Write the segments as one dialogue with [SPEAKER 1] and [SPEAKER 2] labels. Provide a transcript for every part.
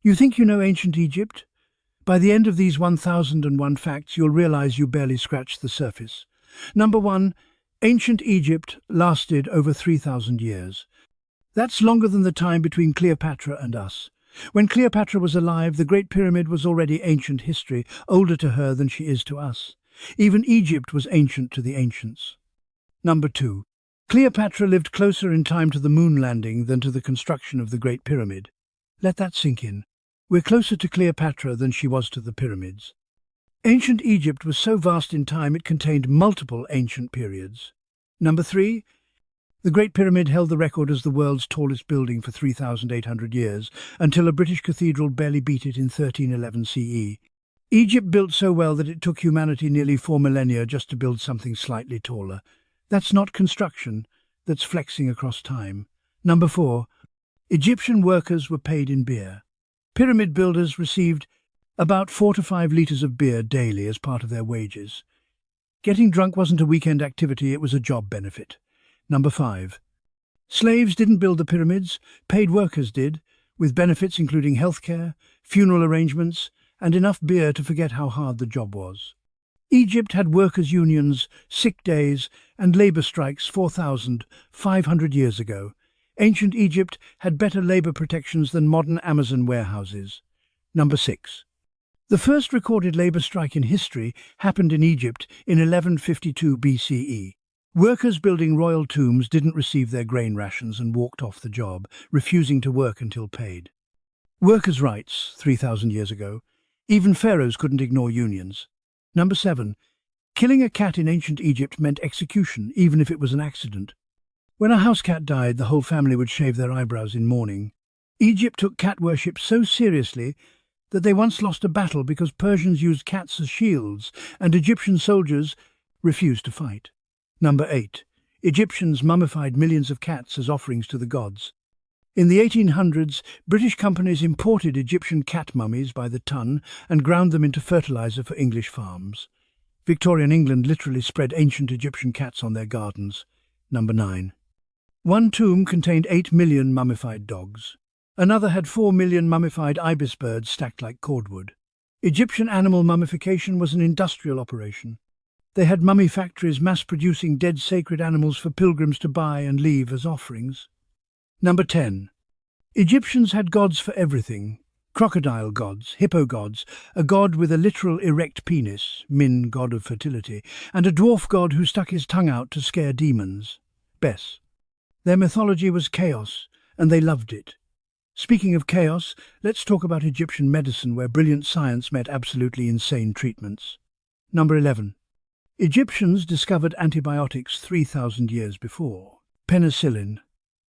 [SPEAKER 1] You think you know ancient Egypt? By the end of these 1001 facts, you'll realize you barely scratched the surface. Number 1. Ancient Egypt lasted over 3,000 years. That's longer than the time between Cleopatra and us. When Cleopatra was alive, the Great Pyramid was already ancient history, older to her than she is to us. Even Egypt was ancient to the ancients. Number 2. Cleopatra lived closer in time to the moon landing than to the construction of the Great Pyramid. Let that sink in. We're closer to Cleopatra than she was to the pyramids. Ancient Egypt was so vast in time it contained multiple ancient periods. Number 3. The Great Pyramid held the record as the world's tallest building for 3,800 years, until a British cathedral barely beat it in 1311 CE. Egypt built so well that it took humanity nearly 4 millennia just to build something slightly taller. That's not construction, that's flexing across time. Number 4. Egyptian workers were paid in beer. Pyramid builders received about 4 to 5 litres of beer daily as part of their wages. Getting drunk wasn't a weekend activity, it was a job benefit. Number 5. Slaves didn't build the pyramids, paid workers did, with benefits including healthcare, funeral arrangements, and enough beer to forget how hard the job was. Egypt had workers' unions, sick days, and labour strikes 4,500 years ago. Ancient Egypt had better labour protections than modern Amazon warehouses. Number 6. The first recorded labour strike in history happened in Egypt in 1152 BCE. Workers building royal tombs didn't receive their grain rations and walked off the job, refusing to work until paid. Workers' rights, 3,000 years ago. Even pharaohs couldn't ignore unions. Number 7. Killing a cat in ancient Egypt meant execution, even if it was an accident. When a house cat died, the whole family would shave their eyebrows in mourning. Egypt took cat worship so seriously that they once lost a battle because Persians used cats as shields and Egyptian soldiers refused to fight. Number 8. Egyptians mummified millions of cats as offerings to the gods. In the 1800s, British companies imported Egyptian cat mummies by the ton and ground them into fertilizer for English farms. Victorian England literally spread ancient Egyptian cats on their gardens. Number 9. One tomb contained 8 million mummified dogs. Another had 4 million mummified ibis birds stacked like cordwood. Egyptian animal mummification was an industrial operation. They had mummy factories mass-producing dead sacred animals for pilgrims to buy and leave as offerings. Number 10. Egyptians had gods for everything. Crocodile gods, hippo gods, a god with a literal erect penis, Min, god of fertility, and a dwarf god who stuck his tongue out to scare demons, Bes. Their mythology was chaos, and they loved it. Speaking of chaos, let's talk about Egyptian medicine, where brilliant science met absolutely insane treatments. Number 11. Egyptians discovered antibiotics 3,000 years before. Penicillin.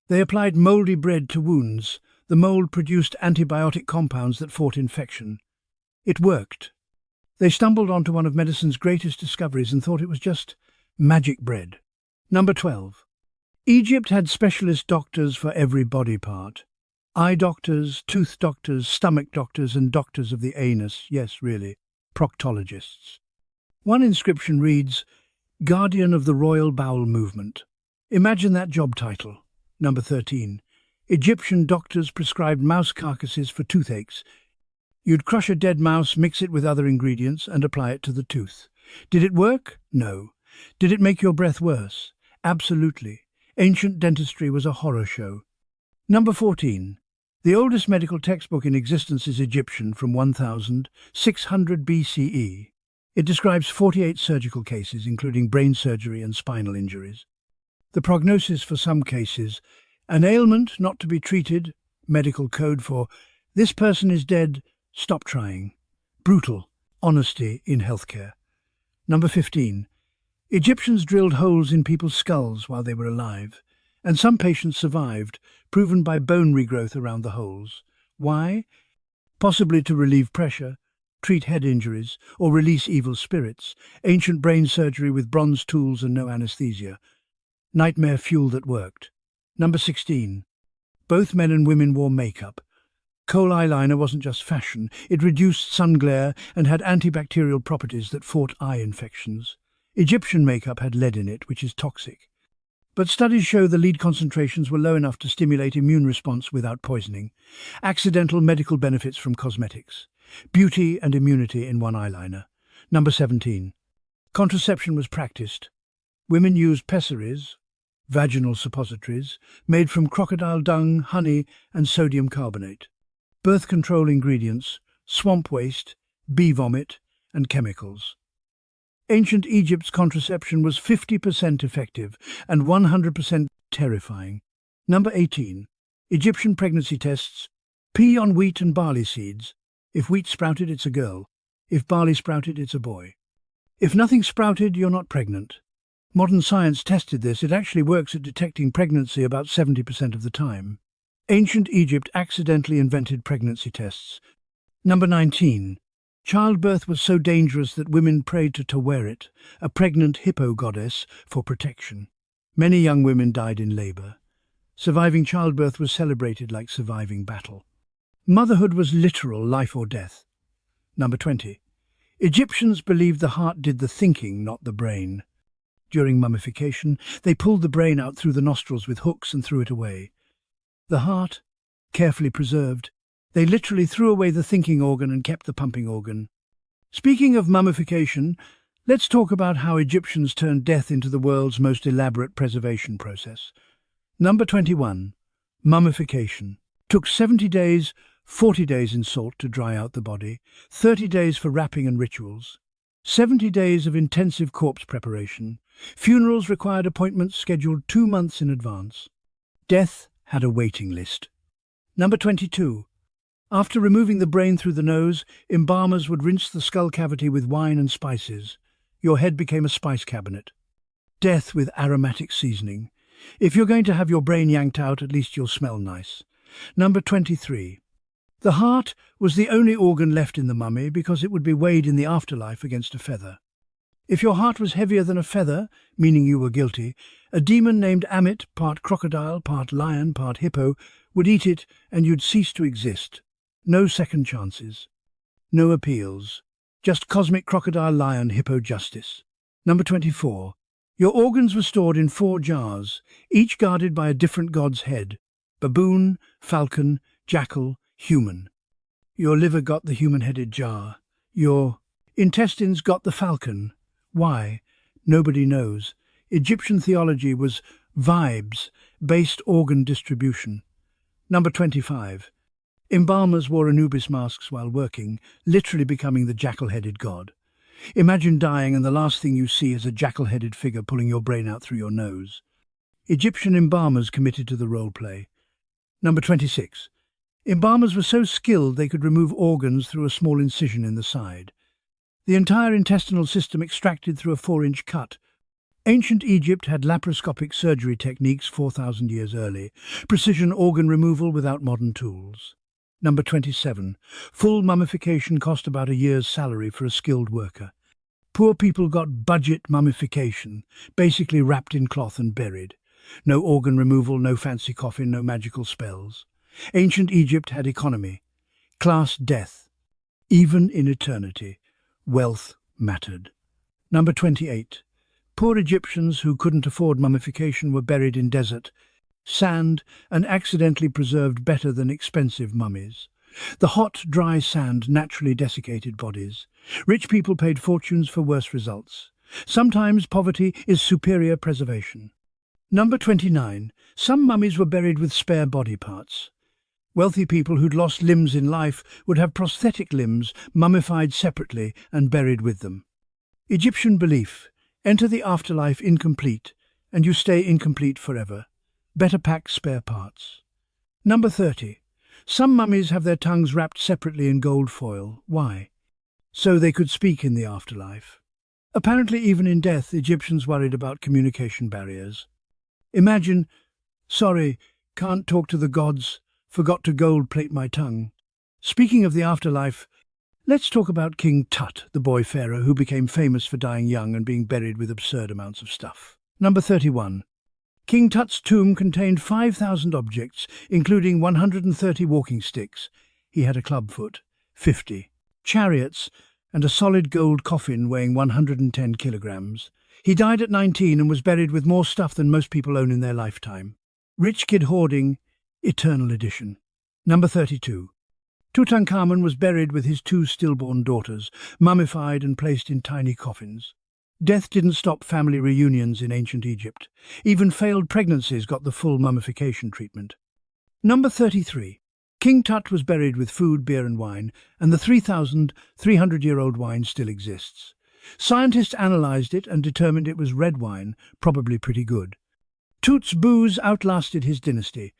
[SPEAKER 1] They applied mouldy bread to wounds. The mould produced antibiotic compounds that fought infection. It worked. They stumbled onto one of medicine's greatest discoveries and thought it was just magic bread. Number 12. Egypt had specialist doctors for every body part. Eye doctors, tooth doctors, stomach doctors, and doctors of the anus. Yes, really, proctologists. One inscription reads, Guardian of the Royal Bowel Movement. Imagine that job title. Number 13. Egyptian doctors prescribed mouse carcasses for toothaches. You'd crush a dead mouse, mix it with other ingredients, and apply it to the tooth. Did it work? No. Did it make your breath worse? Absolutely. Ancient dentistry was a horror show. Number 14. The oldest medical textbook in existence is Egyptian from 1600 BCE. It describes 48 surgical cases, including brain surgery and spinal injuries. The prognosis for some cases: an ailment not to be treated, medical code for this person is dead, stop trying. Brutal honesty in healthcare. Number 15. Egyptians drilled holes in people's skulls while they were alive, and some patients survived, proven by bone regrowth around the holes. Why? Possibly to relieve pressure, treat head injuries, or release evil spirits. Ancient brain surgery with bronze tools and no anesthesia. Nightmare fuel that worked. Number 16. Both men and women wore makeup. Kohl eyeliner wasn't just fashion, it reduced sun glare and had antibacterial properties that fought eye infections. Egyptian makeup had lead in it, which is toxic. but studies show the lead concentrations were low enough to stimulate immune response without poisoning. Accidental medical benefits from cosmetics. Beauty and immunity in one eyeliner. Number 17. Contraception was practiced. Women used pessaries, vaginal suppositories, made from crocodile dung, honey, and sodium carbonate. Birth control ingredients: swamp waste, bee vomit, and chemicals. Ancient Egypt's contraception was 50% effective and 100% terrifying. Number 18. Egyptian pregnancy tests. Pee on wheat and barley seeds. If wheat sprouted, it's a girl. If barley sprouted, it's a boy. If nothing sprouted, you're not pregnant. Modern science tested this. It actually works at detecting pregnancy about 70% of the time. Ancient Egypt accidentally invented pregnancy tests. Number 19. Childbirth was so dangerous that women prayed to Taweret, a pregnant hippo goddess, for protection. Many young women died in labor. Surviving childbirth was celebrated like surviving battle. Motherhood was literal, life or death. Number 20. Egyptians believed the heart did the thinking, not the brain. During mummification, they pulled the brain out through the nostrils with hooks and threw it away. The heart, carefully preserved, they literally threw away the thinking organ and kept the pumping organ. Speaking of mummification, let's talk about how Egyptians turned death into the world's most elaborate preservation process. Number 21. Mummification. Took 70 days, 40 days in salt to dry out the body, 30 days for wrapping and rituals, 70 days of intensive corpse preparation. Funerals required appointments scheduled 2 months in advance. Death had a waiting list. Number 22. After removing the brain through the nose, embalmers would rinse the skull cavity with wine and spices. Your head became a spice cabinet. Death with aromatic seasoning. If you're going to have your brain yanked out, at least you'll smell nice. Number 23. The heart was the only organ left in the mummy because it would be weighed in the afterlife against a feather. If your heart was heavier than a feather, meaning you were guilty, a demon named Amit, part crocodile, part lion, part hippo, would eat it and you'd cease to exist. No second chances. No appeals. Just cosmic crocodile lion hippo justice. Number 24. Your organs were stored in 4 jars, each guarded by a different god's head. Baboon, falcon, jackal, human. Your liver got the human-headed jar. Your intestines got the falcon. Why? Nobody knows. Egyptian theology was vibes-based organ distribution. Number 25. Embalmers wore Anubis masks while working, literally becoming the jackal-headed god. Imagine dying and the last thing you see is a jackal-headed figure pulling your brain out through your nose. Egyptian embalmers committed to the role play. Number 26. Embalmers were so skilled they could remove organs through a small incision in the side. The entire intestinal system extracted through a 4-inch cut. Ancient Egypt had laparoscopic surgery techniques 4,000 years early, precision organ removal without modern tools. Number 27. Full mummification cost about a year's salary for a skilled worker. Poor people got budget mummification, basically wrapped in cloth and buried. No organ removal, no fancy coffin, no magical spells. Ancient Egypt had economy, class death. Even in eternity, wealth mattered. Number 28. Poor Egyptians who couldn't afford mummification were buried in desert, sand, and accidentally preserved better than expensive mummies. The hot, dry sand naturally desiccated bodies. Rich people paid fortunes for worse results. Sometimes poverty is superior preservation. Number 29. Some mummies were buried with spare body parts. Wealthy people who'd lost limbs in life would have prosthetic limbs mummified separately and buried with them. Egyptian belief: enter the afterlife incomplete, and you stay incomplete forever. Better pack spare parts. Number 30. Some mummies have their tongues wrapped separately in gold foil. Why? So they could speak in the afterlife. Apparently, even in death, Egyptians worried about communication barriers. Imagine, sorry, can't talk to the gods, forgot to gold plate my tongue. Speaking of the afterlife, let's talk about King Tut, the boy pharaoh who became famous for dying young and being buried with absurd amounts of stuff. Number 31. King Tut's tomb contained 5,000 objects, including 130 walking sticks. He had a clubfoot, 50 chariots, and a solid gold coffin weighing 110 kilograms. He died at 19 and was buried with more stuff than most people own in their lifetime. Rich Kid Hoarding, Eternal Edition. Number 32. Tutankhamun was buried with his 2 stillborn daughters, mummified and placed in tiny coffins. Death didn't stop family reunions in ancient Egypt. Even failed pregnancies got the full mummification treatment. Number 33. King Tut was buried with food, beer and wine, and the 3,300-year-old wine still exists. Scientists analyzed it and determined it was red wine, probably pretty good. Tut's booze outlasted his dynasty.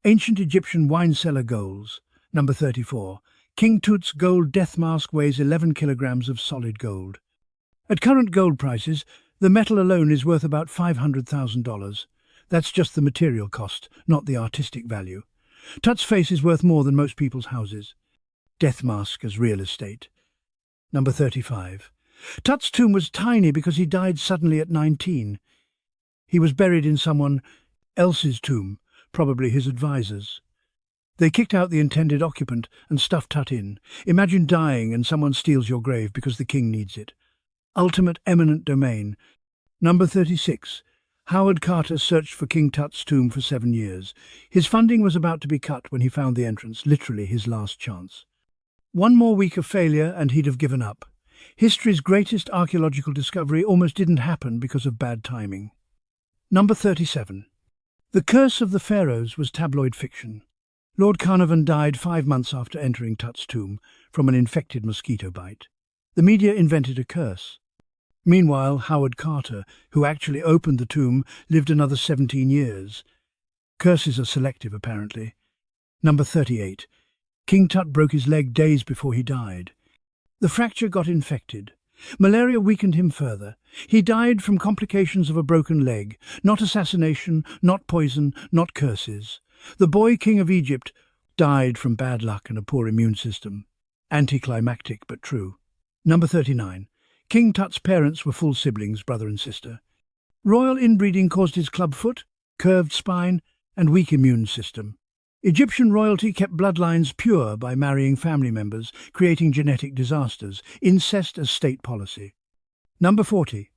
[SPEAKER 1] Ancient Egyptian wine cellar goals. Number 34. King Tut's gold death mask weighs 11 kilograms of solid gold. At current gold prices, the metal alone is worth about $500,000. That's just the material cost, not the artistic value. Tut's face is worth more than most people's houses. Death mask as real estate. Number 35. Tut's tomb was tiny because he died suddenly at 19. He was buried in someone else's tomb, probably his advisor's. They kicked out the intended occupant and stuffed Tut in. Imagine dying and someone steals your grave because the king needs it. Ultimate eminent domain. Number 36. Howard Carter searched for King Tut's tomb for 7 years. His funding was about to be cut when he found the entrance, literally his last chance. One more week of failure and he'd have given up. History's greatest archaeological discovery almost didn't happen because of bad timing. Number 37. The Curse of the Pharaohs was tabloid fiction. Lord Carnarvon died 5 months after entering Tut's tomb from an infected mosquito bite. The media invented a curse. Meanwhile, Howard Carter, who actually opened the tomb, lived another 17 years. Curses are selective, apparently. Number 38. King Tut broke his leg days before he died. The fracture got infected. Malaria weakened him further. He died from complications of a broken leg. Not assassination, not poison, not curses. The boy king of Egypt died from bad luck and a poor immune system. Anticlimactic, but true. Number 39. King Tut's parents were full siblings, brother and sister. Royal inbreeding caused his clubfoot, curved spine, and weak immune system. Egyptian royalty kept bloodlines pure by marrying family members, creating genetic disasters, incest as state policy. Number 40.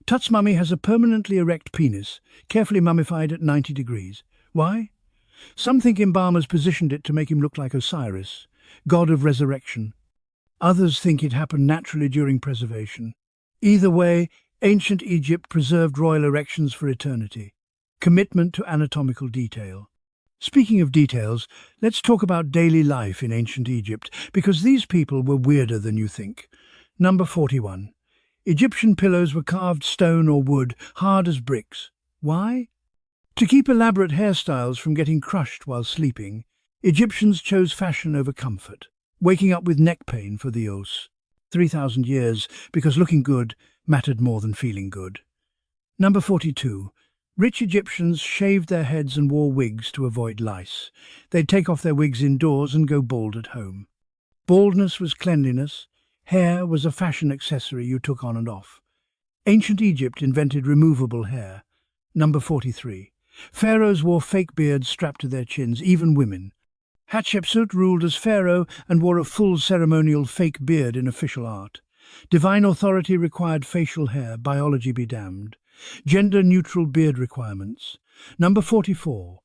[SPEAKER 1] Tut's mummy has a permanently erect penis, carefully mummified at 90 degrees. Why? Some think embalmers positioned it to make him look like Osiris, god of resurrection. Others think it happened naturally during preservation. Either way, ancient Egypt preserved royal erections for eternity. Commitment to anatomical detail. Speaking of details, let's talk about daily life in ancient Egypt, because these people were weirder than you think. Number 41. Egyptian pillows were carved stone or wood, hard as bricks. Why? To keep elaborate hairstyles from getting crushed while sleeping, Egyptians chose fashion over comfort, waking up with neck pain for the os. 3,000 years, because looking good mattered more than feeling good. Number 42. Rich Egyptians shaved their heads and wore wigs to avoid lice. They'd take off their wigs indoors and go bald at home. Baldness was cleanliness. Hair was a fashion accessory you took on and off. Ancient Egypt invented removable hair. Number 43. Pharaohs wore fake beards strapped to their chins, even women. Hatshepsut ruled as pharaoh and wore a full ceremonial fake beard in official art. Divine authority required facial hair, biology be damned. Gender-neutral beard requirements. Number 44.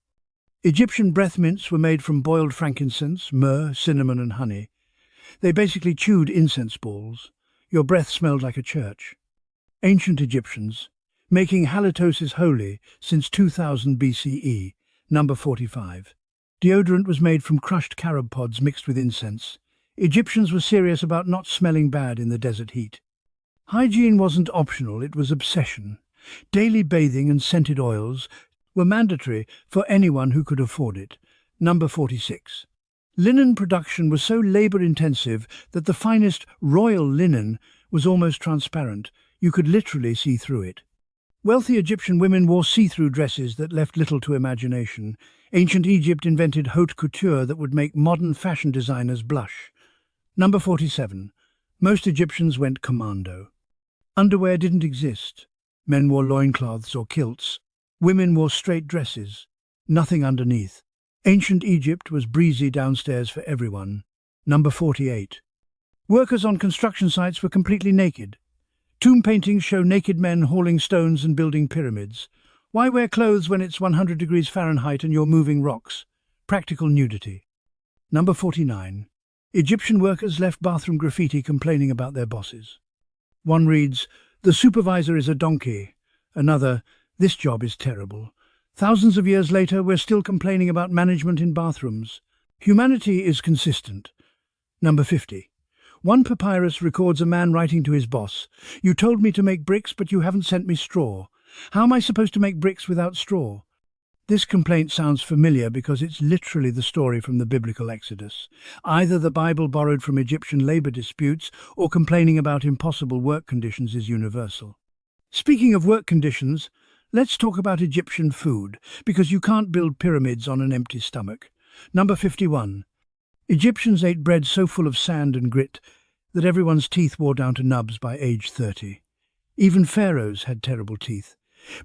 [SPEAKER 1] Egyptian breath mints were made from boiled frankincense, myrrh, cinnamon and honey. They basically chewed incense balls. Your breath smelled like a church. Ancient Egyptians, making halitosis holy since 2000 BCE. Number 45. Deodorant was made from crushed carob pods mixed with incense. Egyptians were serious about not smelling bad in the desert heat. Hygiene wasn't optional, it was obsession. Daily bathing and scented oils were mandatory for anyone who could afford it. Number 46. Linen production was so labor-intensive that the finest royal linen was almost transparent. You could literally see through it. Wealthy Egyptian women wore see-through dresses that left little to imagination. Ancient Egypt invented haute couture that would make modern fashion designers blush. Number 47. Most Egyptians went commando. Underwear didn't exist. Men wore loincloths or kilts. Women wore straight dresses. Nothing underneath. Ancient Egypt was breezy downstairs for everyone. Number 48. Workers on construction sites were completely naked. Tomb paintings show naked men hauling stones and building pyramids. Why wear clothes when it's 100 degrees Fahrenheit and you're moving rocks? Practical nudity. Number 49. Egyptian workers left bathroom graffiti complaining about their bosses. One reads, "The supervisor is a donkey." Another, "This job is terrible." Thousands of years later, we're still complaining about management in bathrooms. Humanity is consistent. Number 50. One papyrus records a man writing to his boss, "You told me to make bricks, but you haven't sent me straw. How am I supposed to make bricks without straw?" This complaint sounds familiar because it's literally the story from the biblical Exodus. Either the Bible borrowed from Egyptian labor disputes or complaining about impossible work conditions is universal. Speaking of work conditions, let's talk about Egyptian food, because you can't build pyramids on an empty stomach. Number 51. Egyptians ate bread so full of sand and grit that everyone's teeth wore down to nubs by age 30. Even pharaohs had terrible teeth.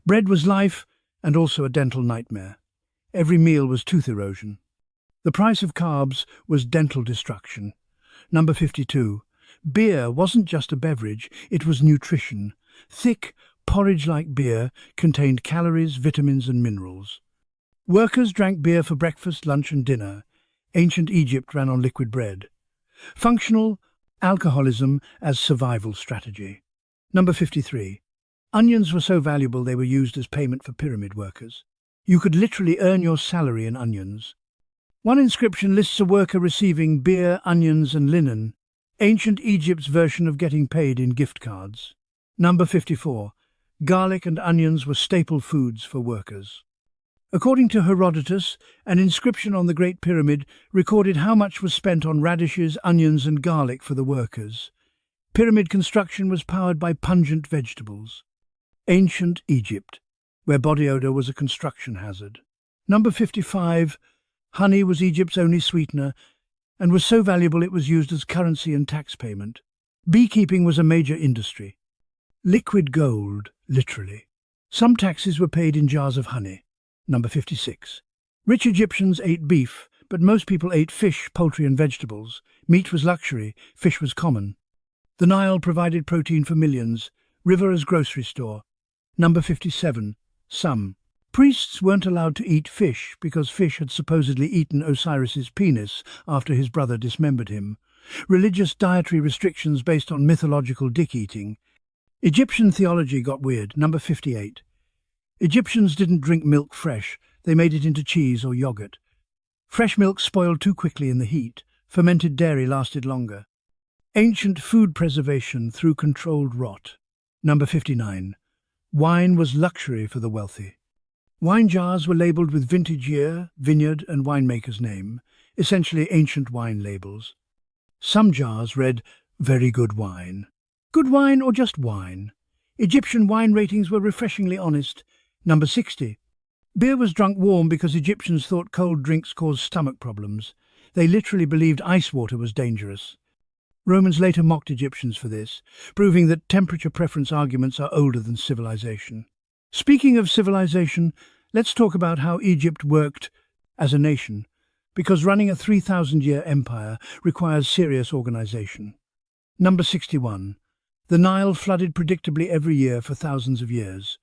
[SPEAKER 1] Bread was life and also a dental nightmare. Every meal was tooth erosion. The price of carbs was dental destruction. Number 52. Beer wasn't just a beverage, it was nutrition. Thick, porridge-like beer contained calories, vitamins and minerals. Workers drank beer for breakfast, lunch and dinner. Ancient Egypt ran on liquid bread. Functional alcoholism as survival strategy. Number 53. Onions were so valuable they were used as payment for pyramid workers. You could literally earn your salary in onions. One inscription lists a worker receiving beer, onions and linen. Ancient Egypt's version of getting paid in gift cards. Number 54. Garlic and onions were staple foods for workers. According to Herodotus, an inscription on the Great Pyramid recorded how much was spent on radishes, onions and garlic for the workers. Pyramid construction was powered by pungent vegetables. Ancient Egypt, where body odor was a construction hazard. Number 55. Honey was Egypt's only sweetener and was so valuable it was used as currency and tax payment. Beekeeping was a major industry. Liquid gold, literally. Some taxes were paid in jars of honey. Number 56. Rich Egyptians ate beef, but most people ate fish, poultry and vegetables. Meat was luxury, fish was common. The Nile provided protein for millions. River as grocery store. Number 57. Some. Priests weren't allowed to eat fish because fish had supposedly eaten Osiris's penis after his brother dismembered him. Religious dietary restrictions based on mythological dick-eating. Egyptian theology got weird. Number 58. Egyptians didn't drink milk fresh, they made it into cheese or yogurt. Fresh milk spoiled too quickly in the heat. Fermented dairy lasted longer. Ancient food preservation through controlled rot. Number 59. Wine was luxury for the wealthy. Wine jars were labelled with vintage year, vineyard and winemaker's name, essentially ancient wine labels. Some jars read, "Very good wine." Good wine or just wine? Egyptian wine ratings were refreshingly honest. Number 60. Beer was drunk warm because Egyptians thought cold drinks caused stomach problems. They literally believed ice water was dangerous. Romans later mocked Egyptians for this, proving that temperature preference arguments are older than civilization. Speaking of civilization, let's talk about how Egypt worked as a nation, because running a 3,000-year empire requires serious organization. Number 61. The Nile flooded predictably every year for thousands of years.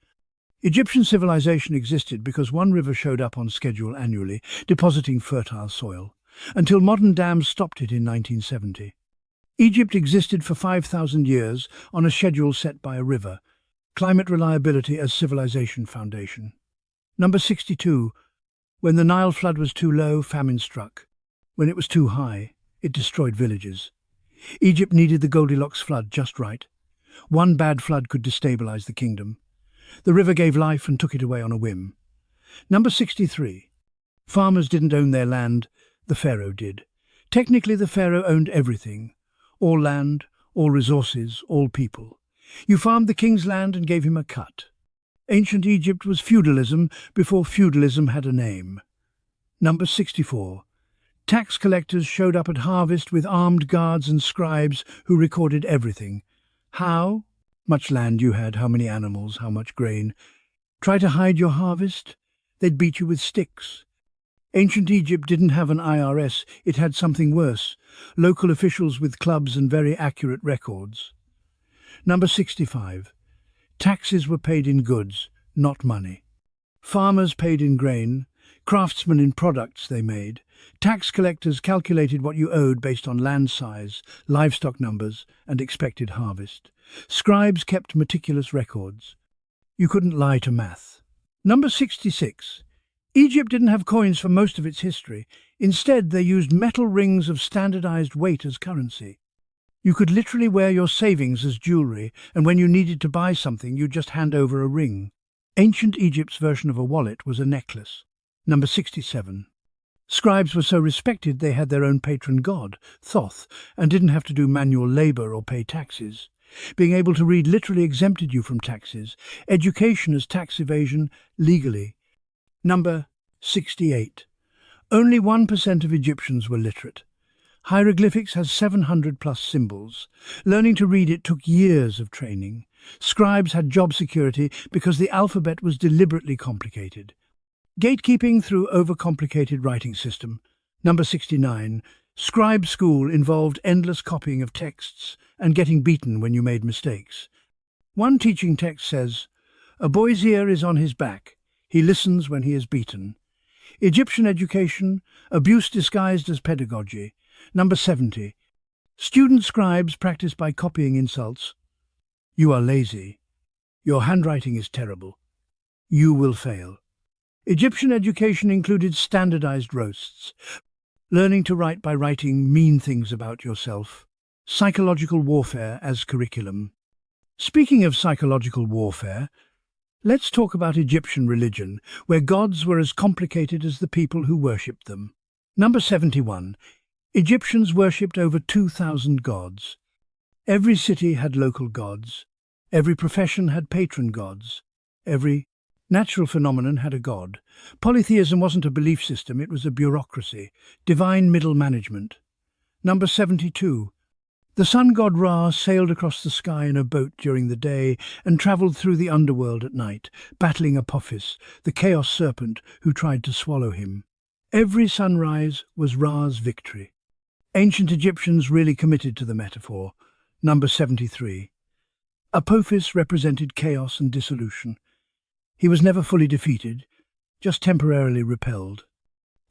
[SPEAKER 1] Egyptian civilization existed because one river showed up on schedule annually, depositing fertile soil, until modern dams stopped it in 1970. Egypt existed for 5,000 years on a schedule set by a river. Climate reliability as civilization foundation. Number 62. When the Nile flood was too low, famine struck. When it was too high, it destroyed villages. Egypt needed the Goldilocks flood just right. One bad flood could destabilize the kingdom. The river gave life and took it away on a whim. Number 63. Farmers didn't own their land, the pharaoh did. Technically, the pharaoh owned everything. All land, all resources, all people. You farmed the king's land and gave him a cut. Ancient Egypt was feudalism before feudalism had a name. Number 64. Tax collectors showed up at harvest with armed guards and scribes who recorded everything. How much land you had, how many animals, how much grain. Try to hide your harvest? They'd beat you with sticks. Ancient Egypt didn't have an IRS, it had something worse. Local officials with clubs and very accurate records. Number 65. Taxes were paid in goods, not money. Farmers paid in grain, craftsmen in products they made. Tax collectors calculated what you owed based on land size, livestock numbers, and expected harvest. Scribes kept meticulous records. You couldn't lie to math. Number 66. Egypt didn't have coins for most of its history. Instead, they used metal rings of standardized weight as currency. You could literally wear your savings as jewelry, and when you needed to buy something, you'd just hand over a ring. Ancient Egypt's version of a wallet was a necklace. Number 67. Scribes were so respected they had their own patron god, Thoth, and didn't have to do manual labor or pay taxes. Being able to read literally exempted you from taxes. Education as tax evasion legally. Number 68. Only 1% of Egyptians were literate. Hieroglyphics has 700 plus symbols. Learning to read it took years of training. Scribes had job security because the alphabet was deliberately complicated. Gatekeeping through overcomplicated writing system. Number 69. Scribe school involved endless copying of texts and getting beaten when you made mistakes. One teaching text says, "A boy's ear is on his back. He listens when he is beaten." Egyptian education, abuse disguised as pedagogy. Number 70. Student scribes practice by copying insults. You are lazy. Your handwriting is terrible. You will fail. Egyptian education included standardized roasts. Learning to write by writing mean things about yourself. Psychological warfare as curriculum. Speaking of psychological warfare, let's talk about Egyptian religion, where gods were as complicated as the people who worshipped them. Number 71. Egyptians worshipped over 2,000 gods. Every city had local gods. Every profession had patron gods. Every natural phenomenon had a god. Polytheism wasn't a belief system, it was a bureaucracy, divine middle management. Number 72. The sun god Ra sailed across the sky in a boat during the day and travelled through the underworld at night, battling Apophis, the chaos serpent who tried to swallow him. Every sunrise was Ra's victory. Ancient Egyptians really committed to the metaphor. Number 73. Apophis represented chaos and dissolution. He was never fully defeated, just temporarily repelled.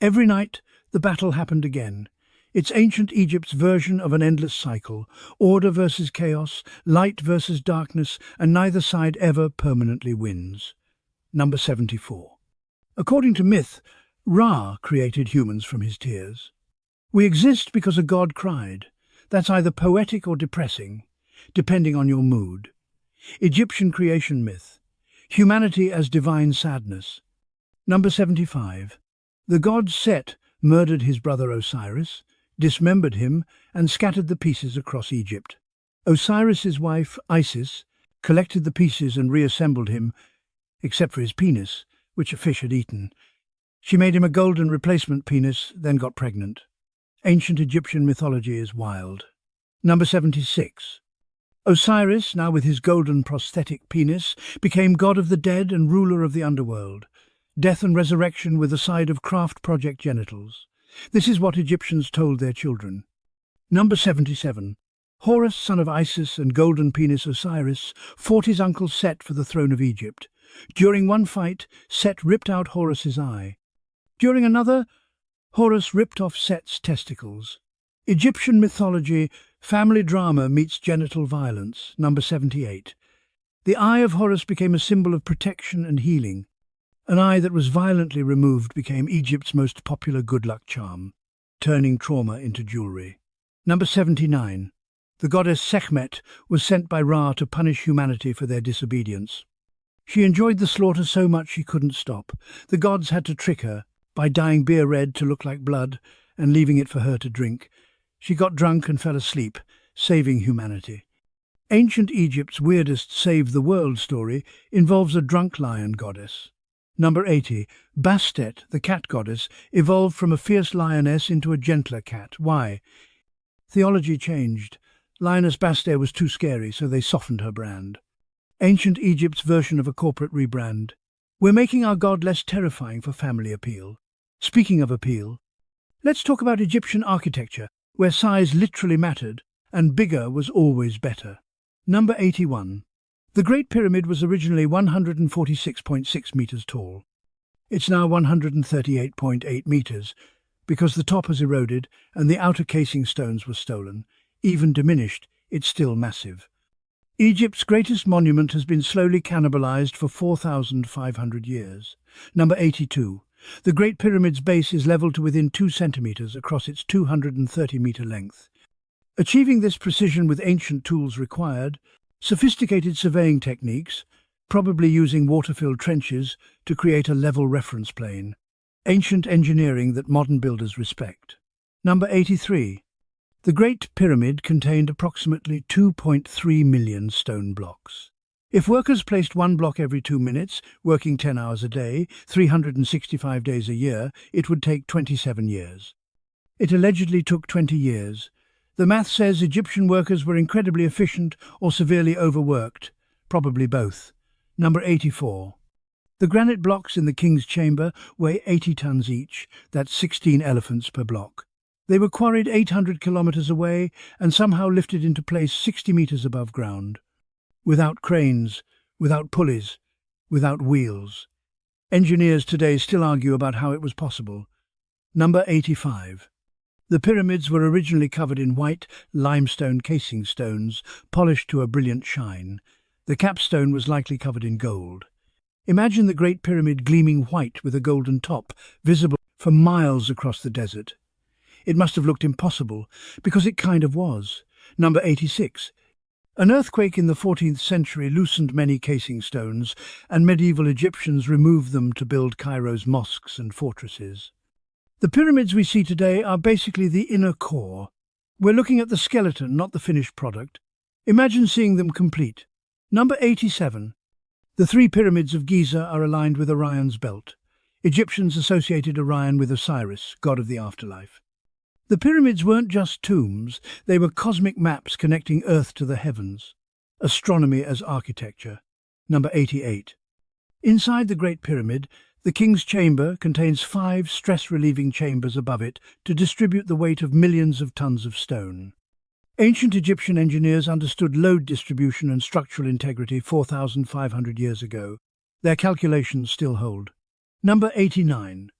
[SPEAKER 1] Every night, the battle happened again. It's ancient Egypt's version of an endless cycle, order versus chaos, light versus darkness, and neither side ever permanently wins. Number 74. According to myth, Ra created humans from his tears. We exist because a god cried. That's either poetic or depressing, depending on your mood. Egyptian creation myth. Humanity as divine sadness. Number 75. The god Set murdered his brother Osiris, dismembered him, and scattered the pieces across Egypt. Osiris's wife, Isis, collected the pieces and reassembled him, except for his penis, which a fish had eaten. She made him a golden replacement penis, then got pregnant. Ancient Egyptian mythology is wild. Number 76. Osiris, now with his golden prosthetic penis, became god of the dead and ruler of the underworld. Death and resurrection with a side of craft project genitals. This is what Egyptians told their children. Number 77. Horus, son of Isis and golden penis Osiris, fought his uncle Set for the throne of Egypt. During one fight, Set ripped out Horus's eye. During another, Horus ripped off Set's testicles. Egyptian mythology, family drama meets genital violence. Number 78. The eye of Horus became a symbol of protection and healing. An eye that was violently removed became Egypt's most popular good luck charm, turning trauma into jewelry. Number 79. The goddess Sekhmet was sent by Ra to punish humanity for their disobedience. She enjoyed the slaughter so much she couldn't stop. The gods had to trick her by dyeing beer red to look like blood and leaving it for her to drink. She got drunk and fell asleep, saving humanity. Ancient Egypt's weirdest save the world story involves a drunk lion goddess. Number 80. Bastet, the cat goddess, evolved from a fierce lioness into a gentler cat. Why? Theology changed. Lioness Bastet was too scary, so they softened her brand. Ancient Egypt's version of a corporate rebrand. We're making our god less terrifying for family appeal. Speaking of appeal, let's talk about Egyptian architecture, where size literally mattered, and bigger was always better. Number 81. The Great Pyramid was originally 146.6 meters tall. It's now 138.8 meters because the top has eroded and the outer casing stones were stolen. Even diminished, it's still massive. Egypt's greatest monument has been slowly cannibalized for 4,500 years. Number 82. The Great Pyramid's base is level to within 2 centimeters across its 230-meter length. Achieving this precision with ancient tools required sophisticated surveying techniques, probably using water-filled trenches to create a level reference plane. Ancient engineering that modern builders respect. Number 83. The Great Pyramid contained approximately 2.3 million stone blocks. If workers placed one block every 2 minutes, working 10 hours a day, 365 days a year, it would take 27 years. It allegedly took 20 years. The math says Egyptian workers were incredibly efficient or severely overworked, probably both. Number 84. The granite blocks in the king's chamber weigh 80 tons each, that's 16 elephants per block. They were quarried 800 kilometers away and somehow lifted into place 60 meters above ground. Without cranes, without pulleys, without wheels. Engineers today still argue about how it was possible. Number 85. The pyramids were originally covered in white limestone casing stones, polished to a brilliant shine. The capstone was likely covered in gold. Imagine the Great Pyramid gleaming white with a golden top, visible for miles across the desert. It must have looked impossible, because it kind of was. Number 86. An earthquake in the 14th century loosened many casing stones, and medieval Egyptians removed them to build Cairo's mosques and fortresses. The pyramids we see today are basically the inner core. We're looking at the skeleton, not the finished product. Imagine seeing them complete. Number 87. The 3 pyramids of Giza are aligned with Orion's belt. Egyptians associated Orion with Osiris, god of the afterlife. The pyramids weren't just tombs, they were cosmic maps connecting Earth to the heavens. Astronomy as architecture. Number 88. Inside the Great Pyramid, the king's chamber contains 5 stress-relieving chambers above it to distribute the weight of millions of tons of stone. Ancient Egyptian engineers understood load distribution and structural integrity 4,500 years ago. Their calculations still hold. Number 89.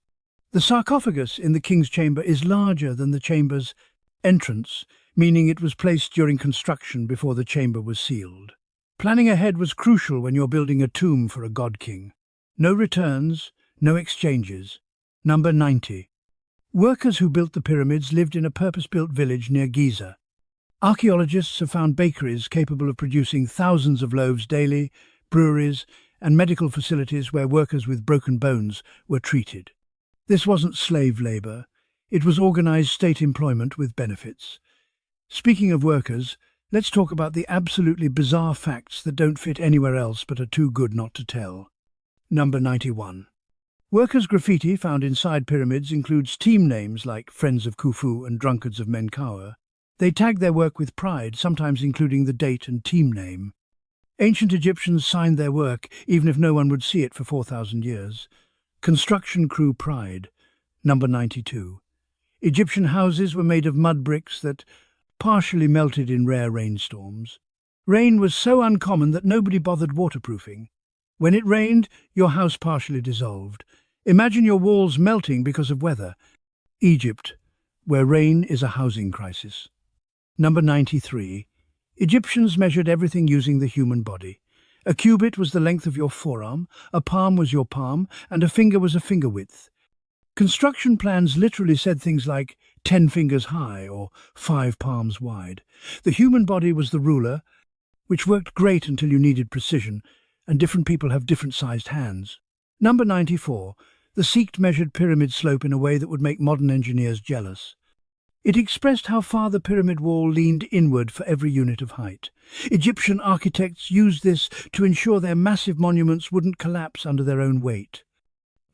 [SPEAKER 1] The sarcophagus in the king's chamber is larger than the chamber's entrance, meaning it was placed during construction before the chamber was sealed. Planning ahead was crucial when you're building a tomb for a god-king. No returns, no exchanges. Number 90. Workers who built the pyramids lived in a purpose-built village near Giza. Archaeologists have found bakeries capable of producing thousands of loaves daily, breweries, and medical facilities where workers with broken bones were treated. This wasn't slave labor. It was organized state employment with benefits. Speaking of workers, let's talk about the absolutely bizarre facts that don't fit anywhere else but are too good not to tell. Number 91. Workers' graffiti found inside pyramids includes team names like Friends of Khufu and Drunkards of Menkaure. They tagged their work with pride, sometimes including the date and team name. Ancient Egyptians signed their work, even if no one would see it for 4,000 years. Construction crew pride. Number 92. Egyptian houses were made of mud bricks that partially melted in rare rainstorms. Rain was so uncommon that nobody bothered waterproofing. When it rained, your house partially dissolved. Imagine your walls melting because of weather. Egypt, where rain is a housing crisis. Number 93. Egyptians measured everything using the human body. A cubit was the length of your forearm, a palm was your palm, and a finger was a finger width. Construction plans literally said things like 10 fingers high or 5 palms wide. The human body was the ruler, which worked great until you needed precision, and different people have different sized hands. Number 94. The Sikh measured pyramid slope in a way that would make modern engineers jealous. It expressed how far the pyramid wall leaned inward for every unit of height. Egyptian architects used this to ensure their massive monuments wouldn't collapse under their own weight.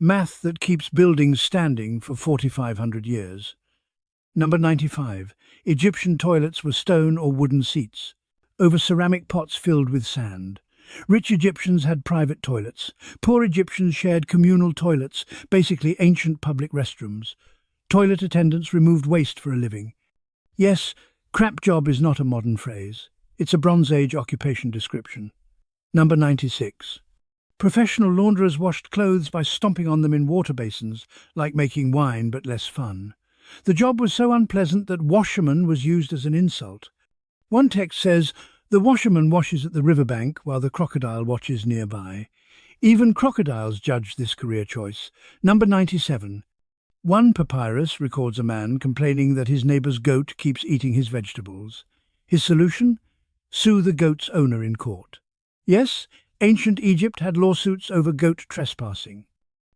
[SPEAKER 1] Math that keeps buildings standing for 4,500 years. Number 95. Egyptian toilets were stone or wooden seats, over ceramic pots filled with sand. Rich Egyptians had private toilets. Poor Egyptians shared communal toilets, basically ancient public restrooms. Toilet attendants removed waste for a living. Yes, crap job is not a modern phrase. It's a Bronze Age occupation description. Number 96. Professional launderers washed clothes by stomping on them in water basins, like making wine but less fun. The job was so unpleasant that washerman was used as an insult. One text says, "The washerman washes at the riverbank while the crocodile watches nearby." Even crocodiles judge this career choice. Number 97. One papyrus records a man complaining that his neighbour's goat keeps eating his vegetables. His solution? Sue the goat's owner in court. Yes, ancient Egypt had lawsuits over goat trespassing.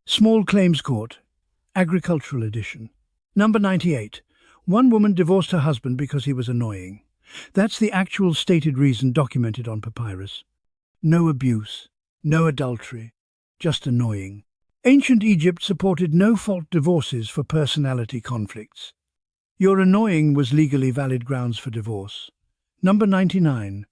[SPEAKER 1] Small Claims Court, Agricultural Edition. Number 98. One woman divorced her husband because he was annoying. That's the actual stated reason documented on papyrus. No abuse, no adultery, just annoying. Ancient Egypt supported no-fault divorces for personality conflicts. Your annoying was legally valid grounds for divorce. Number 99.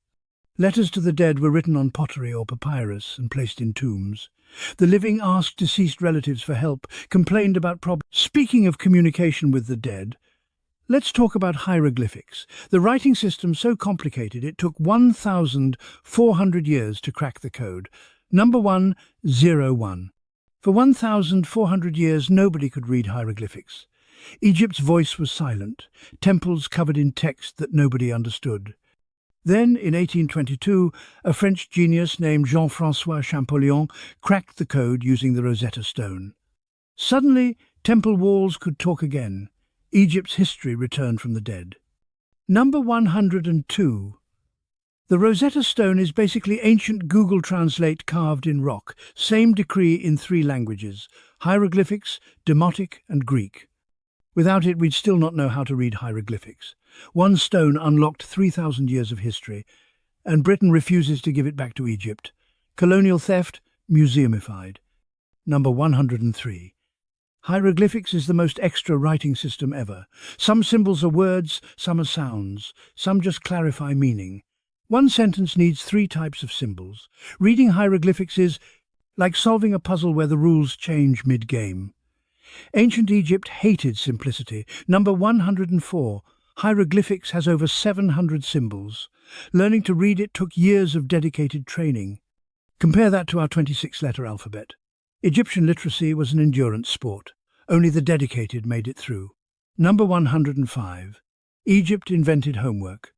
[SPEAKER 1] Letters to the dead were written on pottery or papyrus and placed in tombs. The living asked deceased relatives for help, complained about problems. Speaking of communication with the dead, let's talk about hieroglyphics. The writing system so complicated it took 1,400 years to crack the code. Number 101. For 1,400 years nobody could read hieroglyphics. Egypt's voice was silent, temples covered in text that nobody understood. Then, in 1822, a French genius named Jean-François Champollion cracked the code using the Rosetta Stone. Suddenly, temple walls could talk again. Egypt's history returned from the dead. Number 102. The Rosetta Stone is basically ancient Google Translate carved in rock, same decree in 3 languages, hieroglyphics, Demotic and Greek. Without it, we'd still not know how to read hieroglyphics. One stone unlocked 3,000 years of history, and Britain refuses to give it back to Egypt. Colonial theft, museumified. Number 103. Hieroglyphics is the most extra writing system ever. Some symbols are words, some are sounds, some just clarify meaning. One sentence needs 3 types of symbols. Reading hieroglyphics is like solving a puzzle where the rules change mid-game. Ancient Egypt hated simplicity. Number 104. Hieroglyphics has over 700 symbols. Learning to read it took years of dedicated training. Compare that to our 26-letter alphabet. Egyptian literacy was an endurance sport. Only the dedicated made it through. Number 105. Egypt invented homework.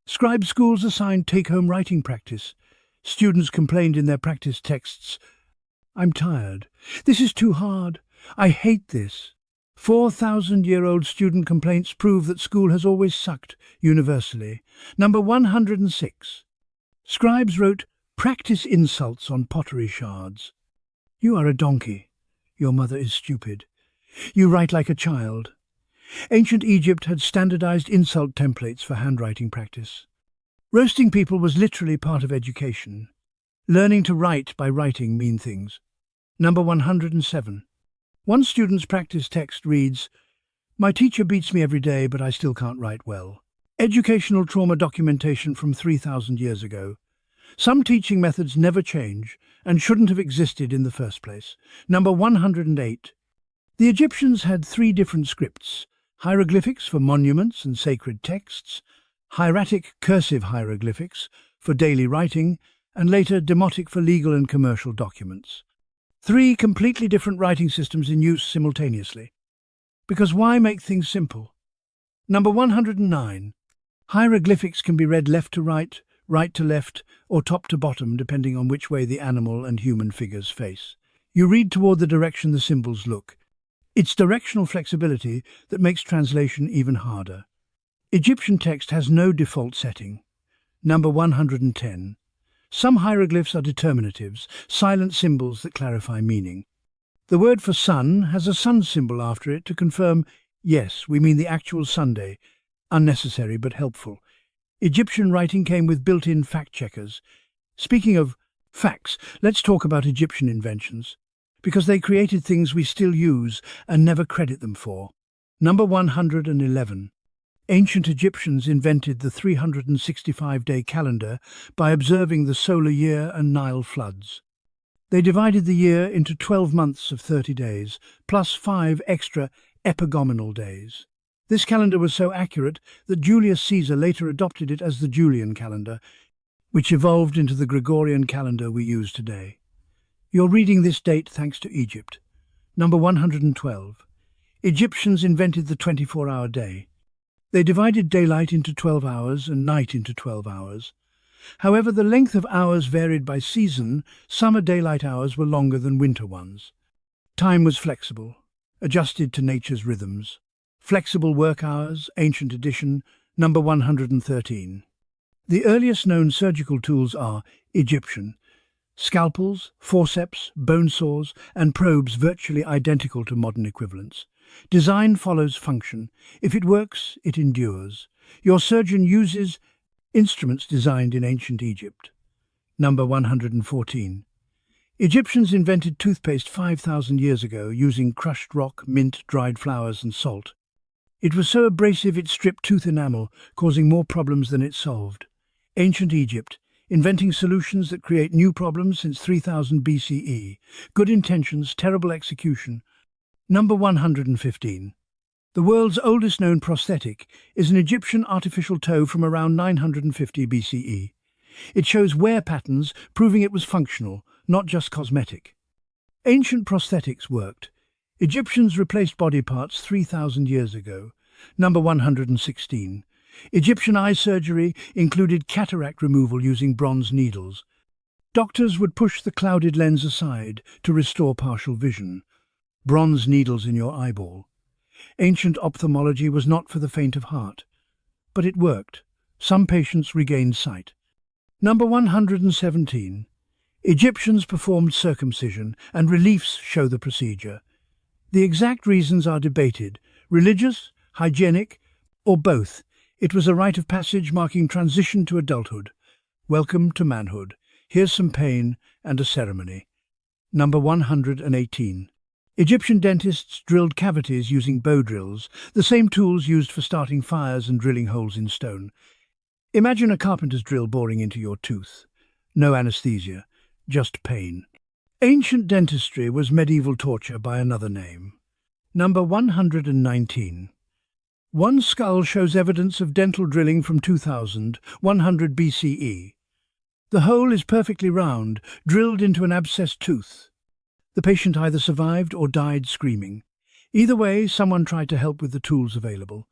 [SPEAKER 1] Scribe schools assigned take-home writing practice. Students complained in their practice texts, "I'm tired. This is too hard. I hate this." 4,000-year-old student complaints prove that school has always sucked, universally. Number 106. Scribes wrote practice insults on pottery shards. "You are a donkey. Your mother is stupid. You write like a child." Ancient Egypt had standardized insult templates for handwriting practice. Roasting people was literally part of education. Learning to write by writing mean things. Number 107. One student's practice text reads, "My teacher beats me every day, but I still can't write well." Educational trauma documentation from 3,000 years ago. Some teaching methods never change and shouldn't have existed in the first place. Number 108. The Egyptians had 3 different scripts: hieroglyphics for monuments and sacred texts, hieratic cursive hieroglyphics for daily writing, and later demotic for legal and commercial documents. 3 completely different writing systems in use simultaneously. Because why make things simple? Number 109. Hieroglyphics can be read left to right, right to left, or top to bottom, depending on which way the animal and human figures face. You read toward the direction the symbols look. It's directional flexibility that makes translation even harder. Egyptian text has no default setting. Number 110. Some hieroglyphs are determinatives, silent symbols that clarify meaning. The word for sun has a sun symbol after it to confirm, yes, we mean the actual Sunday. Unnecessary but helpful. Egyptian writing came with built-in fact-checkers. Speaking of facts, let's talk about Egyptian inventions, because they created things we still use and never credit them for. Number 111. Ancient Egyptians invented the 365-day calendar by observing the solar year and Nile floods. They divided the year into 12 months of 30 days, plus 5 extra epigomenal days. This calendar was so accurate that Julius Caesar later adopted it as the Julian calendar, which evolved into the Gregorian calendar we use today. You're reading this date thanks to Egypt. Number 112. Egyptians invented the 24-hour day. They divided daylight into 12 hours and night into 12 hours. However, the length of hours varied by season. Summer daylight hours were longer than winter ones. Time was flexible, adjusted to nature's rhythms. Flexible work hours, ancient edition, number 113. The earliest known surgical tools are Egyptian. Scalpels, forceps, bone saws, and probes virtually identical to modern equivalents. Design follows function. If it works, it endures. Your surgeon uses instruments designed in ancient Egypt. Number 114. Egyptians invented toothpaste 5,000 years ago using crushed rock, mint, dried flowers, and salt. It was so abrasive it stripped tooth enamel, causing more problems than it solved. Ancient Egypt, inventing solutions that create new problems since 3000 BCE. Good intentions, terrible execution. Number 115. The world's oldest known prosthetic is an Egyptian artificial toe from around 950 BCE. It shows wear patterns, proving it was functional, not just cosmetic. Ancient prosthetics worked. Egyptians replaced body parts 3,000 years ago. Number 116. Egyptian eye surgery included cataract removal using bronze needles. Doctors would push the clouded lens aside to restore partial vision. Bronze needles in your eyeball. Ancient ophthalmology was not for the faint of heart. But it worked. Some patients regained sight. Number 117. Egyptians performed circumcision, and reliefs show the procedure. The exact reasons are debated: religious, hygienic, or both. It was a rite of passage marking transition to adulthood. Welcome to manhood. Here's some pain and a ceremony. Number 118. Egyptian dentists drilled cavities using bow drills, the same tools used for starting fires and drilling holes in stone. Imagine a carpenter's drill boring into your tooth. No anesthesia, just pain. Ancient dentistry was medieval torture by another name. Number 119. One skull shows evidence of dental drilling from 2100 BCE. The hole is perfectly round, drilled into an abscessed tooth. The patient either survived or died screaming. Either way, someone tried to help with the tools available.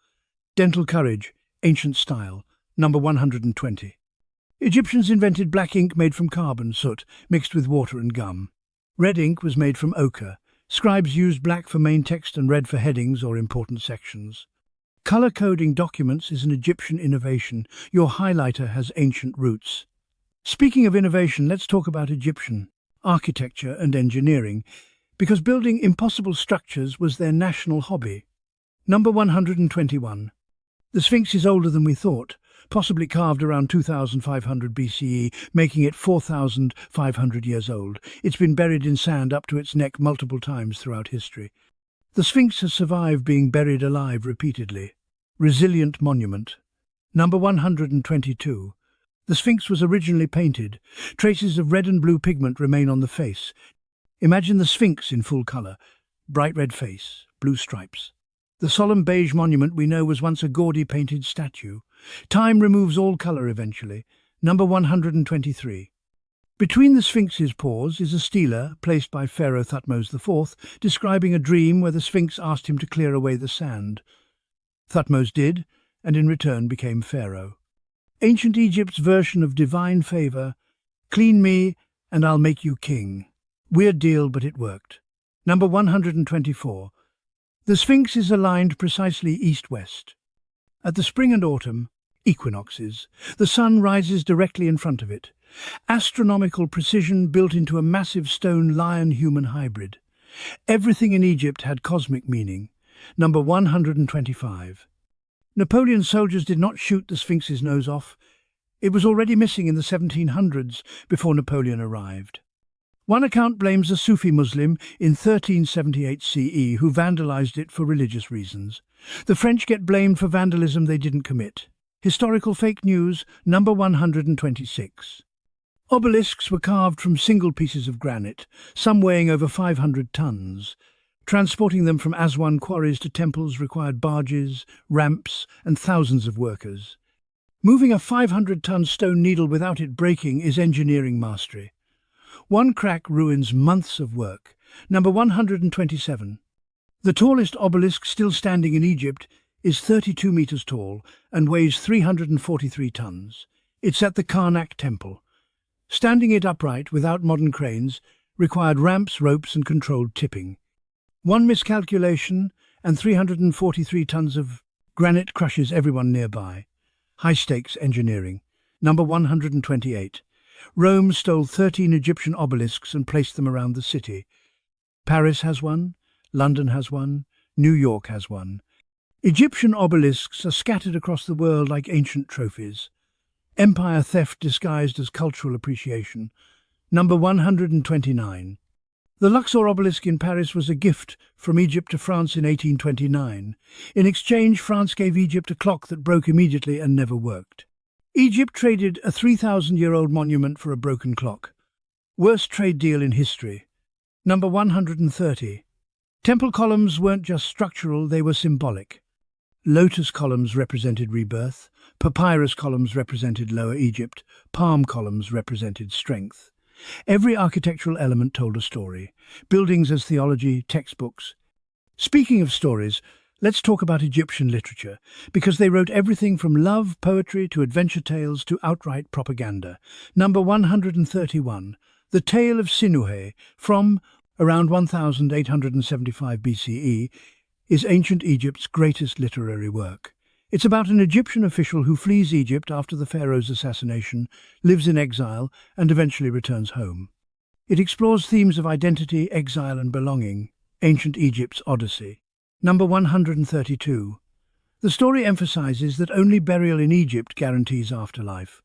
[SPEAKER 1] Dental courage, ancient style, number 120. Egyptians invented black ink made from carbon soot, mixed with water and gum. Red ink was made from ochre. Scribes used black for main text and red for headings or important sections. Color coding documents is an Egyptian innovation. Your highlighter has ancient roots. Speaking of innovation, let's talk about Egyptian architecture and engineering, because building impossible structures was their national hobby. Number 121. The Sphinx is older than we thought, possibly carved around 2500 BCE, making it 4,500 years old. It's been buried in sand up to its neck multiple times throughout history. The Sphinx has survived being buried alive repeatedly. Resilient monument. Number 122. The Sphinx was originally painted. Traces of red and blue pigment remain on the face. Imagine the Sphinx in full color. Bright red face, blue stripes. The solemn beige monument we know was once a gaudy painted statue. Time removes all color eventually. Number 123. Between the Sphinx's paws is a stela placed by Pharaoh Thutmose IV, describing a dream where the Sphinx asked him to clear away the sand. Thutmose did, and in return became Pharaoh. Ancient Egypt's version of divine favor: clean me and I'll make you king. Weird deal, but it worked. Number 124. The Sphinx is aligned precisely east-west. At the spring and autumn equinoxes, the sun rises directly in front of it. Astronomical precision built into a massive stone lion-human hybrid. Everything in Egypt had cosmic meaning. Number 125. Napoleon's soldiers did not shoot the Sphinx's nose off. It was already missing in the 1700s before Napoleon arrived. One account blames a Sufi Muslim in 1378 CE who vandalized it for religious reasons. The French get blamed for vandalism they didn't commit. Historical fake news, number 126. Obelisks were carved from single pieces of granite, some weighing over 500 tons. Transporting them from Aswan quarries to temples required barges, ramps, and thousands of workers. Moving a 500-ton stone needle without it breaking is engineering mastery. One crack ruins months of work. Number 127. The tallest obelisk still standing in Egypt is 32 meters tall and weighs 343 tons. It's at the Karnak Temple. Standing it upright without modern cranes required ramps, ropes, and controlled tipping. One miscalculation and 343 tons of granite crushes everyone nearby. High-stakes engineering. Number 128. Rome stole 13 Egyptian obelisks and placed them around the city. Paris has one, London has one, New York has one. Egyptian obelisks are scattered across the world like ancient trophies. Empire theft disguised as cultural appreciation. Number 129. The Luxor obelisk in Paris was a gift from Egypt to France in 1829. In exchange, France gave Egypt a clock that broke immediately and never worked. Egypt traded a 3,000-year-old monument for a broken clock. Worst trade deal in history. Number 130. Temple columns weren't just structural, they were symbolic. Lotus columns represented rebirth, papyrus columns represented Lower Egypt, palm columns represented strength. Every architectural element told a story. Buildings as theology, textbooks. Speaking of stories, let's talk about Egyptian literature, because they wrote everything from love, poetry, to adventure tales, to outright propaganda. Number 131. The Tale of Sinuhe, from around 1875 BCE, is ancient Egypt's greatest literary work. It's about an Egyptian official who flees Egypt after the pharaoh's assassination, lives in exile, and eventually returns home. It explores themes of identity, exile, and belonging, ancient Egypt's Odyssey. Number 132. The story emphasizes that only burial in Egypt guarantees afterlife.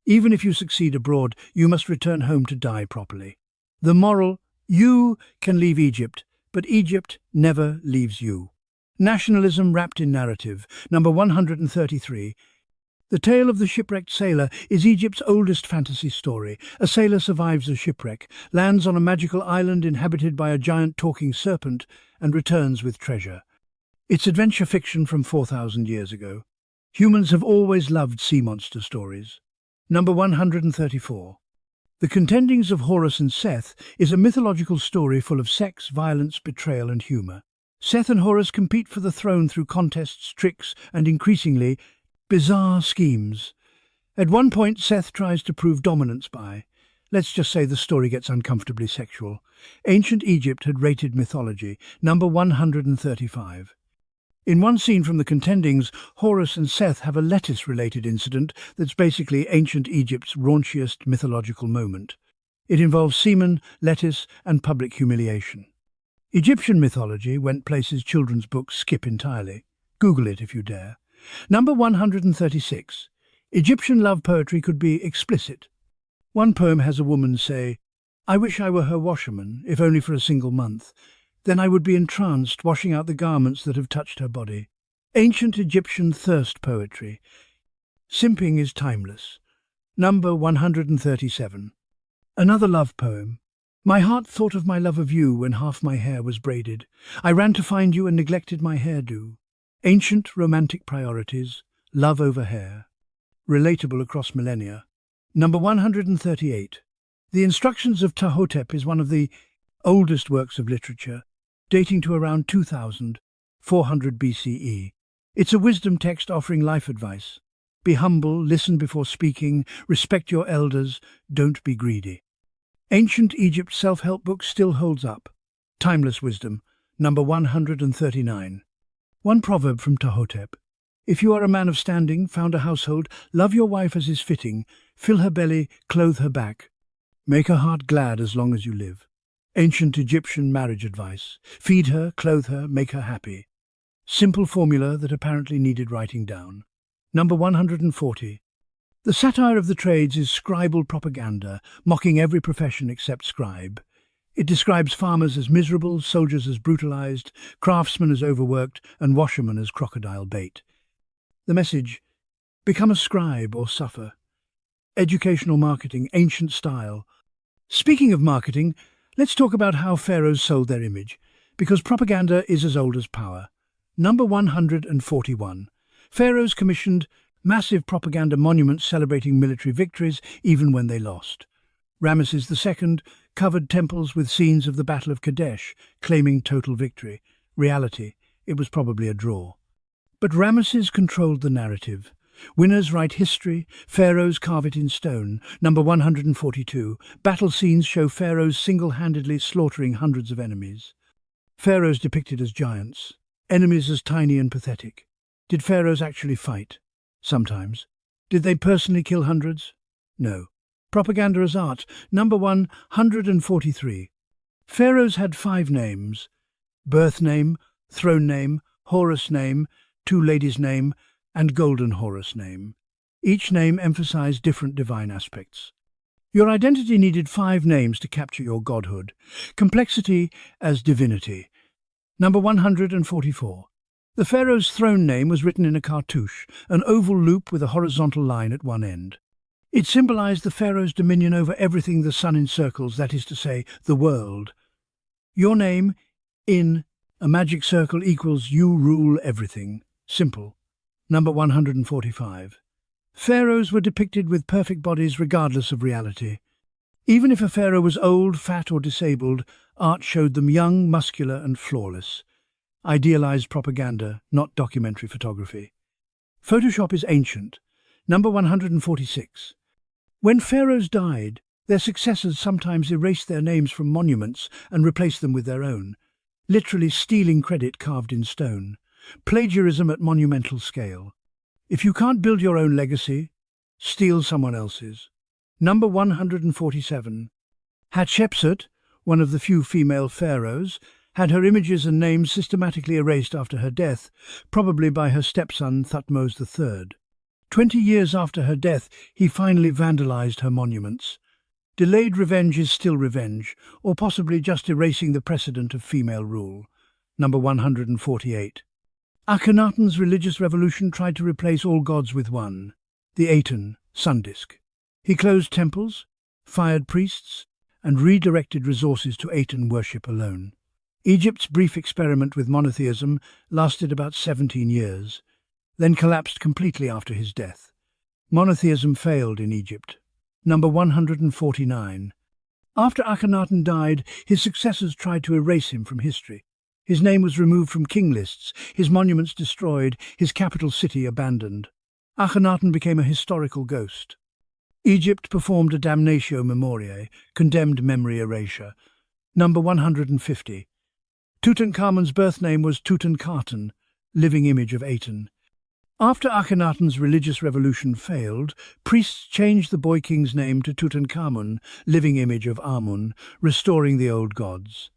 [SPEAKER 1] Even if you succeed abroad, you must return home to die properly. The moral: you can leave Egypt, but Egypt never leaves you. Nationalism wrapped in narrative. Number 133. The Tale of the Shipwrecked Sailor is Egypt's oldest fantasy story. A sailor survives a shipwreck, lands on a magical island inhabited by a giant talking serpent, and returns with treasure. It's adventure fiction from 4,000 years ago. Humans have always loved sea monster stories. Number 134. The Contendings of Horus and Seth is a mythological story full of sex, violence, betrayal, and humor. Seth and Horus compete for the throne through contests, tricks, and increasingly bizarre schemes. At one point, Seth tries to prove dominance by, let's just say the story gets uncomfortably sexual. Ancient Egypt had rated mythology. Number 135. In one scene from the Contendings, Horus and Seth have a lettuce-related incident that's basically ancient Egypt's raunchiest mythological moment. It involves semen, lettuce, and public humiliation. Egyptian mythology went places children's books skip entirely. Google it if you dare. Number 136. Egyptian love poetry could be explicit. One poem has a woman say, "I wish I were her washerman, if only for a single month. Then I would be entranced, washing out the garments that have touched her body." Ancient Egyptian thirst poetry. Simping is timeless. Number 137. Another love poem. My heart thought of my love of you when half my hair was braided. I ran to find you and neglected my hairdo. Ancient romantic priorities, love over hair. Relatable across millennia. Number 138. The Instructions of Ptahhotep is one of the oldest works of literature, dating to around 2400 BCE. It's a wisdom text offering life advice. Be humble, listen before speaking, respect your elders, don't be greedy. Ancient Egypt self-help book still holds up. Timeless wisdom. Number 139. One proverb from Ptahhotep. If you are a man of standing, found a household, love your wife as is fitting, fill her belly, clothe her back. Make her heart glad as long as you live. Ancient Egyptian marriage advice. Feed her, clothe her, make her happy. Simple formula that apparently needed writing down. Number 140. The satire of the trades is scribal propaganda, mocking every profession except scribe. It describes farmers as miserable, soldiers as brutalized, craftsmen as overworked, and washermen as crocodile bait. The message: become a scribe or suffer. Educational marketing, ancient style. Speaking of marketing, let's talk about how pharaohs sold their image. Because propaganda is as old as power. Number 141. Pharaohs commissioned massive propaganda monuments celebrating military victories even when they lost. Ramesses II covered temples with scenes of the Battle of Kadesh, claiming total victory. Reality, it was probably a draw. But Ramesses controlled the narrative. Winners write history, pharaohs carve it in stone. Number 142. Battle scenes show pharaohs single-handedly slaughtering hundreds of enemies. Pharaohs depicted as giants, enemies as tiny and pathetic. Did pharaohs actually fight? Sometimes. Did they personally kill hundreds? No. Propaganda as art. Number 143. Pharaohs had 5 names: birth name, throne name, Horus name, two ladies' name, and Golden Horus name. Each name emphasized different divine aspects. Your identity needed 5 names to capture your godhood. Complexity as divinity. Number 144. The pharaoh's throne name was written in a cartouche, an oval loop with a horizontal line at one end. It symbolized the pharaoh's dominion over everything the sun encircles, that is to say, the world. Your name, in a magic circle, equals you rule everything. Simple. Number 145. Pharaohs were depicted with perfect bodies regardless of reality. Even if a pharaoh was old, fat or disabled, art showed them young, muscular and flawless. Idealized propaganda, not documentary photography. Photoshop is ancient. Number 146. When pharaohs died, their successors sometimes erased their names from monuments and replaced them with their own, literally stealing credit carved in stone. Plagiarism at monumental scale. If you can't build your own legacy, steal someone else's. Number 147. Hatshepsut, one of the few female pharaohs, had her images and names systematically erased after her death, probably by her stepson Thutmose III. 20 years after her death, he finally vandalized her monuments. Delayed revenge is still revenge, or possibly just erasing the precedent of female rule. Number 148. Akhenaten's religious revolution tried to replace all gods with one, the Aten, sun disk. He closed temples, fired priests, and redirected resources to Aten worship alone. Egypt's brief experiment with monotheism lasted about 17 years, then collapsed completely after his death. Monotheism failed in Egypt. Number 149. After Akhenaten died, his successors tried to erase him from history. His name was removed from king lists, his monuments destroyed, his capital city abandoned. Akhenaten became a historical ghost. Egypt performed a damnatio memoriae, condemned memory erasure. Number 150. Tutankhamun's birth name was Tutankhaten, living image of Aten. After Akhenaten's religious revolution failed, priests changed the boy king's name to Tutankhamun, living image of Amun, restoring the old gods.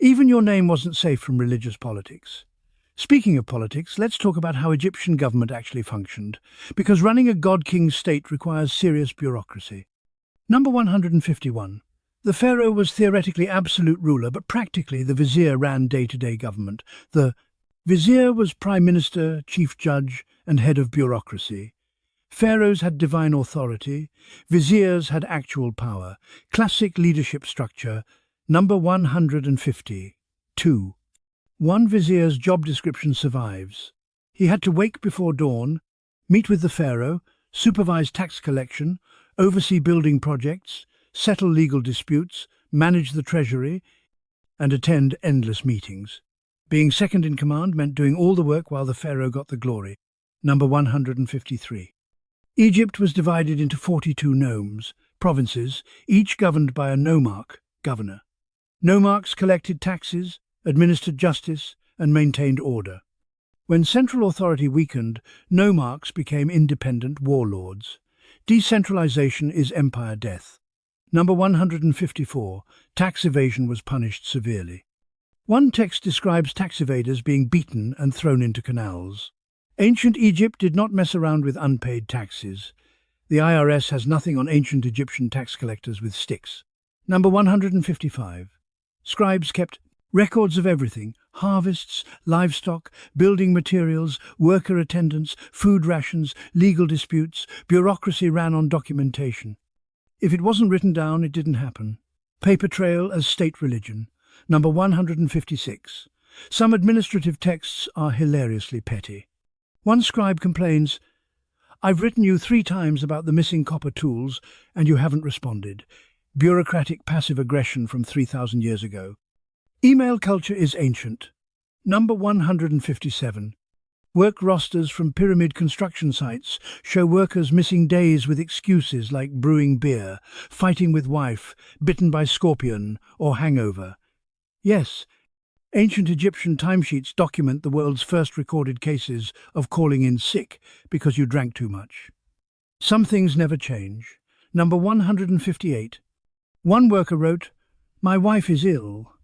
[SPEAKER 1] Even your name wasn't safe from religious politics. Speaking of politics, let's talk about how Egyptian government actually functioned, because running a god-king state requires serious bureaucracy. Number 151. The pharaoh was theoretically absolute ruler, but practically the vizier ran day-to-day government. The vizier was prime minister, chief judge, and head of bureaucracy. Pharaohs had divine authority, viziers had actual power. Classic leadership structure. Number 150. 2. One vizier's job description survives. He had to wake before dawn, meet with the pharaoh, supervise tax collection, oversee building projects, settle legal disputes, manage the treasury, and attend endless meetings. Being second in command meant doing all the work while the pharaoh got the glory. Number 153. Egypt was divided into 42 nomes, provinces, each governed by a nomarch, governor. Nomarchs collected taxes, administered justice, and maintained order. When central authority weakened, nomarchs became independent warlords. Decentralization is empire death. Number 154. Tax evasion was punished severely. One text describes tax evaders being beaten and thrown into canals. Ancient Egypt did not mess around with unpaid taxes. The IRS has nothing on ancient Egyptian tax collectors with sticks. Number 155. Scribes kept records of everything: harvests, livestock, building materials, worker attendance, food rations, legal disputes. Bureaucracy ran on documentation. If it wasn't written down, it didn't happen. Paper trail as state religion. Number 156. Some administrative texts are hilariously petty. One scribe complains, "I've written you 3 times about the missing copper tools, and you haven't responded." Bureaucratic passive aggression from 3,000 years ago. Email culture is ancient. Number 157. Work rosters from pyramid construction sites show workers missing days with excuses like brewing beer, fighting with wife, bitten by scorpion, or hangover. Yes, ancient Egyptian timesheets document the world's first recorded cases of calling in sick because you drank too much. Some things never change. Number 158. One worker wrote, "My wife is ill,"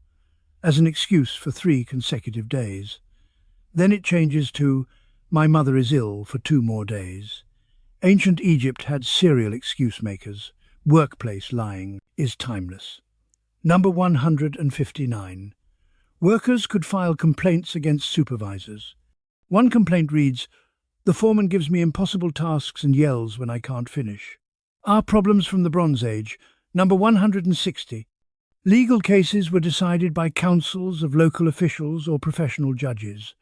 [SPEAKER 1] as an excuse for 3 consecutive days. Then it changes to, "My mother is ill for 2 more days." Ancient Egypt had serial excuse makers. Workplace lying is timeless. Number 159. Workers could file complaints against supervisors. One complaint reads, "The foreman gives me impossible tasks and yells when I can't finish." Our problems from the Bronze Age. Number 160. Legal cases were decided by councils of local officials or professional judges.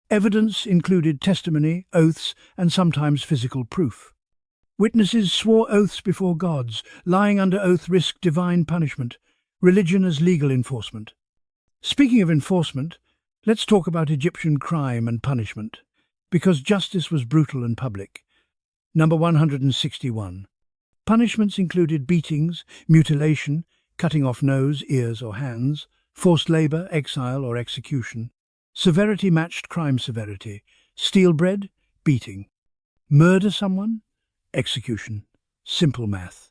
[SPEAKER 1] Evidence included testimony, oaths, and sometimes physical proof. Witnesses swore oaths before gods. Lying under oath risked divine punishment. Religion as legal enforcement. Speaking of enforcement, let's talk about Egyptian crime and punishment, because justice was brutal and public. Number 161. Punishments included beatings, mutilation, cutting off nose, ears, or hands, forced labor, exile, or execution. Severity matched crime severity. Steal bread? Beating. Murder someone? Execution. Simple math.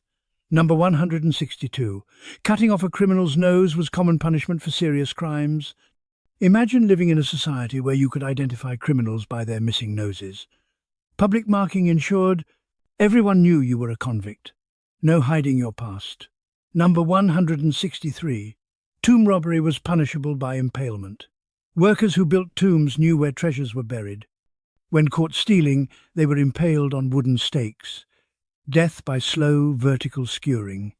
[SPEAKER 1] Number 162. Cutting off a criminal's nose was common punishment for serious crimes. Imagine living in a society where you could identify criminals by their missing noses. Public marking ensured everyone knew you were a convict. No hiding your past. Number 163. Tomb robbery was punishable by impalement. Workers who built tombs knew where treasures were buried. When caught stealing, they were impaled on wooden stakes. Death by slow, vertical skewering.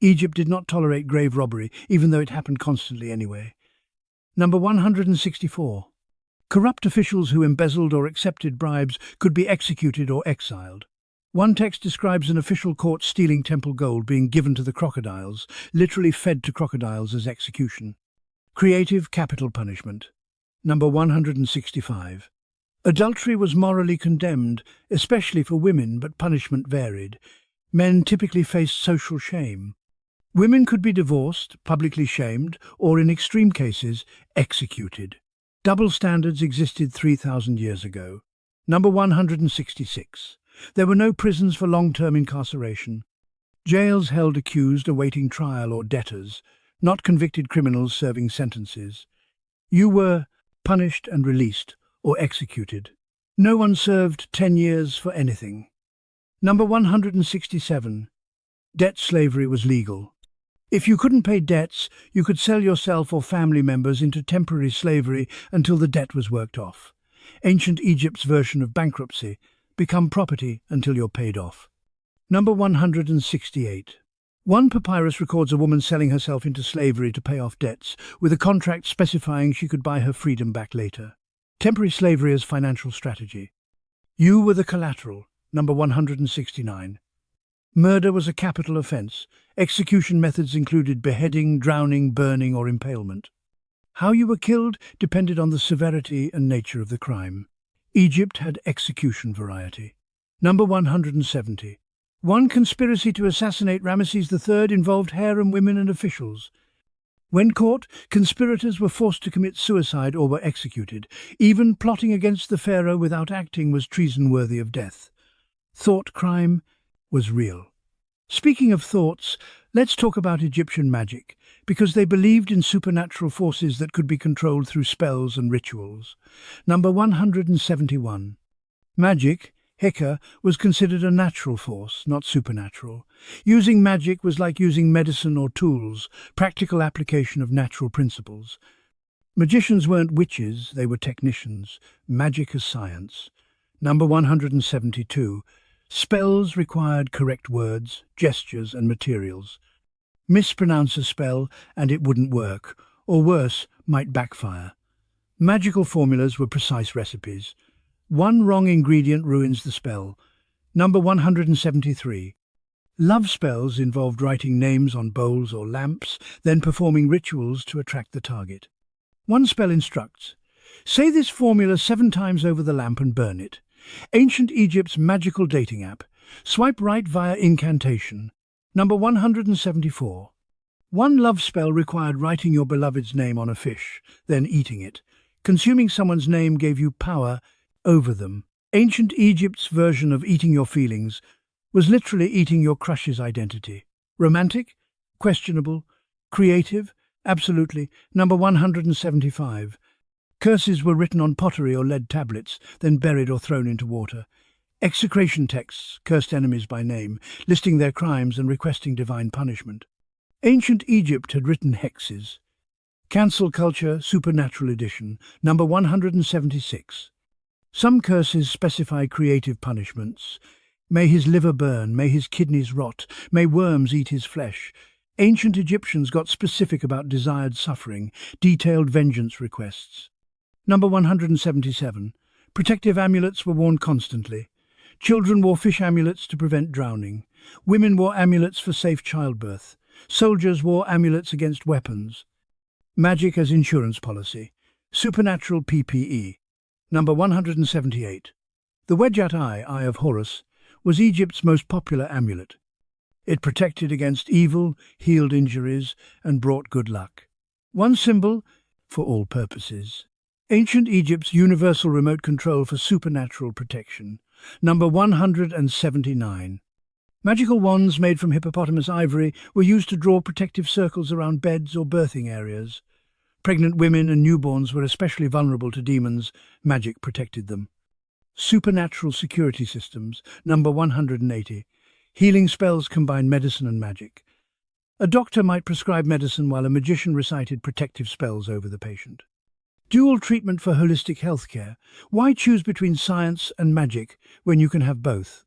[SPEAKER 1] Egypt did not tolerate grave robbery, even though it happened constantly anyway. Number 164. Corrupt officials who embezzled or accepted bribes could be executed or exiled. One text describes an official caught stealing temple gold being given to the crocodiles, literally fed to crocodiles as execution. Creative capital punishment. Number 165. Adultery was morally condemned, especially for women, but punishment varied. Men typically faced social shame. Women could be divorced, publicly shamed, or in extreme cases, executed. Double standards existed 3,000 years ago. Number 166. There were no prisons for long-term incarceration. Jails held accused awaiting trial or debtors, not convicted criminals serving sentences. You were punished and released, or executed. No one served 10 years for anything. Number 167. Debt slavery was legal. If you couldn't pay debts, you could sell yourself or family members into temporary slavery until the debt was worked off. Ancient Egypt's version of bankruptcy: become property until you're paid off. Number 168. One papyrus records a woman selling herself into slavery to pay off debts, with a contract specifying she could buy her freedom back later. Temporary slavery as financial strategy. You were the collateral. Number 169. Murder was a capital offence. Execution methods included beheading, drowning, burning, or impalement. How you were killed depended on the severity and nature of the crime. Egypt had execution variety. Number 170. One conspiracy to assassinate Ramesses III involved harem women and officials. When caught, conspirators were forced to commit suicide or were executed. Even plotting against the pharaoh without acting was treason worthy of death. Thought crime was real. Speaking of thoughts, let's talk about Egyptian magic, because they believed in supernatural forces that could be controlled through spells and rituals. Number 171. Magic, Heka, was considered a natural force, not supernatural. Using magic was like using medicine or tools, practical application of natural principles. Magicians weren't witches, they were technicians. Magic as science. Number 172. Spells required correct words, gestures, and materials. Mispronounce a spell and it wouldn't work, or worse, might backfire. Magical formulas were precise recipes. One wrong ingredient ruins the spell. Number 173. Love spells involved writing names on bowls or lamps, then performing rituals to attract the target. One spell instructs, say this formula 7 times over the lamp and burn it. Ancient Egypt's magical dating app. Swipe right via incantation. Number 174. One love spell required writing your beloved's name on a fish, then eating it. Consuming someone's name gave you power over them. Ancient Egypt's version of eating your feelings was literally eating your crush's identity. Romantic? Questionable. Creative? Absolutely. Number 175. Curses were written on pottery or lead tablets, then buried or thrown into water. Execration texts cursed enemies by name, listing their crimes and requesting divine punishment. Ancient Egypt had written hexes. Cancel Culture, Supernatural Edition, number 176. Some curses specify creative punishments. May his liver burn, may his kidneys rot, may worms eat his flesh. Ancient Egyptians got specific about desired suffering, detailed vengeance requests. Number 177. Protective amulets were worn constantly. Children wore fish amulets to prevent drowning. Women wore amulets for safe childbirth. Soldiers wore amulets against weapons. Magic as insurance policy. Supernatural PPE. Number 178. The Wedjat Eye of Horus, was Egypt's most popular amulet. It protected against evil, healed injuries, and brought good luck. One symbol for all purposes. Ancient Egypt's universal remote control for supernatural protection. Number 179. Magical wands made from hippopotamus ivory were used to draw protective circles around beds or birthing areas. Pregnant women and newborns were especially vulnerable to demons. Magic protected them. Supernatural security systems. Number 180. Healing spells combine medicine and magic. A doctor might prescribe medicine while a magician recited protective spells over the patient. Dual treatment for holistic healthcare. Why choose between science and magic when you can have both?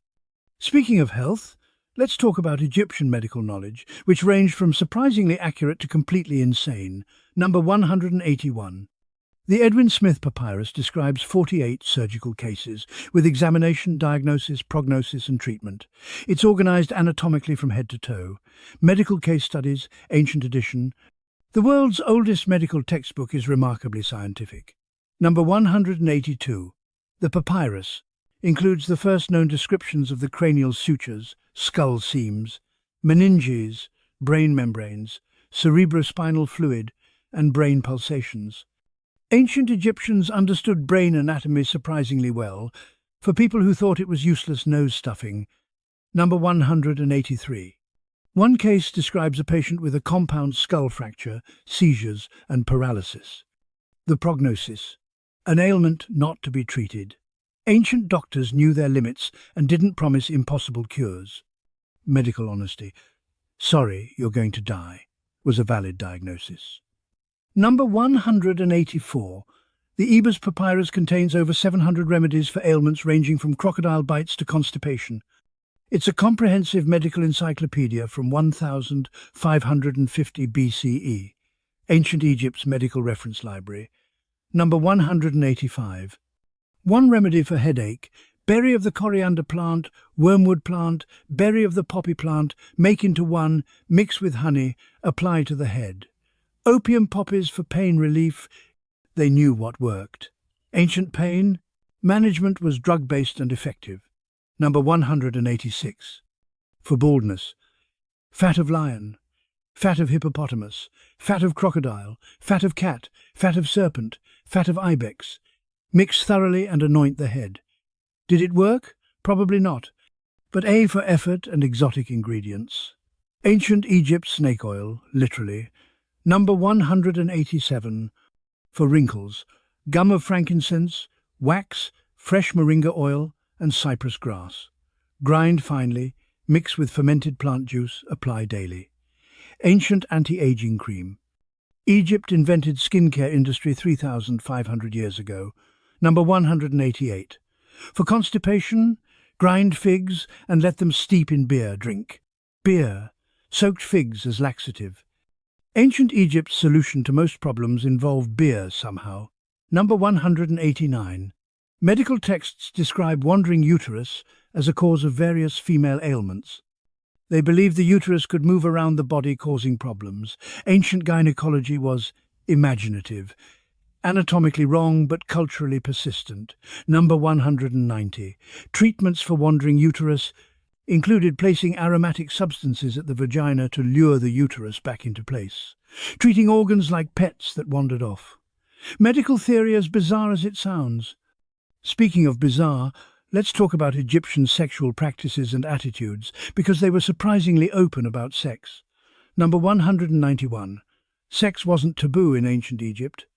[SPEAKER 1] Speaking of health, let's talk about Egyptian medical knowledge, which ranged from surprisingly accurate to completely insane. Number 181. The Edwin Smith Papyrus describes 48 surgical cases, with examination, diagnosis, prognosis and treatment. It's organized anatomically from head to toe. Medical case studies, ancient edition. The world's oldest medical textbook is remarkably scientific. Number 182. The papyrus includes the first known descriptions of the cranial sutures, skull seams, meninges, brain membranes, cerebrospinal fluid, and brain pulsations. Ancient Egyptians understood brain anatomy surprisingly well, for people who thought it was useless nose stuffing. Number 183. One case describes a patient with a compound skull fracture, seizures, and paralysis. The prognosis. An ailment not to be treated. Ancient doctors knew their limits and didn't promise impossible cures. Medical honesty. Sorry, you're going to die, was a valid diagnosis. Number 184. The Ebers Papyrus contains over 700 remedies for ailments ranging from crocodile bites to constipation. It's a comprehensive medical encyclopedia from 1550 BCE. Ancient Egypt's Medical Reference Library. Number 185. One remedy for headache. Berry of the coriander plant, wormwood plant, berry of the poppy plant, make into one, mix with honey, apply to the head. Opium poppies for pain relief. They knew what worked. Ancient pain management was drug-based and effective. Number 186. For baldness. Fat of lion, fat of hippopotamus, fat of crocodile, fat of cat, fat of serpent, fat of ibex. Mix thoroughly and anoint the head. Did it work? Probably not. But A for effort and exotic ingredients. Ancient Egypt snake oil, literally. Number 187. For wrinkles. Gum of frankincense, wax, fresh moringa oil, and cypress grass. Grind finely, mix with fermented plant juice, apply daily. Ancient anti-aging cream. Egypt invented skincare industry 3,500 years ago. Number 188. For constipation, grind figs and let them steep in beer, drink. Beer, Soaked figs as laxative. Ancient Egypt's solution to most problems involved beer somehow. Number 189. Medical texts describe wandering uterus as a cause of various female ailments. They believed the uterus could move around the body, causing problems. Ancient gynecology was imaginative, anatomically wrong but culturally persistent. Number 190. Treatments for wandering uterus included placing aromatic substances at the vagina to lure the uterus back into place, treating organs like pets that wandered off. Medical theory as bizarre as it sounds. Speaking of bizarre, let's talk about Egyptian sexual practices and attitudes, because they were surprisingly open about sex. Number 191. Sex wasn't taboo in ancient Egypt.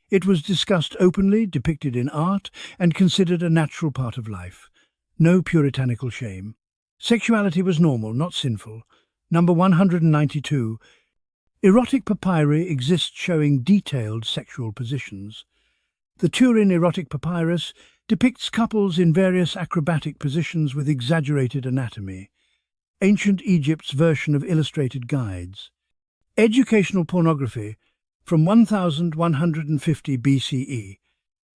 [SPEAKER 1] It was discussed openly, depicted in art, and considered a natural part of life. No puritanical shame. Sexuality was normal, not sinful. Number 192. Erotic papyri exist showing detailed sexual positions. The Turin erotic papyrus depicts couples in various acrobatic positions with exaggerated anatomy. Ancient Egypt's version of illustrated guides. Educational pornography from 1150 BCE.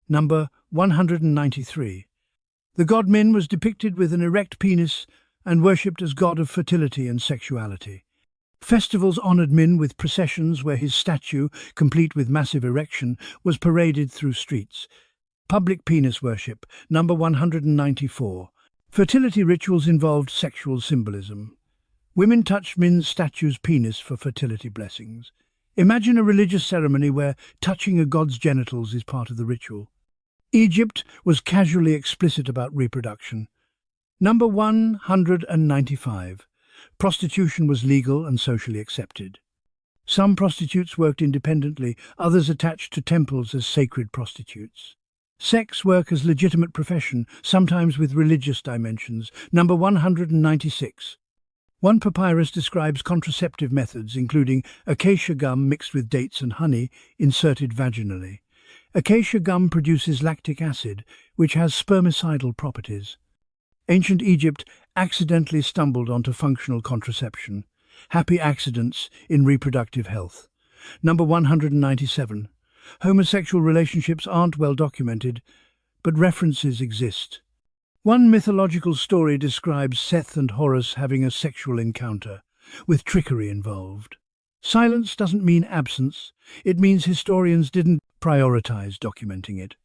[SPEAKER 1] Number 193. The god Min was depicted with an erect penis and worshipped as god of fertility and sexuality. Festivals honored Min with processions where his statue, complete with massive erection, was paraded through streets. Public penis worship. Number 194. Fertility rituals involved sexual symbolism. Women touched Min's statue's penis for fertility blessings. Imagine a religious ceremony where touching a god's genitals is part of the ritual. Egypt was casually explicit about reproduction. Number 195. Prostitution was legal and socially accepted. Some prostitutes worked independently, others attached to temples as sacred prostitutes. Sex work as legitimate profession, sometimes with religious dimensions. Number 196. One papyrus describes contraceptive methods, including acacia gum mixed with dates and honey inserted vaginally. Acacia gum produces lactic acid, which has spermicidal properties. Ancient Egypt accidentally stumbled onto functional contraception. Happy accidents in reproductive health. Number 197. Homosexual relationships aren't well documented, but references exist. One mythological story describes Seth and Horus having a sexual encounter, with trickery involved. Silence doesn't mean absence, it means historians didn't prioritize documenting it.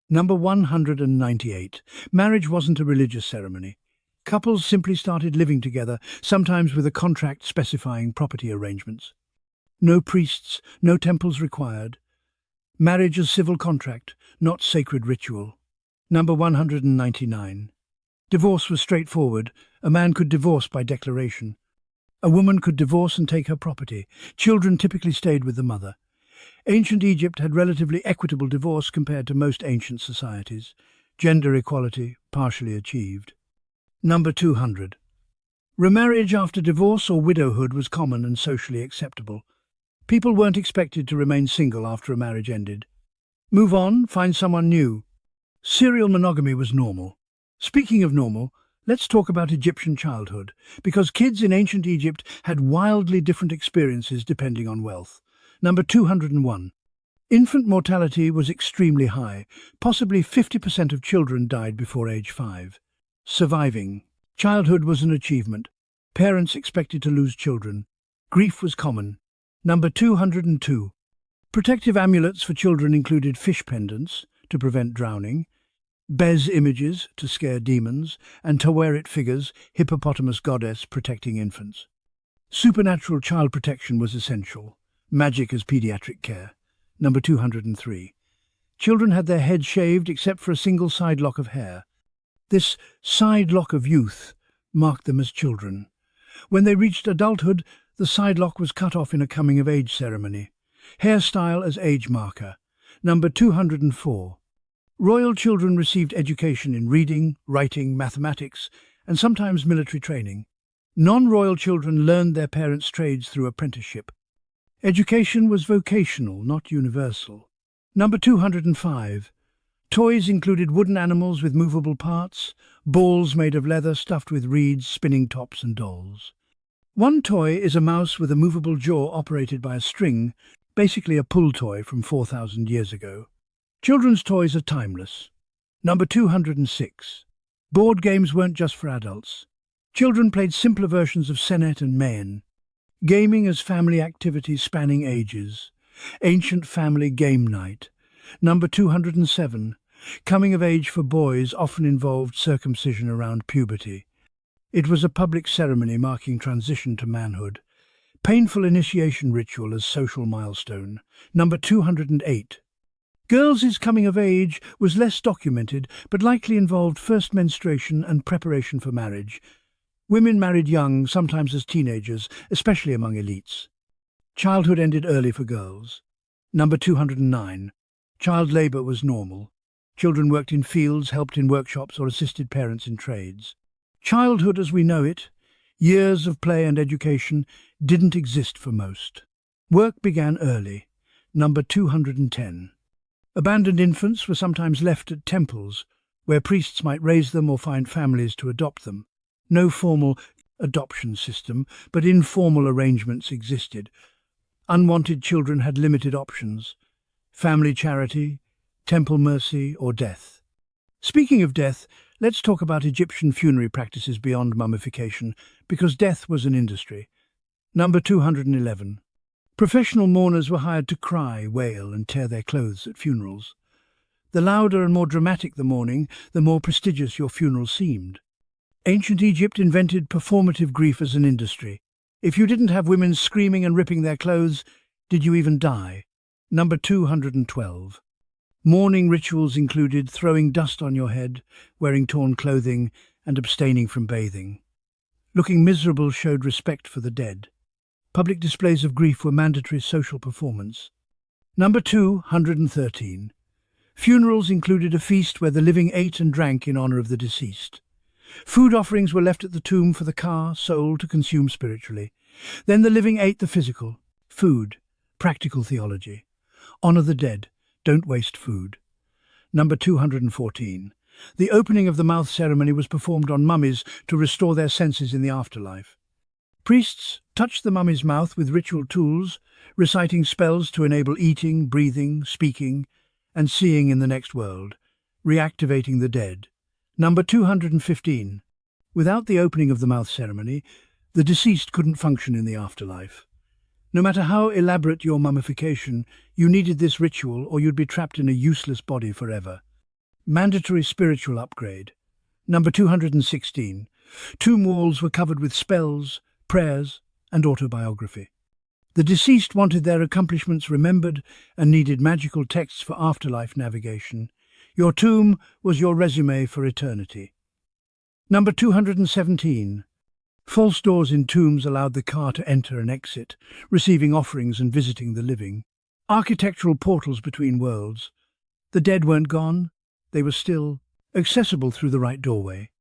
[SPEAKER 1] Number 198. Marriage wasn't a religious ceremony. Couples simply started living together, sometimes with a contract specifying property arrangements. No priests, no temples required. Marriage as civil contract, not sacred ritual. Number 199. Divorce was straightforward. A man could divorce by declaration. A woman could divorce and take her property. Children typically stayed with the mother. Ancient Egypt had relatively equitable divorce compared to most ancient societies. Gender equality partially achieved. Number 200. Remarriage after divorce or widowhood was common and socially acceptable. People weren't expected to remain single after a marriage ended. Move on, find someone new. Serial monogamy was normal. Speaking of normal, let's talk about Egyptian childhood, because kids in ancient Egypt had wildly different experiences depending on wealth. Number 201. Infant mortality was extremely high. Possibly 50% of children died before age 5. Surviving. Childhood was an achievement. Parents expected to lose children. Grief was common. Number 202. Protective amulets for children included fish pendants to prevent drowning, Bez images to scare demons, and Taweret figures, hippopotamus goddess protecting infants. Supernatural child protection was essential. Magic as pediatric care. Number 203. Children had their heads shaved except for a single side lock of hair. This side lock of youth marked them as children. When they reached adulthood, the side lock was cut off in a coming-of-age ceremony. Hairstyle as age marker. Number 204. Royal children received education in reading, writing, mathematics, and sometimes military training. Non-royal children learned their parents' trades through apprenticeship. Education was vocational, not universal. Number 205. Toys included wooden animals with movable parts, balls made of leather stuffed with reeds, spinning tops and dolls. One toy is a mouse with a movable jaw operated by a string, basically a pull toy from 4,000 years ago. Children's toys are timeless. Number 206. Board games weren't just for adults. Children played simpler versions of Senet and Mayen. Gaming as family activity spanning ages. Ancient family game night. Number 207. Coming of age for boys often involved circumcision around puberty. It was a public ceremony marking transition to manhood. Painful initiation ritual as social milestone. Number 208. Girls' coming of age was less documented, but likely involved first menstruation and preparation for marriage. Women married young, sometimes as teenagers, especially among elites. Childhood ended early for girls. Number 209. Child labour was normal. Children worked in fields, helped in workshops, or assisted parents in trades. Childhood as we know it, years of play and education, didn't exist for most. Work began early. Number 210. Abandoned infants were sometimes left at temples, where priests might raise them or find families to adopt them. No formal adoption system, but informal arrangements existed. Unwanted children had limited options: family charity, temple mercy, or death. Speaking of death, let's talk about Egyptian funerary practices beyond mummification, because death was an industry. Number 211. Professional mourners were hired to cry, wail, and tear their clothes at funerals. The louder and more dramatic the mourning, the more prestigious your funeral seemed. Ancient Egypt invented performative grief as an industry. If you didn't have women screaming and ripping their clothes, did you even die? Number 212. Mourning rituals included throwing dust on your head, wearing torn clothing, and abstaining from bathing. Looking miserable showed respect for the dead. Public displays of grief were mandatory social performance. Number 213. Funerals included a feast where the living ate and drank in honor of the deceased. Food offerings were left at the tomb for the soul to consume spiritually. Then the living ate the physical. Food, practical theology. Honor the dead, don't waste food. Number 214. The opening of the mouth ceremony was performed on mummies to restore their senses in the afterlife. Priests touched the mummy's mouth with ritual tools, reciting spells to enable eating, breathing, speaking, and seeing in the next world, reactivating the dead. Number 215. Without the opening of the mouth ceremony, the deceased couldn't function in the afterlife. No matter how elaborate your mummification, you needed this ritual or you'd be trapped in a useless body forever. Mandatory spiritual upgrade. Number 216. Tomb walls were covered with spells, prayers, and autobiography. The deceased wanted their accomplishments remembered and needed magical texts for afterlife navigation. Your tomb was your resume for eternity. Number 217. False doors in tombs allowed the to enter and exit, receiving offerings and visiting the living. Architectural portals between worlds. The dead weren't gone, they were still accessible through the right doorway.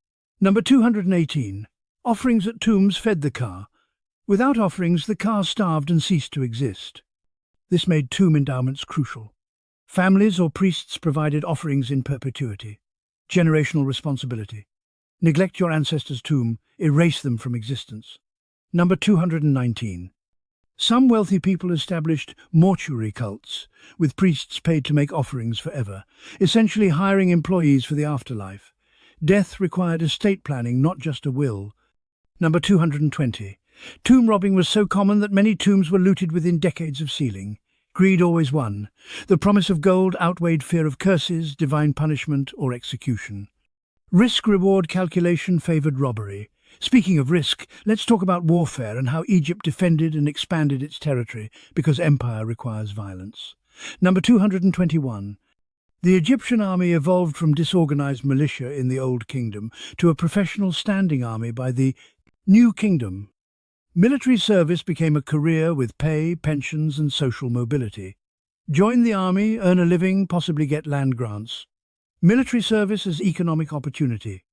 [SPEAKER 1] Number 218. Offerings at tombs fed the Without offerings, the starved and ceased to exist. This made tomb endowments crucial. Families or priests provided offerings in perpetuity. Generational responsibility. Neglect your ancestors' tomb, erase them from existence. Number 219. Some wealthy people established mortuary cults, with priests paid to make offerings forever, essentially hiring employees for the afterlife. Death required estate planning, not just a will. Number 220. Tomb robbing was so common that many tombs were looted within decades of sealing. Greed always won. The promise of gold outweighed fear of curses, divine punishment, or execution. Risk-reward calculation favored robbery. Speaking of risk, let's talk about warfare and how Egypt defended and expanded its territory, because empire requires violence. Number 221. The Egyptian army evolved from disorganized militia in the Old Kingdom to a professional standing army by the New Kingdom. Military service became a career with pay, pensions, and social mobility. Join the army, earn a living, possibly get land grants. Military service as economic opportunity.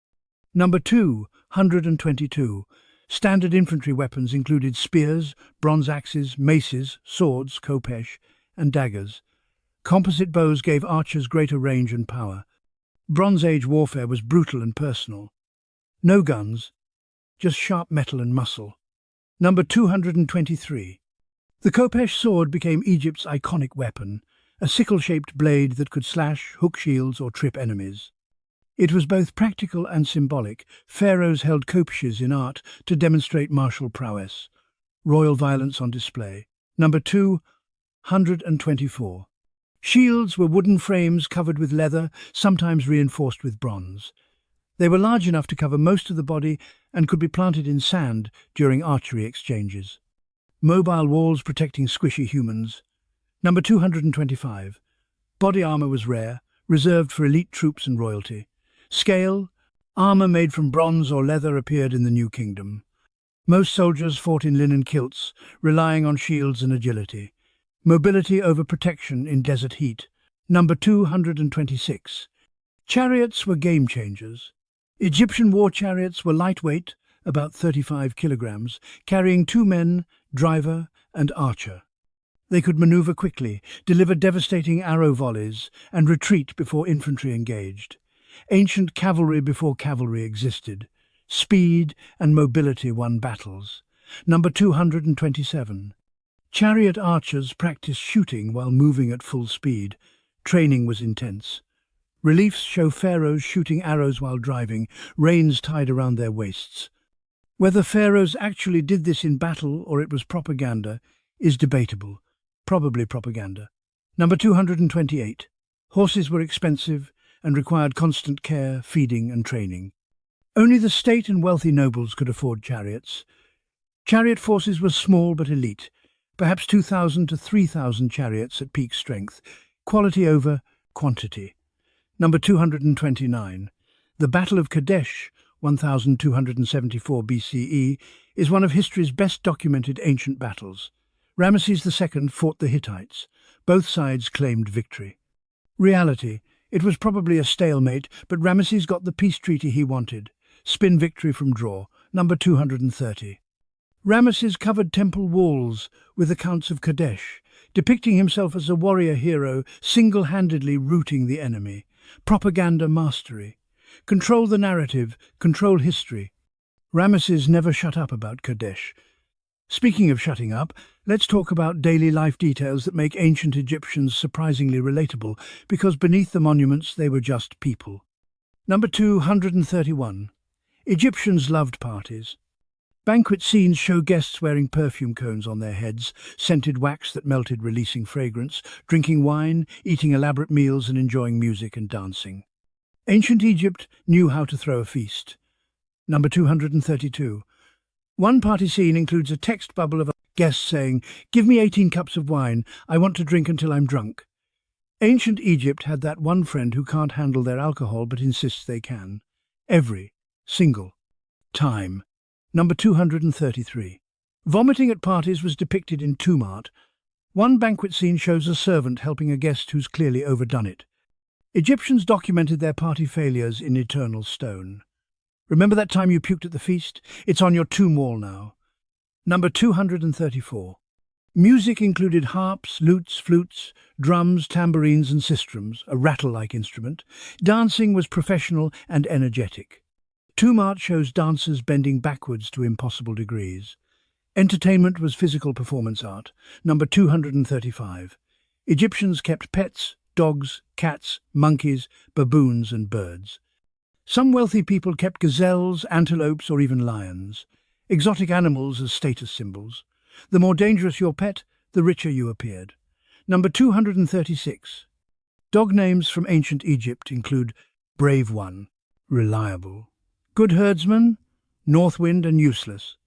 [SPEAKER 1] Number 222. Standard infantry weapons included spears, bronze axes, maces, swords, khopesh, and daggers. Composite bows gave archers greater range and power. Bronze Age warfare was brutal and personal. No guns, just sharp metal and muscle. Number 223. The Khopesh sword became Egypt's iconic weapon, a sickle-shaped blade that could slash, hook shields, or trip enemies. It was both practical and symbolic. Pharaohs held khopeshes in art to demonstrate martial prowess. Royal violence on display. Number 224. Shields were wooden frames covered with leather, sometimes reinforced with bronze. They were large enough to cover most of the body and could be planted in sand during archery exchanges. Mobile walls protecting squishy humans. Number 225. Body armor was rare, reserved for elite troops and royalty. Scale, armor made from bronze or leather appeared in the New Kingdom. Most soldiers fought in linen kilts, relying on shields and agility. Mobility over protection in desert heat. Number 226. Chariots were game changers. Egyptian war chariots were lightweight, about 35 kilograms, carrying 2 men, driver and archer. They could maneuver quickly, deliver devastating arrow volleys, and retreat before infantry engaged. Ancient cavalry before cavalry existed. Speed and mobility won battles. Number 227. Chariot archers practiced shooting while moving at full speed. Training was intense. Reliefs show pharaohs shooting arrows while driving, reins tied around their waists. Whether pharaohs actually did this in battle or it was propaganda is debatable. Probably propaganda. Number 228. Horses were expensive and required constant care, feeding and training. Only the state and wealthy nobles could afford chariots. Chariot forces were small but elite, perhaps 2,000 to 3,000 chariots at peak strength, quality over quantity. Number 229. The Battle of Kadesh, 1274 BCE, is one of history's best documented ancient battles. Ramesses II fought the Hittites. Both sides claimed victory. Reality: it was probably a stalemate, but Ramesses got the peace treaty he wanted. Spin victory from draw. Number 230. Ramesses covered temple walls with accounts of Kadesh, depicting himself as a warrior hero single-handedly routing the enemy. Propaganda mastery. Control the narrative, control history. Ramesses never shut up about Kadesh. Speaking of shutting up, let's talk about daily life details that make ancient Egyptians surprisingly relatable, because beneath the monuments they were just people. Number 231. Egyptians loved parties. Banquet scenes show guests wearing perfume cones on their heads, scented wax that melted, releasing fragrance, drinking wine, eating elaborate meals and enjoying music and dancing. Ancient Egypt knew how to throw a feast. Number 232. One party scene includes a text bubble of a guest saying, "Give me 18 cups of wine, I want to drink until I'm drunk." Ancient Egypt had that one friend who can't handle their alcohol but insists they can. Every single time. Number 233. Vomiting at parties was depicted in tomb art. One banquet scene shows a servant helping a guest who's clearly overdone it. Egyptians documented their party failures in eternal stone. Remember that time you puked at the feast? It's on your tomb wall now. Number 234. Music included harps, lutes, flutes, drums, tambourines and sistrums, a rattle-like instrument. Dancing was professional and energetic. Tomb art shows dancers bending backwards to impossible degrees. Entertainment was physical performance art. Number 235. Egyptians kept pets, dogs, cats, monkeys, baboons and birds. Some wealthy people kept gazelles, antelopes or even lions. Exotic animals as status symbols. The more dangerous your pet, the richer you appeared. Number 236. Dog names from ancient Egypt include Brave One, Reliable, Good Herdsman, Northwind and Useless.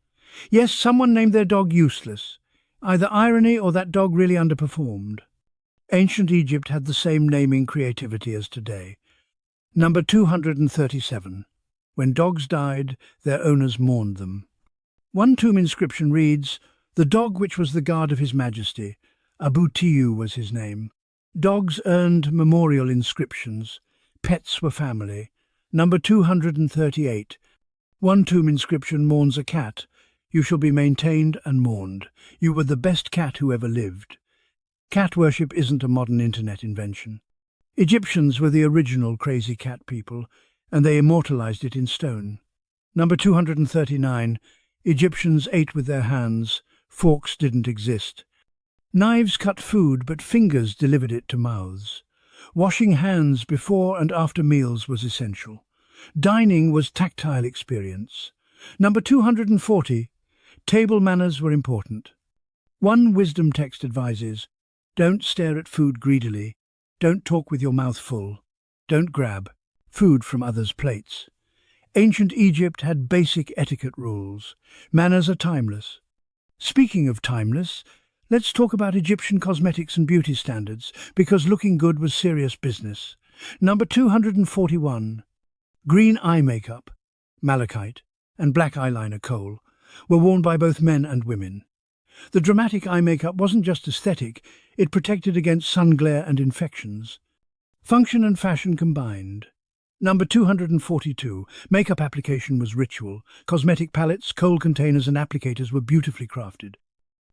[SPEAKER 1] Yes, someone named their dog Useless. Either irony or that dog really underperformed. Ancient Egypt had the same naming creativity as today. Number 237. When dogs died, their owners mourned them. One tomb inscription reads, "The dog which was the guard of His Majesty, Abu Tiyu was his name." Dogs earned memorial inscriptions. Pets were family. Number 238. One tomb inscription mourns a cat. "You shall be maintained and mourned. You were the best cat who ever lived." Cat worship isn't a modern internet invention. Egyptians were the original crazy cat people, and they immortalized it in stone. Number 239. Egyptians ate with their hands. Forks didn't exist. Knives cut food, but fingers delivered it to mouths. Washing hands before and after meals was essential. Dining was tactile experience. Number 240. Table manners were important. One wisdom text advises, don't stare at food greedily, don't talk with your mouth full, don't grab food from others' plates. Ancient Egypt had basic etiquette rules. Manners are timeless. Speaking of timeless, let's talk about Egyptian cosmetics and beauty standards, because looking good was serious business. Number 241. Green eye makeup, malachite, and black eyeliner kohl were worn by both men and women. The dramatic eye makeup wasn't just aesthetic, it protected against sun glare and infections. Function and fashion combined. Number 242. Makeup application was ritual. Cosmetic palettes, kohl containers and applicators were beautifully crafted.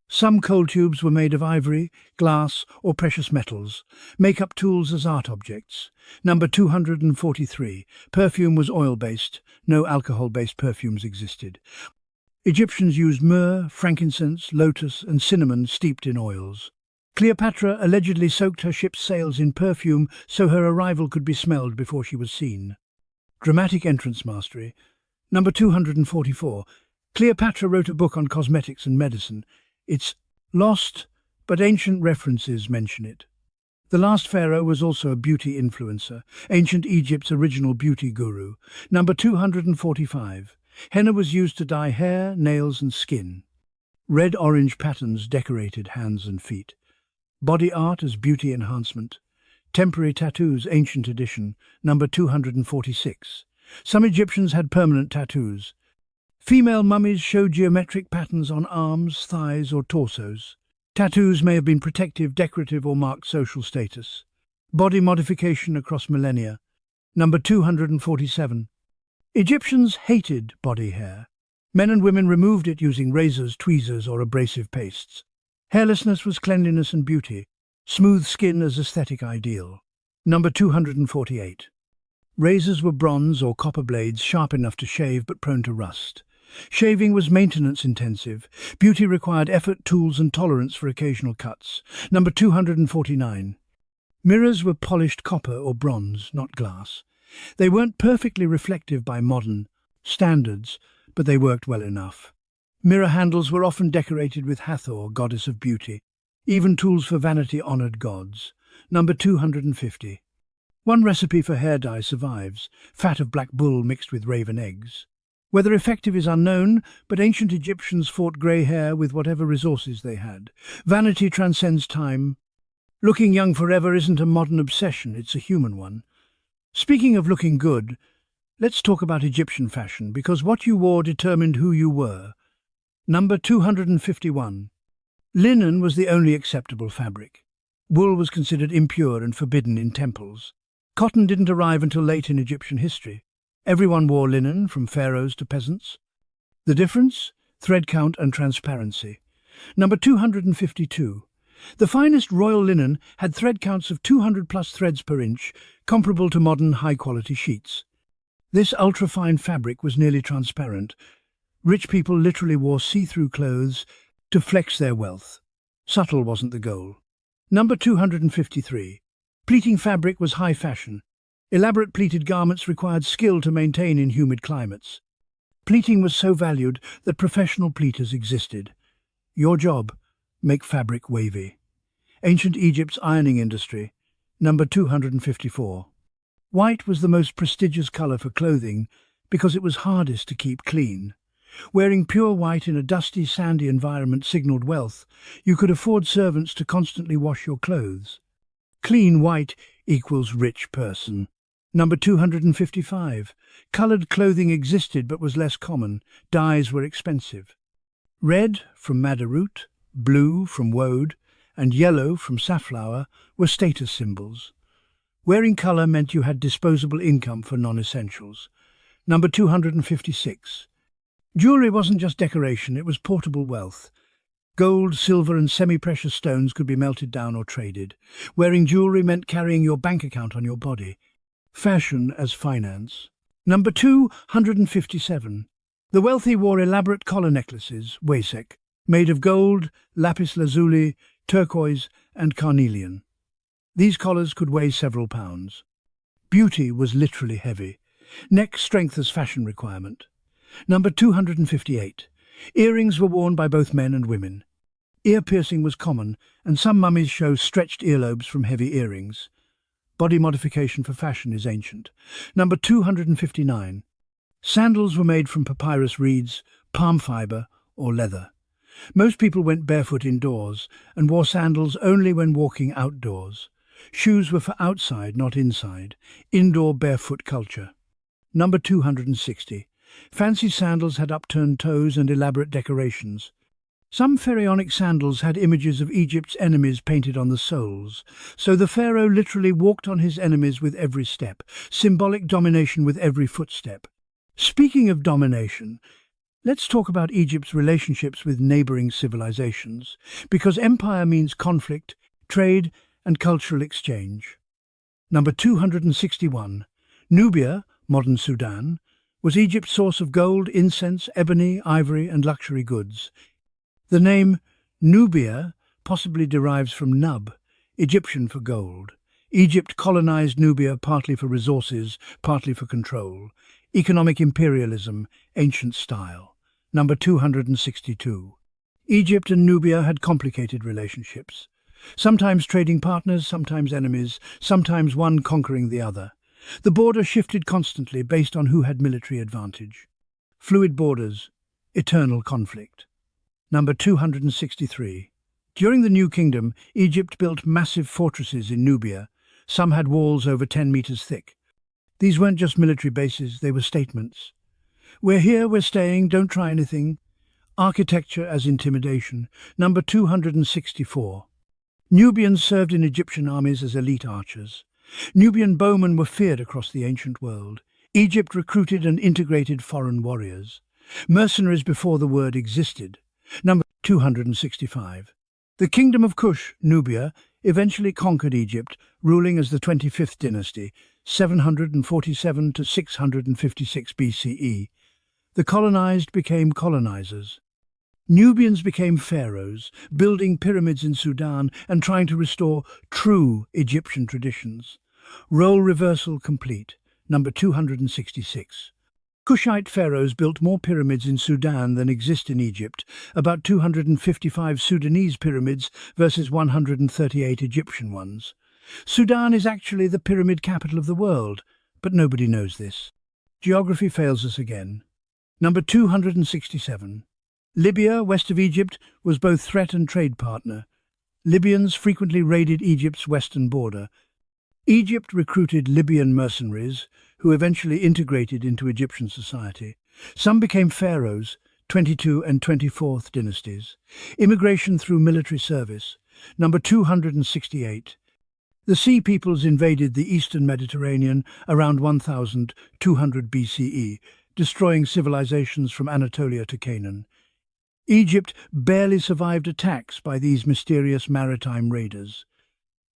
[SPEAKER 1] Some kohl tubes were made of ivory, glass or precious metals. Makeup tools as art objects. Number 243. Perfume was oil-based. No alcohol-based perfumes existed. Egyptians used myrrh, frankincense, lotus and cinnamon steeped in oils. Cleopatra allegedly soaked her ship's sails in perfume so her arrival could be smelled before she was seen. Dramatic entrance mastery. Number 244. Cleopatra wrote a book on cosmetics and medicine. It's lost, but ancient references mention it. The last pharaoh was also a beauty influencer, ancient Egypt's original beauty guru. Number 245. Henna was used to dye hair, nails and skin. Red-orange patterns decorated hands and feet. Body art as beauty enhancement. Temporary tattoos, ancient edition, number 246. Some Egyptians had permanent tattoos. Female mummies showed geometric patterns on arms, thighs or torsos. Tattoos may have been protective, decorative or marked social status. Body modification across millennia. Number 247. Egyptians hated body hair. Men and women removed it using razors, tweezers or abrasive pastes. Hairlessness was cleanliness and beauty. Smooth skin as aesthetic ideal. Number 248. Razors were bronze or copper blades, sharp enough to shave but prone to rust. Shaving was maintenance intensive. Beauty required effort, tools and tolerance for occasional cuts. Number 249. Mirrors were polished copper or bronze, not glass. They weren't perfectly reflective by modern standards, but they worked well enough. Mirror handles were often decorated with Hathor, goddess of beauty. Even tools for vanity honored gods. Number 250. One recipe for hair dye survives, fat of black bull mixed with raven eggs. Whether effective is unknown, but ancient Egyptians fought grey hair with whatever resources they had. Vanity transcends time. Looking young forever isn't a modern obsession, it's a human one. Speaking of looking good, let's talk about Egyptian fashion, because what you wore determined who you were. Number 251. Linen was the only acceptable fabric. Wool was considered impure and forbidden in temples. Cotton didn't arrive until late in Egyptian history. Everyone wore linen, from pharaohs to peasants. The difference? Thread count and transparency. Number 252. The finest royal linen had thread counts of 200 plus threads per inch, comparable to modern high-quality sheets. This ultra-fine fabric was nearly transparent. Rich people literally wore see-through clothes to flex their wealth. Subtle wasn't the goal. Number 253. Pleating fabric was high fashion. Elaborate pleated garments required skill to maintain in humid climates. Pleating was so valued that professional pleaters existed. Your job, make fabric wavy. Ancient Egypt's ironing industry. Number 254. White was the most prestigious color for clothing because it was hardest to keep clean. Wearing pure white in a dusty, sandy environment signaled wealth. You could afford servants to constantly wash your clothes. Clean white equals rich person. Number 255. Colored clothing existed but was less common. Dyes were expensive. Red, from madder root, blue, from woad, and yellow, from safflower, were status symbols. Wearing color meant you had disposable income for non-essentials. Number 256. Jewelry wasn't just decoration, it was portable wealth. Gold, silver and semi-precious stones could be melted down or traded. Wearing jewelry meant carrying your bank account on your body. Fashion as finance. Number 257. The wealthy wore elaborate collar necklaces, waisek, made of gold, lapis lazuli, turquoise, and carnelian. These collars could weigh several pounds. Beauty was literally heavy. Neck strength as fashion requirement. Number 258. Earrings were worn by both men and women. Ear piercing was common, and some mummies show stretched earlobes from heavy earrings. Body modification for fashion is ancient. Number 259. Sandals were made from papyrus reeds, palm fibre, or leather. Most people went barefoot indoors and wore sandals only when walking outdoors. Shoes were for outside, not inside. Indoor barefoot culture. Number 260. Fancy sandals had upturned toes and elaborate decorations. Some pharaonic sandals had images of Egypt's enemies painted on the soles, so the pharaoh literally walked on his enemies with every step, symbolic domination with every footstep. Speaking of domination, let's talk about Egypt's relationships with neighboring civilizations, because empire means conflict, trade, and cultural exchange. Number 261. Nubia, modern Sudan, was Egypt's source of gold, incense, ebony, ivory, and luxury goods. The name Nubia possibly derives from Nub, Egyptian for gold. Egypt colonized Nubia partly for resources, partly for control. Economic imperialism, ancient style. Number 262. Egypt and Nubia had complicated relationships. Sometimes trading partners, sometimes enemies, sometimes one conquering the other. The border shifted constantly based on who had military advantage. Fluid borders, eternal conflict. Number 263. During the New Kingdom, Egypt built massive fortresses in Nubia. Some had walls over 10 meters thick. These weren't just military bases, they were statements. We're here, we're staying, don't try anything. Architecture as intimidation. Number 264. Nubians served in Egyptian armies as elite archers. Nubian bowmen were feared across the ancient world. Egypt recruited and integrated foreign warriors. Mercenaries before the word existed. Number 265. The Kingdom of Kush, Nubia, eventually conquered Egypt, ruling as the 25th dynasty, 747 to 656 BCE. The colonized became colonizers. Nubians became pharaohs, building pyramids in Sudan and trying to restore true Egyptian traditions. Role reversal complete. Number 266. Kushite pharaohs built more pyramids in Sudan than exist in Egypt, about 255 Sudanese pyramids versus 138 Egyptian ones. Sudan is actually the pyramid capital of the world, but nobody knows this. Geography fails us again. Number 267. Libya, west of Egypt, was both threat and trade partner. Libyans frequently raided Egypt's western border. Egypt recruited Libyan mercenaries, who eventually integrated into Egyptian society. Some became pharaohs, 22 and 24th dynasties. Immigration through military service. Number 268. The Sea Peoples invaded the eastern Mediterranean around 1200 BCE, destroying civilizations from Anatolia to Canaan. Egypt barely survived attacks by these mysterious maritime raiders.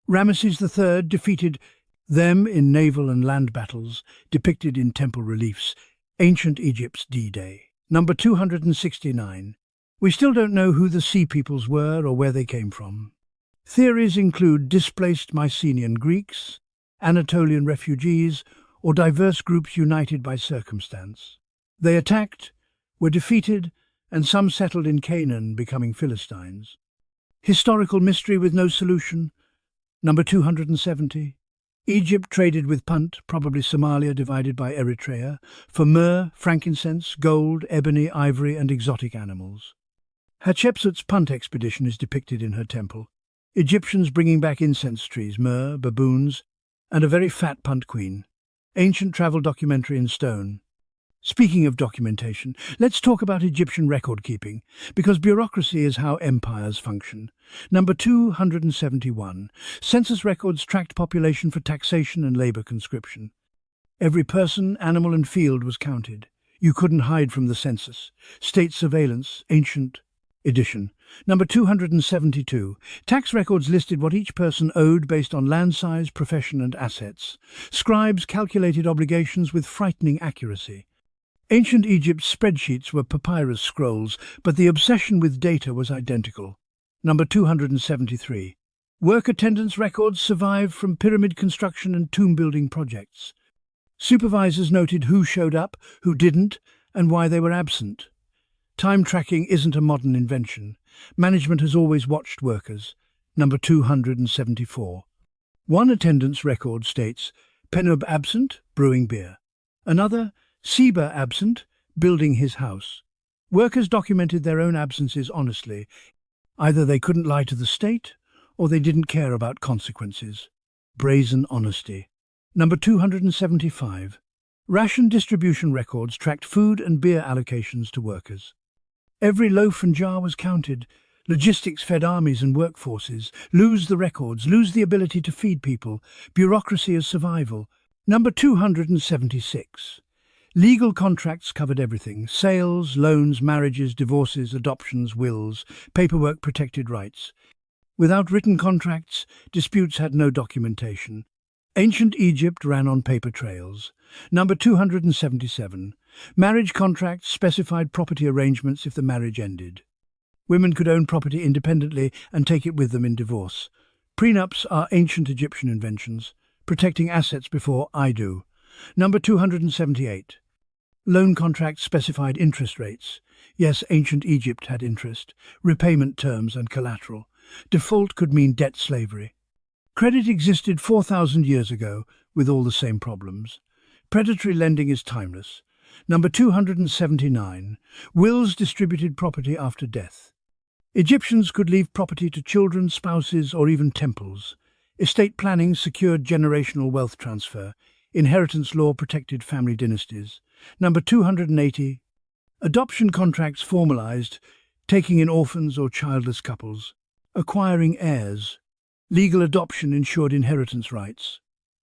[SPEAKER 1] Ramesses III defeated them in naval and land battles, depicted in temple reliefs, ancient Egypt's D-Day. Number 269. We still don't know who the Sea Peoples were or where they came from. Theories include displaced Mycenaean Greeks, Anatolian refugees, or diverse groups united by circumstance. They attacked, were defeated, and some settled in Canaan, becoming Philistines. Historical mystery with no solution. Number 270. Egypt traded with Punt, probably Somalia divided by Eritrea, for myrrh, frankincense, gold, ebony, ivory, and exotic animals. Hatshepsut's Punt expedition is depicted in her temple. Egyptians bringing back incense trees, myrrh, baboons, and a very fat Punt queen. Ancient travel documentary in stone. Speaking of documentation, let's talk about Egyptian record-keeping, because bureaucracy is how empires function. Number 271. Census records tracked population for taxation and labor conscription. Every person, animal and field was counted. You couldn't hide from the census. State surveillance, ancient edition. Number 272. Tax records listed what each person owed based on land size, profession and assets. Scribes calculated obligations with frightening accuracy. Ancient Egypt's spreadsheets were papyrus scrolls, but the obsession with data was identical. Number 273. Work attendance records survived from pyramid construction and tomb building projects. Supervisors noted who showed up, who didn't, and why they were absent. Time tracking isn't a modern invention. Management has always watched workers. Number 274. One attendance record states, Penub absent, brewing beer. Another, Seba absent, building his house. Workers documented their own absences honestly. Either they couldn't lie to the state, or they didn't care about consequences. Brazen honesty. Number 275. Ration distribution records tracked food and beer allocations to workers. Every loaf and jar was counted. Logistics fed armies and workforces. Lose the records, lose the ability to feed people. Bureaucracy as survival. Number 276. Legal contracts covered everything. Sales, loans, marriages, divorces, adoptions, wills. Paperwork protected rights. Without written contracts, disputes had no documentation. Ancient Egypt ran on paper trails. Number 277. Marriage contracts specified property arrangements if the marriage ended. Women could own property independently and take it with them in divorce. Prenups are ancient Egyptian inventions, protecting assets before I do. Number 278. Loan contracts specified interest rates. Yes, ancient Egypt had interest, repayment terms and collateral. Default could mean debt slavery. Credit existed 4,000 years ago, with all the same problems. Predatory lending is timeless. Number 279. Wills distributed property after death. Egyptians could leave property to children, spouses, or even temples. Estate planning secured generational wealth transfer. Inheritance law protected family dynasties. Number 280. Adoption contracts formalized, taking in orphans or childless couples. Acquiring heirs. Legal adoption ensured inheritance rights.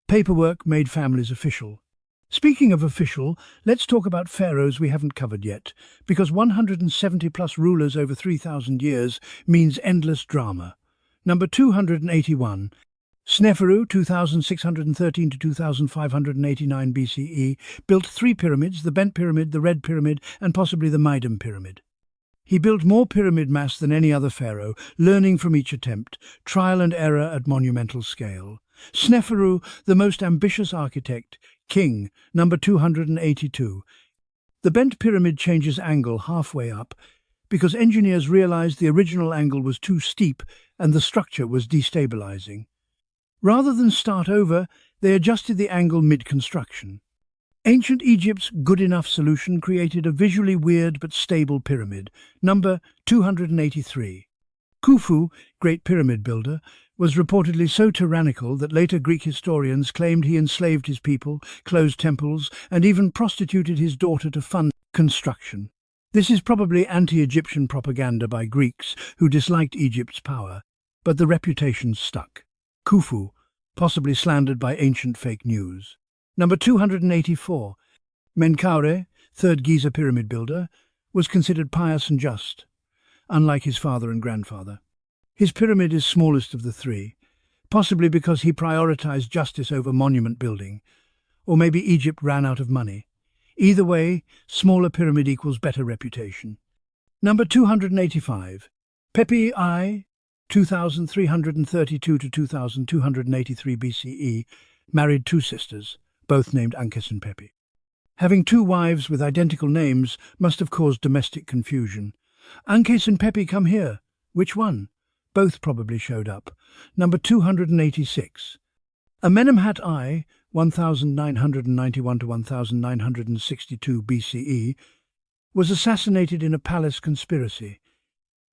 [SPEAKER 1] Paperwork made families official. Speaking of official, let's talk about pharaohs we haven't covered yet, because 170-plus rulers over 3,000 years means endless drama. Number 281. Sneferu, 2613 to 2589 BCE, built 3 pyramids, the Bent Pyramid, the Red Pyramid, and possibly the Maidum Pyramid. He built more pyramid mass than any other pharaoh, learning from each attempt, trial and error at monumental scale. Sneferu, the most ambitious architect, king, number 282. The Bent Pyramid changes angle halfway up because engineers realized the original angle was too steep and the structure was destabilizing. Rather than start over, they adjusted the angle mid-construction. Ancient Egypt's good enough solution created a visually weird but stable pyramid, number 283. Khufu, great pyramid builder, was reportedly so tyrannical that later Greek historians claimed he enslaved his people, closed temples, and even prostituted his daughter to fund construction. This is probably anti-Egyptian propaganda by Greeks who disliked Egypt's power, but the reputation stuck. Khufu, possibly slandered by ancient fake news. Number 284. Menkaure, third Giza pyramid builder, was considered pious and just, unlike his father and grandfather. His pyramid is smallest of the 3, possibly because he prioritized justice over monument building, or maybe Egypt ran out of money. Either way, smaller pyramid equals better reputation. Number 285. Pepi I, 2332 to 2283 BCE, married 2 sisters, both named Ankhes and Pepi. Having 2 wives with identical names must have caused domestic confusion. Ankhes and Pepi, come here. Which one? Both probably showed up. Number 286. Amenemhat I, 1991 to 1962 BCE, was assassinated in a palace conspiracy.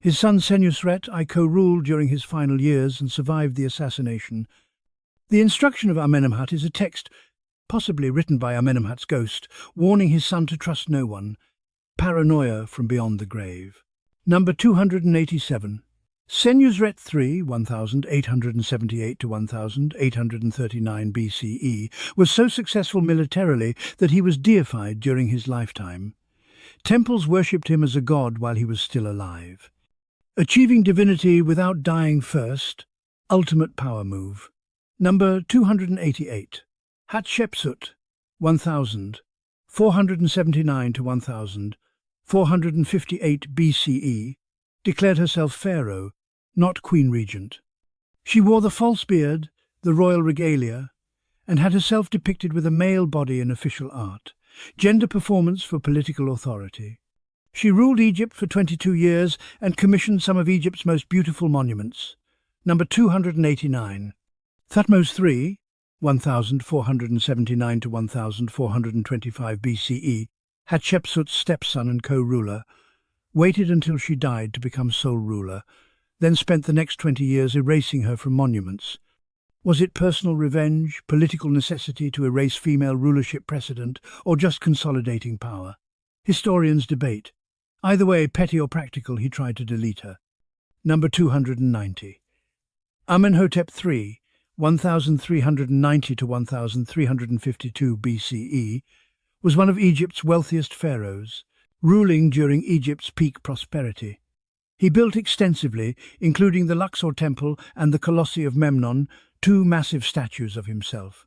[SPEAKER 1] His son Senusret I co-ruled during his final years and survived the assassination. The instruction of Amenemhat is a text, possibly written by Amenemhat's ghost, warning his son to trust no one. Paranoia from beyond the grave. Number 287. Senusret III, 1878 to 1839 BCE, was so successful militarily that he was deified during his lifetime. Temples worshipped him as a god while he was still alive. Achieving divinity without dying first, ultimate power move. Number 288. Hatshepsut, 1000, 479 to 1458 BCE, declared herself pharaoh, not queen regent. She wore the false beard, the royal regalia, and had herself depicted with a male body in official art, gender performance for political authority. She ruled Egypt for 22 years and commissioned some of Egypt's most beautiful monuments. Number 289. Thutmose III, 1479 to 1425 BCE, Hatshepsut's stepson and co-ruler, waited until she died to become sole ruler, then spent the next 20 years erasing her from monuments. Was it personal revenge, political necessity to erase female rulership precedent, or just consolidating power? Historians debate. Either way, petty or practical, he tried to delete her. Number 290. Amenhotep III, 1390 to 1352 BCE, was one of Egypt's wealthiest pharaohs, ruling during Egypt's peak prosperity. He built extensively, including the Luxor Temple and the Colossi of Memnon, two massive statues of himself.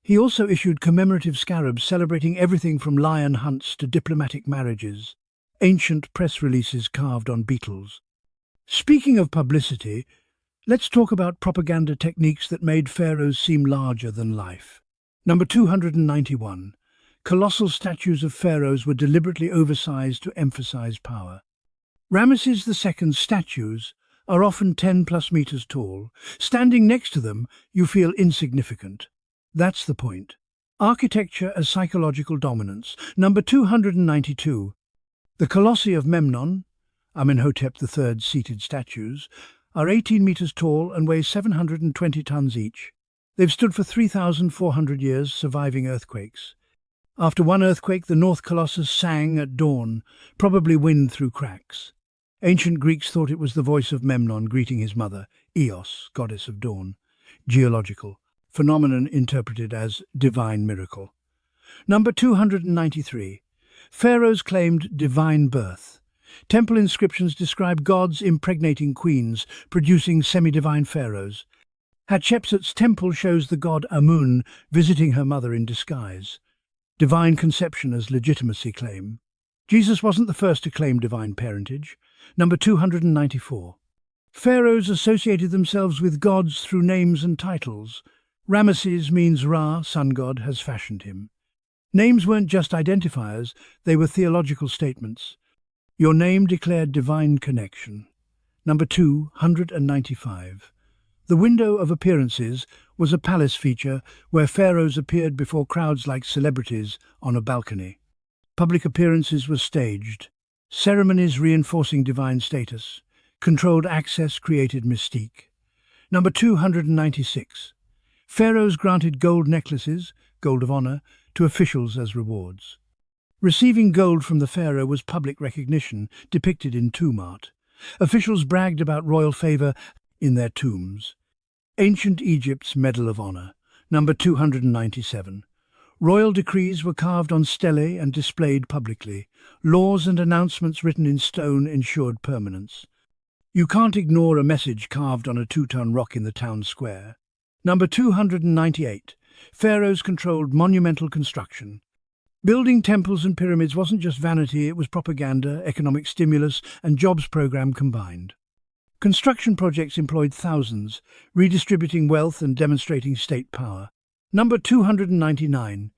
[SPEAKER 1] He also issued commemorative scarabs celebrating everything from lion hunts to diplomatic marriages, ancient press releases carved on beetles. Speaking of publicity, let's talk about propaganda techniques that made pharaohs seem larger than life. Number 291. Colossal statues of pharaohs were deliberately oversized to emphasize power. Ramesses II's statues are often 10+ meters tall. Standing next to them, you feel insignificant. That's the point. Architecture as psychological dominance. Number 292. The Colossi of Memnon, Amenhotep III's seated statues, are 18 meters tall and weigh 720 tons each. They've stood for 3,400 years, surviving earthquakes. After one earthquake, the North Colossus sang at dawn, probably wind through cracks. Ancient Greeks thought it was the voice of Memnon greeting his mother, Eos, goddess of dawn. Geological phenomenon interpreted as divine miracle. Number 293. Pharaohs claimed divine birth. Temple inscriptions describe gods impregnating queens, producing semi-divine pharaohs. Hatshepsut's temple shows the god Amun visiting her mother in disguise. Divine conception as legitimacy claim. Jesus wasn't the first to claim divine parentage. Number 294. Pharaohs associated themselves with gods through names and titles. Ramesses means Ra, sun god, has fashioned him. Names weren't just identifiers, they were theological statements. Your name declared divine connection. Number 295. The window of appearances was a palace feature where pharaohs appeared before crowds like celebrities on a balcony. Public appearances were staged. Ceremonies reinforcing divine status. Controlled access created mystique. Number 296. Pharaohs granted gold necklaces, gold of honor, to officials as rewards. Receiving gold from the pharaoh was public recognition, depicted in tomb art. Officials bragged about royal favor in their tombs. Ancient Egypt's Medal of Honor. Number 297. Royal decrees were carved on stelae and displayed publicly. Laws and announcements written in stone ensured permanence. You can't ignore a message carved on a 2-ton rock in the town square. Number 298. Pharaohs controlled monumental construction. Building temples and pyramids wasn't just vanity, it was propaganda, economic stimulus, and jobs program combined. Construction projects employed thousands, redistributing wealth and demonstrating state power. Number 299.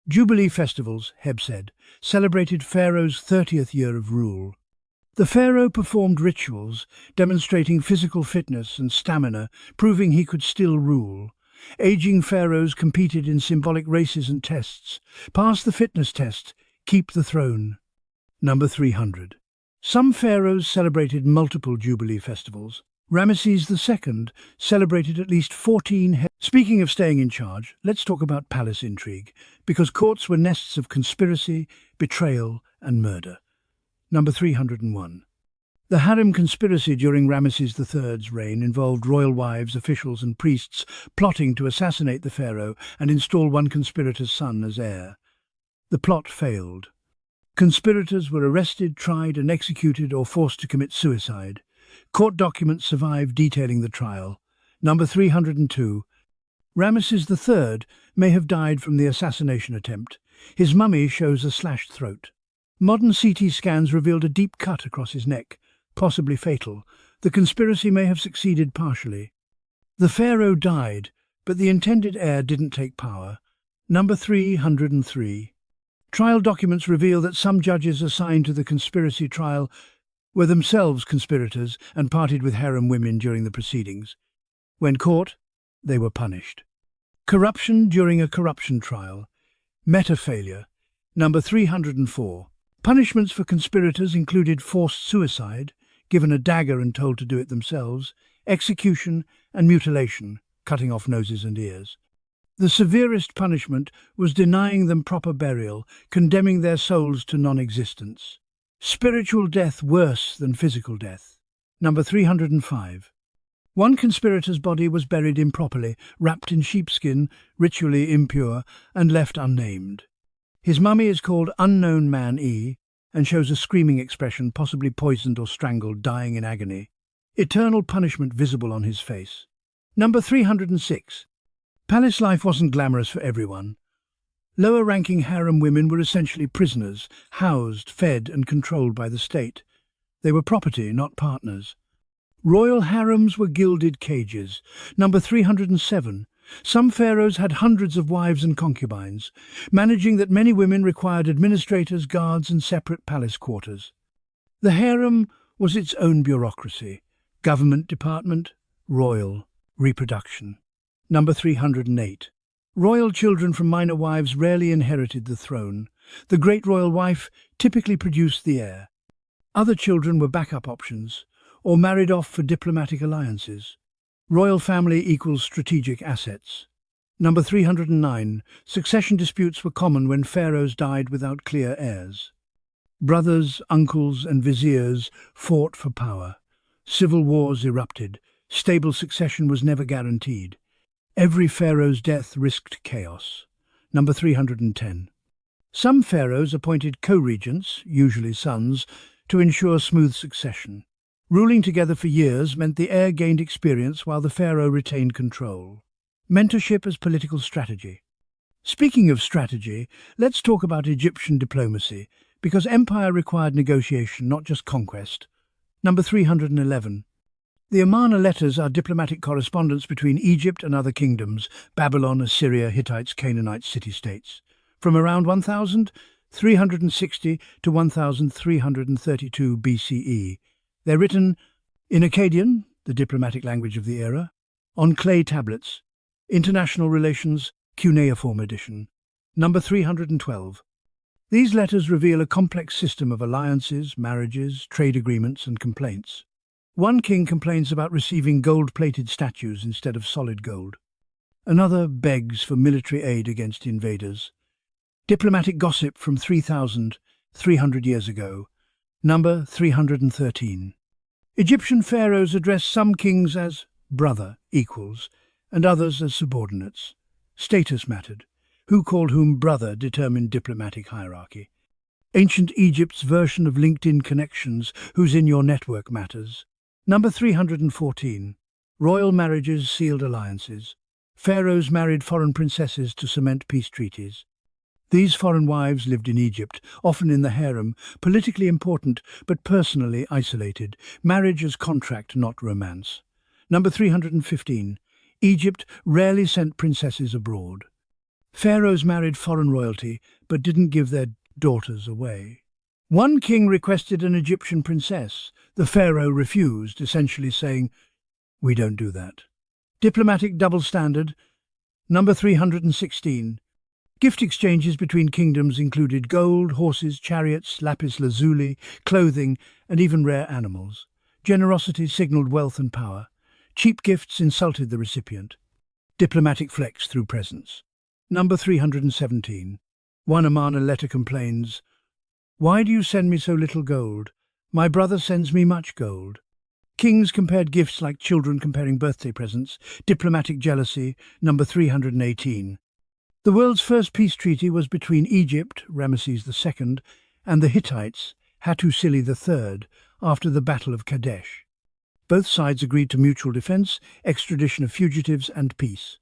[SPEAKER 1] Jubilee festivals, Heb said, celebrated Pharaoh's 30th year of rule. The pharaoh performed rituals, demonstrating physical fitness and stamina, proving he could still rule. Aging pharaohs competed in symbolic races and tests. Pass the fitness test, keep the throne. Number 300. Some pharaohs celebrated multiple Jubilee festivals. Ramesses II celebrated at least 14. Speaking of staying in charge, let's talk about palace intrigue, because courts were nests of conspiracy, betrayal, and murder. Number 301. The harem conspiracy during Ramesses III's reign involved royal wives, officials, and priests plotting to assassinate the pharaoh and install one conspirator's son as heir. The plot failed. Conspirators were arrested, tried, and executed or forced to commit suicide. Court documents survive detailing the trial. Number 302. Ramesses III may have died from the assassination attempt. His mummy shows a slashed throat. Modern CT scans revealed a deep cut across his neck, possibly fatal. The conspiracy may have succeeded partially. The pharaoh died, but the intended heir didn't take power. Number 303. Trial documents reveal that some judges assigned to the conspiracy trial were themselves conspirators and partied with harem women during the proceedings. When caught, they were punished. Corruption during a corruption trial. Meta-failure. Number 304. Punishments for conspirators included forced suicide, given a dagger and told to do it themselves, execution, and mutilation, cutting off noses and ears. The severest punishment was denying them proper burial, condemning their souls to non-existence. Spiritual death worse than physical death. Number 305. One conspirator's body was buried improperly, wrapped in sheepskin, ritually impure, and left unnamed. His mummy is called Unknown Man E and shows a screaming expression, possibly poisoned or strangled, dying in agony. Eternal punishment visible on his face. Number 306. Palace life wasn't glamorous for everyone. Lower-ranking harem women were essentially prisoners, housed, fed and controlled by the state. They were property, not partners. Royal harems were gilded cages. Number 307. Some pharaohs had hundreds of wives and concubines, managing that many women required administrators, guards and separate palace quarters. The harem was its own bureaucracy, government department, royal, reproduction. Number 308. Royal children from minor wives rarely inherited the throne. The great royal wife typically produced the heir. Other children were backup options, or married off for diplomatic alliances. Royal family equals strategic assets. Number 309. Succession disputes were common when pharaohs died without clear heirs. Brothers, uncles and viziers fought for power. Civil wars erupted. Stable succession was never guaranteed. Every pharaoh's death risked chaos. Number 310. Some pharaohs appointed co-regents, usually sons, to ensure smooth succession. Ruling together for years meant the heir gained experience while the pharaoh retained control. Mentorship as political strategy. Speaking of strategy, let's talk about Egyptian diplomacy, because empire required negotiation, not just conquest. Number 311. The Amarna letters are diplomatic correspondence between Egypt and other kingdoms, Babylon, Assyria, Hittites, Canaanites, city-states. From around 1360 to 1332 BCE. They're written in Akkadian, the diplomatic language of the era, on clay tablets. International Relations, cuneiform edition. Number 312. These letters reveal a complex system of alliances, marriages, trade agreements and complaints. One king complains about receiving gold-plated statues instead of solid gold. Another begs for military aid against invaders. Diplomatic gossip from 3,300 years ago. Number 313. Egyptian pharaohs address some kings as brother, equals, and others as subordinates. Status mattered. Who called whom brother determined diplomatic hierarchy. Ancient Egypt's version of LinkedIn connections, who's in your network matters. Number 314. Royal marriages sealed alliances. Pharaohs married foreign princesses to cement peace treaties. These foreign wives lived in Egypt, often in the harem, politically important but personally isolated. Marriage as contract, not romance. Number 315. Egypt rarely sent princesses abroad. Pharaohs married foreign royalty but didn't give their daughters away. One king requested an Egyptian princess. The pharaoh refused, essentially saying, "We don't do that." Diplomatic double standard. Number 316. Gift exchanges between kingdoms included gold, horses, chariots, lapis lazuli, clothing, and even rare animals. Generosity signaled wealth and power. Cheap gifts insulted the recipient. Diplomatic flex through presents. Number 317. One Amarna letter complains, "Why do you send me so little gold? My brother sends me much gold." Kings compared gifts like children comparing birthday presents. Diplomatic jealousy. Number 318. The world's first peace treaty was between Egypt, Ramesses II, and the Hittites, Hattusili III, after the Battle of Kadesh. Both sides agreed to mutual defense, extradition of fugitives, and peace.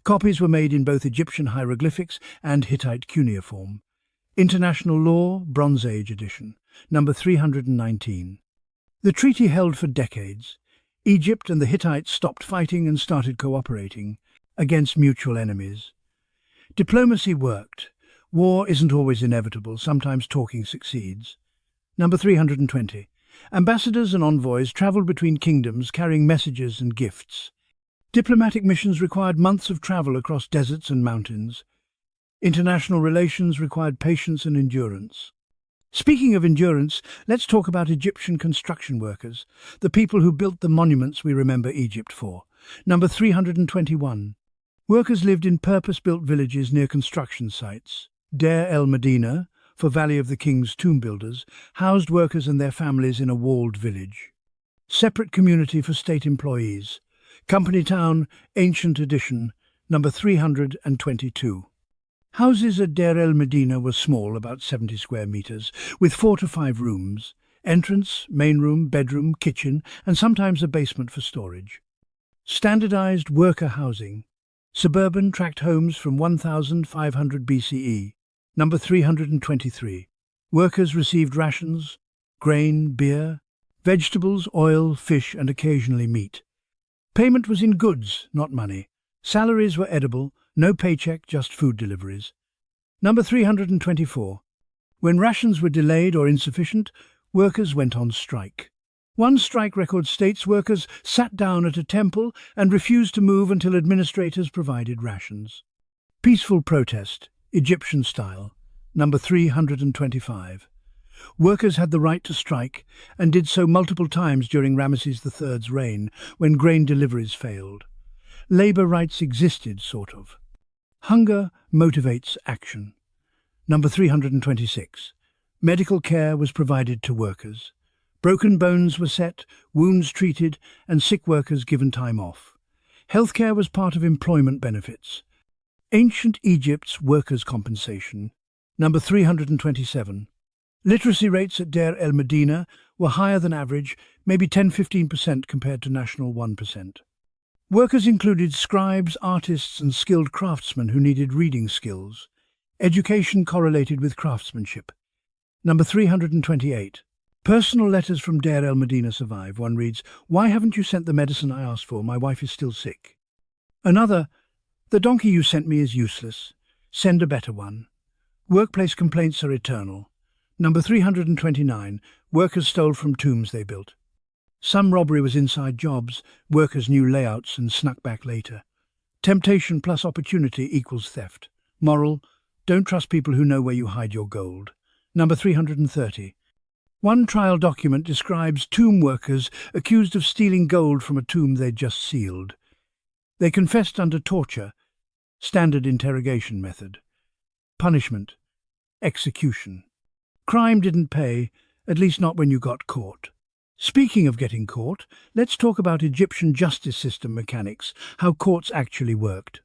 [SPEAKER 1] Copies were made in both Egyptian hieroglyphics and Hittite cuneiform. International Law, Bronze Age edition, number 319. The treaty held for decades. Egypt and the Hittites stopped fighting and started cooperating against mutual enemies. Diplomacy worked. War isn't always inevitable, sometimes talking succeeds. Number 320. Ambassadors and envoys travelled between kingdoms carrying messages and gifts. Diplomatic missions required months of travel across deserts and mountains. International relations required patience and endurance. Speaking of endurance, let's talk about Egyptian construction workers, the people who built the monuments we remember Egypt for. Number 321. Workers lived in purpose-built villages near construction sites. Deir el-Medina, for Valley of the King's tomb builders, housed workers and their families in a walled village. Separate community for state employees. Company Town, Ancient Edition, number 322. Houses at Deir el-Medina were small, about 70 square meters, with 4 to 5 rooms, entrance, main room, bedroom, kitchen, and sometimes a basement for storage. Standardized worker housing. Suburban tract homes from 1500 BCE, number 323. Workers received rations, grain, beer, vegetables, oil, fish, and occasionally meat. Payment was in goods, not money. Salaries were edible, no paycheck, just food deliveries. Number 324. When rations were delayed or insufficient, workers went on strike. One strike record states workers sat down at a temple and refused to move until administrators provided rations. Peaceful protest, Egyptian style, number 325. Workers had the right to strike and did so multiple times during Ramesses III's reign when grain deliveries failed. Labour rights existed, sort of. Hunger motivates action. Number 326. Medical care was provided to workers. Broken bones were set, wounds treated, and sick workers given time off. Healthcare was part of employment benefits. Ancient Egypt's workers' compensation. Number 327. Literacy rates at Deir el-Medina were higher than average, maybe 10–15% compared to national 1%. Workers included scribes, artists, and skilled craftsmen who needed reading skills. Education correlated with craftsmanship. Number 328. Personal letters from Deir el-Medina survive. One reads, "Why haven't you sent the medicine I asked for? My wife is still sick." Another, "The donkey you sent me is useless. Send a better one." Workplace complaints are eternal. Number 329. Workers stole from tombs they built. Some robbery was inside jobs. Workers knew layouts and snuck back later. Temptation plus opportunity equals theft. Moral: don't trust people who know where you hide your gold. Number 330. One trial document describes tomb workers accused of stealing gold from a tomb they'd just sealed. They confessed under torture, standard interrogation method. Punishment: execution. Crime didn't pay, at least not when you got caught. Speaking of getting caught, let's talk about Egyptian justice system mechanics, how courts actually worked.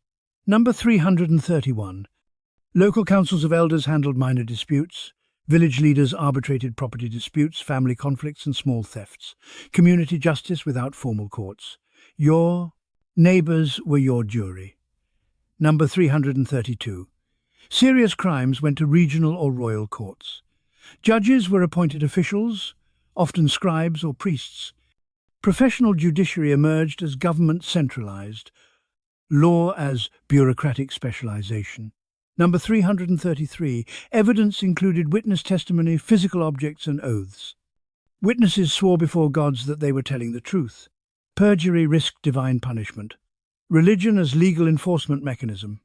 [SPEAKER 1] Number 331. Local councils of elders handled minor disputes. Village leaders arbitrated property disputes, family conflicts, and small thefts. Community justice without formal courts. Your neighbours were your jury. Number 332. Serious crimes went to regional or royal courts. Judges were appointed officials, often scribes or priests. Professional judiciary emerged as government centralized, law as bureaucratic specialization. Number 333. Evidence included witness testimony, physical objects, and oaths. Witnesses swore before gods that they were telling the truth. Perjury risked divine punishment. Religion as legal enforcement mechanism.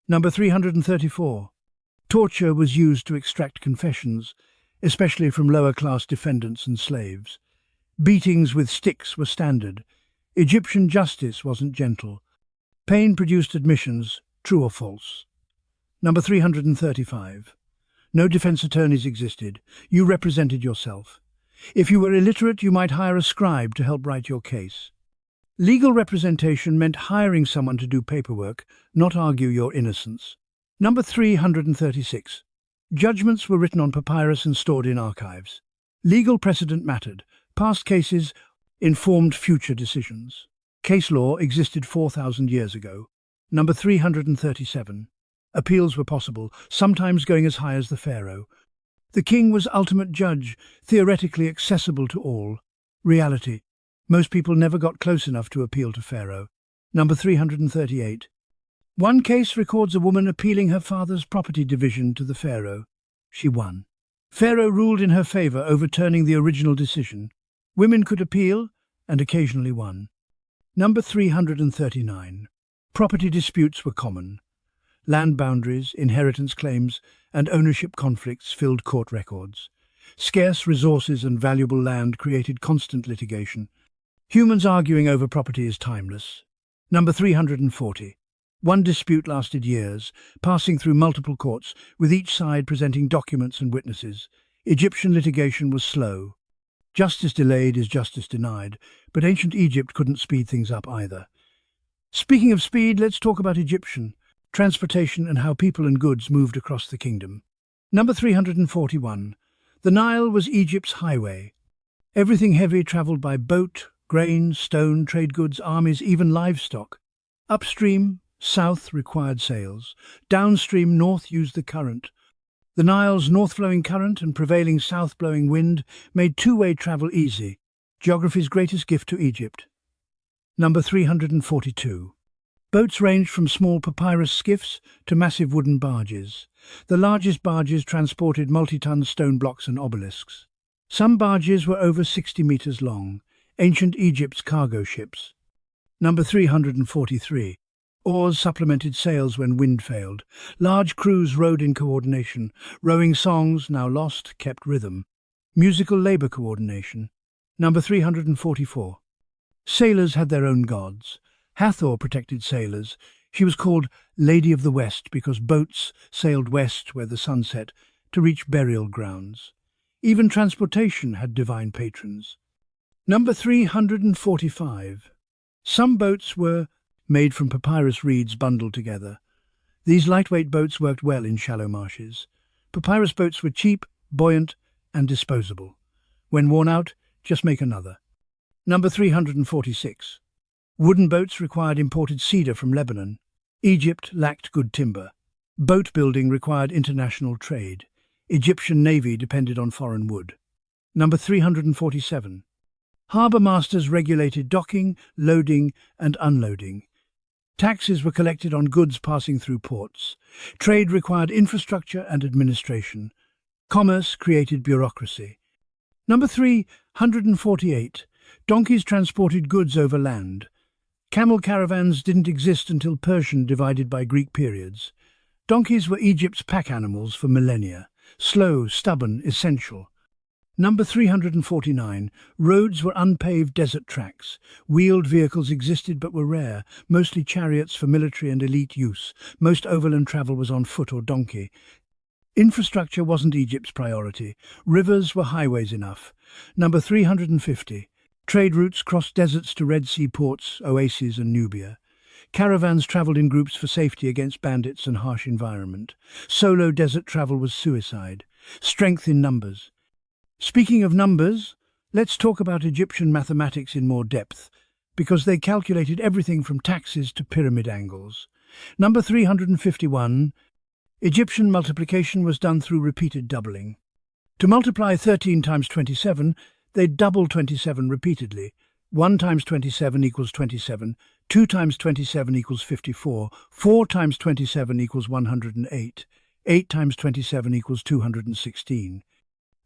[SPEAKER 1] Number 334. Torture was used to extract confessions, especially from lower-class defendants and slaves. Beatings with sticks were standard. Egyptian justice wasn't gentle. Pain produced admissions, true or false. Number 335. No defense attorneys existed. You represented yourself. If you were illiterate, you might hire a scribe to help write your case. Legal representation meant hiring someone to do paperwork, not argue your innocence. Number 336. Judgments were written on papyrus and stored in archives. Legal precedent mattered. Past cases informed future decisions. Case law existed 4,000 years ago. Number 337. Appeals were possible, sometimes going as high as the pharaoh. The king was ultimate judge, theoretically accessible to all. Reality. Most people never got close enough to appeal to pharaoh. Number 338. One case records a woman appealing her father's property division to the pharaoh. She won. Pharaoh ruled in her favor, overturning the original decision. Women could appeal, and occasionally won. Number 339. Property disputes were common. Land boundaries, inheritance claims, and ownership conflicts filled court records. Scarce resources and valuable land created constant litigation. Humans arguing over property is timeless. Number 340. One dispute lasted years, passing through multiple courts, with each side presenting documents and witnesses. Egyptian litigation was slow. Justice delayed is justice denied, but ancient Egypt couldn't speed things up either. Speaking of speed, let's talk about Egyptian transportation and how people and goods moved across the kingdom. Number 341. The Nile was Egypt's highway. Everything heavy travelled by boat, grain, stone, trade goods, armies, even livestock. Upstream, south required sails. Downstream, north used the current. The Nile's north-flowing current and prevailing south-blowing wind made two-way travel easy, geography's greatest gift to Egypt. Number 342. Boats ranged from small papyrus skiffs to massive wooden barges. The largest barges transported multi-ton stone blocks and obelisks. Some barges were over 60 meters long, ancient Egypt's cargo ships. Number 343. Oars supplemented sails when wind failed. Large crews rowed in coordination. Rowing songs, now lost, kept rhythm. Musical labor coordination. Number 344. Sailors had their own gods. Hathor protected sailors. She was called Lady of the West because boats sailed west where the sun set to reach burial grounds. Even transportation had divine patrons. Number 345. Some boats were made from papyrus reeds bundled together. These lightweight boats worked well in shallow marshes. Papyrus boats were cheap, buoyant, and disposable. When worn out, just make another. Number 346. Wooden boats required imported cedar from Lebanon. Egypt lacked good timber. Boat building required international trade. Egyptian navy depended on foreign wood. Number 347. Harbour masters regulated docking, loading, and unloading. Taxes were collected on goods passing through ports. Trade required infrastructure and administration. Commerce created bureaucracy. Number 348. Donkeys transported goods over land. Camel caravans didn't exist until Persian divided by Greek periods. Donkeys were Egypt's pack animals for millennia. Slow, stubborn, essential. Number 349. Roads were unpaved desert tracks. Wheeled vehicles existed but were rare, mostly chariots for military and elite use. Most overland travel was on foot or donkey. Infrastructure wasn't Egypt's priority. Rivers were highways enough. Number 350. Trade routes crossed deserts to Red Sea ports, oases and Nubia. Caravans travelled in groups for safety against bandits and harsh environment. Solo desert travel was suicide. Strength in numbers. Speaking of numbers, let's talk about Egyptian mathematics in more depth, because they calculated everything from taxes to pyramid angles. Number 351. Egyptian multiplication was done through repeated doubling. To multiply 13 times 27, they'd double 27 repeatedly. 1 times 27 equals 27, 2 times 27 equals 54, 4 times 27 equals 108, 8 times 27 equals 216.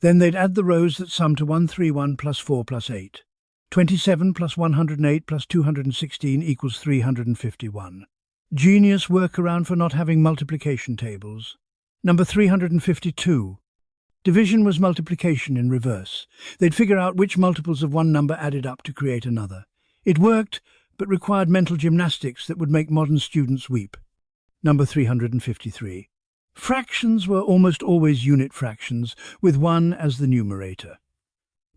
[SPEAKER 1] Then they'd add the rows that sum to 131 plus 4 plus 8. 27 plus 108 plus 216 equals 351. Genius workaround for not having multiplication tables. Number 352. Division was multiplication in reverse. They'd figure out which multiples of one number added up to create another. It worked, but required mental gymnastics that would make modern students weep. Number 353. Fractions were almost always unit fractions, with 1 as the numerator.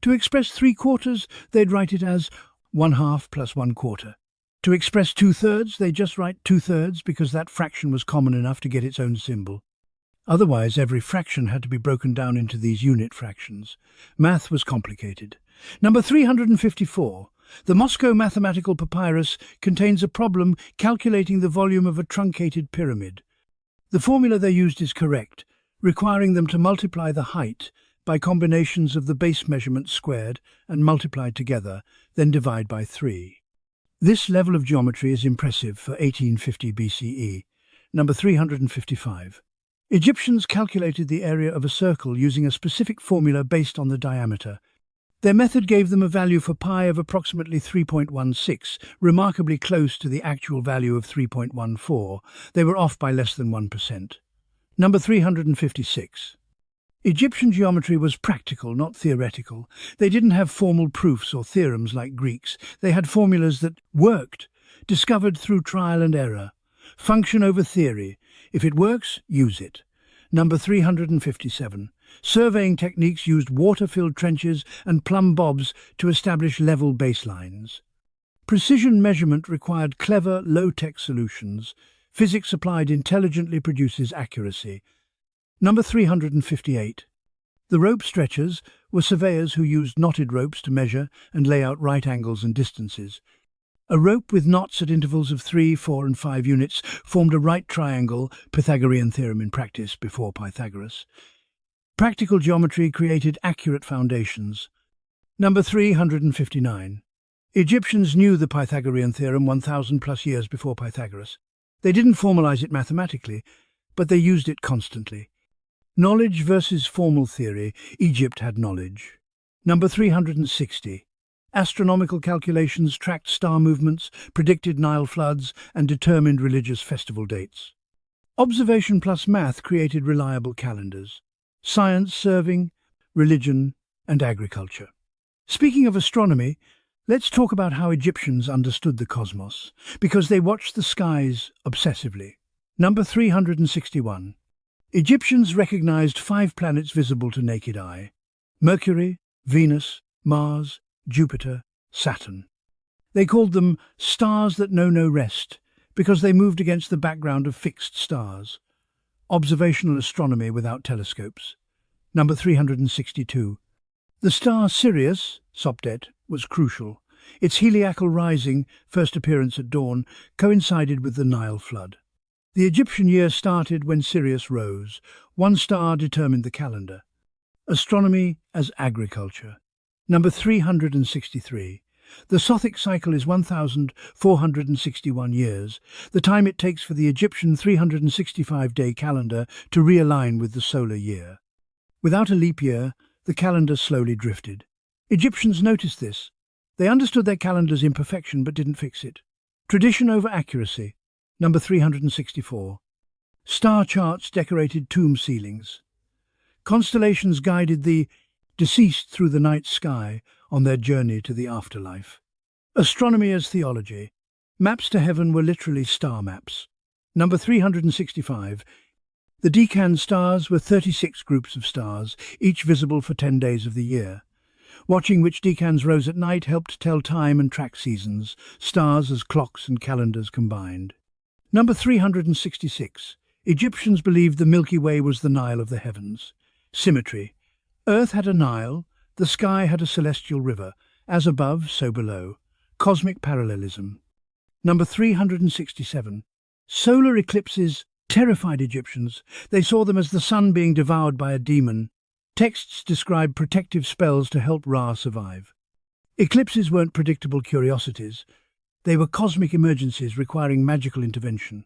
[SPEAKER 1] To express 3/4, they'd write it as 1/2 plus 1/4. To express 2/3, they'd just write 2/3 because that fraction was common enough to get its own symbol. Otherwise, every fraction had to be broken down into these unit fractions. Math was complicated. Number 354. The Moscow mathematical papyrus contains a problem calculating the volume of a truncated pyramid. The formula they used is correct, requiring them to multiply the height by combinations of the base measurements squared and multiplied together, then divide by 3. This level of geometry is impressive for 1850 BCE. Number 355. Egyptians calculated the area of a circle using a specific formula based on the diameter. Their method gave them a value for pi of approximately 3.16, remarkably close to the actual value of 3.14. They were off by less than 1%. Number 356. Egyptian geometry was practical, not theoretical. They didn't have formal proofs or theorems like Greeks. They had formulas that worked, discovered through trial and error. Function over theory. If it works, use it. Number 357. Surveying techniques used water-filled trenches and plumb bobs to establish level baselines. Precision measurement required clever, low-tech solutions. Physics applied intelligently produces accuracy. Number 358. The rope stretchers were surveyors who used knotted ropes to measure and lay out right angles and distances. A rope with knots at intervals of 3, 4 and 5 units formed a right triangle, Pythagorean theorem in practice before Pythagoras. Practical geometry created accurate foundations. Number 359. Egyptians knew the Pythagorean theorem 1,000 plus years before Pythagoras. They didn't formalize it mathematically, but they used it constantly. Knowledge versus formal theory. Egypt had knowledge. Number 360. Astronomical calculations tracked star movements, predicted Nile floods, and determined religious festival dates. Observation plus math created reliable calendars. Science serving, religion, and agriculture. Speaking of astronomy, let's talk about how Egyptians understood the cosmos, because they watched the skies obsessively. Number 361. Egyptians recognized 5 planets visible to naked eye: Mercury, Venus, Mars, Jupiter, Saturn. They called them stars that know no rest, because they moved against the background of fixed stars. Observational astronomy without telescopes. Number 362. The star Sirius, Sopdet, was crucial. Its heliacal rising, first appearance at dawn, coincided with the Nile flood. The Egyptian year started when Sirius rose. One star determined the calendar. Astronomy as agriculture. Number 363. The Sothic cycle is 1,461 years, the time it takes for the Egyptian 365-day calendar to realign with the solar year. Without a leap year, the calendar slowly drifted. Egyptians noticed this. They understood their calendar's imperfection but didn't fix it. Tradition over accuracy. Number 364. Star charts decorated tomb ceilings. Constellations guided the deceased through the night sky on their journey to the afterlife. Astronomy as theology. Maps to heaven were literally star maps. Number 365. The Decan stars were 36 groups of stars, each visible for 10 days of the year. Watching which decans rose at night helped tell time and track seasons, stars as clocks and calendars combined. Number 366. Egyptians believed the Milky Way was the Nile of the heavens. Symmetry. Earth had a Nile, the sky had a celestial river, as above, so below. Cosmic parallelism. Number 367. Solar eclipses terrified Egyptians. They saw them as the sun being devoured by a demon. Texts describe protective spells to help Ra survive. Eclipses weren't predictable curiosities. They were cosmic emergencies requiring magical intervention.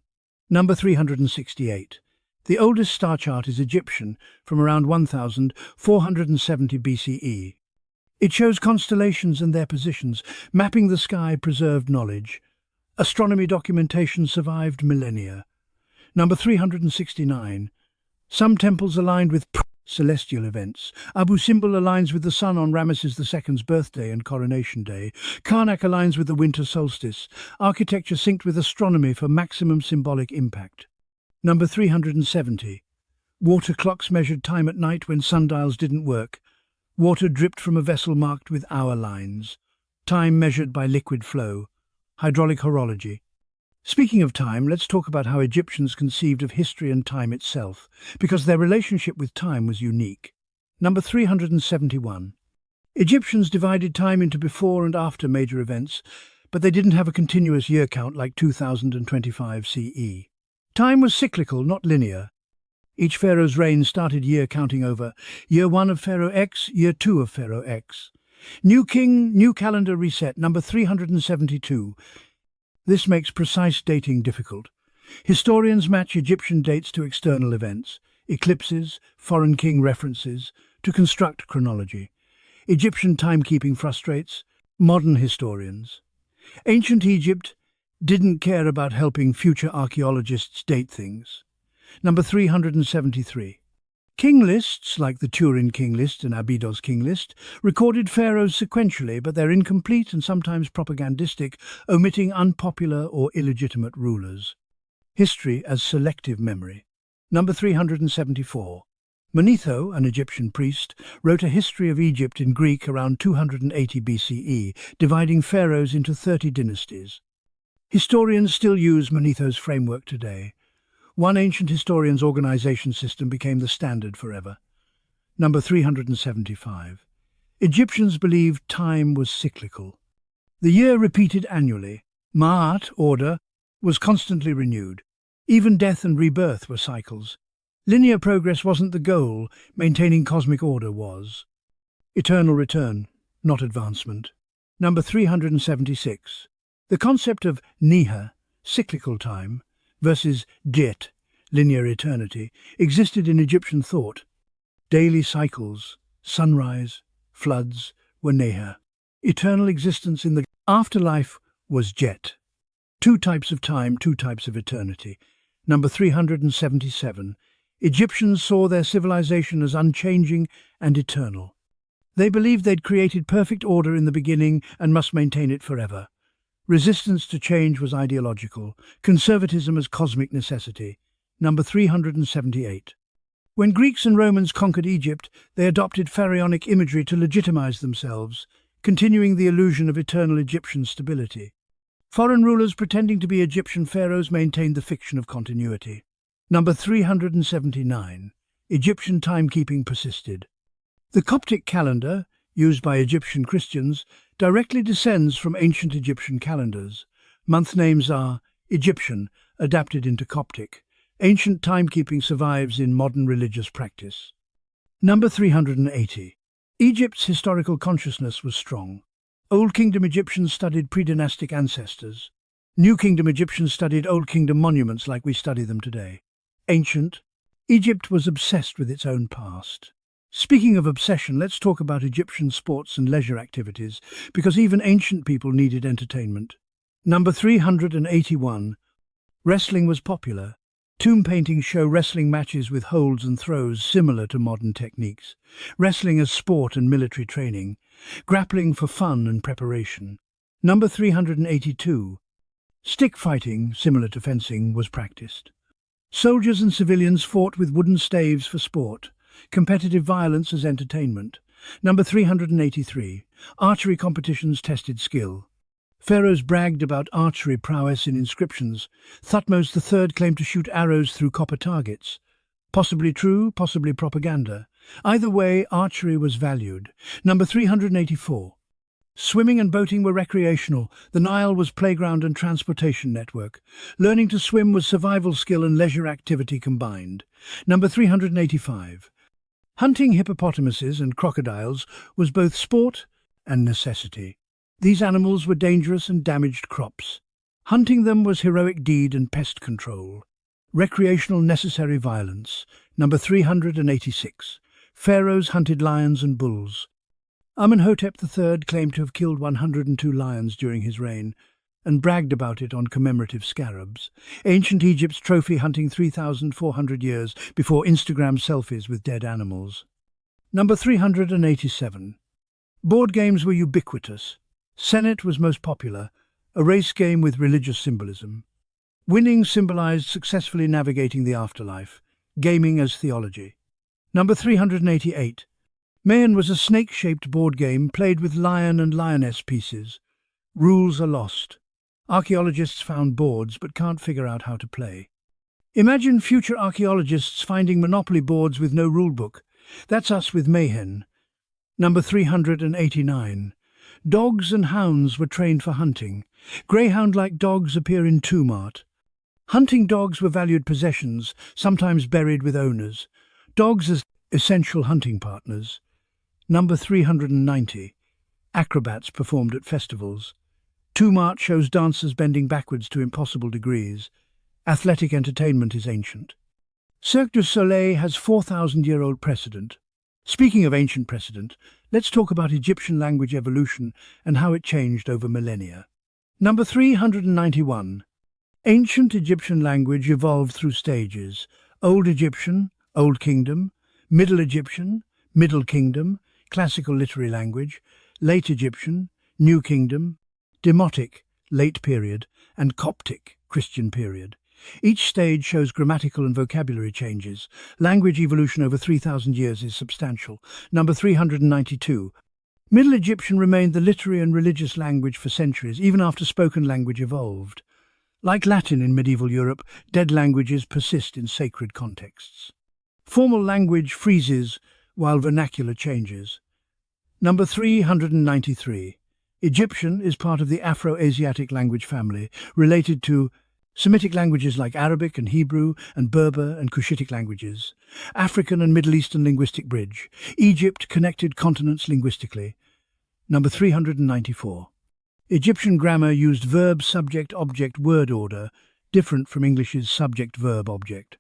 [SPEAKER 1] Number 368. The oldest star chart is Egyptian, from around 1470 BCE. It shows constellations and their positions. Mapping the sky preserved knowledge. Astronomy documentation survived millennia. Number 369. Some temples aligned with celestial events. Abu Simbel aligns with the sun on Ramesses II's birthday and coronation day. Karnak aligns with the winter solstice. Architecture synced with astronomy for maximum symbolic impact. Number 370. Water clocks measured time at night when sundials didn't work. Water dripped from a vessel marked with hour lines. Time measured by liquid flow. Hydraulic horology. Speaking of time, let's talk about how Egyptians conceived of history and time itself, because their relationship with time was unique. Number 371. Egyptians divided time into before and after major events, but they didn't have a continuous year count like 2025 CE. Time was cyclical, not linear. Each pharaoh's reign started year counting over year 1 of Pharaoh X, year 2 of Pharaoh X. New king, new calendar reset, number 372. This makes precise dating difficult. Historians match Egyptian dates to external events, eclipses, foreign king references, to construct chronology. Egyptian timekeeping frustrates modern historians. Ancient Egypt didn't care about helping future archaeologists date things. Number 373. King lists, like the Turin king list and Abydos king list, recorded pharaohs sequentially, but they're incomplete and sometimes propagandistic, omitting unpopular or illegitimate rulers. History as selective memory. Number 374. Manetho, an Egyptian priest, wrote a history of Egypt in Greek around 280 BCE, dividing pharaohs into 30 dynasties. Historians still use Manetho's framework today. One ancient historian's organization system became the standard forever. Number 375. Egyptians believed time was cyclical. The year repeated annually. Ma'at, order, was constantly renewed. Even death and rebirth were cycles. Linear progress wasn't the goal, maintaining cosmic order was. Eternal return, not advancement. Number 376. The concept of niha, cyclical time, versus jet, linear eternity, existed in Egyptian thought. Daily cycles, sunrise, floods, were neha. Eternal existence in the afterlife was jet. Two types of time, two types of eternity. Number 377. Egyptians saw their civilization as unchanging and eternal. They believed they'd created perfect order in the beginning and must maintain it forever. Resistance to change was ideological, conservatism as cosmic necessity. Number 378. When Greeks and Romans conquered Egypt, they adopted pharaonic imagery to legitimize themselves, continuing the illusion of eternal Egyptian stability. Foreign rulers pretending to be Egyptian pharaohs maintained the fiction of continuity. Number 379. Egyptian timekeeping persisted. The Coptic calendar, used by Egyptian Christians, directly descends from ancient Egyptian calendars. Month names are Egyptian, adapted into Coptic. Ancient timekeeping survives in modern religious practice. Number 380. Egypt's historical consciousness was strong. Old Kingdom Egyptians studied pre-dynastic ancestors. New Kingdom Egyptians studied Old Kingdom monuments like we study them today. Ancient Egypt was obsessed with its own past. Speaking of obsession, let's talk about Egyptian sports and leisure activities, because even ancient people needed entertainment. Number 381. Wrestling was popular. Tomb paintings show wrestling matches with holds and throws similar to modern techniques. Wrestling as sport and military training. Grappling for fun and preparation. Number 382. Stick fighting, similar to fencing, was practiced. Soldiers and civilians fought with wooden staves for sport. Competitive violence as entertainment. Number 383. Archery competitions tested skill. Pharaohs bragged about archery prowess in inscriptions. Thutmose III claimed to shoot arrows through copper targets. Possibly true, possibly propaganda. Either way, archery was valued. Number 384. Swimming and boating were recreational. The Nile was playground and transportation network. Learning to swim was survival skill and leisure activity combined. Number 385. Hunting hippopotamuses and crocodiles was both sport and necessity. These animals were dangerous and damaged crops. Hunting them was heroic deed and pest control. Recreational necessary violence. Number 386. Pharaohs hunted lions and bulls. Amenhotep III claimed to have killed 102 lions during his reign and bragged about it on commemorative scarabs. Ancient Egypt's trophy hunting 3,400 years before Instagram selfies with dead animals. Number 387. Board games were ubiquitous. Senet was most popular, a race game with religious symbolism. Winning symbolized successfully navigating the afterlife, gaming as theology. Number 388. Mayan was a snake-shaped board game played with lion and lioness pieces. Rules are lost. Archaeologists found boards but can't figure out how to play. Imagine future archaeologists finding Monopoly boards with no rulebook. That's us with Mayhen. Number 389. Dogs and hounds were trained for hunting. Greyhound-like dogs appear in tomb art. Hunting dogs were valued possessions, sometimes buried with owners. Dogs as essential hunting partners. Number 390. Acrobats performed at festivals. Tomb art shows dancers bending backwards to impossible degrees. Athletic entertainment is ancient. Cirque du Soleil has 4,000-year-old precedent. Speaking of ancient precedent, let's talk about Egyptian language evolution and how it changed over millennia. Number 391. Ancient Egyptian language evolved through stages. Old Egyptian, Old Kingdom, Middle Egyptian, Middle Kingdom, Classical Literary Language, Late Egyptian, New Kingdom, Demotic, Late Period, and Coptic, Christian Period. Each stage shows grammatical and vocabulary changes. Language evolution over 3,000 years is substantial. Number 392. Middle Egyptian remained the literary and religious language for centuries, even after spoken language evolved. Like Latin in medieval Europe, dead languages persist in sacred contexts. Formal language freezes while vernacular changes. Number 393. Egyptian is part of the Afro-Asiatic language family, related to Semitic languages like Arabic and Hebrew and Berber and Cushitic languages. African and Middle Eastern linguistic bridge. Egypt connected continents linguistically. Number 394. Egyptian grammar used verb-subject-object-word order, different from English's subject-verb-object.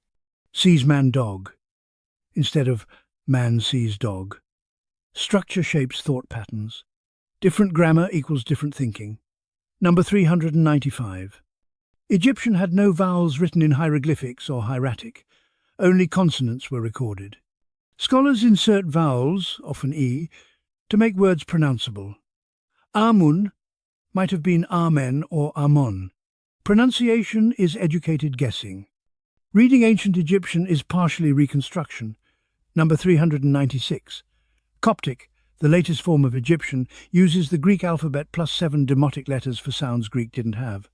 [SPEAKER 1] Sees man dog, instead of man sees dog. Structure shapes thought patterns. Different grammar equals different thinking. Number 395. Egyptian had no vowels written in hieroglyphics or hieratic. Only consonants were recorded. Scholars insert vowels, often E, to make words pronounceable. Amun might have been Amen or Amon. Pronunciation is educated guessing. Reading ancient Egyptian is partially reconstruction. Number 396. Coptic, the latest form of Egyptian, uses the Greek alphabet plus 7 demotic letters for sounds Greek didn't have.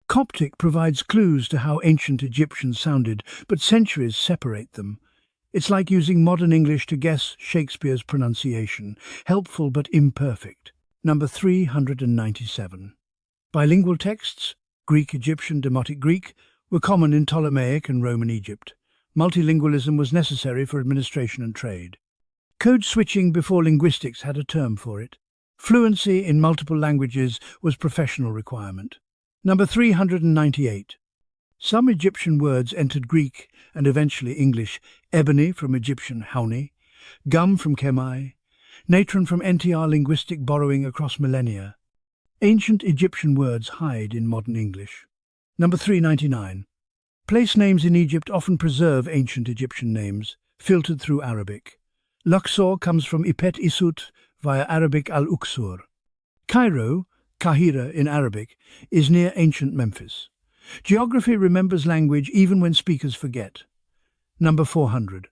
[SPEAKER 1] Coptic provides clues to how ancient Egyptian sounded, but centuries separate them. It's like using modern English to guess Shakespeare's pronunciation, helpful but imperfect. Number 397. Bilingual texts, Greek, Egyptian, Demotic Greek, were common in Ptolemaic and Roman Egypt. Multilingualism was necessary for administration and trade. Code switching before linguistics had a term for it. Fluency in multiple languages was professional requirement. Number 398. Some Egyptian words entered Greek and eventually English. Ebony from Egyptian hauni, gum from Khmer, natron from NTR linguistic borrowing across millennia. Ancient Egyptian words hide in modern English. Number 399. Place names in Egypt often preserve ancient Egyptian names, filtered through Arabic. Luxor comes from Ipet Isut via Arabic al-Uqsur. Cairo, Kahira in Arabic, is near ancient Memphis. Geography remembers language even when speakers forget. Number 400.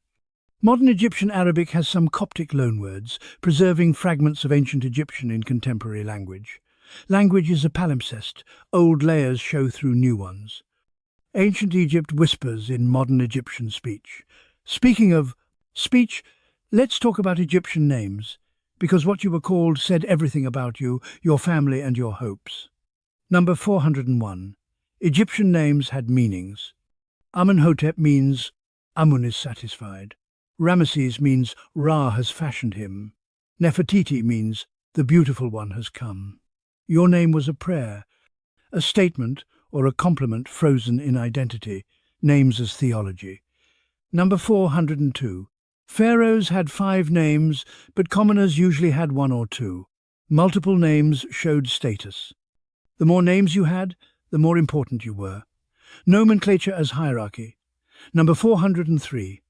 [SPEAKER 1] Modern Egyptian Arabic has some Coptic loanwords, preserving fragments of ancient Egyptian in contemporary language. Language is a palimpsest. Old layers show through new ones. Ancient Egypt whispers in modern Egyptian speech. Speaking of speech, let's talk about Egyptian names, because what you were called said everything about you, your family and your hopes. Number 401. Egyptian names had meanings. Amenhotep means Amun is satisfied. Ramesses means Ra has fashioned him. Nefertiti means the beautiful one has come. Your name was a prayer, a statement or a compliment frozen in identity, names as theology. Number 402. Pharaohs had 5 names, but commoners usually had 1 or 2. Multiple names showed status. The more names you had, the more important you were. Nomenclature as hierarchy. Number 403.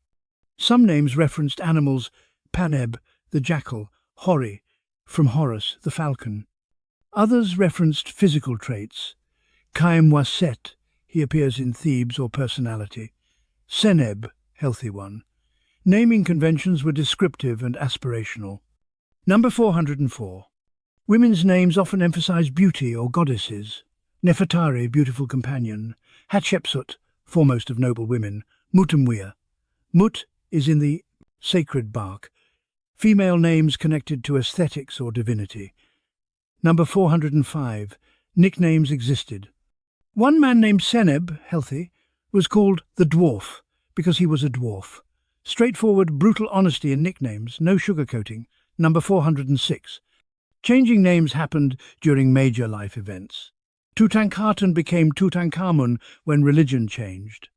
[SPEAKER 1] Some names referenced animals: Paneb, the jackal; Hori, from Horus, the falcon. Others referenced physical traits. Kaimwaset, he appears in Thebes or personality. Seneb, healthy one. Naming conventions were descriptive and aspirational. Number 404. Women's names often emphasize beauty or goddesses. Nefertari, beautiful companion. Hatshepsut, foremost of noble women. Mutumwia. Mut is in the sacred bark. Female names connected to aesthetics or divinity. Number 405. Nicknames existed. One man named Seneb, healthy, was called the Dwarf because he was a dwarf. Straightforward, brutal honesty in nicknames, no sugarcoating. Number 406. Changing names happened during major life events. Tutankhaten became Tutankhamun when religion changed.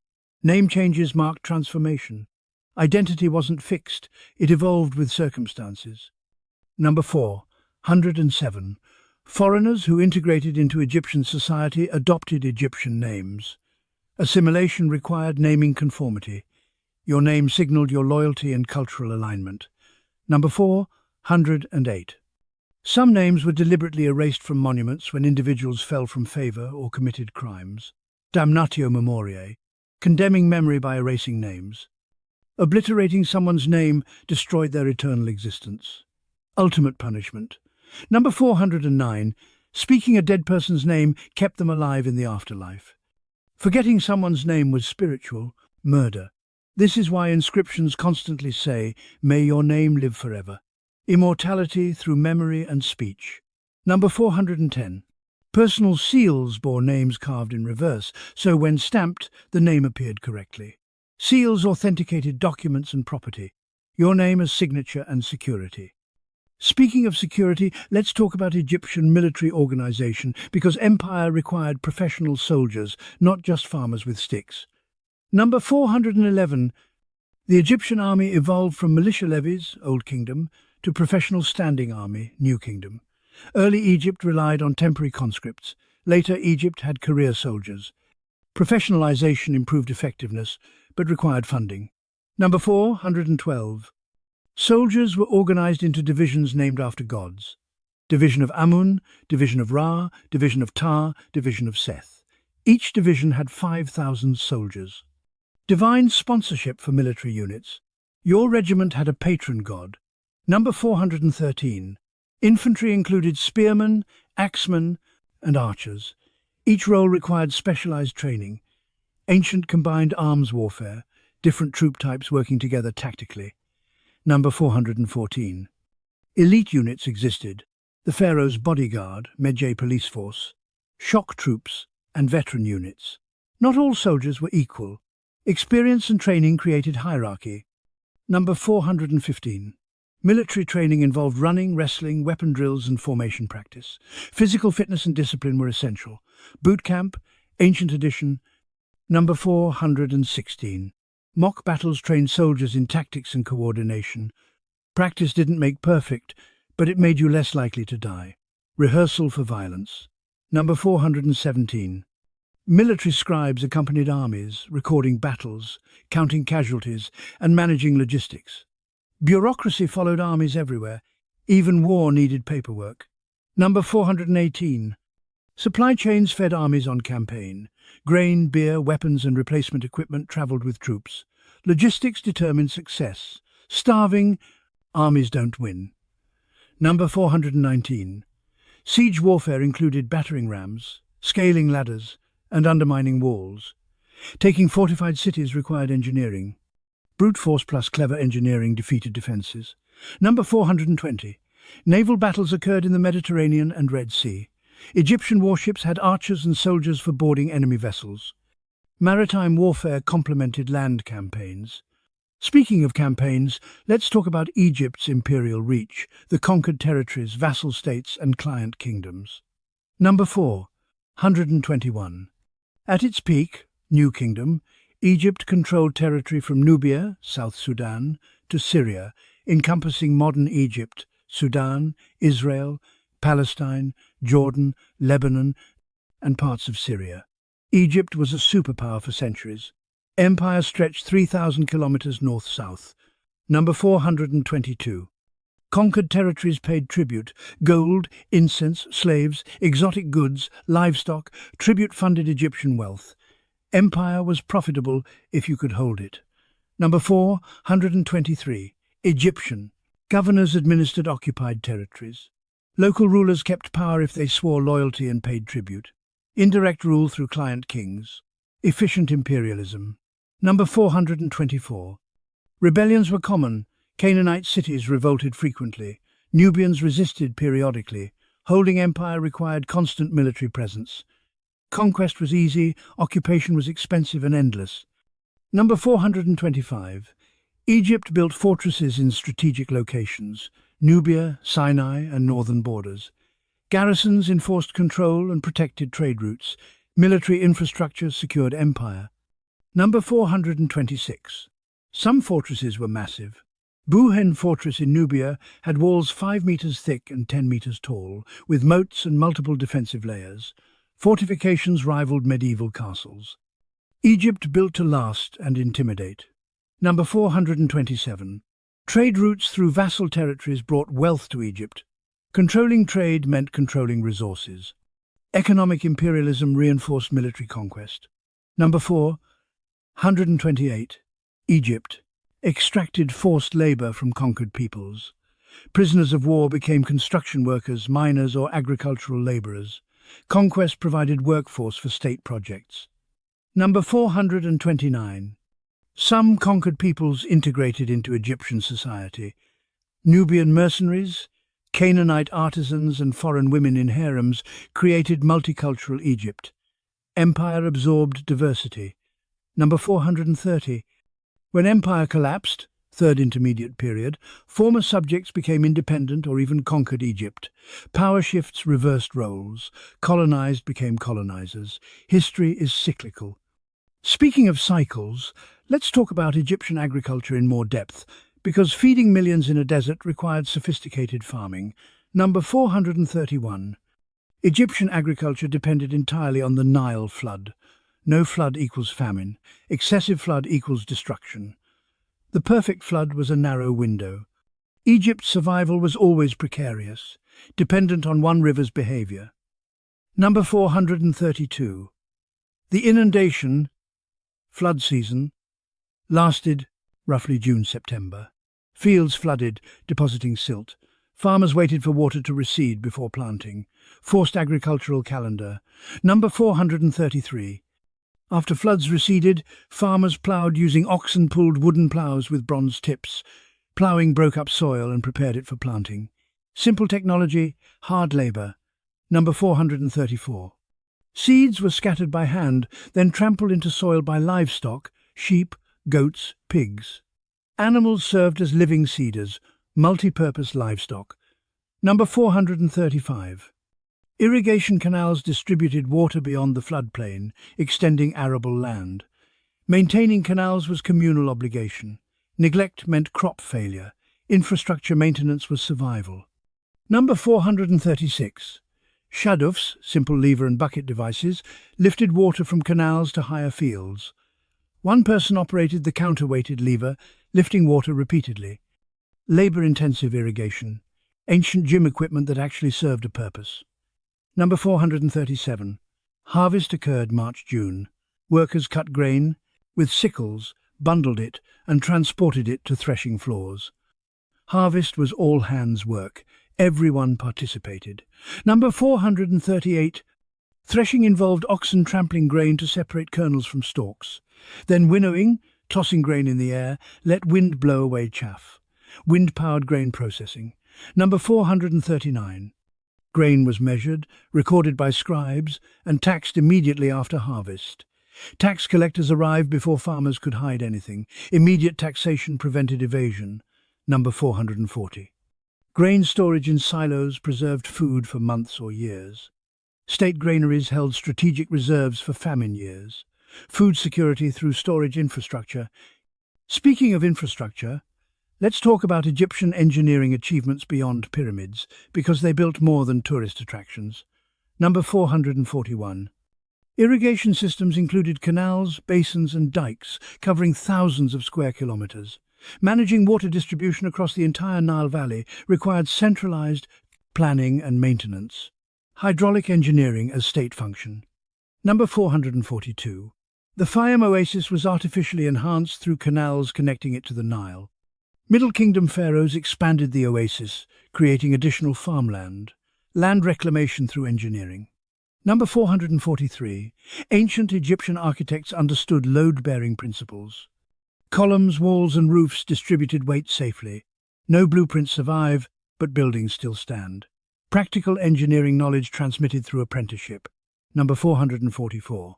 [SPEAKER 1] Name changes marked transformation. Identity wasn't fixed, it evolved with circumstances. Number 407. Foreigners who integrated into Egyptian society adopted Egyptian names. Assimilation required naming conformity. Your name signaled your loyalty and cultural alignment. Number 408. Some names were deliberately erased from monuments when individuals fell from favour or committed crimes. Damnatio memoriae, condemning memory by erasing names. Obliterating someone's name destroyed their eternal existence. Ultimate punishment. Number 409. Speaking a dead person's name kept them alive in the afterlife. Forgetting someone's name was spiritual, murder. This is why inscriptions constantly say, "May your name live forever." Immortality through memory and speech. Number 410. Personal seals bore names carved in reverse, so when stamped, the name appeared correctly. Seals authenticated documents and property. Your name as signature and security. Speaking of security, let's talk about Egyptian military organization, because empire required professional soldiers, not just farmers with sticks. Number 411. The Egyptian army evolved from militia levies, Old Kingdom, to professional standing army, New Kingdom. Early Egypt relied on temporary conscripts. Later, Egypt had career soldiers. Professionalization improved effectiveness, but required funding. Number 412. Soldiers were organized into divisions named after gods. Division of Amun, Division of Ra, Division of Ta, Division of Seth. Each division had 5,000 soldiers. Divine sponsorship for military units. Your regiment had a patron god. Number 413. Infantry included spearmen, axemen, and archers. Each role required specialized training. Ancient combined arms warfare, different troop types working together tactically. Number 414. Elite units existed. The Pharaoh's bodyguard, Medjay police force, shock troops, and veteran units. Not all soldiers were equal. Experience and training created hierarchy. Number 415. Military training involved running, wrestling, weapon drills, and formation practice. Physical fitness and discipline were essential. Boot camp, ancient edition. Number 416. Mock battles trained soldiers in tactics and coordination. Practice didn't make perfect, but it made you less likely to die. Rehearsal for violence. Number 417. Military scribes accompanied armies, recording battles, counting casualties, and managing logistics. Bureaucracy followed armies everywhere. Even war needed paperwork. Number 418. Supply chains fed armies on campaign. Grain, beer, weapons, and replacement equipment traveled with troops. Logistics determined success. Starving, armies don't win. Number 419. Siege warfare included battering rams, scaling ladders, and undermining walls. Taking fortified cities required engineering. Brute force plus clever engineering defeated defences. Number 420. Naval battles occurred in the Mediterranean and Red Sea. Egyptian warships had archers and soldiers for boarding enemy vessels. Maritime warfare complemented land campaigns. Speaking of campaigns, let's talk about Egypt's imperial reach, the conquered territories, vassal states, and client kingdoms. Number 421. At its peak, New Kingdom, Egypt controlled territory from Nubia, South Sudan, to Syria, encompassing modern Egypt, Sudan, Israel, Palestine, Jordan, Lebanon, and parts of Syria. Egypt was a superpower for centuries. Empire stretched 3,000 kilometers north-south. Number 422. Conquered territories paid tribute. Gold, incense, slaves, exotic goods, livestock, tribute funded Egyptian wealth. Empire was profitable if you could hold it. Number 423. Egyptian. Governors administered occupied territories. Local rulers kept power if they swore loyalty and paid tribute. Indirect rule through client kings. Efficient imperialism. Number 424. Rebellions were common. Canaanite cities revolted frequently. Nubians resisted periodically. Holding empire required constant military presence. Conquest was easy, occupation was expensive and endless. Number 425. Egypt built fortresses in strategic locations: Nubia, Sinai, and northern borders. Garrisons enforced control and protected trade routes. Military infrastructure secured empire. Number 426. Some fortresses were massive. Buhen Fortress in Nubia had walls 5 meters thick and 10 meters tall, with moats and multiple defensive layers. Fortifications rivaled medieval castles. Egypt built to last and intimidate. Number 427. Trade routes through vassal territories brought wealth to Egypt. Controlling trade meant controlling resources. Economic imperialism reinforced military conquest. Number 428. Egypt extracted forced labor from conquered peoples. Prisoners of war became construction workers, miners, or agricultural laborers. Conquest provided workforce for state projects. Number 429. Some conquered peoples integrated into Egyptian society. Nubian mercenaries, Canaanite artisans, and foreign women in harems created multicultural Egypt. Empire absorbed diversity. Number 430. When empire collapsed, Third Intermediate Period, former subjects became independent or even conquered Egypt. Power shifts reversed roles. Colonized became colonizers. History is cyclical. Speaking of cycles, let's talk about Egyptian agriculture in more depth, because feeding millions in a desert required sophisticated farming. Number 431. Egyptian agriculture depended entirely on the Nile flood. No flood equals famine. Excessive flood equals destruction. The perfect flood was a narrow window. Egypt's survival was always precarious, dependent on one river's behavior. Number 432. The inundation, flood season, lasted roughly June-September. Fields flooded, depositing silt. Farmers waited for water to recede before planting. Forced agricultural calendar. Number 433. After floods receded, farmers ploughed using oxen-pulled wooden ploughs with bronze tips. Ploughing broke up soil and prepared it for planting. Simple technology, hard labour. Number 434. Seeds were scattered by hand, then trampled into soil by livestock, sheep, goats, pigs. Animals served as living seeders, multi-purpose livestock. Number 435. Irrigation canals distributed water beyond the floodplain, extending arable land. Maintaining canals was communal obligation. Neglect meant crop failure. Infrastructure maintenance was survival. Number 436. Shadufs, simple lever and bucket devices, lifted water from canals to higher fields. One person operated the counterweighted lever, lifting water repeatedly. Labor-intensive irrigation. Ancient gym equipment that actually served a purpose. Number 437. Harvest occurred March-June. Workers cut grain with sickles, bundled it, and transported it to threshing floors. Harvest was all hands work. Everyone participated. Number 438. Threshing involved oxen trampling grain to separate kernels from stalks. Then winnowing, tossing grain in the air, let wind blow away chaff. Wind-powered grain processing. Number 439. Grain was measured, recorded by scribes, and taxed immediately after harvest. Tax collectors arrived before farmers could hide anything. Immediate taxation prevented evasion. Number 440. Grain storage in silos preserved food for months or years. State granaries held strategic reserves for famine years. Food security through storage infrastructure. Speaking of infrastructure, let's talk about Egyptian engineering achievements beyond pyramids, because they built more than tourist attractions. Number 441. Irrigation systems included canals, basins and dikes, covering thousands of square kilometers. Managing water distribution across the entire Nile Valley required centralized planning and maintenance. Hydraulic engineering as state function. Number 442. The Fayum oasis was artificially enhanced through canals connecting it to the Nile. Middle Kingdom pharaohs expanded the oasis, creating additional farmland. Land reclamation through engineering. Number 443. Ancient Egyptian architects understood load-bearing principles. Columns, walls and roofs distributed weight safely. No blueprints survive, but buildings still stand. Practical engineering knowledge transmitted through apprenticeship. Number 444.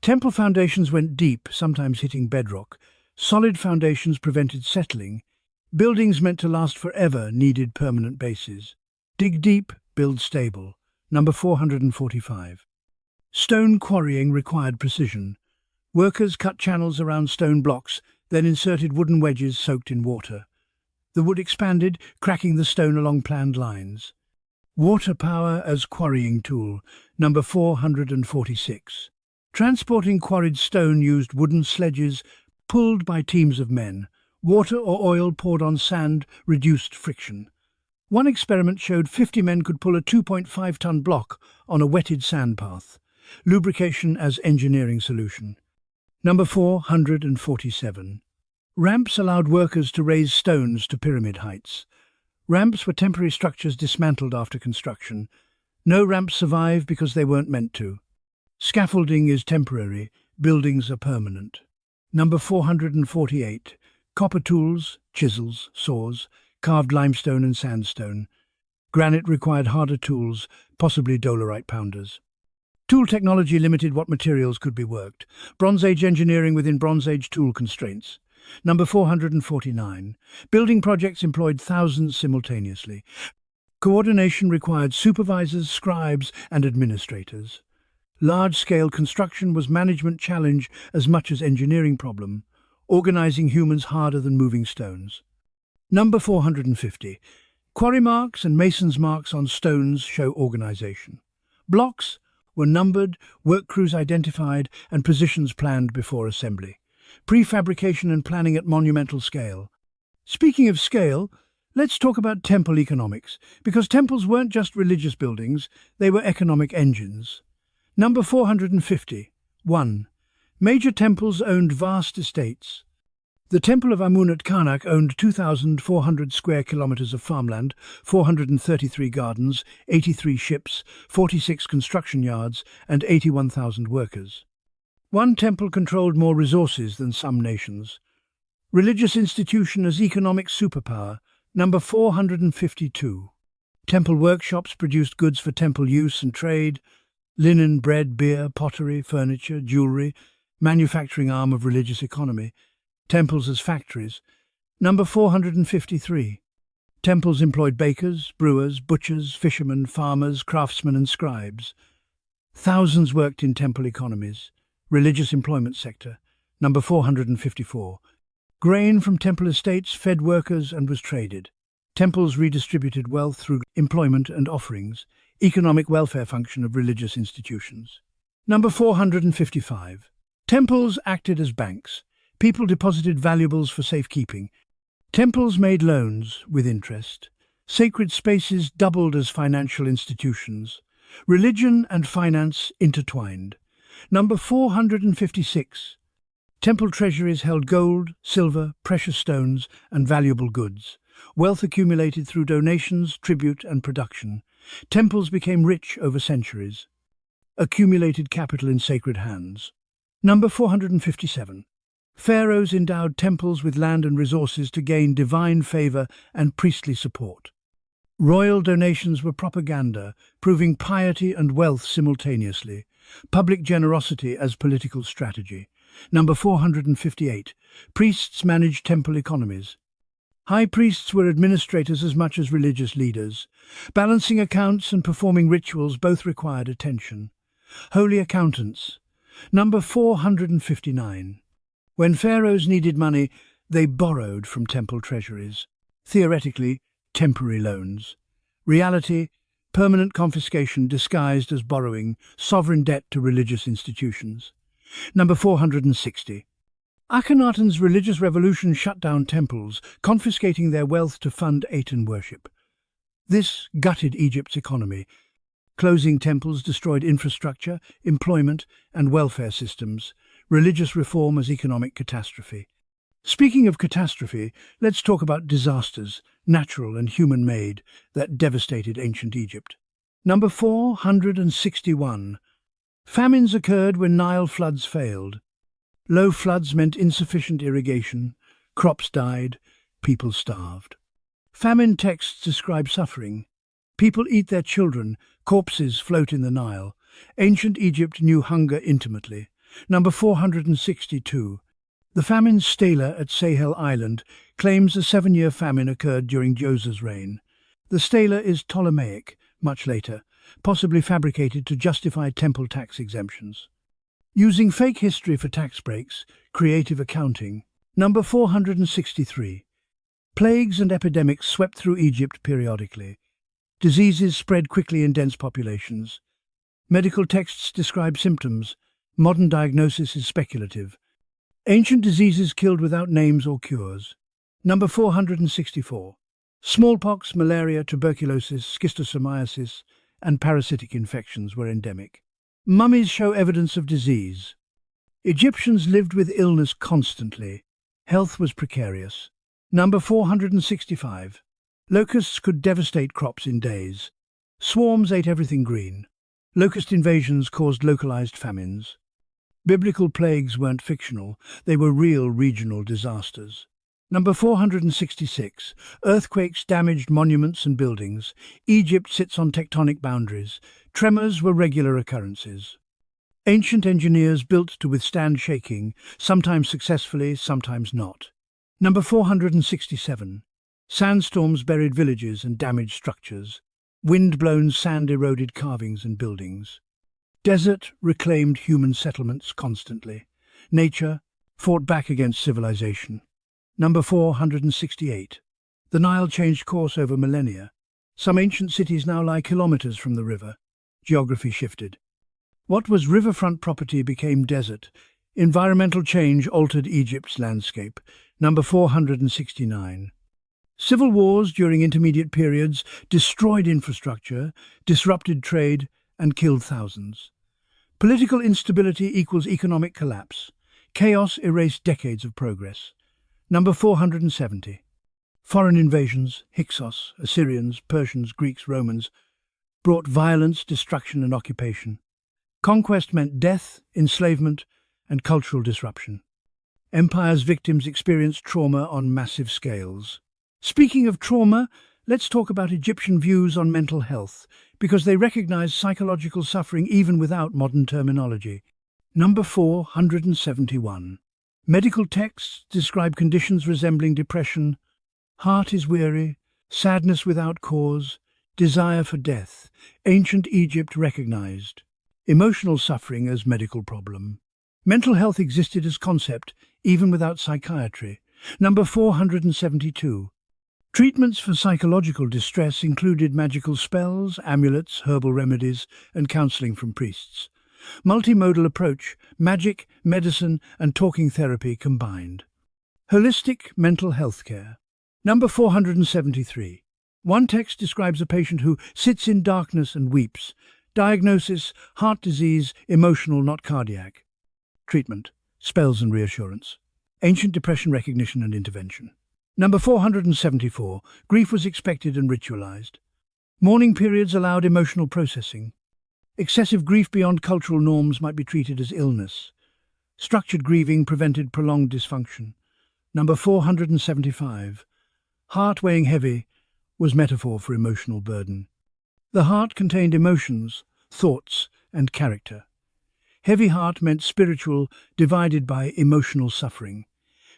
[SPEAKER 1] Temple foundations went deep, sometimes hitting bedrock. Solid foundations prevented settling. Buildings meant to last forever needed permanent bases. Dig deep, build stable. Number 445. Stone quarrying required precision. Workers cut channels around stone blocks, then inserted wooden wedges soaked in water. The wood expanded, cracking the stone along planned lines. Water power as quarrying tool. Number 446. Transporting quarried stone used wooden sledges pulled by teams of men. Water or oil poured on sand reduced friction. One experiment showed 50 men could pull a 2.5-ton block on a wetted sand path. Lubrication as engineering solution. Number 447. Ramps allowed workers to raise stones to pyramid heights. Ramps were temporary structures dismantled after construction. No ramps survive because they weren't meant to. Scaffolding is temporary, buildings are permanent. Number 448. Copper tools, chisels, saws, carved limestone and sandstone. Granite required harder tools, possibly dolerite pounders. Tool technology limited what materials could be worked. Bronze Age engineering within Bronze Age tool constraints. Number 449. Building projects employed thousands simultaneously. Coordination required supervisors, scribes, and administrators. Large-scale construction was management challenge as much as engineering problem, organizing humans harder than moving stones. Number 450. Quarry marks and masons' marks on stones show organization. Blocks were numbered, work crews identified, and positions planned before assembly. Prefabrication and planning at monumental scale. Speaking of scale, let's talk about temple economics, because temples weren't just religious buildings, they were economic engines. Number 450. 1. Major temples owned vast estates. The Temple of Amun at Karnak owned 2,400 square kilometers of farmland, 433 gardens, 83 ships, 46 construction yards, and 81,000 workers. One temple controlled more resources than some nations. Religious institution as economic superpower. Number 452. Temple workshops produced goods for temple use and trade. Linen, bread, beer, pottery, furniture, jewelry, manufacturing arm of religious economy. Temples as factories. Number 453. Temples employed bakers, brewers, butchers, fishermen, farmers, craftsmen and scribes. Thousands worked in temple economies. Religious employment sector. Number 454. Grain from temple estates fed workers and was traded. Temples redistributed wealth through employment and offerings. Economic welfare function of religious institutions. Number 455. Temples acted as banks. People deposited valuables for safekeeping. Temples made loans with interest. Sacred spaces doubled as financial institutions. Religion and finance intertwined. Number 456. Temple treasuries held gold, silver, precious stones, and valuable goods. Wealth accumulated through donations, tribute, and production. Temples became rich over centuries. Accumulated capital in sacred hands. Number 457. Pharaohs endowed temples with land and resources to gain divine favor and priestly support. Royal donations were propaganda, proving piety and wealth simultaneously. Public generosity as political strategy. Number 458. Priests managed temple economies. High priests were administrators as much as religious leaders. Balancing accounts and performing rituals both required attention. Holy accountants. Number 459. When pharaohs needed money, they borrowed from temple treasuries. Theoretically, temporary loans. Reality, permanent confiscation disguised as borrowing, sovereign debt to religious institutions. Number 460. Akhenaten's religious revolution shut down temples, confiscating their wealth to fund Aten worship. This gutted Egypt's economy. Closing temples destroyed infrastructure, employment, and welfare systems. Religious reform as economic catastrophe. Speaking of catastrophe, let's talk about disasters, natural and human-made, that devastated ancient Egypt. Number 461. Famines occurred when Nile floods failed. Low floods meant insufficient irrigation, crops died, people starved. Famine texts describe suffering. People eat their children, corpses float in the Nile. Ancient Egypt knew hunger intimately. Number 462. The famine stela at Sahel Island claims a 7-year famine occurred during Djoser's reign. The stela is Ptolemaic, much later, possibly fabricated to justify temple tax exemptions. Using fake history for tax breaks, creative accounting. Number 463. Plagues and epidemics swept through Egypt periodically. Diseases spread quickly in dense populations. Medical texts describe symptoms. Modern diagnosis is speculative. Ancient diseases killed without names or cures. Number 464. Smallpox, malaria, tuberculosis, schistosomiasis, and parasitic infections were endemic. Mummies show evidence of disease. Egyptians lived with illness constantly. Health was precarious. Number 465. Locusts could devastate crops in days. Swarms ate everything green. Locust invasions caused localized famines. Biblical plagues weren't fictional, they were real regional disasters. Number 466. Earthquakes damaged monuments and buildings. Egypt sits on tectonic boundaries. Tremors were regular occurrences. Ancient engineers built to withstand shaking, sometimes successfully, sometimes not. Number 467. Sandstorms buried villages and damaged structures. Wind-blown sand eroded carvings and buildings. Desert reclaimed human settlements constantly. Nature fought back against civilization. Number 468. The Nile changed course over millennia. Some ancient cities now lie kilometers from the river. Geography shifted. What was riverfront property became desert. Environmental change altered Egypt's landscape. Number 469. Civil wars during intermediate periods destroyed infrastructure, disrupted trade, and killed thousands. Political instability equals economic collapse. Chaos erased decades of progress. Number 470. Foreign invasions, Hyksos, Assyrians, Persians, Greeks, Romans, brought violence, destruction, and occupation. Conquest meant death, enslavement, and cultural disruption. Empire's victims experienced trauma on massive scales. Speaking of trauma, let's talk about Egyptian views on mental health, because they recognize psychological suffering even without modern terminology. Number 471. Medical texts describe conditions resembling depression, heart is weary, sadness without cause, desire for death. Ancient Egypt recognized emotional suffering as medical problem. Mental health existed as concept, even without psychiatry. Number 472. Treatments for psychological distress included magical spells, amulets, herbal remedies, and counseling from priests. Multimodal approach, magic, medicine, and talking therapy combined. Holistic mental health care. Number 473. One text describes a patient who sits in darkness and weeps. Diagnosis, heart disease, emotional, not cardiac. Treatment, spells and reassurance. Ancient depression recognition and intervention. Number 474. Grief was expected and ritualized. Mourning periods allowed emotional processing. Excessive grief beyond cultural norms might be treated as illness. Structured grieving prevented prolonged dysfunction. Number 475. Heart weighing heavy was metaphor for emotional burden. The heart contained emotions, thoughts, and character. Heavy heart meant spiritual, divided by emotional suffering.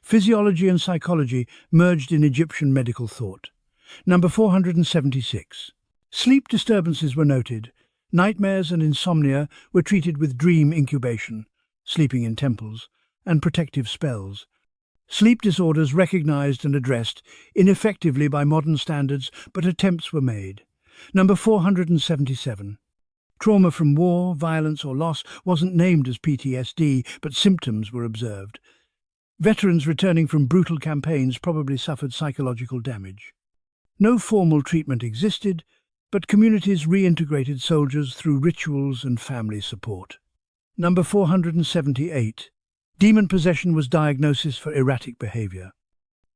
[SPEAKER 1] Physiology and psychology merged in Egyptian medical thought. Number 476. Sleep disturbances were noted. Nightmares and insomnia were treated with dream incubation, sleeping in temples, and protective spells. Sleep disorders recognized and addressed, ineffectively by modern standards, but attempts were made. Number 477. Trauma from war, violence, or loss wasn't named as PTSD, but symptoms were observed. Veterans returning from brutal campaigns probably suffered psychological damage. No formal treatment existed, but communities reintegrated soldiers through rituals and family support. Number 478. Demon possession was diagnosis for erratic behavior.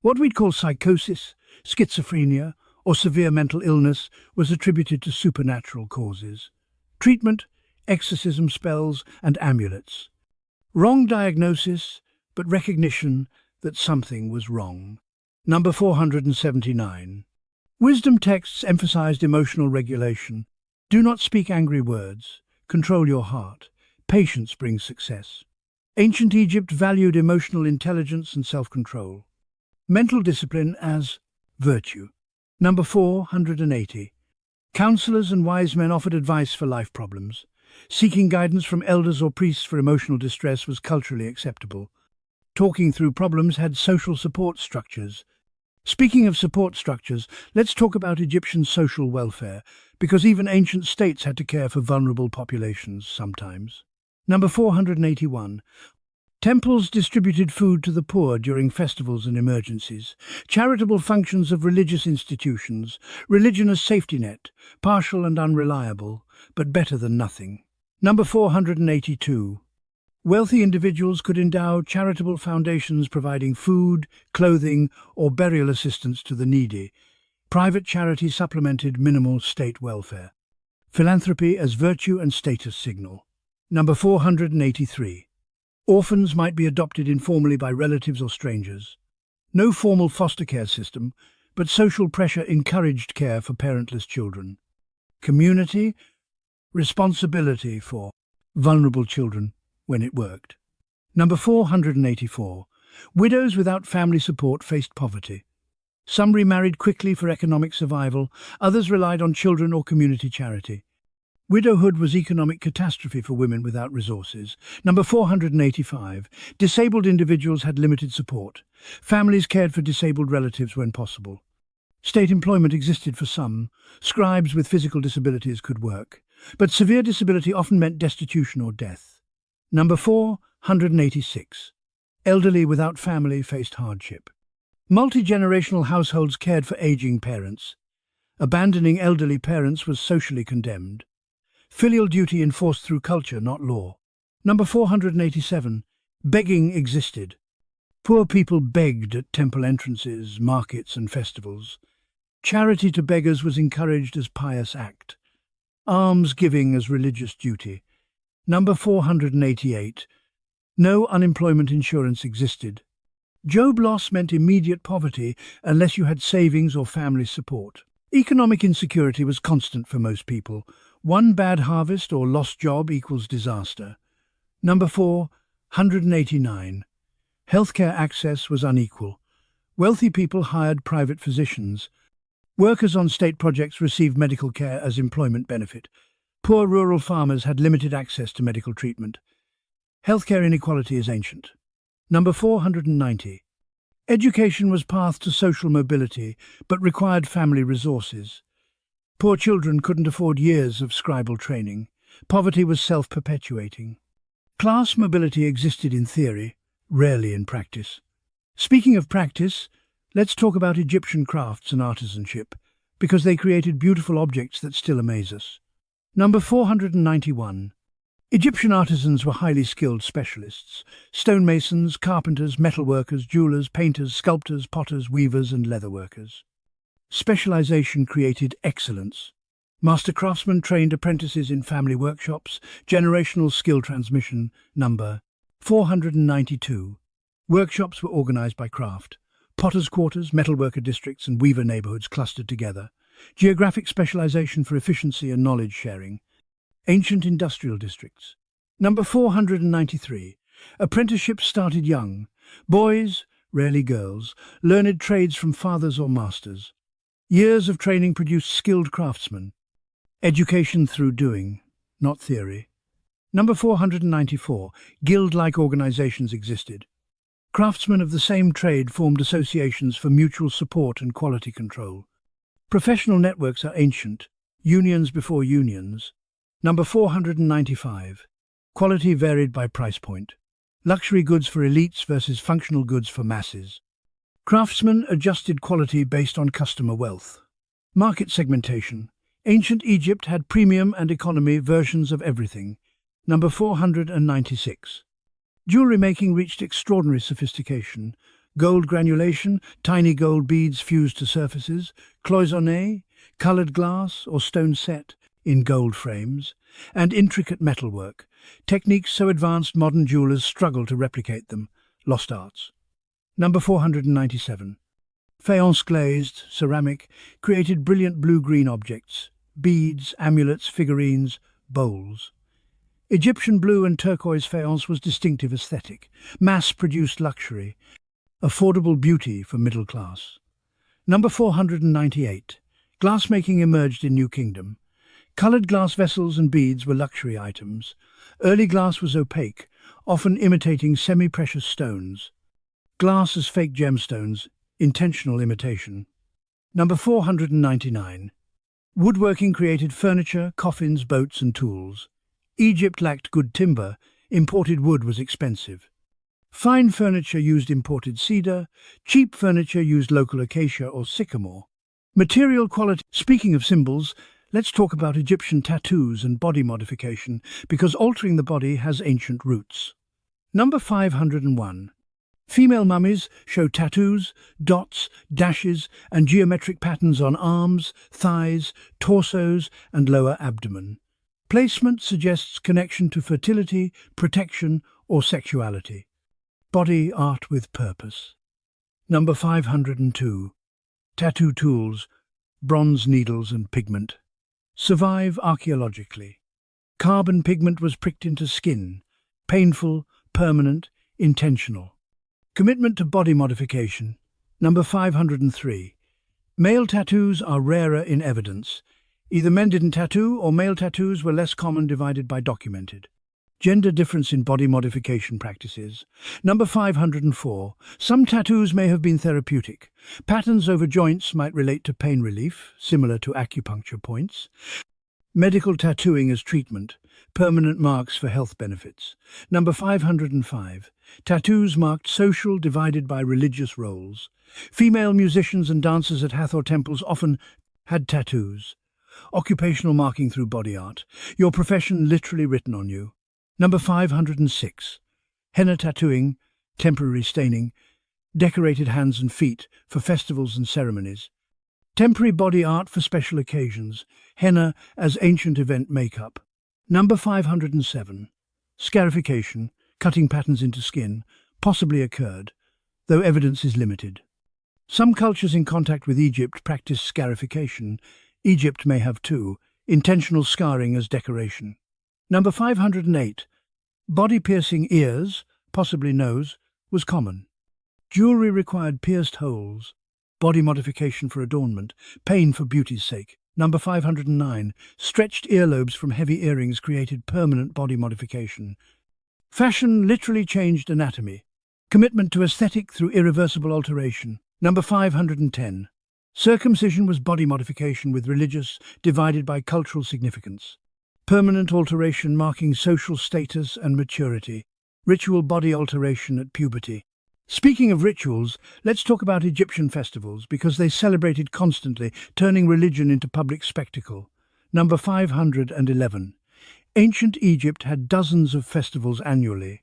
[SPEAKER 1] What we'd call psychosis, schizophrenia, or severe mental illness was attributed to supernatural causes. Treatment, exorcism spells, and amulets. Wrong diagnosis, but recognition that something was wrong. Number 479. Wisdom texts emphasized emotional regulation. Do not speak angry words. Control your heart. Patience brings success. Ancient Egypt valued emotional intelligence and self-control. Mental discipline as virtue. Number 480. Counselors and wise men offered advice for life problems. Seeking guidance from elders or priests for emotional distress was culturally acceptable. Talking through problems had social support structures. Speaking of support structures, let's talk about Egyptian social welfare, because even ancient states had to care for vulnerable populations sometimes. Number 481. Temples distributed food to the poor during festivals and emergencies. Charitable functions of religious institutions. Religion as safety net, partial and unreliable, but better than nothing. Number 482. Wealthy individuals could endow charitable foundations providing food, clothing, or burial assistance to the needy. Private charity supplemented minimal state welfare. Philanthropy as virtue and status signal. Number 483. Orphans might be adopted informally by relatives or strangers. No formal foster care system, but social pressure encouraged care for parentless children. Community responsibility for vulnerable children when it worked. Number 484. Widows without family support faced poverty. Some remarried quickly for economic survival, others relied on children or community charity. Widowhood was economic catastrophe for women without resources. Number 485. Disabled individuals had limited support. Families cared for disabled relatives when possible. State employment existed for some. Scribes with physical disabilities could work. But severe disability often meant destitution or death. Number 486. Elderly without family faced hardship. Multi-generational households cared for aging parents. Abandoning elderly parents was socially condemned. Filial duty enforced through culture, not law. Number 487. Begging existed. Poor people begged at temple entrances, markets and festivals. Charity to beggars was encouraged as pious act. Alms giving as religious duty. Number 488. No unemployment insurance existed. Job loss meant immediate poverty unless you had savings or family support. Economic insecurity was constant for most people. One bad harvest or lost job equals disaster. Number 489. Healthcare access was unequal. Wealthy people hired private physicians. Workers on state projects received medical care as employment benefit. Poor rural farmers had limited access to medical treatment. Healthcare inequality is ancient. Number 490. Education was path to social mobility, but required family resources. Poor children couldn't afford years of scribal training. Poverty was self-perpetuating. Class mobility existed in theory, rarely in practice. Speaking of practice, let's talk about Egyptian crafts and artisanship, because they created beautiful objects that still amaze us. Number 491. Egyptian artisans were highly skilled specialists. Stonemasons, carpenters, metalworkers, jewelers, painters, sculptors, potters, weavers and leatherworkers. Specialization created excellence. Master craftsmen trained apprentices in family workshops. Generational skill transmission. Number 492. Workshops were organized by craft. Potters' quarters, metalworker districts and weaver neighborhoods clustered together. Geographic specialization for efficiency and knowledge sharing. Ancient industrial districts. Number 493. Apprenticeships started young. Boys, rarely girls, learned trades from fathers or masters. Years of training produced skilled craftsmen. Education through doing, not theory. Number 494. Guild-like organizations existed. Craftsmen of the same trade formed associations for mutual support and quality control. Professional networks are ancient, unions before unions. Number 495. Quality varied by price point. Luxury goods for elites versus functional goods for masses. Craftsmen adjusted quality based on customer wealth. Market segmentation. Ancient Egypt had premium and economy versions of everything. Number 496. Jewelry making reached extraordinary sophistication. Gold granulation, tiny gold beads fused to surfaces, cloisonné, colored glass or stone set in gold frames, and intricate metalwork. Techniques so advanced modern jewelers struggle to replicate them. lost arts. Number 497. Faience glazed, ceramic, created brilliant blue-green objects, beads, amulets, figurines, bowls. Egyptian blue and turquoise faience was distinctive aesthetic, mass-produced luxury, affordable beauty for middle class. Number 498. Glassmaking emerged in New Kingdom. Coloured glass vessels and beads were luxury items. Early glass was opaque, often imitating semi-precious stones. Glass as fake gemstones, intentional imitation. Number 499. Woodworking created furniture, coffins, boats and tools. Egypt lacked good timber, imported wood was expensive. Fine furniture used imported cedar, cheap furniture used local acacia or sycamore. Material quality. Speaking of symbols, let's talk about Egyptian tattoos and body modification, because altering the body has ancient roots. Number 501. Female mummies show tattoos, dots, dashes, and geometric patterns on arms, thighs, torsos, and lower abdomen. Placement suggests connection to fertility, protection, or sexuality. Body art with purpose. Number 502. Tattoo tools, bronze needles and pigment. Survive archaeologically. Carbon pigment was pricked into skin. Painful, permanent, intentional. Commitment to body modification. Number 503. Male tattoos are rarer in evidence. Either men didn't tattoo or male tattoos were less common, divided by documented. Gender difference in body modification practices. Number 504. Some tattoos may have been therapeutic. Patterns over joints might relate to pain relief, similar to acupuncture points. Medical tattooing as treatment. Permanent marks for health benefits. Number 505. Tattoos marked social, divided by religious roles. Female musicians and dancers at Hathor temples often had tattoos. Occupational marking through body art. Your profession literally written on you. Number 506. Henna tattooing, temporary staining, decorated hands and feet for festivals and ceremonies. Temporary body art for special occasions, henna as ancient event makeup. Number 507. Scarification, cutting patterns into skin, possibly occurred, though evidence is limited. Some cultures in contact with Egypt practice scarification. Egypt may have too, intentional scarring as decoration. Number 508. Body-piercing ears, possibly nose, was common. Jewelry required pierced holes. Body modification for adornment, pain for beauty's sake. Number 509. Stretched earlobes from heavy earrings created permanent body modification. Fashion literally changed anatomy. Commitment to aesthetic through irreversible alteration. Number 510. Circumcision was body modification with religious, divided by cultural significance. Permanent alteration marking social status and maturity. Ritual body alteration at puberty. Speaking of rituals, let's talk about Egyptian festivals, because they celebrated constantly, turning religion into public spectacle. Number 511. Ancient Egypt had dozens of festivals annually.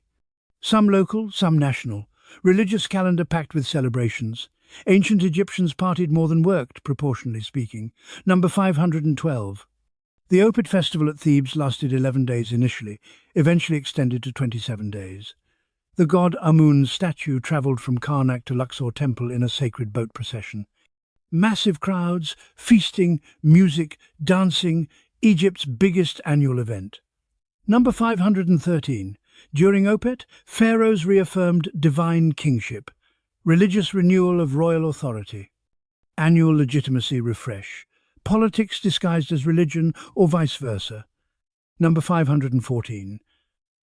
[SPEAKER 1] Some local, some national. Religious calendar packed with celebrations. Ancient Egyptians partied more than worked, proportionally speaking. Number 512. The Opet festival at Thebes lasted 11 days initially, eventually extended to 27 days. The god Amun's statue travelled from Karnak to Luxor Temple in a sacred boat procession. Massive crowds, feasting, music, dancing, Egypt's biggest annual event. Number 513. During Opet, pharaohs reaffirmed divine kingship. Religious renewal of royal authority. Annual legitimacy refresh. Politics disguised as religion or vice versa. Number 514.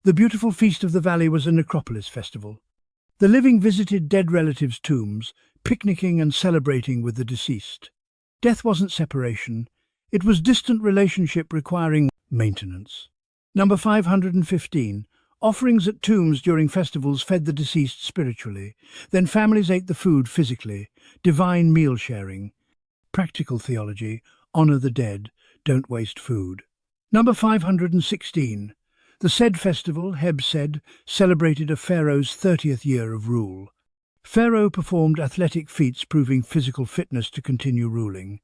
[SPEAKER 1] The beautiful Feast of the Valley was a necropolis festival. The living visited dead relatives' tombs, picnicking and celebrating with the deceased. Death wasn't separation. It was distant relationship requiring maintenance. Number 515. Offerings at tombs during festivals fed the deceased spiritually. Then families ate the food physically. Divine meal sharing. Practical theology. Honor the dead. Don't waste food. Number 516. The Sed festival, Heb Sed, celebrated a pharaoh's 30th year of rule. Pharaoh performed athletic feats proving physical fitness to continue ruling.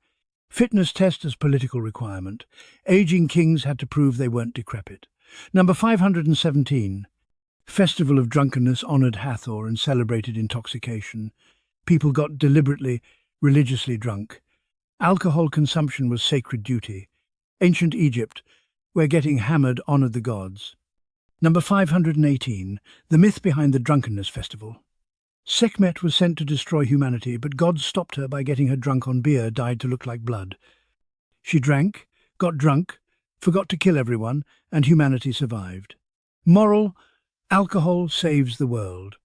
[SPEAKER 1] Fitness test as political requirement. Aging kings had to prove they weren't decrepit. Number 517. Festival of Drunkenness honored Hathor and celebrated intoxication. People got deliberately, religiously drunk. Alcohol consumption was sacred duty. Ancient Egypt, where getting hammered honored the gods. Number 518, the myth behind the drunkenness festival. Sekhmet was sent to destroy humanity, but gods stopped her by getting her drunk on beer dyed to look like blood. She drank, got drunk, forgot to kill everyone, and humanity survived. Moral: alcohol saves the world.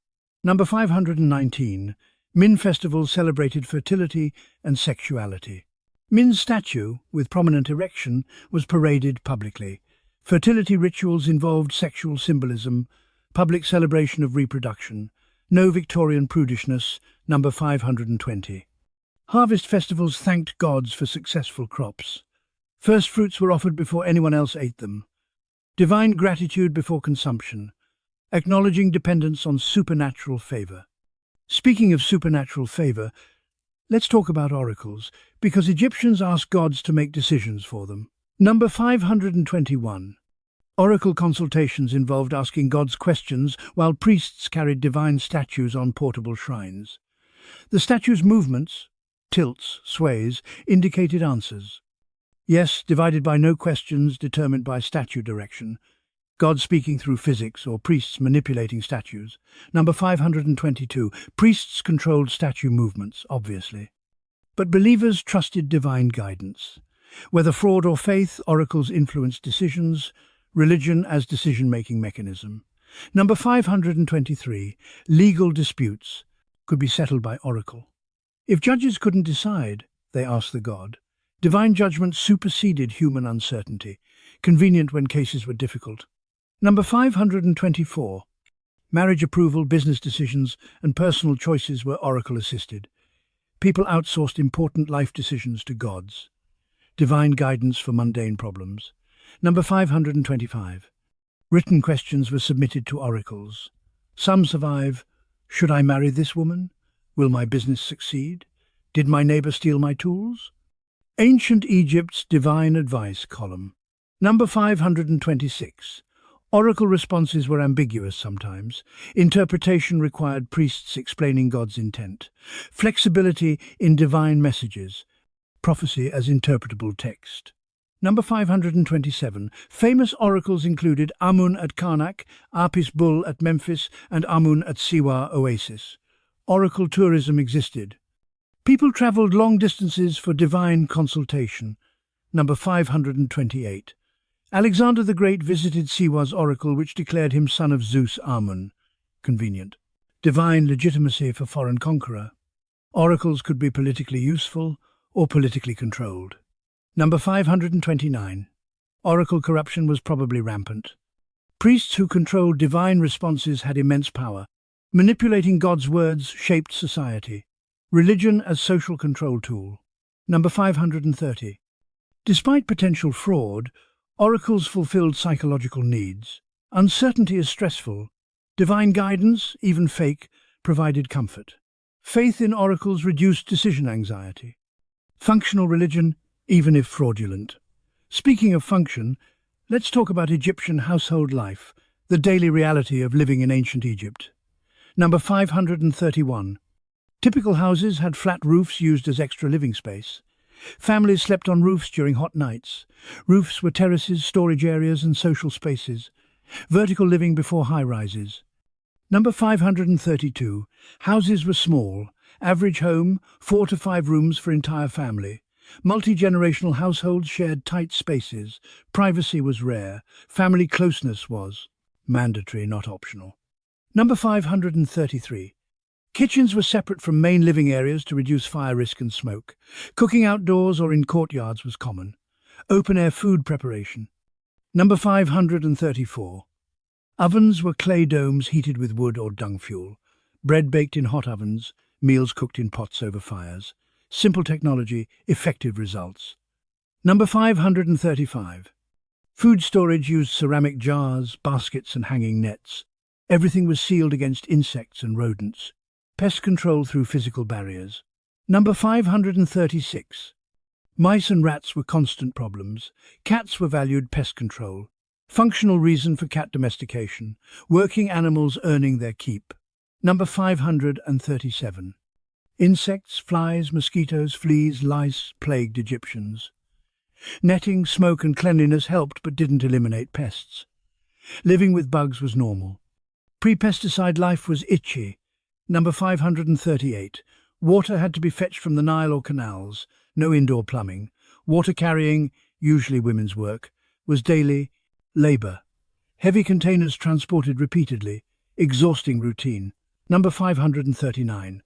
[SPEAKER 1] Number 519, Min Festival celebrated fertility and sexuality. Min's statue, with prominent erection, was paraded publicly. Fertility rituals involved sexual symbolism, public celebration of reproduction. No Victorian prudishness. Number 520. Harvest festivals thanked gods for successful crops. First fruits were offered before anyone else ate them. Divine gratitude before consumption, acknowledging dependence on supernatural favor. Speaking of supernatural favor, let's talk about oracles, because Egyptians asked gods to make decisions for them. Number 521. Oracle consultations involved asking gods questions while priests carried divine statues on portable shrines. The statue's movements, tilts, sways, indicated answers. Yes, divided by no questions, determined by statue direction. God speaking through physics or priests manipulating statues. Number 522. Priests controlled statue movements, obviously. But believers trusted divine guidance. Whether fraud or faith, oracles influenced decisions, religion as decision-making mechanism. Number 523. Legal disputes could be settled by oracle. If judges couldn't decide, they asked the god. Divine judgment superseded human uncertainty, convenient when cases were difficult. Number 524. Marriage approval, business decisions, and personal choices were oracle-assisted. People outsourced important life decisions to gods. Divine guidance for mundane problems. Number 525. Written questions were submitted to oracles. Some survive. Should I marry this woman? Will my business succeed? Did my neighbor steal my tools? Ancient Egypt's Divine Advice column. Number 526. Oracle responses were ambiguous sometimes. Interpretation required priests explaining God's intent. Flexibility in divine messages. Prophecy as interpretable text. Number 527. Famous oracles included Amun at Karnak, Apis Bull at Memphis, and Amun at Siwa Oasis. Oracle tourism existed. People traveled long distances for divine consultation. Number 528. Alexander the Great visited Siwa's oracle, which declared him son of Zeus Amun. Convenient. Divine legitimacy for foreign conqueror. Oracles could be politically useful or politically controlled. Number 529. Oracle corruption was probably rampant. Priests who controlled divine responses had immense power. Manipulating God's words shaped society. Religion as social control tool. Number 530. Despite potential fraud, oracles fulfilled psychological needs. Uncertainty is stressful. Divine guidance, even fake, provided comfort. Faith in oracles reduced decision anxiety. Functional religion, even if fraudulent. Speaking of function, let's talk about Egyptian household life, the daily reality of living in ancient Egypt. Number 531. Typical houses had flat roofs used as extra living space. Families slept on roofs during hot nights. Roofs were terraces, storage areas, and social spaces. Vertical living before high-rises. Number 532. Houses were small. Average home, 4 to 5 rooms for entire family. Multi-generational households shared tight spaces. Privacy was rare. Family closeness was mandatory, not optional. Number 533. Kitchens were separate from main living areas to reduce fire risk and smoke. Cooking outdoors or in courtyards was common. Open-air food preparation. Number 534. Ovens were clay domes heated with wood or dung fuel. Bread baked in hot ovens, meals cooked in pots over fires. Simple technology, effective results. Number 535. Food storage used ceramic jars, baskets and hanging nets. Everything was sealed against insects and rodents. Pest control through physical barriers. Number 536. Mice and rats were constant problems. Cats were valued pest control. Functional reason for cat domestication, working animals earning their keep. Number 537. Insects, flies, mosquitoes, fleas, lice plagued Egyptians. Netting, smoke and cleanliness helped but didn't eliminate pests. Living with bugs was normal. Pre-pesticide life was itchy. Number 538. Water had to be fetched from the Nile or canals. No indoor plumbing. Water carrying, usually women's work, was daily labour. Heavy containers transported repeatedly. Exhausting routine. Number 539.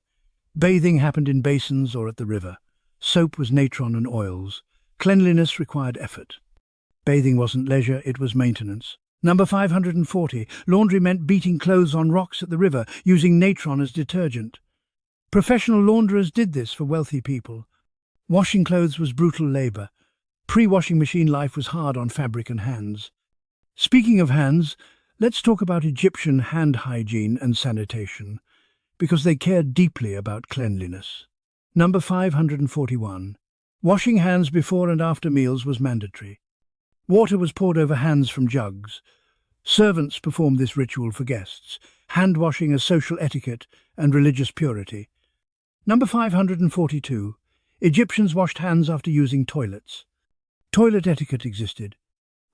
[SPEAKER 1] Bathing happened in basins or at the river. Soap was natron and oils. Cleanliness required effort. Bathing wasn't leisure, it was maintenance. Number 540. Laundry meant beating clothes on rocks at the river, using natron as detergent. Professional launderers did this for wealthy people. Washing clothes was brutal labour. Pre-washing machine life was hard on fabric and hands. Speaking of hands, let's talk about Egyptian hand hygiene and sanitation, because they cared deeply about cleanliness. Number 541. Washing hands before and after meals was mandatory. Water was poured over hands from jugs. Servants performed this ritual for guests, hand-washing as social etiquette and religious purity. Number 542. Egyptians washed hands after using toilets. Toilet etiquette existed.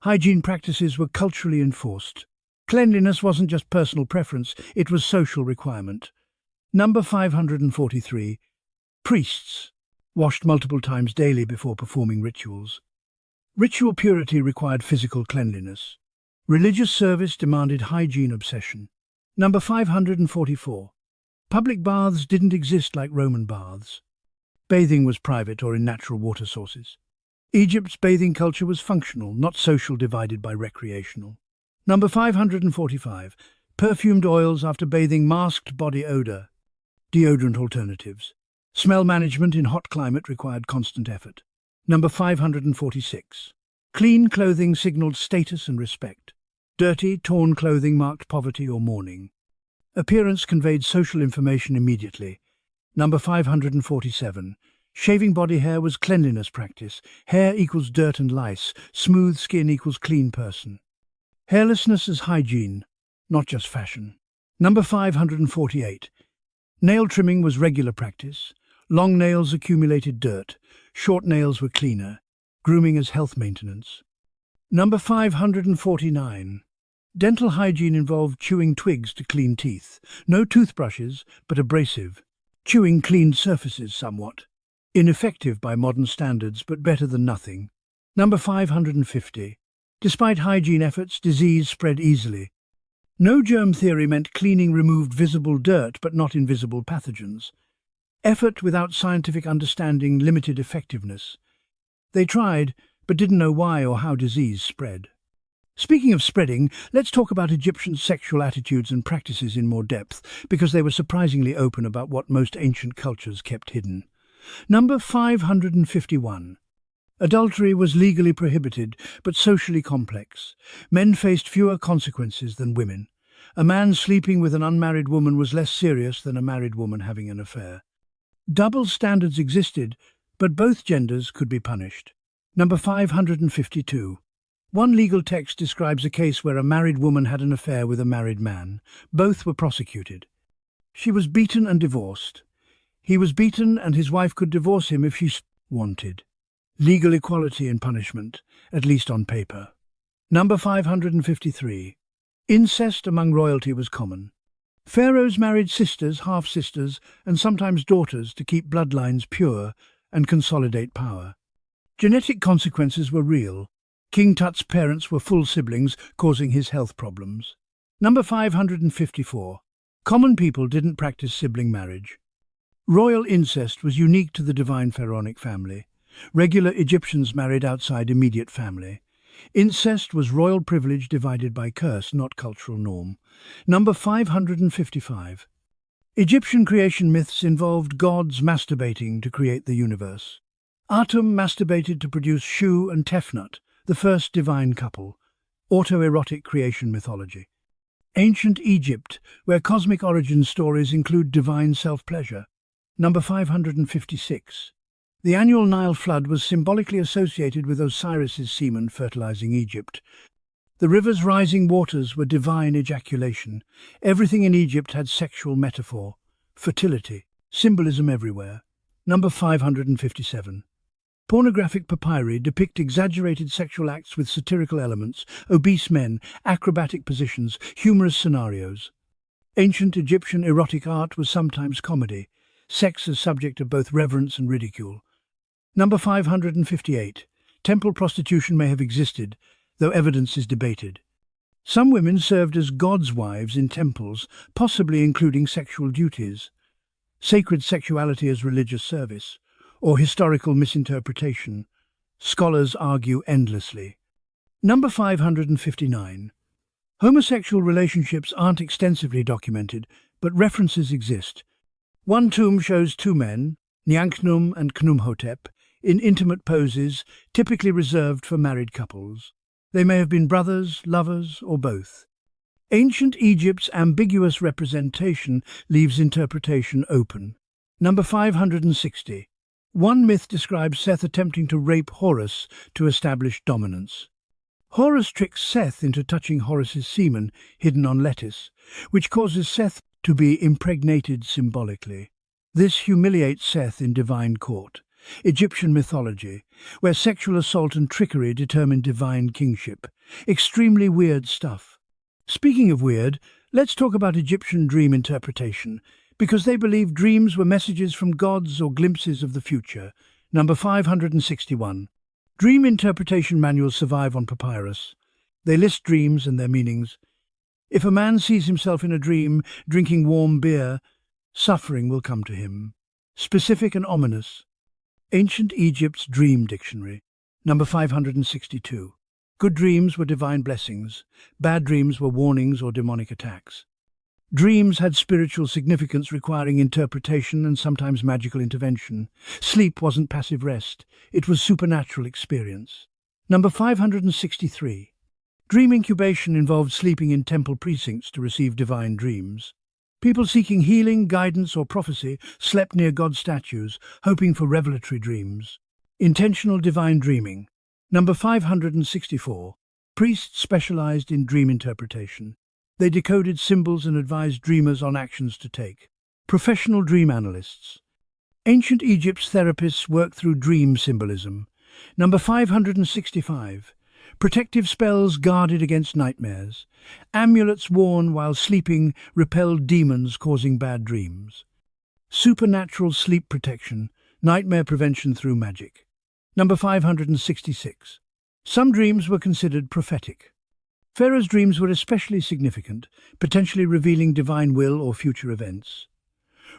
[SPEAKER 1] Hygiene practices were culturally enforced. Cleanliness wasn't just personal preference, it was social requirement. Number 543. Priests washed multiple times daily before performing rituals. Ritual purity required physical cleanliness. Religious service demanded hygiene obsession. Number 544. Public baths didn't exist like Roman baths. Bathing was private or in natural water sources. Egypt's bathing culture was functional, not social, divided by recreational. Number 545. Perfumed oils after bathing masked body odour. Deodorant alternatives. Smell management in hot climate required constant effort. Number 546. Clean clothing signalled status and respect. Dirty, torn clothing marked poverty or mourning. Appearance conveyed social information immediately. Number 547. Shaving body hair was cleanliness practice. Hair equals dirt and lice. Smooth skin equals clean person. Hairlessness is hygiene, not just fashion. Number 548. Nail trimming was regular practice. Long nails accumulated dirt. Short nails were cleaner. Grooming as health maintenance. Number 549. Dental hygiene involved chewing twigs to clean teeth. No toothbrushes, but abrasive. Chewing cleaned surfaces somewhat. Ineffective by modern standards, but better than nothing. Number 550. Despite hygiene efforts, disease spread easily. No germ theory meant cleaning removed visible dirt, but not invisible pathogens. Effort without scientific understanding limited effectiveness. They tried, but didn't know why or how disease spread. Speaking of spreading, let's talk about Egyptian sexual attitudes and practices in more depth, because they were surprisingly open about what most ancient cultures kept hidden. Number 551. Adultery was legally prohibited, but socially complex. Men faced fewer consequences than women. A man sleeping with an unmarried woman was less serious than a married woman having an affair. Double standards existed, but both genders could be punished. Number 552. One legal text describes a case where a married woman had an affair with a married man. Both were prosecuted. She was beaten and divorced. He was beaten and his wife could divorce him if she wanted. Legal equality in punishment, at least on paper. Number 553. Incest among royalty was common. Pharaohs married sisters, half-sisters, and sometimes daughters to keep bloodlines pure and consolidate power. Genetic consequences were real. King Tut's parents were full siblings, causing his health problems. Number 554. Common people didn't practice sibling marriage. Royal incest was unique to the divine pharaonic family. Regular Egyptians married outside immediate family. Incest was royal privilege divided by curse, not cultural norm. Number 555. Egyptian creation myths involved gods masturbating to create the universe. Atum masturbated to produce Shu and Tefnut, the first divine couple. Autoerotic creation mythology. Ancient Egypt, where cosmic origin stories include divine self-pleasure. Number 556. The annual Nile flood was symbolically associated with Osiris's semen fertilizing Egypt. The river's rising waters were divine ejaculation. Everything in Egypt had sexual metaphor, fertility, symbolism everywhere. Number 557. Pornographic papyri depict exaggerated sexual acts with satirical elements, obese men, acrobatic positions, humorous scenarios. Ancient Egyptian erotic art was sometimes comedy, sex as subject of both reverence and ridicule. Number 558. Temple prostitution may have existed, though evidence is debated. Some women served as gods' wives in temples, possibly including sexual duties. Sacred sexuality as religious service, or historical misinterpretation. Scholars argue endlessly. Number 559. Homosexual relationships aren't extensively documented, but references exist. One tomb shows two men, Nyankhnum and Khnumhotep, in intimate poses typically reserved for married couples. They may have been brothers, lovers, or both. Ancient Egypt's ambiguous representation leaves interpretation open. Number 560. One myth describes Seth attempting to rape Horus to establish dominance. Horus tricks Seth into touching Horus's semen, hidden on lettuce, which causes Seth to be impregnated symbolically. This humiliates Seth in divine court. Egyptian mythology, where sexual assault and trickery determine divine kingship. Extremely weird stuff. Speaking of weird, let's talk about Egyptian dream interpretation, because they believe dreams were messages from gods or glimpses of the future. Number 561. Dream interpretation manuals survive on papyrus. They list dreams and their meanings. If a man sees himself in a dream drinking warm beer, suffering will come to him. Specific and ominous. Ancient Egypt's Dream Dictionary. Number 562. Good dreams were divine blessings. Bad dreams were warnings or demonic attacks. Dreams had spiritual significance requiring interpretation and sometimes magical intervention. Sleep wasn't passive rest. It was supernatural experience. Number 563. Dream incubation involved sleeping in temple precincts to receive divine dreams. People seeking healing, guidance, or prophecy slept near god statues, hoping for revelatory dreams. Intentional divine dreaming. Number 564. Priests specialized in dream interpretation. They decoded symbols and advised dreamers on actions to take. Professional dream analysts. Ancient Egypt's therapists worked through dream symbolism. Number 565. Protective spells guarded against nightmares. Amulets worn while sleeping repelled demons causing bad dreams. Supernatural sleep protection, nightmare prevention through magic. Number 566. Some dreams were considered prophetic. Pharaohs' dreams were especially significant, potentially revealing divine will or future events.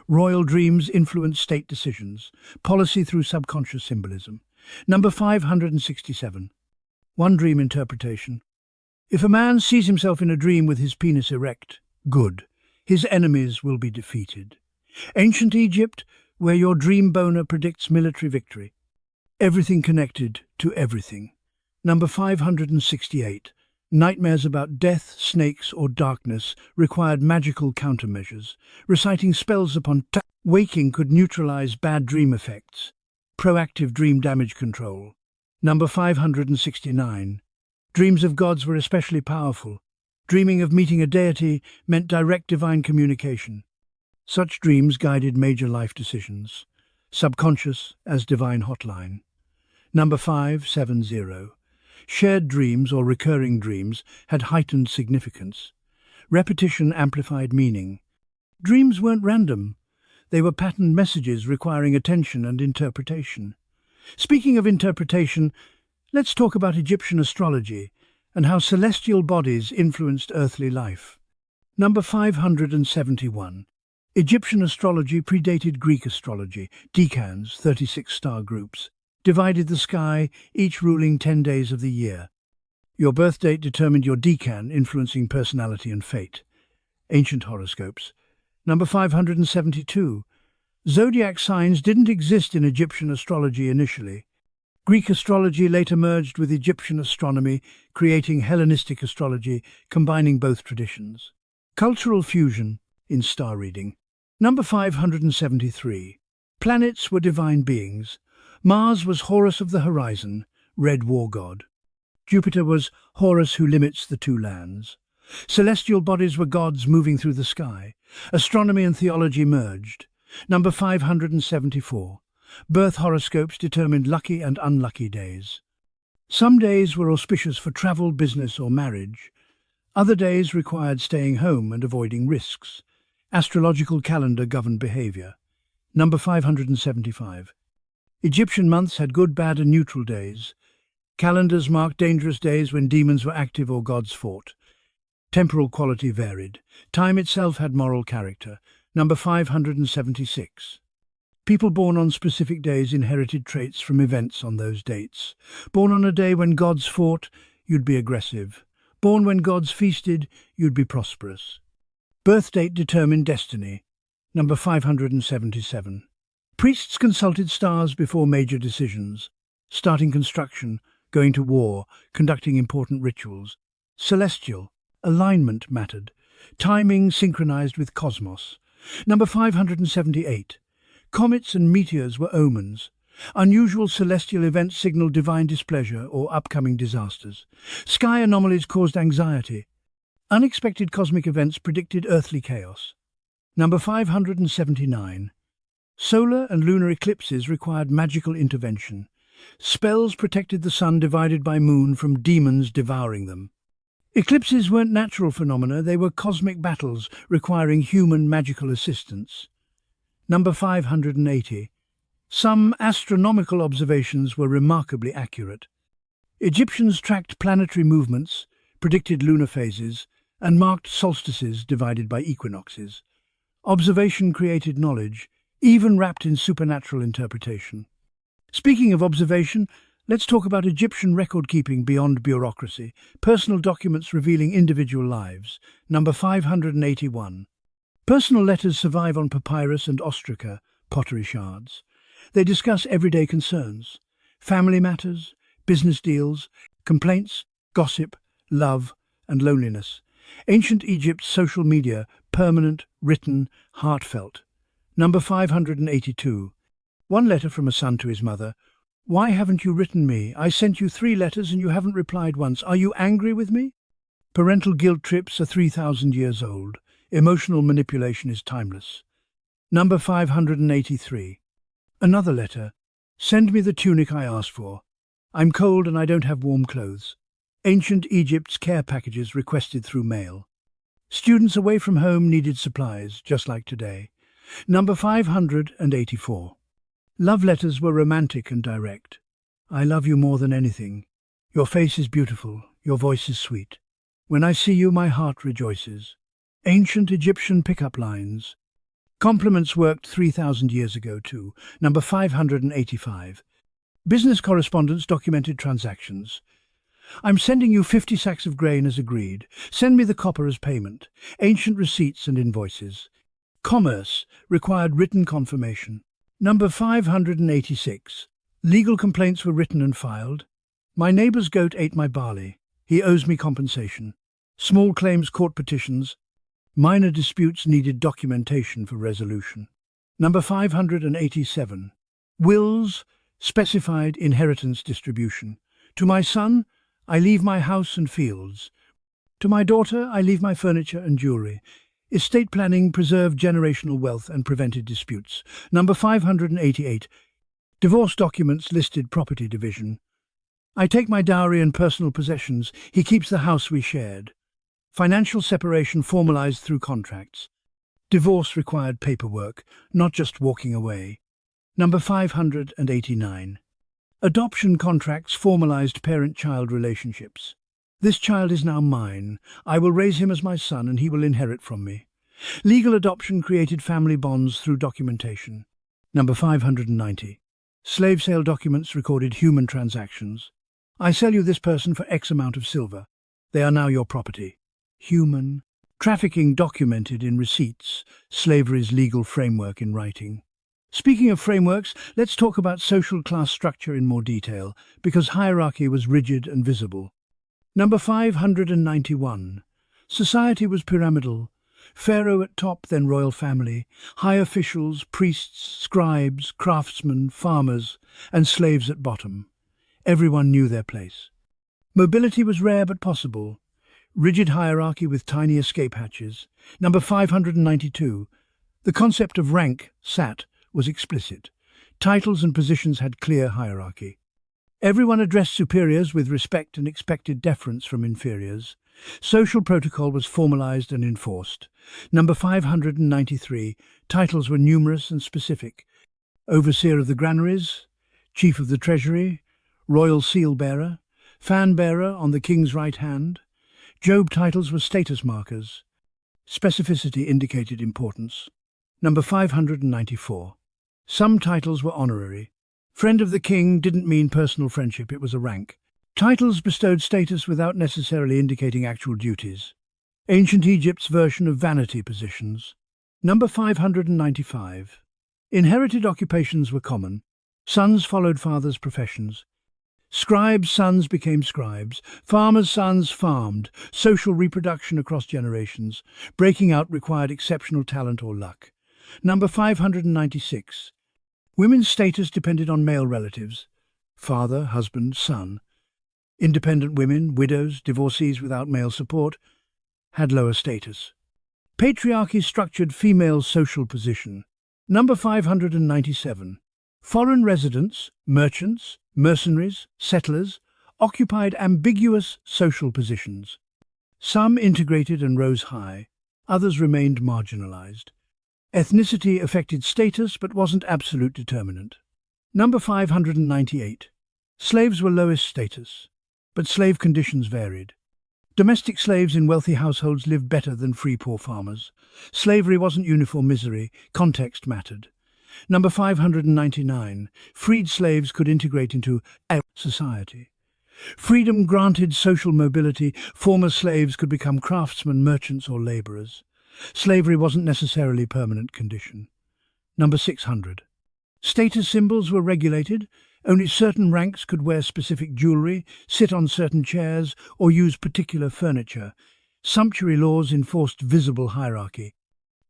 [SPEAKER 1] Royal dreams influenced state decisions, policy through subconscious symbolism. Number 567. One dream interpretation. If a man sees himself in a dream with his penis erect, good. His enemies will be defeated. Ancient Egypt, where your dream boner predicts military victory. Everything connected to everything. Number 568. Nightmares about death, snakes, or darkness required magical countermeasures. Reciting spells upon waking could neutralize bad dream effects. Proactive dream damage control. Number 569. Dreams of gods were especially powerful. Dreaming of meeting a deity meant direct divine communication. Such dreams guided major life decisions. Subconscious as divine hotline. Number 570. Shared dreams or recurring dreams had heightened significance. Repetition amplified meaning. Dreams weren't random. They were patterned messages requiring attention and interpretation. Speaking of interpretation, let's talk about Egyptian astrology and how celestial bodies influenced earthly life. Number 571. Egyptian astrology predated Greek astrology. Decans, 36 star groups, divided the sky, each ruling 10 days of the year. Your birth date determined your decan, influencing personality and fate. Ancient horoscopes. Number 572. Zodiac signs didn't exist in Egyptian astrology initially. Greek astrology later merged with Egyptian astronomy, creating Hellenistic astrology, combining both traditions. Cultural fusion in star reading. Number 573. Planets were divine beings. Mars was Horus of the horizon, red war god. Jupiter was Horus who limits the two lands. Celestial bodies were gods moving through the sky. Astronomy and theology merged. Number 574. Birth horoscopes determined lucky and unlucky days. Some days were auspicious for travel, business, or marriage. Other days required staying home and avoiding risks. Astrological calendar governed behavior. Number 575. Egyptian months had good, bad, and neutral days. Calendars marked dangerous days when demons were active or gods fought. Temporal quality varied. Time itself had moral character. Number 576. People born on specific days inherited traits from events on those dates. Born on a day when gods fought, you'd be aggressive. Born when gods feasted, you'd be prosperous. Birth date determined destiny. Number 577. Priests consulted stars before major decisions. Starting construction, going to war, conducting important rituals. Celestial, alignment mattered. Timing synchronized with cosmos. Number 578. Comets and meteors were omens. Unusual celestial events signaled divine displeasure or upcoming disasters. Sky anomalies caused anxiety. Unexpected cosmic events predicted earthly chaos. Number 579. Solar and lunar eclipses required magical intervention. Spells protected the sun divided by moon from demons devouring them. Eclipses weren't natural phenomena, they were cosmic battles requiring human magical assistance. Number 580. Some astronomical observations were remarkably accurate. Egyptians tracked planetary movements, predicted lunar phases, and marked solstices divided by equinoxes. Observation created knowledge, even wrapped in supernatural interpretation. Speaking of observation, let's talk about Egyptian record-keeping beyond bureaucracy, personal documents revealing individual lives. Number 581. Personal letters survive on papyrus and ostraca, pottery shards. They discuss everyday concerns, family matters, business deals, complaints, gossip, love, and loneliness. Ancient Egypt's social media, permanent, written, heartfelt. Number 582. One letter from a son to his mother. Why haven't you written me? I sent you 3 letters and you haven't replied once. Are you angry with me? Parental guilt trips are 3,000 years old. Emotional manipulation is timeless. Number 583. Another letter. Send me the tunic I asked for. I'm cold and I don't have warm clothes. Ancient Egypt's care packages requested through mail. Students away from home needed supplies, just like today. Number 584. Love letters were romantic and direct. I love you more than anything. Your face is beautiful, your voice is sweet. When I see you, my heart rejoices. Ancient Egyptian pickup lines. Compliments worked 3,000 years ago too. Number 585. Business correspondence documented transactions. I'm sending you 50 sacks of grain as agreed. Send me the copper as payment. Ancient receipts and invoices. Commerce required written confirmation. Number 586. Legal complaints were written and filed. My neighbour's goat ate my barley. He owes me compensation. Small claims court petitions. Minor disputes needed documentation for resolution. Number 587. Wills specified inheritance distribution. To my son, I leave my house and fields. To my daughter, I leave my furniture and jewellery. Estate planning preserved generational wealth and prevented disputes. Number 588. Divorce documents listed property division. I take my dowry and personal possessions. He keeps the house we shared. Financial separation formalized through contracts. Divorce required paperwork, not just walking away. Number 589. Adoption contracts formalized parent-child relationships. This child is now mine. I will raise him as my son and he will inherit from me. Legal adoption created family bonds through documentation. Number 590. Slave sale documents recorded human transactions. I sell you this person for X amount of silver. They are now your property. Human. Trafficking documented in receipts, slavery's legal framework in writing. Speaking of frameworks, let's talk about social class structure in more detail, because hierarchy was rigid and visible. Number 591. Society was pyramidal. Pharaoh at top, then royal family, high officials, priests, scribes, craftsmen, farmers, and slaves at bottom. Everyone knew their place. Mobility was rare but possible. Rigid hierarchy with tiny escape hatches. Number 592. The concept of rank, sat, was explicit. Titles and positions had clear hierarchy. Everyone addressed superiors with respect and expected deference from inferiors. Social protocol was formalized and enforced. Number 593. Titles were numerous and specific. Overseer of the granaries, Chief of the Treasury, Royal Seal Bearer, Fan Bearer on the King's right hand. Job titles were status markers. Specificity indicated importance. Number 594. Some titles were honorary. Friend of the King didn't mean personal friendship, it was a rank. Titles bestowed status without necessarily indicating actual duties. Ancient Egypt's version of vanity positions. Number 595. Inherited occupations were common. Sons followed fathers' professions. Scribes' sons became scribes. Farmers' sons farmed. Social reproduction across generations. Breaking out required exceptional talent or luck. Number 596. Women's status depended on male relatives. Father, husband, son. Independent women, widows, divorcees without male support, had lower status. Patriarchy structured female social position. Number 597. Foreign residents, merchants, mercenaries, settlers, occupied ambiguous social positions. Some integrated and rose high, others remained marginalized. Ethnicity affected status but wasn't absolute determinant. Number 598. Slaves were lowest status, but slave conditions varied. Domestic slaves in wealthy households lived better than free poor farmers. Slavery wasn't uniform misery, context mattered. Number 599. Freed slaves could integrate into a society. Freedom granted social mobility. Former slaves could become craftsmen, merchants or laborers. Slavery wasn't necessarily a permanent condition. Number 600. Status symbols were regulated. Only certain ranks could wear specific jewelry, sit on certain chairs, or use particular furniture. Sumptuary laws enforced visible hierarchy.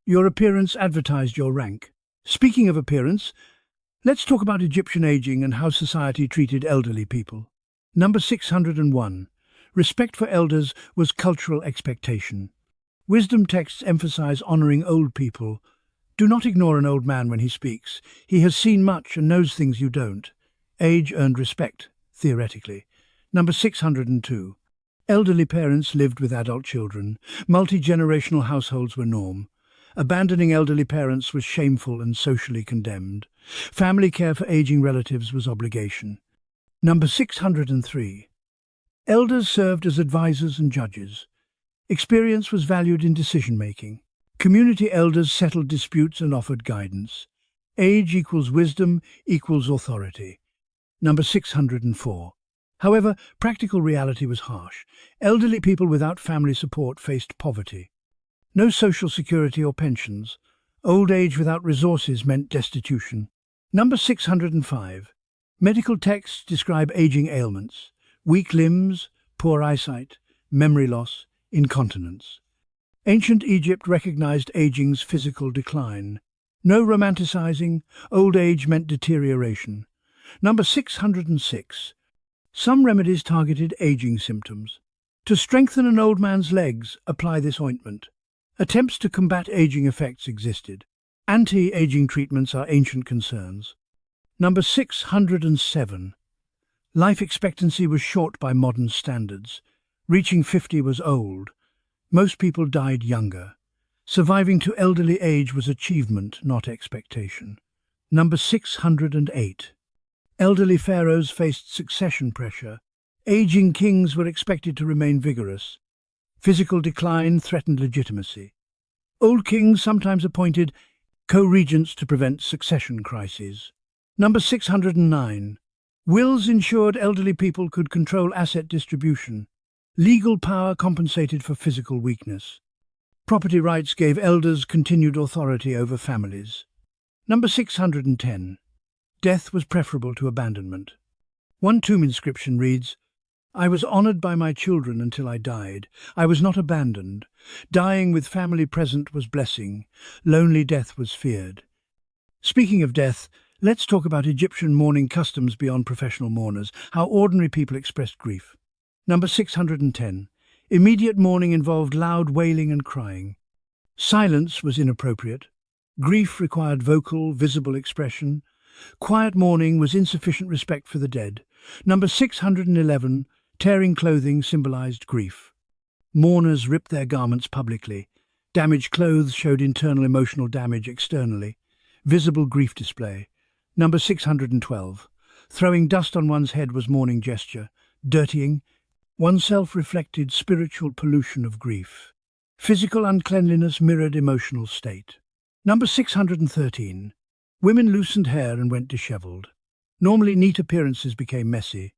[SPEAKER 1] Your appearance advertised your rank. Speaking of appearance, let's talk about Egyptian aging and how society treated elderly people. Number 601. Respect for elders was cultural expectation. Wisdom texts emphasize honoring old people. Do not ignore an old man when he speaks. He has seen much and knows things you don't. Age earned respect, theoretically. Number 602. Elderly parents lived with adult children. Multi-generational households were norm. Abandoning elderly parents was shameful and socially condemned. Family care for aging relatives was obligation. Number 603. Elders served as advisors and judges. Experience was valued in decision-making. Community elders settled disputes and offered guidance. Age equals wisdom equals authority. Number 604. However, practical reality was harsh. Elderly people without family support faced poverty. No social security or pensions. Old age without resources meant destitution. Number 605. Medical texts describe aging ailments. Weak limbs, poor eyesight, memory loss, incontinence. Ancient Egypt recognized aging's physical decline. No romanticizing, old age meant deterioration. Number 606. Some remedies targeted aging symptoms. To strengthen an old man's legs, apply this ointment. Attempts to combat aging effects existed. Anti-aging treatments are ancient concerns. Number 607. Life expectancy was short by modern standards. Reaching 50 was old. Most people died younger. Surviving to elderly age was achievement, not expectation. Number 608. Elderly pharaohs faced succession pressure. Aging kings were expected to remain vigorous. Physical decline threatened legitimacy. Old kings sometimes appointed co-regents to prevent succession crises. Number 609. Wills ensured elderly people could control asset distribution. Legal power compensated for physical weakness. Property rights gave elders continued authority over families. Number 610. Death was preferable to abandonment. One tomb inscription reads, "I was honored by my children until I died. I was not abandoned. Dying with family present was blessing. Lonely death was feared." Speaking of death, let's talk about Egyptian mourning customs beyond professional mourners, how ordinary people expressed grief. Number 610. Immediate mourning involved loud wailing and crying. Silence was inappropriate. Grief required vocal, visible expression. Quiet mourning was insufficient respect for the dead. Number 611. Tearing clothing symbolized grief. Mourners ripped their garments publicly. Damaged clothes showed internal emotional damage externally. Visible grief display. Number 612. Throwing dust on one's head was mourning gesture. Dirtying. Oneself reflected spiritual pollution of grief. Physical uncleanliness mirrored emotional state. Number 613. Women loosened hair and went dishevelled. Normally neat appearances became messy.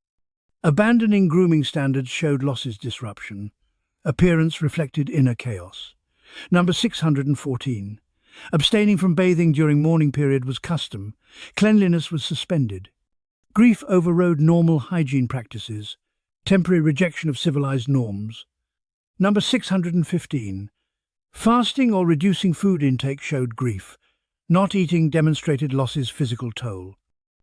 [SPEAKER 1] Abandoning grooming standards showed losses disruption. Appearance reflected inner chaos. Number 614. Abstaining from bathing during mourning period was custom. Cleanliness was suspended. Grief overrode normal hygiene practices. Temporary rejection of civilized norms. Number 615. Fasting or reducing food intake showed grief. Not eating demonstrated loss's physical toll.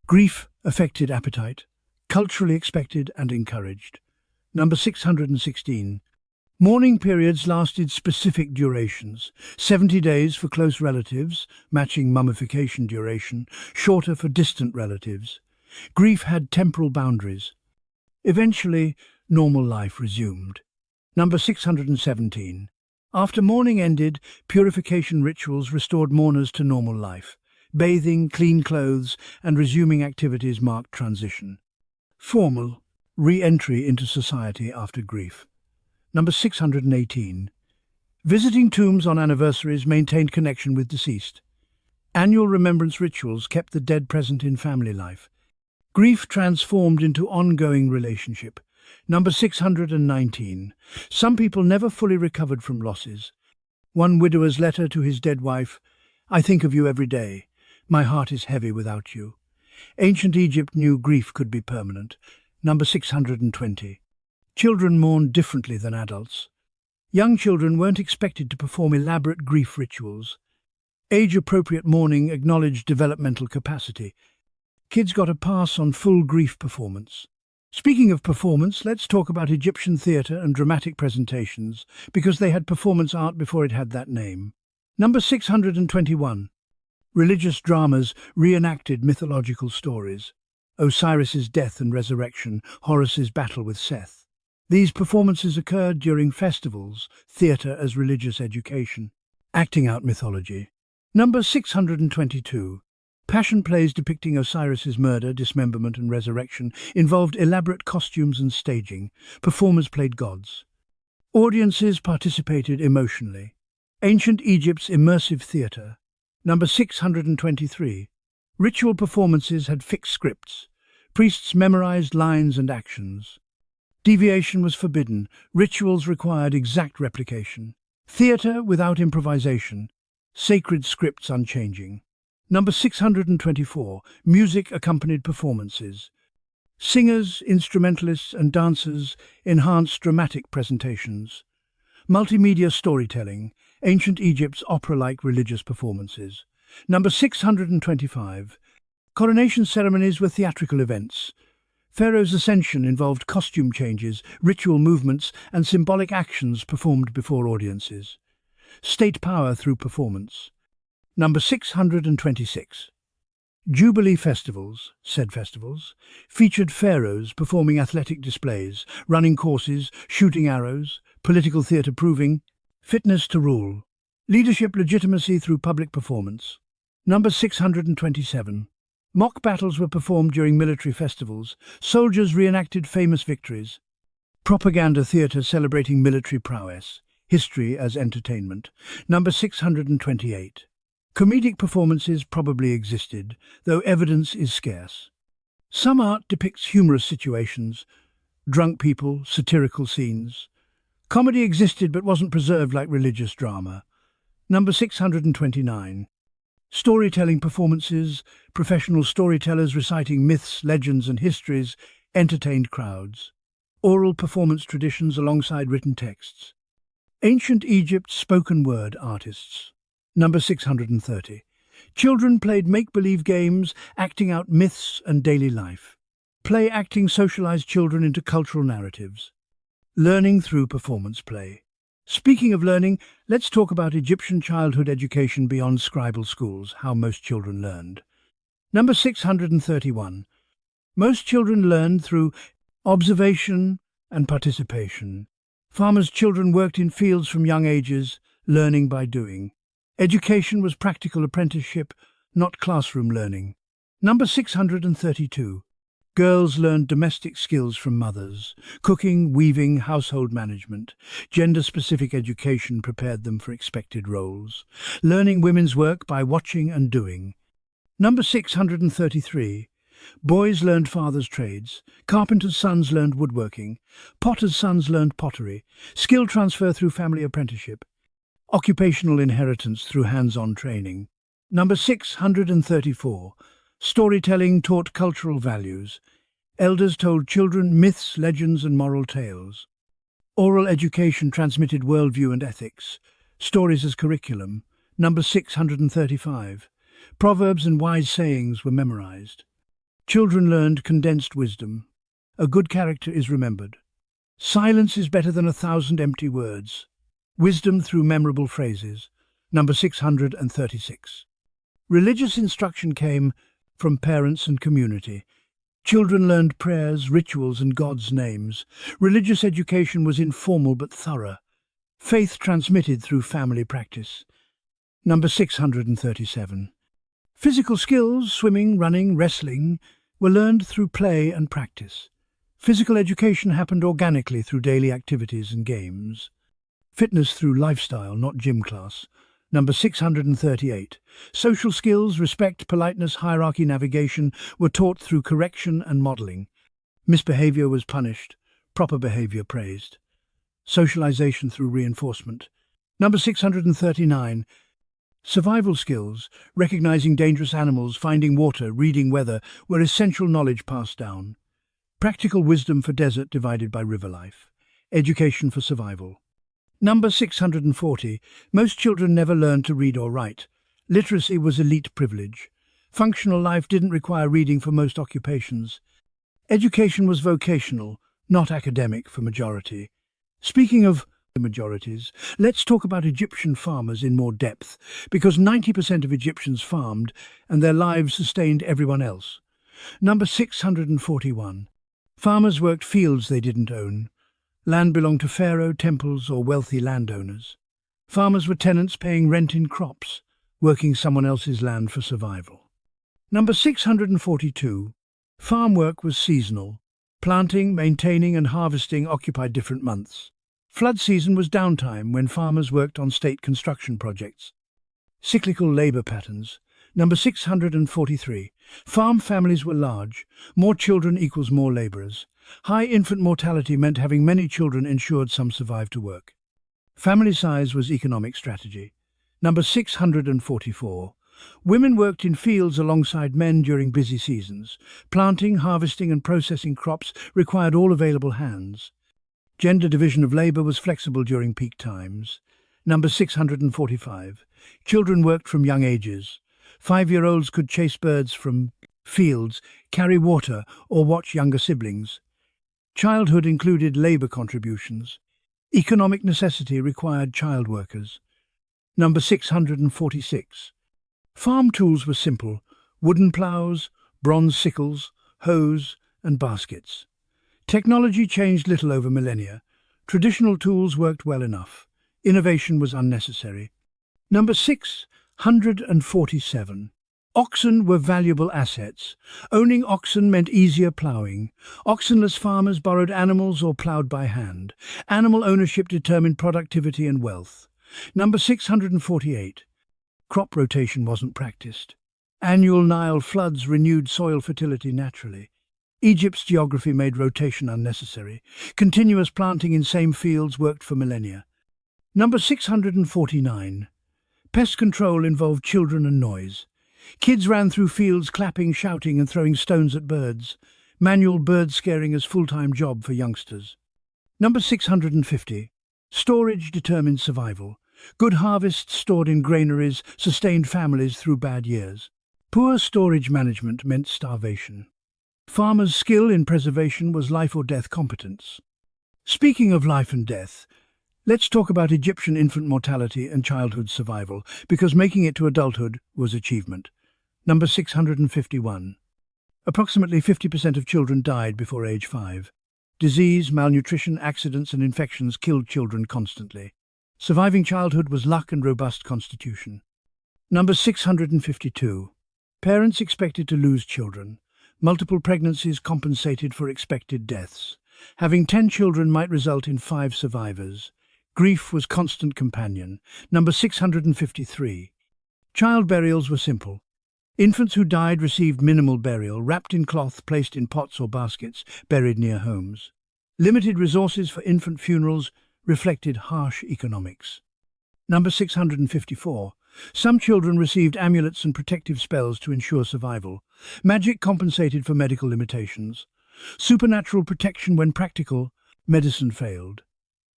[SPEAKER 1] Grief affected appetite. Culturally expected and encouraged. Number 616. Mourning periods lasted specific durations. 70 days for close relatives, matching mummification duration, shorter for distant relatives. Grief had temporal boundaries. Eventually, normal life resumed. Number 617. After mourning ended, purification rituals restored mourners to normal life. Bathing, clean clothes, and resuming activities marked transition. Formal, re-entry into society after grief. Number 618. Visiting tombs on anniversaries maintained connection with deceased. Annual remembrance rituals kept the dead present in family life. Grief transformed into ongoing relationship. Number 619. Some people never fully recovered from losses. One widower's letter to his dead wife, "I think of you every day. My heart is heavy without you." Ancient Egypt knew grief could be permanent. Number 620. Children mourned differently than adults. Young children weren't expected to perform elaborate grief rituals. Age-appropriate mourning acknowledged developmental capacity. Kids got a pass on full grief performance. Speaking of performance, let's talk about Egyptian theatre and dramatic presentations, because they had performance art before it had that name. Number 621. Religious dramas reenacted mythological stories. Osiris's death and resurrection, Horus's battle with Seth. These performances occurred during festivals, theatre as religious education, acting out mythology. Number 622. Passion plays depicting Osiris's murder, dismemberment and resurrection involved elaborate costumes and staging. Performers played gods. Audiences participated emotionally. Ancient Egypt's immersive theatre. Number 623. Ritual performances had fixed scripts. Priests memorized lines and actions. Deviation was forbidden. Rituals required exact replication. Theatre without improvisation. Sacred scripts unchanging. Number 624. Music accompanied performances. Singers, instrumentalists and dancers enhanced dramatic presentations. Multimedia storytelling. Ancient Egypt's opera-like religious performances. Number 625. Coronation ceremonies were theatrical events. Pharaoh's ascension involved costume changes, ritual movements and symbolic actions performed before audiences. State power through performance. Number 626. Jubilee festivals, said festivals, featured pharaohs performing athletic displays, running courses, shooting arrows, political theatre proving fitness to rule, leadership legitimacy through public performance. Number 627. Mock battles were performed during military festivals. Soldiers reenacted famous victories. Propaganda theatre celebrating military prowess. History as entertainment. Number 628. Comedic performances probably existed, though evidence is scarce. Some art depicts humorous situations, drunk people, satirical scenes. Comedy existed but wasn't preserved like religious drama. Number 629. Storytelling performances, professional storytellers reciting myths, legends and histories, entertained crowds. Oral performance traditions alongside written texts. Ancient Egypt's spoken word artists. Number 630. Children played make-believe games, acting out myths and daily life. Play acting socialized children into cultural narratives. Learning through performance play. Speaking of learning, let's talk about Egyptian childhood education beyond scribal schools, how most children learned. Number 631. Most children learned through observation and participation. Farmers' children worked in fields from young ages, learning by doing. Education was practical apprenticeship, not classroom learning. Number 632. Girls learned domestic skills from mothers, cooking, weaving, household management. Gender-specific education prepared them for expected roles, learning women's work by watching and doing. Number 633. Boys learned fathers' trades, carpenters' sons learned woodworking, potters' sons learned pottery, skill transfer through family apprenticeship, occupational inheritance through hands-on training. Number 634. Storytelling taught cultural values. Elders told children myths, legends, and moral tales. Oral education transmitted worldview and ethics. Stories as curriculum. Number 635. Proverbs and wise sayings were memorized. Children learned condensed wisdom. A good character is remembered. Silence is better than 1,000 empty words. Wisdom through memorable phrases. Number 636. Religious instruction came from parents and community. Children learned prayers, rituals, and God's names. Religious education was informal but thorough. Faith transmitted through family practice. Number 637. Physical skills, swimming, running, wrestling, were learned through play and practice. Physical education happened organically through daily activities and games. Fitness through lifestyle, not gym class. Number 638. Social skills, respect, politeness, hierarchy, navigation were taught through correction and modeling. Misbehavior was punished, proper behavior praised. Socialization through reinforcement. Number 639. Survival skills, recognizing dangerous animals, finding water, reading weather, were essential knowledge passed down. Practical wisdom for desert divided by river life. Education for survival. Number 640. Most children never learned to read or write. Literacy was elite privilege. Functional life didn't require reading for most occupations. Education was vocational, not academic for majority. Speaking of the majorities, let's talk about Egyptian farmers in more depth, because 90% of Egyptians farmed and their lives sustained everyone else. Number 641. Farmers worked fields they didn't own. Land belonged to pharaoh, temples, or wealthy landowners. Farmers were tenants paying rent in crops, working someone else's land for survival. Number 642. Farm work was seasonal. Planting, maintaining, and harvesting occupied different months. Flood season was downtime when farmers worked on state construction projects. Cyclical labor patterns. Number 643. Farm families were large. More children equals more laborers. High infant mortality meant having many children ensured some survived to work. Family size was economic strategy. Number 644. Women worked in fields alongside men during busy seasons. Planting, harvesting, and processing crops required all available hands. Gender division of labor was flexible during peak times. Number 645. Children worked from young ages. 5-year-olds could chase birds from fields, carry water, or watch younger siblings. Childhood included labor contributions. Economic necessity required child workers. Number 646. Farm tools were simple: wooden ploughs, bronze sickles, hoes, and baskets. Technology changed little over millennia. Traditional tools worked well enough. Innovation was unnecessary. Number 647. Oxen were valuable assets. Owning oxen meant easier ploughing. Oxenless farmers borrowed animals or ploughed by hand. Animal ownership determined productivity and wealth. Number 648. Crop rotation wasn't practiced. Annual Nile floods renewed soil fertility naturally. Egypt's geography made rotation unnecessary. Continuous planting in same fields worked for millennia. Number 649. Pest control involved children and noise. Kids ran through fields clapping, shouting, and throwing stones at birds. Manual bird scaring as full-time job for youngsters. Number 650. Storage determined survival. Good harvests stored in granaries sustained families through bad years. Poor storage management meant starvation. Farmers' skill in preservation was life or death competence. Speaking of life and death, let's talk about Egyptian infant mortality and childhood survival, because making it to adulthood was achievement. Number 651. Approximately 50% of children died before age 5. Disease, malnutrition, accidents and infections killed children constantly. Surviving childhood was luck and robust constitution. Number 652. Parents expected to lose children. Multiple pregnancies compensated for expected deaths. Having 10 children might result in 5 survivors. Grief was constant companion. Number 653. Child burials were simple. Infants who died received minimal burial, wrapped in cloth, placed in pots or baskets, buried near homes. Limited resources for infant funerals reflected harsh economics. Number 654. Some children received amulets and protective spells to ensure survival. Magic compensated for medical limitations. Supernatural protection when practical, medicine failed.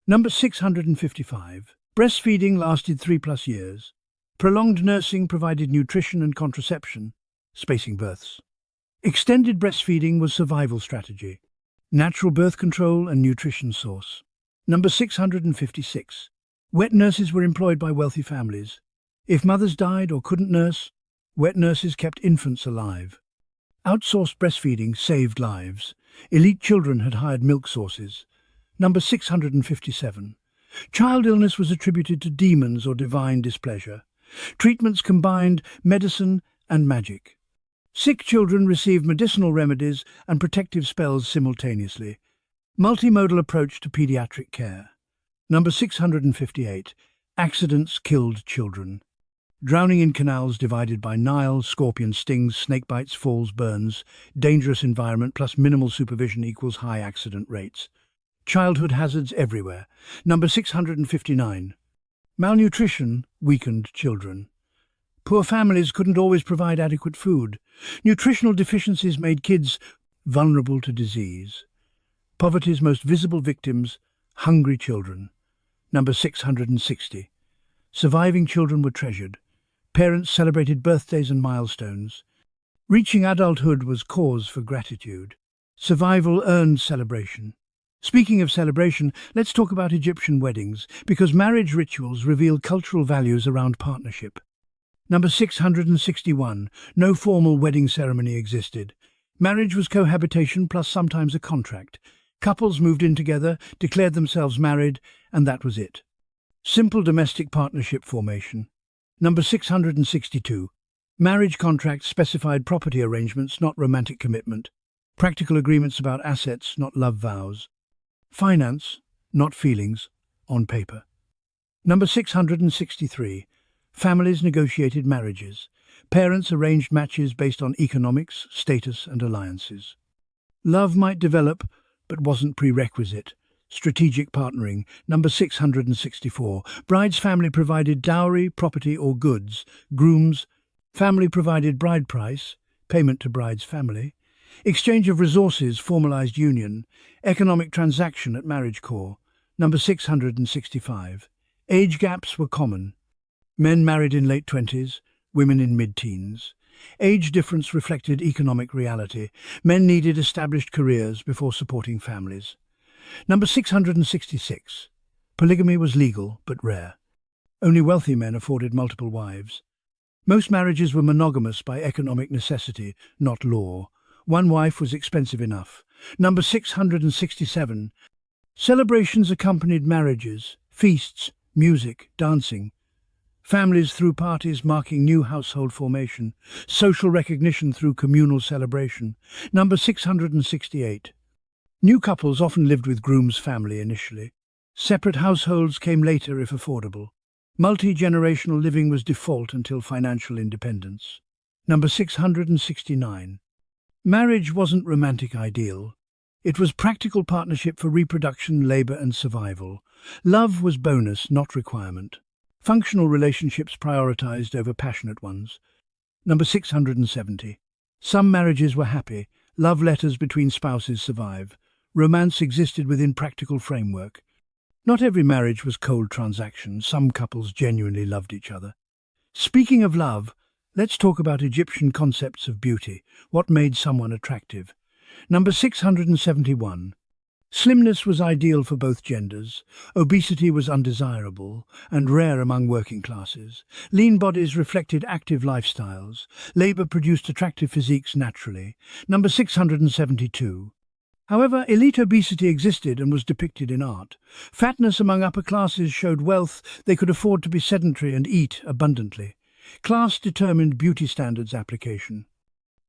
[SPEAKER 1] Number 655. Breastfeeding lasted 3+ years. Prolonged nursing provided nutrition and contraception, spacing births. Extended breastfeeding was survival strategy. Natural birth control and nutrition source. Number 656. Wet nurses were employed by wealthy families. If mothers died or couldn't nurse, wet nurses kept infants alive. Outsourced breastfeeding saved lives. Elite children had hired milk sources. Number 657. Child illness was attributed to demons or divine displeasure. Treatments combined medicine and magic. Sick children received medicinal remedies and protective spells simultaneously. Multimodal approach to pediatric care. Number 658. Accidents killed children. Drowning in canals divided by Nile, scorpion stings, snake bites, falls, burns. Dangerous environment plus minimal supervision equals high accident rates. Childhood hazards everywhere. Number 659. Malnutrition weakened children. Poor families couldn't always provide adequate food. Nutritional deficiencies made kids vulnerable to disease. Poverty's most visible victims, hungry children. Number 660. Surviving children were treasured. Parents celebrated birthdays and milestones. Reaching adulthood was cause for gratitude. Survival earned celebration. Speaking of celebration, let's talk about Egyptian weddings, because marriage rituals reveal cultural values around partnership. Number 661. No formal wedding ceremony existed. Marriage was cohabitation plus sometimes a contract. Couples moved in together, declared themselves married, and that was it. Simple domestic partnership formation. Number 662. Marriage contracts specified property arrangements, not romantic commitment. Practical agreements about assets, not love vows. Finance, not feelings, on paper. Number 663. Families negotiated marriages. Parents arranged matches based on economics, status and alliances. Love might develop, but wasn't prerequisite. Strategic partnering. Number 664. Bride's family provided dowry, property or goods. Groom's family provided bride price, payment to bride's family. Exchange of resources formalized union. Economic transaction at marriage core. Number 665. Age gaps were common. Men married in late 20s, women in mid-teens. Age difference reflected economic reality. Men needed established careers before supporting families. Number 666. Polygamy was legal but rare. Only wealthy men afforded multiple wives. Most marriages were monogamous by economic necessity, not law. One wife was expensive enough. Number 667. Celebrations accompanied marriages, feasts, music, dancing. Families threw parties marking new household formation. Social recognition through communal celebration. Number 668. New couples often lived with groom's family initially. Separate households came later if affordable. Multi-generational living was default until financial independence. Number 669. Marriage wasn't romantic ideal. It was practical partnership for reproduction, labor and survival. Love was bonus, not requirement. Functional relationships prioritized over passionate ones. Number 670. Some marriages were happy. Love letters between spouses survive. Romance existed within practical framework. Not every marriage was cold transaction. Some couples genuinely loved each other. Speaking of love, let's talk about Egyptian concepts of beauty. What made someone attractive? Number 671. Slimness was ideal for both genders, obesity was undesirable and rare among working classes, lean bodies reflected active lifestyles, labour produced attractive physiques naturally. Number 672. However, elite obesity existed and was depicted in art. Fatness among upper classes showed wealth; they could afford to be sedentary and eat abundantly. Class determined beauty standards application.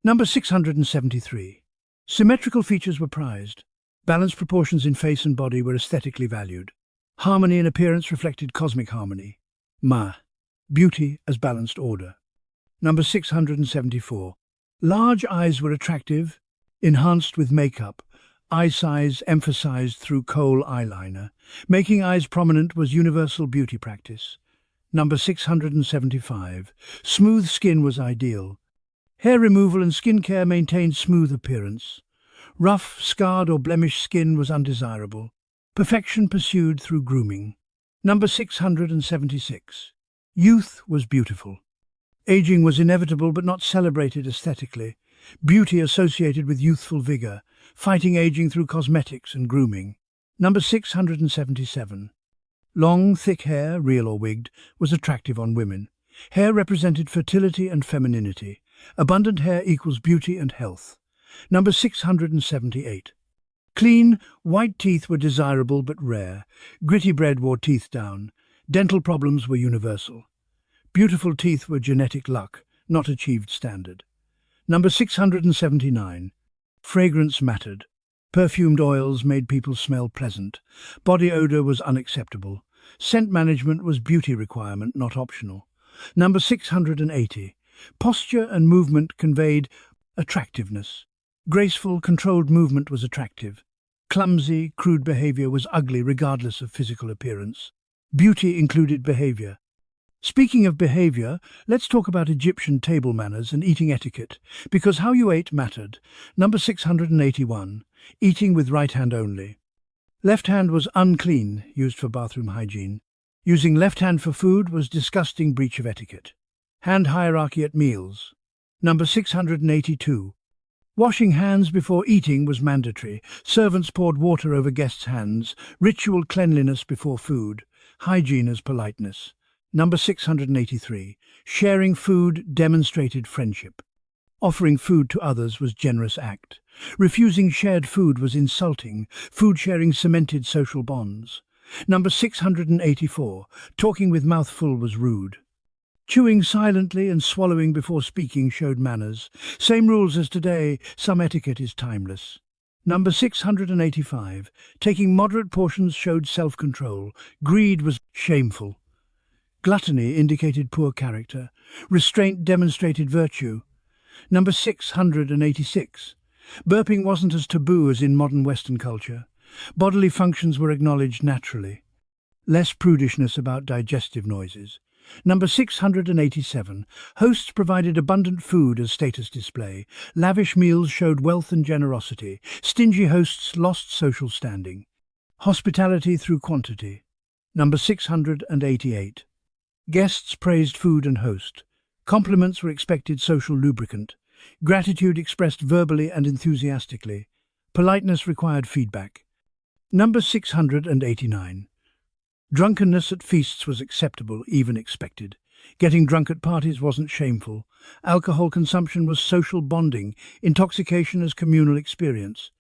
[SPEAKER 1] Number 673. Symmetrical features were prized. Balanced proportions in face and body were aesthetically valued. Harmony in appearance reflected cosmic harmony. Beauty as balanced order. Number 674. Large eyes were attractive, enhanced with makeup. Eye size emphasized through kohl eyeliner. Making eyes prominent was universal beauty practice. Number 675. Smooth skin was ideal. Hair removal and skincare maintained smooth appearance. Rough, scarred or blemished skin was undesirable. Perfection pursued through grooming. Number 676. Youth was beautiful. Aging was inevitable but not celebrated aesthetically. Beauty associated with youthful vigor, fighting aging through cosmetics and grooming. Number 677. Long, thick hair, real or wigged, was attractive on women. Hair represented fertility and femininity. Abundant hair equals beauty and health. Number 678. Clean, white teeth were desirable but rare. Gritty bread wore teeth down. Dental problems were universal. Beautiful teeth were genetic luck, not achieved standard. Number 679. Fragrance mattered. Perfumed oils made people smell pleasant. Body odor was unacceptable. Scent management was beauty requirement, not optional. Number 680. Posture and movement conveyed attractiveness. Graceful, controlled movement was attractive. Clumsy, crude behavior was ugly regardless of physical appearance. Beauty included behavior. Speaking of behavior, let's talk about Egyptian table manners and eating etiquette, because how you ate mattered. Number 681. Eating with right hand only. Left hand was unclean, used for bathroom hygiene. Using left hand for food was disgusting breach of etiquette. Hand hierarchy at meals. Number 682. Washing hands before eating was mandatory. Servants poured water over guests' hands. Ritual cleanliness before food. Hygiene as politeness. Number 683. Sharing food demonstrated friendship. Offering food to others was generous act. Refusing shared food was insulting. Food sharing cemented social bonds. Number 684. Talking with mouth full was rude. Chewing silently and swallowing before speaking showed manners. Same rules as today, some etiquette is timeless. Number 685. Taking moderate portions showed self-control. Greed was shameful. Gluttony indicated poor character. Restraint demonstrated virtue. Number 686. Burping wasn't as taboo as in modern Western culture. Bodily functions were acknowledged naturally. Less prudishness about digestive noises. Number 687. Hosts provided abundant food as status display. Lavish meals showed wealth and generosity. Stingy hosts lost social standing. Hospitality through quantity. Number 688. Guests praised food and host. Compliments were expected social lubricant. Gratitude expressed verbally and enthusiastically. Politeness required feedback. Number 689. Drunkenness at feasts was acceptable, even expected. Getting drunk at parties wasn't shameful. Alcohol consumption was social bonding, intoxication as communal experience.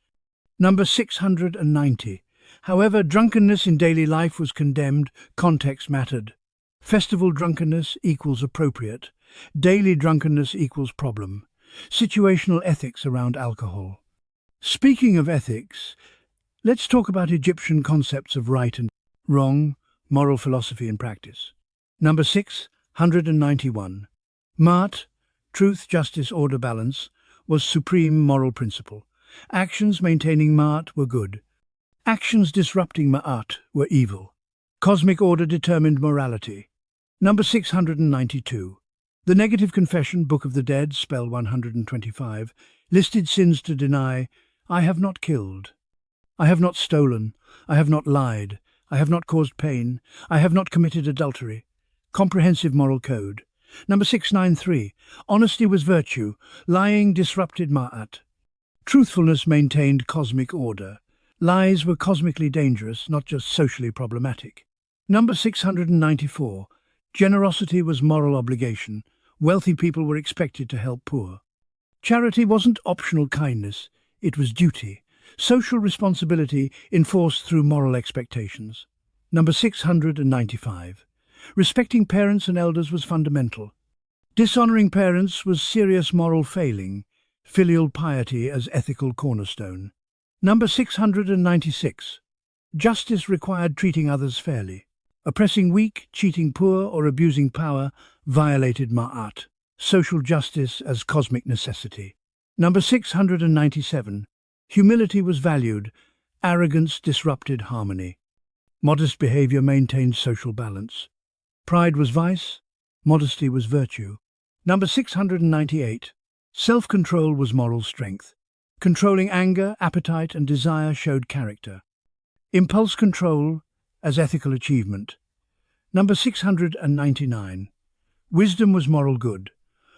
[SPEAKER 1] Number 690. However, drunkenness in daily life was condemned, context mattered. Festival drunkenness equals appropriate. Daily drunkenness equals problem. Situational ethics around alcohol. Speaking of ethics, let's talk about Egyptian concepts of right and wrong, moral philosophy and practice. Number 691. Ma'at, truth, justice, order, balance, was supreme moral principle. Actions maintaining Ma'at were good. Actions disrupting Ma'at were evil. Cosmic order determined morality. Number 692. The Negative Confession, Book of the Dead, spell 125, listed sins to deny: I have not killed. I have not stolen. I have not lied. I have not caused pain. I have not committed adultery. Comprehensive moral code. Number 693. Honesty was virtue. Lying disrupted Ma'at. Truthfulness maintained cosmic order. Lies were cosmically dangerous, not just socially problematic. Number 694. Generosity was moral obligation. Wealthy people were expected to help poor. Charity wasn't optional kindness, it was duty. Social responsibility enforced through moral expectations. Number 695. Respecting parents and elders was fundamental. Dishonoring parents was serious moral failing. Filial piety as ethical cornerstone. Number 696. Justice required treating others fairly. Oppressing weak, cheating poor, or abusing power violated ma'at, social justice as cosmic necessity. Number 697. Humility was valued. Arrogance disrupted harmony. Modest behavior maintained social balance. Pride was vice. Modesty was virtue. Number 698. Self-control was moral strength. Controlling anger, appetite, and desire showed character. Impulse control as ethical achievement. Number 699. Wisdom was moral good.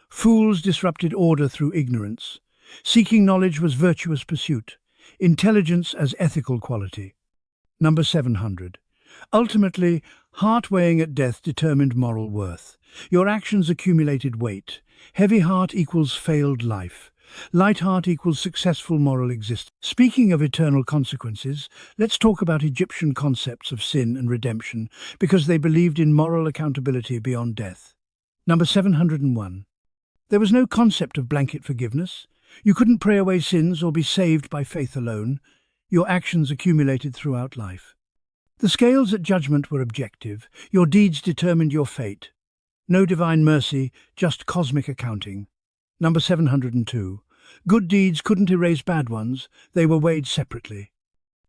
[SPEAKER 1] Fools disrupted order through ignorance. Seeking knowledge was virtuous pursuit. Intelligence as ethical quality. Number 700. Ultimately, heart weighing at death determined moral worth. Your actions accumulated weight. Heavy heart equals failed life. Light heart equals successful moral existence. Speaking of eternal consequences, let's talk about Egyptian concepts of sin and redemption, because they believed in moral accountability beyond death. Number 701. There was no concept of blanket forgiveness. You couldn't pray away sins or be saved by faith alone. Your actions accumulated throughout life. The scales at judgment were objective. Your deeds determined your fate. No divine mercy, just cosmic accounting. Number 702. Good deeds couldn't erase bad ones, they were weighed separately.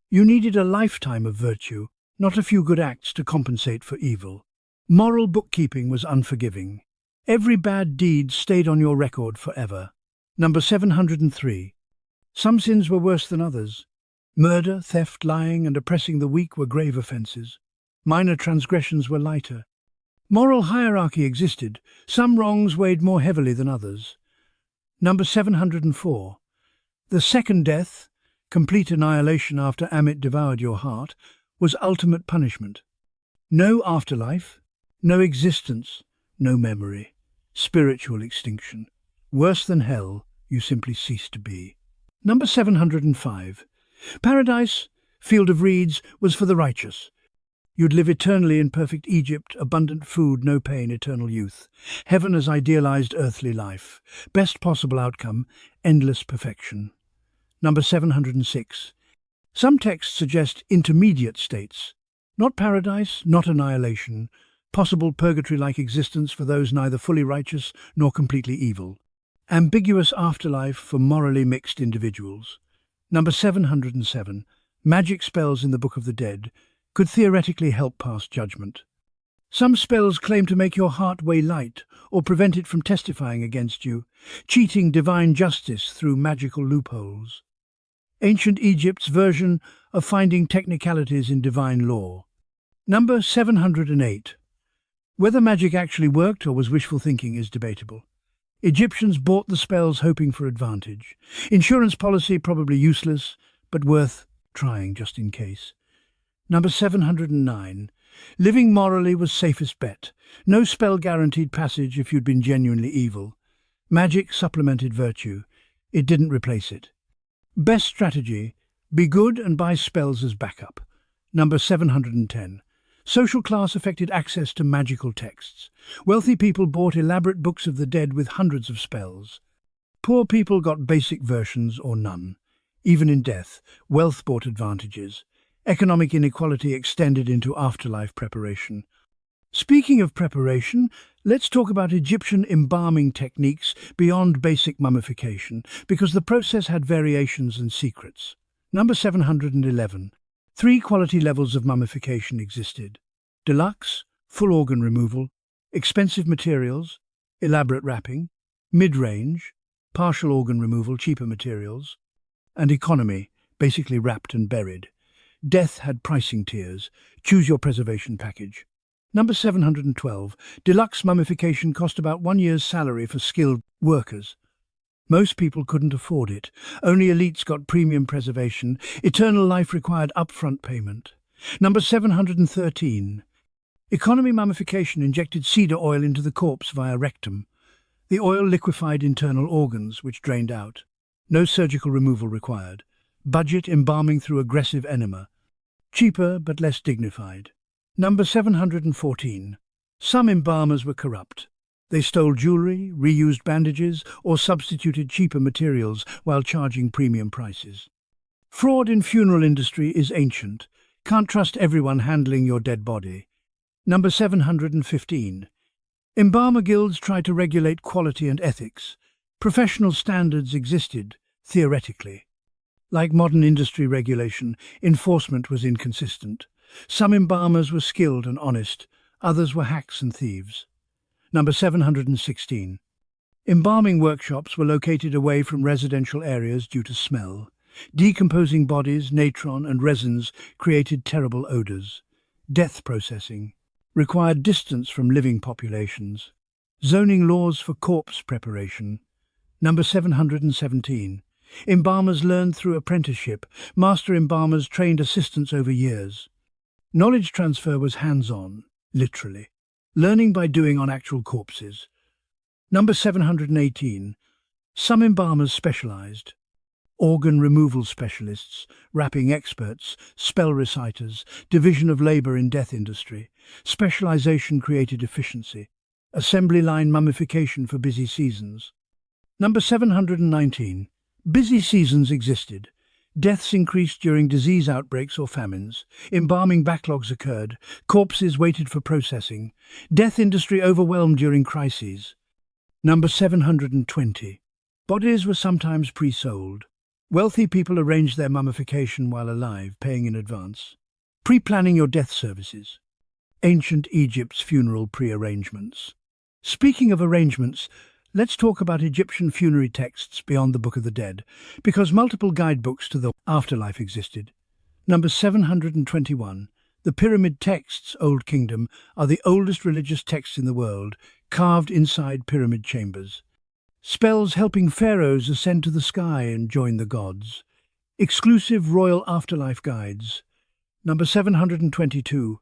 [SPEAKER 1] You needed a lifetime of virtue, not a few good acts to compensate for evil. Moral bookkeeping was unforgiving. Every bad deed stayed on your record forever. Number 703. Some sins were worse than others. Murder, theft, lying, and oppressing the weak were grave offences. Minor transgressions were lighter. Moral hierarchy existed. Some wrongs weighed more heavily than others. Number 704. The second death, complete annihilation after Amit devoured your heart, was ultimate punishment. No afterlife, no existence, no memory. Spiritual extinction. Worse than hell, you simply ceased to be. Number 705. Paradise, field of reeds, was for the righteous. You'd live eternally in perfect Egypt, abundant food, no pain, eternal youth. Heaven as idealized earthly life. Best possible outcome, endless perfection. Number 706. Some texts suggest intermediate states. Not paradise, not annihilation. Possible purgatory-like existence for those neither fully righteous nor completely evil. Ambiguous afterlife for morally mixed individuals. Number 707. Magic spells in the Book of the Dead could theoretically help pass judgment. Some spells claim to make your heart weigh light or prevent it from testifying against you, cheating divine justice through magical loopholes. Ancient Egypt's version of finding technicalities in divine law. Number 708. Whether magic actually worked or was wishful thinking is debatable. Egyptians bought the spells hoping for advantage. Insurance policy probably useless, but worth trying just in case. Number 709. Living morally was safest bet. No spell guaranteed passage if you'd been genuinely evil. Magic supplemented virtue. It didn't replace it. Best strategy. Be good and buy spells as backup. Number 710. Social class affected access to magical texts. Wealthy people bought elaborate books of the dead with hundreds of spells. Poor people got basic versions or none. Even in death, wealth bought advantages. Economic inequality extended into afterlife preparation. Speaking of preparation, let's talk about Egyptian embalming techniques beyond basic mummification, because the process had variations and secrets. Number 711. 3 quality levels of mummification existed. Deluxe, full organ removal, expensive materials, elaborate wrapping, mid-range, partial organ removal, cheaper materials, and economy, basically wrapped and buried. Death had pricing tiers. Choose your preservation package. Number 712. Deluxe mummification cost about 1 year's salary for skilled workers. Most people couldn't afford it. Only elites got premium preservation. Eternal life required upfront payment. Number 713. Economy mummification injected cedar oil into the corpse via rectum. The oil liquefied internal organs, which drained out. No surgical removal required. Budget embalming through aggressive enema. Cheaper but less dignified. Number 714. Some embalmers were corrupt. They stole jewelry, reused bandages, or substituted cheaper materials while charging premium prices. Fraud in funeral industry is ancient. Can't trust everyone handling your dead body. Number 715. Embalmer guilds tried to regulate quality and ethics. Professional standards existed, theoretically. Like modern industry regulation, enforcement was inconsistent. Some embalmers were skilled and honest, others were hacks and thieves. Number 716. Embalming workshops were located away from residential areas due to smell. Decomposing bodies, natron and resins created terrible odours. Death processing required distance from living populations. Zoning laws for corpse preparation. Number 717. Embalmers learned through apprenticeship. Master embalmers trained assistants over years. Knowledge transfer was hands-on, literally. Learning by doing on actual corpses. Number 718. Some embalmers specialized. Organ removal specialists, wrapping experts, spell reciters, division of labor in death industry. Specialization created efficiency. Assembly line mummification for busy seasons. Number 719. Busy seasons existed. Deaths increased during disease outbreaks or famines. Embalming backlogs occurred. Corpses waited for processing. Death industry overwhelmed during crises. Number 720. Bodies were sometimes pre-sold. Wealthy people arranged their mummification while alive, paying in advance. Pre-planning your death services. Ancient Egypt's funeral pre-arrangements. Speaking of arrangements, let's talk about Egyptian funerary texts beyond the Book of the Dead, because multiple guidebooks to the afterlife existed. Number 721. The Pyramid Texts, Old Kingdom, are the oldest religious texts in the world, carved inside pyramid chambers. Spells helping pharaohs ascend to the sky and join the gods. Exclusive royal afterlife guides. Number 722.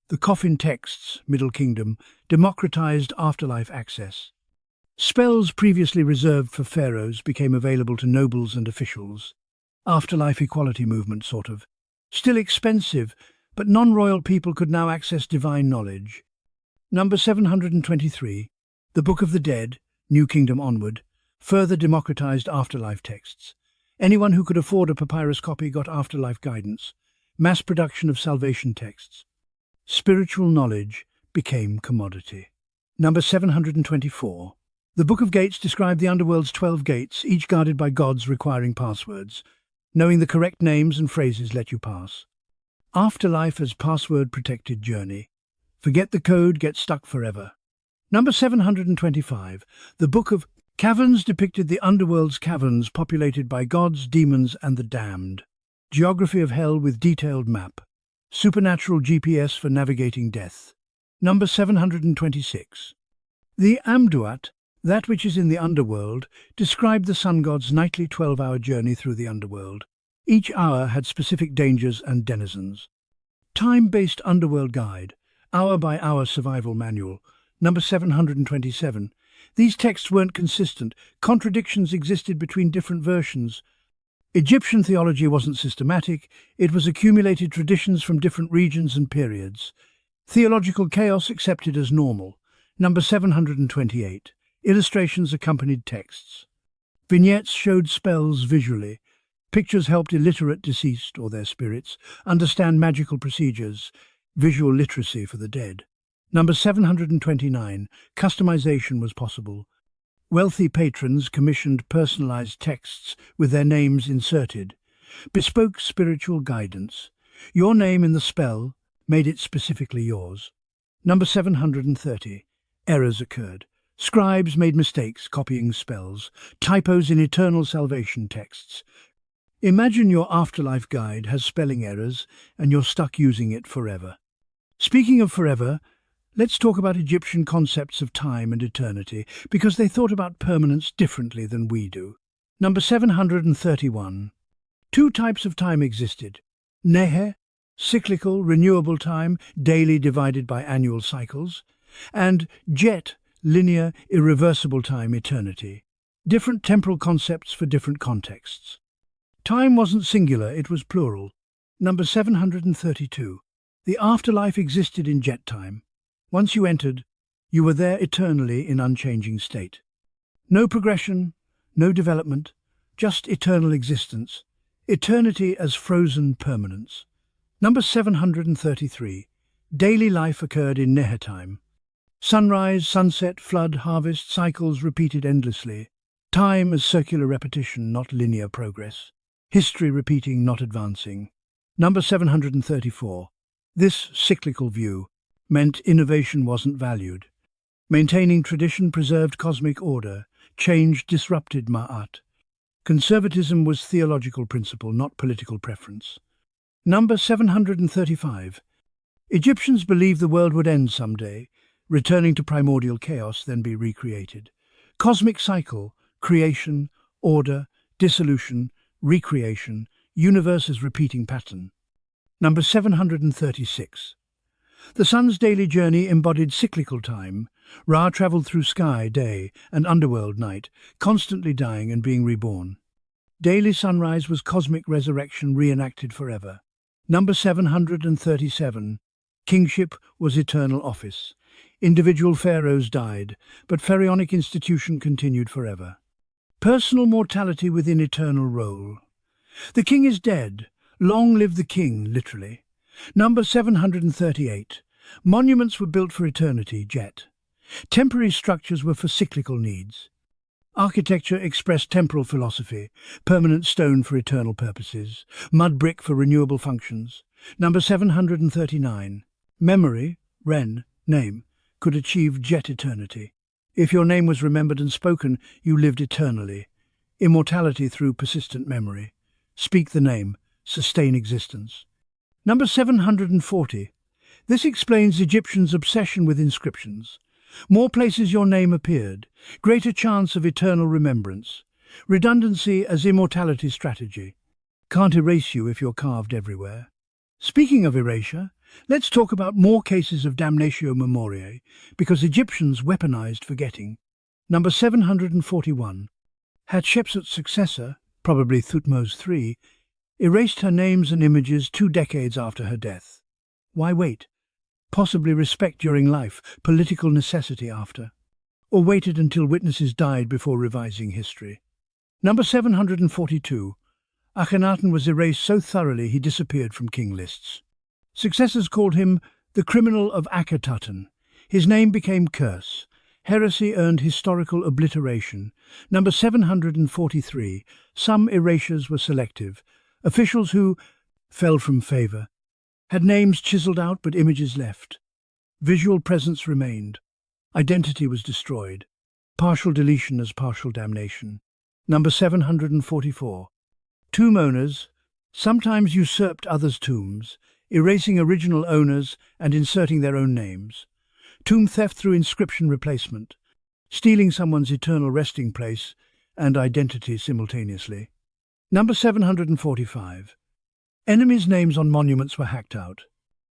[SPEAKER 1] The Coffin Texts, Middle Kingdom, democratized afterlife access. Spells previously reserved for pharaohs became available to nobles and officials. Afterlife equality movement, sort of. Still expensive, but non-royal people could now access divine knowledge. Number 723. The Book of the Dead, New Kingdom onward, further democratized afterlife texts. Anyone who could afford a papyrus copy got afterlife guidance. Mass production of salvation texts. Spiritual knowledge became commodity. Number 724. The Book of Gates described the underworld's 12 gates, each guarded by gods requiring passwords. Knowing the correct names and phrases let you pass. Afterlife as password-protected journey. Forget the code, get stuck forever. Number 725. The Book of Caverns depicted the underworld's caverns populated by gods, demons, and the damned. Geography of hell with detailed map. Supernatural GPS for navigating death. Number 726. The Amduat, that which is in the underworld, described the sun god's nightly 12-hour journey through the underworld. Each hour had specific dangers and denizens. Time-based underworld guide, hour-by-hour survival manual. Number 727. These texts weren't consistent. Contradictions existed between different versions. Egyptian theology wasn't systematic. It was accumulated traditions from different regions and periods. Theological chaos accepted as normal. Number 728. Illustrations accompanied texts. Vignettes showed spells visually. Pictures helped illiterate deceased, or their spirits, understand magical procedures. Visual literacy for the dead. Number 729. Customization was possible. Wealthy patrons commissioned personalized texts with their names inserted. Bespoke spiritual guidance. Your name in the spell made it specifically yours. Number 730. Errors occurred. Scribes made mistakes copying spells. Typos in eternal salvation texts. Imagine your afterlife guide has spelling errors and you're stuck using it forever. Speaking of forever, Let's talk about Egyptian concepts of time and eternity, because they thought about permanence differently than we do. Number 731. Two types of time existed. Nehe, cyclical, renewable time, daily divided by annual cycles, and Jet, linear, irreversible time, eternity. Different temporal concepts for different contexts. Time wasn't singular, it was plural. Number 732. The afterlife existed in Jet time. Once you entered, you were there eternally in unchanging state. No progression, no development, just eternal existence. Eternity as frozen permanence. Number 733. Daily life occurred in Nehe time. Sunrise, sunset, flood, harvest, cycles repeated endlessly. Time as circular repetition, not linear progress. History repeating, not advancing. Number 734. This cyclical view meant innovation wasn't valued. Maintaining tradition preserved cosmic order. Change disrupted ma'at. Conservatism was theological principle, not political preference. Number 735. Egyptians believed the world would end someday, returning to primordial chaos, then be recreated. Cosmic cycle, creation, order, dissolution, recreation, universe as repeating pattern. Number 736. The sun's daily journey embodied cyclical time. Ra travelled through sky, day, and underworld, night, constantly dying and being reborn. Daily sunrise was cosmic resurrection reenacted forever. Number 737. Kingship was eternal office. Individual pharaohs died, but pharaonic institution continued forever. Personal mortality within eternal role. The king is dead. Long live the king, literally. Number 738. Monuments were built for eternity, Jet. Temporary structures were for cyclical needs. Architecture expressed temporal philosophy, permanent stone for eternal purposes, mud brick for renewable functions. Number 739. Memory, Ren, name, could achieve Jet eternity. If your name was remembered and spoken, you lived eternally. Immortality through persistent memory. Speak the name, sustain existence. Number 740. This explains Egyptians' obsession with inscriptions. More places your name appeared, greater chance of eternal remembrance. Redundancy as immortality strategy. Can't erase you if you're carved everywhere. Speaking of erasure, let's talk about more cases of damnatio memoriae, because Egyptians weaponized forgetting. Number 741. Hatshepsut's successor, probably Thutmose III, erased her names and images 2 decades after her death. Why wait? Possibly respect during life, political necessity after. Or waited until witnesses died before revising history. Number 742. Akhenaten was erased so thoroughly he disappeared from king lists. Successors called him the criminal of Akhenaten. His name became curse. Heresy earned historical obliteration. Number 743. Some erasures were selective. Officials who fell from favour had names chiselled out but images left. Visual presence remained. Identity was destroyed. Partial deletion as partial damnation. Number 744. Tomb owners sometimes usurped others' tombs, erasing original owners and inserting their own names. Tomb theft through inscription replacement. Stealing someone's eternal resting place and identity simultaneously. Number 745. Enemies' names on monuments were hacked out.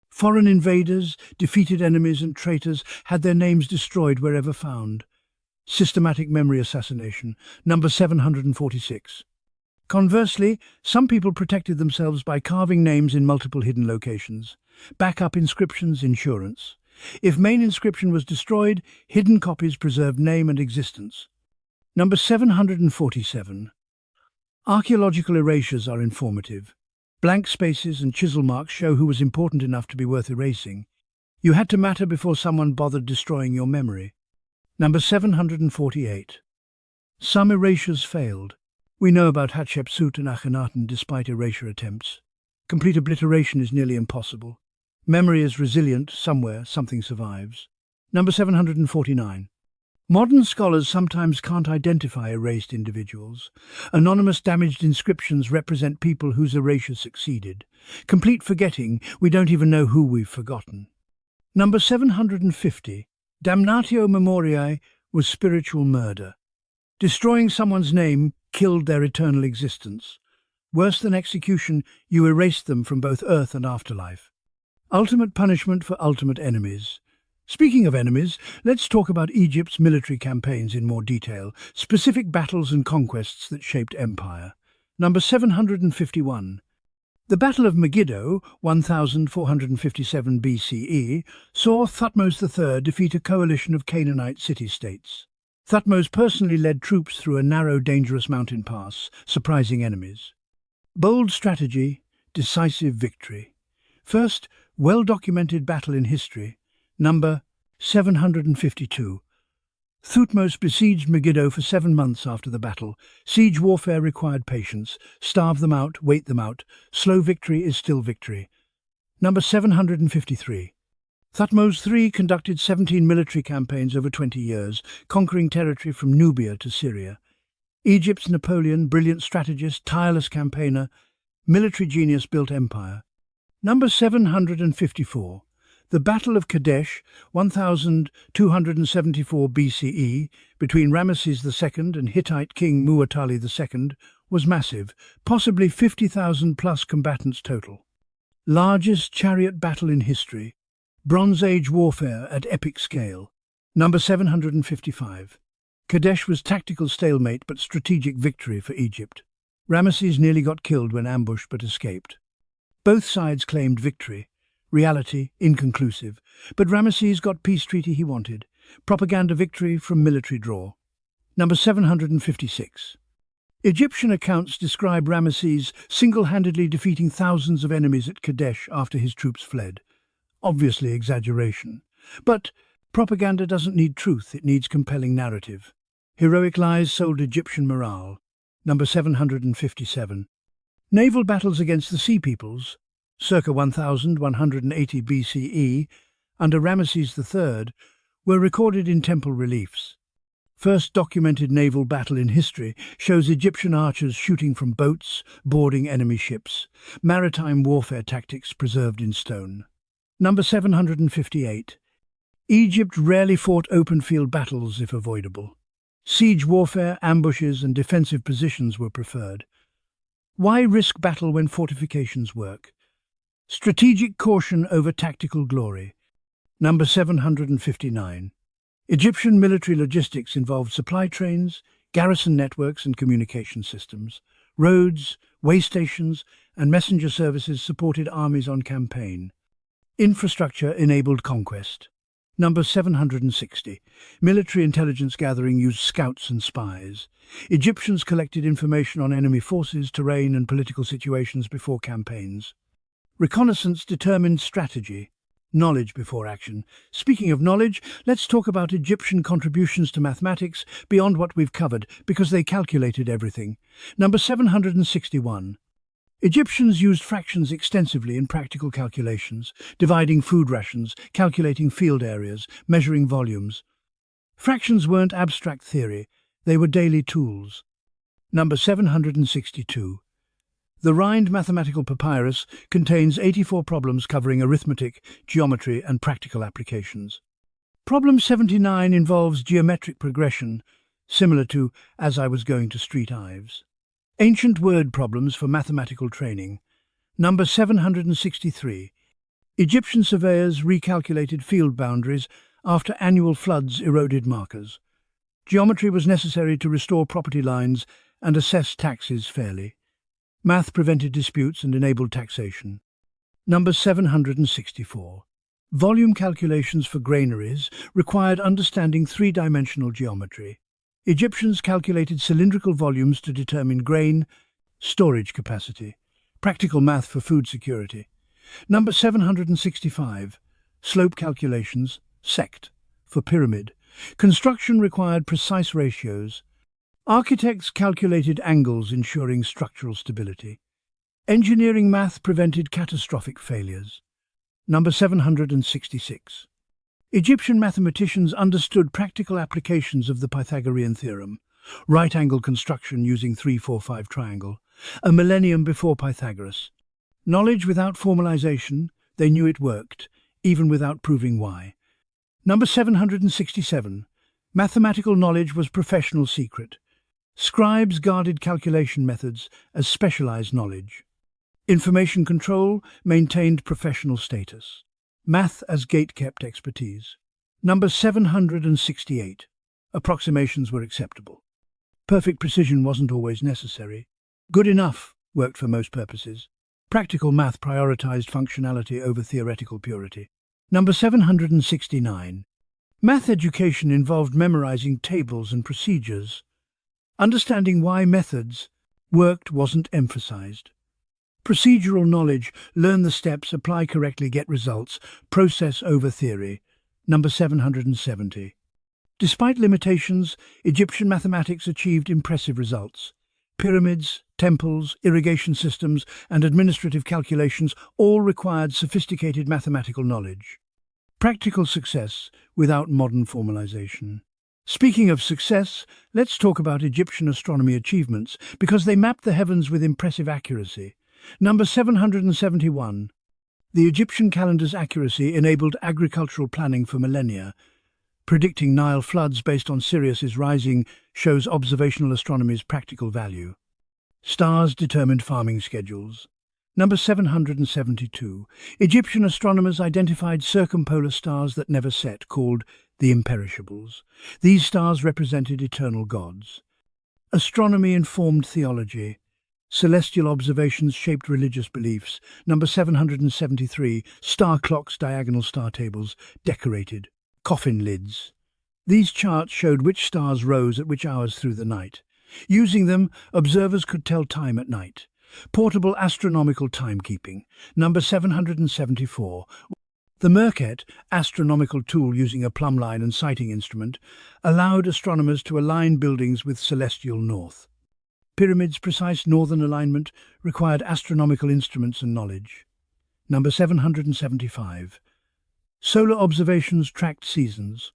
[SPEAKER 1] Foreign invaders, defeated enemies and traitors had their names destroyed wherever found. Systematic memory assassination. Number 746. Conversely, some people protected themselves by carving names in multiple hidden locations. Backup inscriptions, insurance. If main inscription was destroyed, hidden copies preserved name and existence. Number 747. Archaeological erasures are informative. Blank spaces and chisel marks show who was important enough to be worth erasing. You had to matter before someone bothered destroying your memory. Number 748. Some erasures failed. We know about Hatshepsut and Akhenaten despite erasure attempts. Complete obliteration is nearly impossible. Memory is resilient, somewhere something survives. Number 749. Modern scholars sometimes can't identify erased individuals. Anonymous damaged inscriptions represent people whose erasure succeeded. Complete forgetting, we don't even know who we've forgotten. Number 750. Damnatio memoriae was spiritual murder. Destroying someone's name killed their eternal existence. Worse than execution, you erased them from both earth and afterlife. Ultimate punishment for ultimate enemies. Speaking of enemies, let's talk about Egypt's military campaigns in more detail, specific battles and conquests that shaped empire. Number 751. The Battle of Megiddo, 1457 BCE, saw Thutmose III defeat a coalition of Canaanite city-states. Thutmose personally led troops through a narrow, dangerous mountain pass, surprising enemies. Bold strategy, decisive victory. First, well-documented battle in history. Number 752. Thutmose besieged Megiddo for 7 months after the battle. Siege warfare required patience. Starve them out, wait them out. Slow victory is still victory. Number 753. Thutmose III conducted 17 military campaigns over 20 years, conquering territory from Nubia to Syria. Egypt's Napoleon, brilliant strategist, tireless campaigner, military genius, built empire. Number 754. The Battle of Kadesh, 1274 BCE, between Ramesses II and Hittite king Muwatalli II, was massive, possibly 50,000 plus combatants total. Largest chariot battle in history. Bronze Age warfare at epic scale. Number 755. Kadesh was tactical stalemate but strategic victory for Egypt. Ramesses nearly got killed when ambushed but escaped. Both sides claimed victory. Reality, inconclusive. But Ramesses got peace treaty he wanted. Propaganda victory from military draw. Number 756. Egyptian accounts describe Ramesses single-handedly defeating thousands of enemies at Kadesh after his troops fled. Obviously exaggeration. But propaganda doesn't need truth, it needs compelling narrative. Heroic lies sold Egyptian morale. Number 757. Naval battles against the Sea Peoples, circa 1180 BCE, under Ramesses III, were recorded in temple reliefs. First documented naval battle in history shows Egyptian archers shooting from boats, boarding enemy ships, maritime warfare tactics preserved in stone. Number 758. Egypt rarely fought open-field battles if avoidable. Siege warfare, ambushes and defensive positions were preferred. Why risk battle when fortifications work? Strategic caution over tactical glory. Number 759. Egyptian military logistics involved supply trains, garrison networks and communication systems. Roads, way stations and messenger services supported armies on campaign. Infrastructure enabled conquest. Number 760. Military intelligence gathering used scouts and spies. Egyptians collected information on enemy forces, terrain and political situations before campaigns. Reconnaissance determined strategy. Knowledge before action. Speaking of knowledge, let's talk about Egyptian contributions to mathematics beyond what we've covered, because they calculated everything. Number 761. Egyptians used fractions extensively in practical calculations, dividing food rations, calculating field areas, measuring volumes. Fractions weren't abstract theory, they were daily tools. Number 762. The Rhind mathematical papyrus contains 84 problems covering arithmetic, geometry and practical applications. Problem 79 involves geometric progression, similar to As I Was Going to Street Ives. Ancient word problems for mathematical training. Number 763. Egyptian surveyors recalculated field boundaries after annual floods eroded markers. Geometry was necessary to restore property lines and assess taxes fairly. Math prevented disputes and enabled taxation. Number 764. Volume calculations for granaries required understanding three-dimensional geometry. Egyptians calculated cylindrical volumes to determine grain, storage capacity. Practical math for food security. Number 765. Slope calculations, sect, for pyramid. Construction required precise ratios. Architects calculated angles ensuring structural stability. Engineering math prevented catastrophic failures. Number 766. Egyptian mathematicians understood practical applications of the Pythagorean theorem, right-angle construction using 3-4-5 triangle, a millennium before Pythagoras. Knowledge without formalization, they knew it worked. even without proving why. Number 767. Mathematical knowledge was professional secret. Scribes guarded calculation methods as specialized knowledge. Information control maintained professional status. Math as gate-kept expertise. Number 768. Approximations were acceptable. Perfect precision wasn't always necessary. Good enough worked for most purposes. Practical math prioritized functionality over theoretical purity. Number 769. Math education involved memorizing tables and procedures. Understanding why methods worked wasn't emphasized. Procedural knowledge, learn the steps, apply correctly, get results, process over theory. Number 770. Despite limitations, Egyptian mathematics achieved impressive results. Pyramids, temples, irrigation systems, and administrative calculations all required sophisticated mathematical knowledge. Practical success without modern formalization. Speaking of success, let's talk about Egyptian astronomy achievements, because they mapped the heavens with impressive accuracy. Number 771. The Egyptian calendar's accuracy enabled agricultural planning for millennia. Predicting Nile floods based on Sirius's rising shows observational astronomy's practical value. Stars determined farming schedules. Number 772. Egyptian astronomers identified circumpolar stars that never set, called the imperishables. These stars represented eternal gods. Astronomy informed theology. Celestial observations shaped religious beliefs. Number 773. Star clocks, diagonal star tables, decorated. Coffin lids. These charts showed which stars rose at which hours through the night. Using them, observers could tell time at night. Portable astronomical timekeeping. Number 774. The Merket, astronomical tool using a plumb line and sighting instrument, allowed astronomers to align buildings with celestial north. Pyramids' precise northern alignment required astronomical instruments and knowledge. Number 775. Solar observations tracked seasons.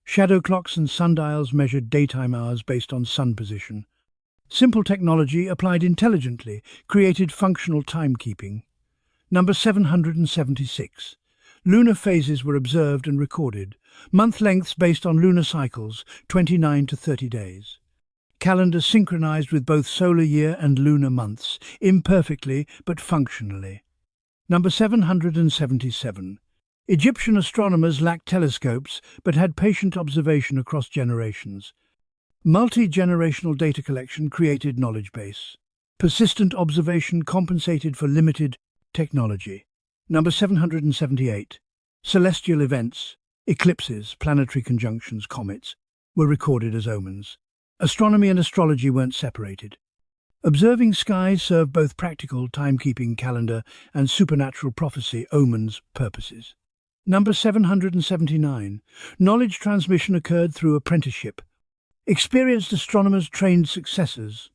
[SPEAKER 1] Shadow clocks and sundials measured daytime hours based on sun position. Simple technology applied intelligently created functional timekeeping. Number 776. Lunar phases were observed and recorded. Month lengths based on lunar cycles, 29 to 30 days. Calendars synchronized with both solar year and lunar months, imperfectly but functionally. Number 777. Egyptian astronomers lacked telescopes but had patient observation across generations. Multi-generational data collection created knowledge base. Persistent observation compensated for limited technology. Number 778. Celestial events, eclipses, planetary conjunctions, comets, were recorded as omens. Astronomy and astrology weren't separated. Observing skies served both practical timekeeping calendar and supernatural prophecy omens purposes. Number 779. Knowledge transmission occurred through apprenticeship. Experienced astronomers trained successors.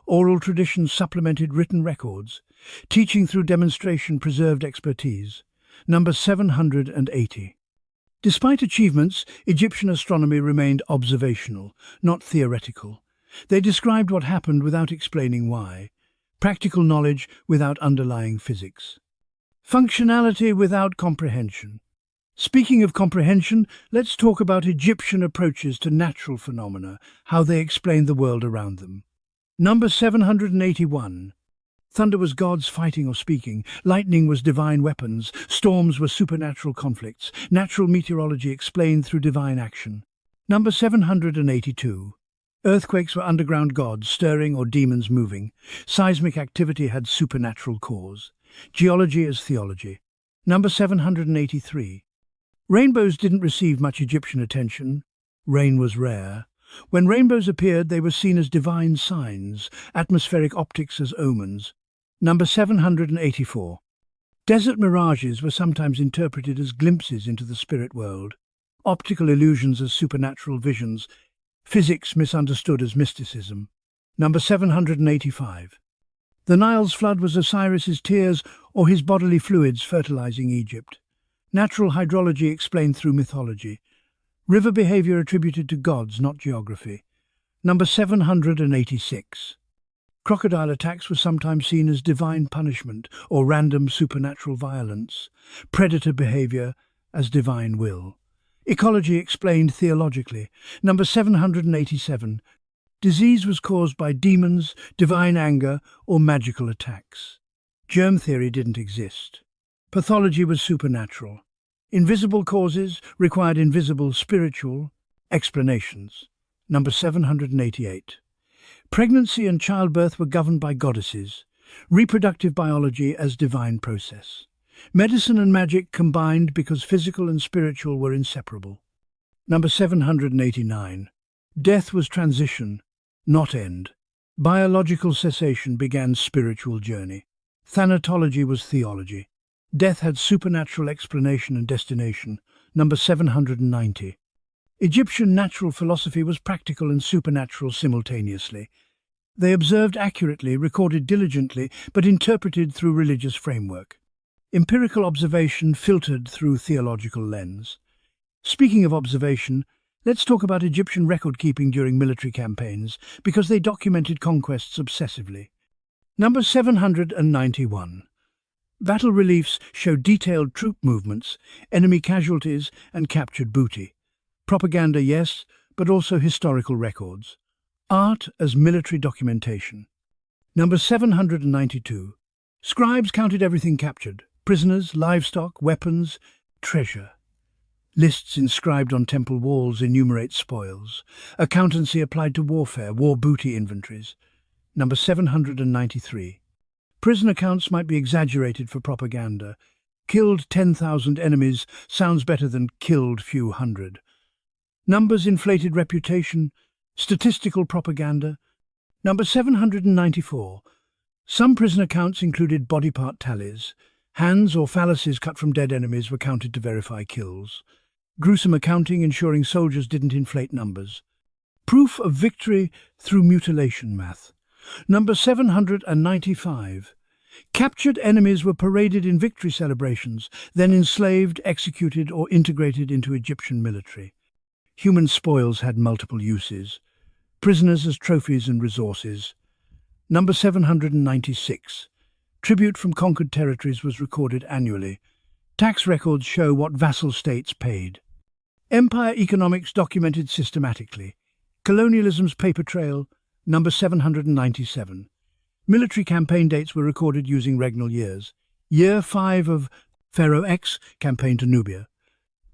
[SPEAKER 1] Oral traditions supplemented written records. Teaching through demonstration preserved expertise. Number 780. Despite achievements, Egyptian astronomy remained observational, not theoretical. They described what happened without explaining why. Practical knowledge without underlying physics. Functionality without comprehension. Speaking of comprehension, let's talk about Egyptian approaches to natural phenomena, how they explained the world around them. Number 781. Thunder was gods fighting or speaking, lightning was divine weapons, storms were supernatural conflicts, natural meteorology explained through divine action. Number 782. Earthquakes were underground gods stirring or demons moving. Seismic activity had supernatural cause. Geology as theology. Number 783. Rainbows didn't receive much Egyptian attention. Rain was rare. When rainbows appeared, they were seen as divine signs, atmospheric optics as omens. Number 784. Desert mirages were sometimes interpreted as glimpses into the spirit world. Optical illusions as supernatural visions. Physics misunderstood as mysticism. Number 785. The Nile's flood was Osiris's tears or his bodily fluids fertilizing Egypt. Natural hydrology explained through mythology. River behavior attributed to gods, not geography. Number 786. Crocodile attacks were sometimes seen as divine punishment or random supernatural violence. Predator behavior as divine will. Ecology explained theologically. Number 787. Disease was caused by demons, divine anger, or magical attacks. Germ theory didn't exist. Pathology was supernatural. Invisible causes required invisible spiritual explanations. Number 788. Pregnancy and childbirth were governed by goddesses. Reproductive biology as divine process. Medicine and magic combined because physical and spiritual were inseparable. Number 789. Death was transition, not end. Biological cessation began spiritual journey. Thanatology was theology. Death had supernatural explanation and destination. Number 790. Egyptian natural philosophy was practical and supernatural simultaneously. They observed accurately, recorded diligently, but interpreted through religious framework. Empirical observation filtered through theological lens. Speaking of observation, let's talk about Egyptian record-keeping during military campaigns, because they documented conquests obsessively. Number 791. Battle reliefs show detailed troop movements, enemy casualties, and captured booty. Propaganda, yes, but also historical records. Art as military documentation. Number 792. Scribes counted everything captured: prisoners, livestock, weapons, treasure. Lists inscribed on temple walls enumerate spoils. Accountancy applied to warfare, war booty inventories. Number 793. Prisoner counts might be exaggerated for propaganda. Killed 10,000 enemies sounds better than killed few hundred. Numbers inflated reputation, statistical propaganda. Number 794. Some prisoner counts included body part tallies. Hands or phalluses cut from dead enemies were counted to verify kills. Gruesome accounting ensuring soldiers didn't inflate numbers. Proof of victory through mutilation math. Number 795. Captured enemies were paraded in victory celebrations, then enslaved, executed, or integrated into Egyptian military. Human spoils had multiple uses. Prisoners as trophies and resources. Number 796. Tribute from conquered territories was recorded annually. Tax records show what vassal states paid. Empire economics documented systematically. Colonialism's paper trail. Number 797. Military campaign dates were recorded using regnal years. Year 5 of Pharaoh X, campaign to Nubia.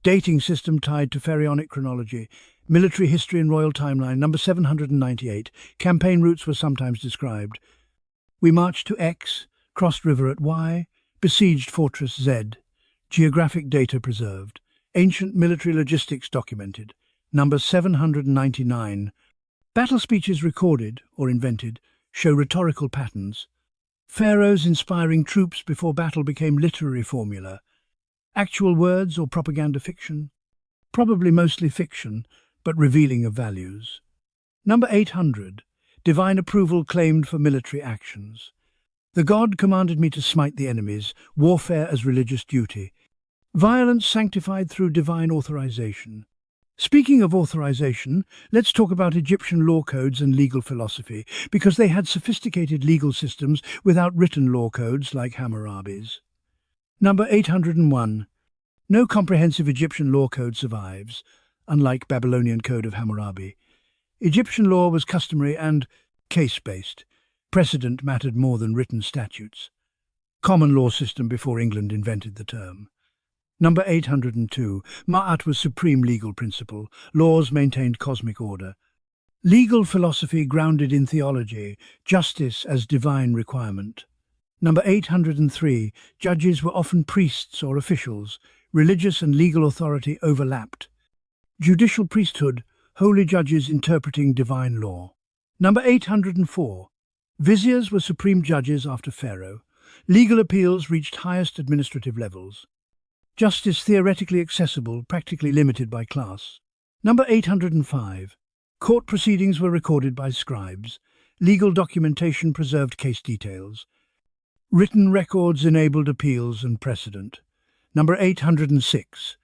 [SPEAKER 1] Dating system tied to pharaonic chronology. Military history and royal timeline. Number 798. Campaign routes were sometimes described. We marched to X, crossed river at Y, besieged fortress Z. Geographic data preserved. Ancient military logistics documented. Number 799. Battle speeches recorded, or invented, show rhetorical patterns. Pharaohs inspiring troops before battle became literary formula. Actual words or propaganda fiction? Probably mostly fiction, but revealing of values. Number 800. Divine approval claimed for military actions. The god commanded me to smite the enemies, warfare as religious duty. Violence sanctified through divine authorization. Speaking of authorization, let's talk about Egyptian law codes and legal philosophy, because they had sophisticated legal systems without written law codes like Hammurabi's. Number 801. No comprehensive Egyptian law code survives, unlike Babylonian code of Hammurabi. Egyptian law was customary and case-based. Precedent mattered more than written statutes. Common law system before England invented the term. Number 802. Ma'at was supreme legal principle. Laws maintained cosmic order. Legal philosophy grounded in theology, justice as divine requirement. Number 803. Judges were often priests or officials. Religious and legal authority overlapped. Judicial priesthood, holy judges interpreting divine law. Number 804. Viziers were supreme judges after Pharaoh. Legal appeals reached highest administrative levels. Justice theoretically accessible, practically limited by class. Number 805. Court proceedings were recorded by scribes. Legal documentation preserved case details. Written records enabled appeals and precedent. Number 806.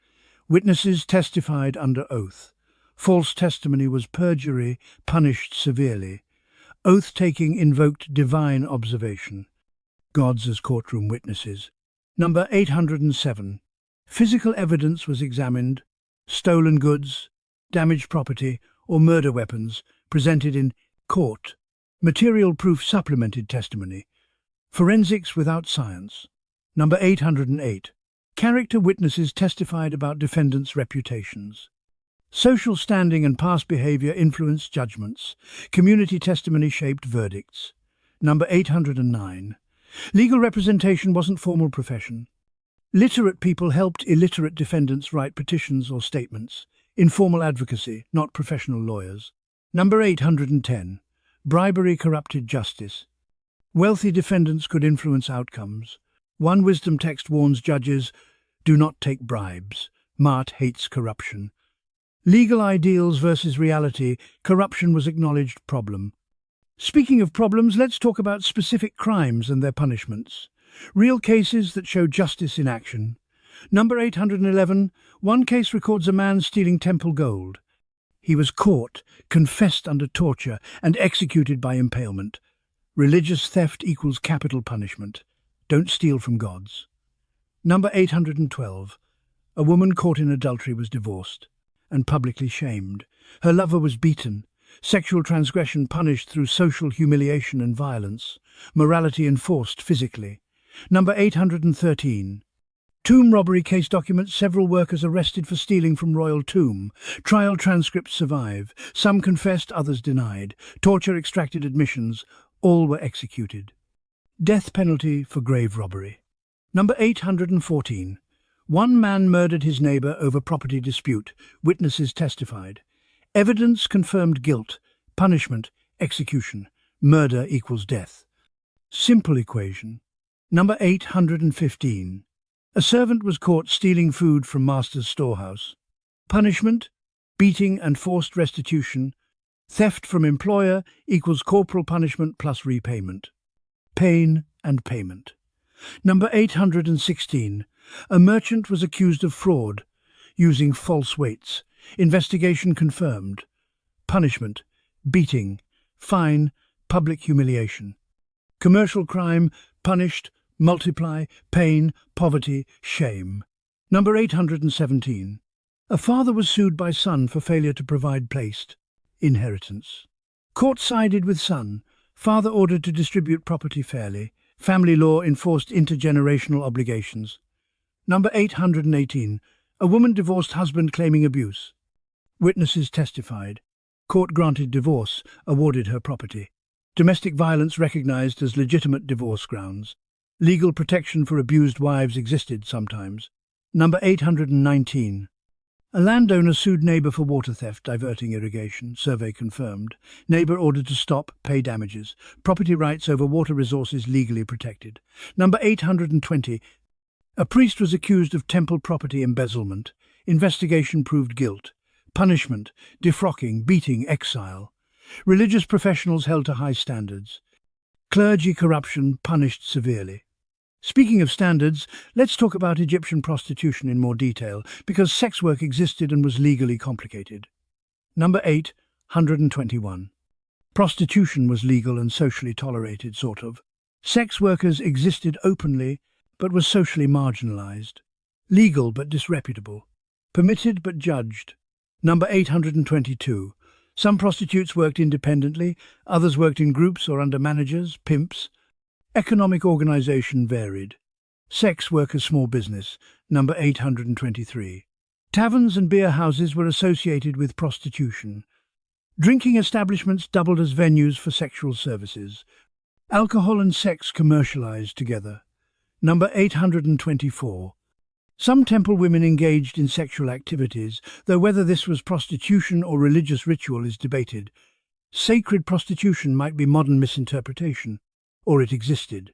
[SPEAKER 1] Witnesses testified under oath. False testimony was perjury, punished severely. Oath-taking invoked divine observation. Gods as courtroom witnesses. Number 807. Physical evidence was examined. Stolen goods, damaged property, or murder weapons presented in court. Material proof supplemented testimony. Forensics without science. Number 808. Character witnesses testified about defendants' reputations. Social standing and past behavior influenced judgments. Community testimony shaped verdicts. Number 809. Legal representation wasn't formal profession. Literate people helped illiterate defendants write petitions or statements. Informal advocacy, not professional lawyers. Number 810. Bribery corrupted justice. Wealthy defendants could influence outcomes. One wisdom text warns judges, do not take bribes. Mart hates corruption. Legal ideals versus reality, corruption was acknowledged problem. Speaking of problems, let's talk about specific crimes and their punishments. Real cases that show justice in action. Number 811, one case records a man stealing temple gold. He was caught, confessed under torture, and executed by impalement. Religious theft equals capital punishment. Don't steal from gods. Number 812, a woman caught in adultery was divorced and publicly shamed. Her lover was beaten. Sexual transgression punished through social humiliation and violence. Morality enforced physically. Number 813. Tomb robbery case documents several workers arrested for stealing from royal tomb. Trial transcripts survive. Some confessed, others denied. Torture extracted admissions. All were executed. Death penalty for grave robbery. Number 814. One man murdered his neighbour over property dispute. Witnesses testified. Evidence confirmed guilt. Punishment, execution. Murder equals death. Simple equation. Number 815. A servant was caught stealing food from master's storehouse. Punishment, beating and forced restitution. Theft from employer equals corporal punishment plus repayment. Pain and payment. Number 816. A merchant was accused of fraud, using false weights. Investigation confirmed. Punishment, beating, fine, public humiliation. Commercial crime, punished, multiply, pain, poverty, shame. Number 817. A father was sued by son for failure to provide placed inheritance. Court sided with son. Father ordered to distribute property fairly. Family law enforced intergenerational obligations. Number 818. A woman divorced husband claiming abuse. Witnesses testified. Court granted divorce, awarded her property. Domestic violence recognized as legitimate divorce grounds. Legal protection for abused wives existed sometimes. Number 819. A landowner sued neighbour for water theft, diverting irrigation. Survey confirmed. Neighbour ordered to stop, pay damages. Property rights over water resources legally protected. Number 820. A priest was accused of temple property embezzlement. Investigation proved guilt. Punishment, defrocking, beating, exile. Religious professionals held to high standards. Clergy corruption punished severely. Speaking of standards, let's talk about Egyptian prostitution in more detail, because sex work existed and was legally complicated. Number 821. Prostitution was legal and socially tolerated, sort of. Sex workers existed openly, but was socially marginalized. Legal but disreputable. Permitted but judged. Number 822. Some prostitutes worked independently, others worked in groups or under managers, pimps. Economic organization varied. Sex workers small business. Number 823. Taverns and beer houses were associated with prostitution. Drinking establishments doubled as venues for sexual services. Alcohol and sex commercialized together. Number 824. Some temple women engaged in sexual activities, though whether this was prostitution or religious ritual is debated. Sacred prostitution might be modern misinterpretation, or it existed.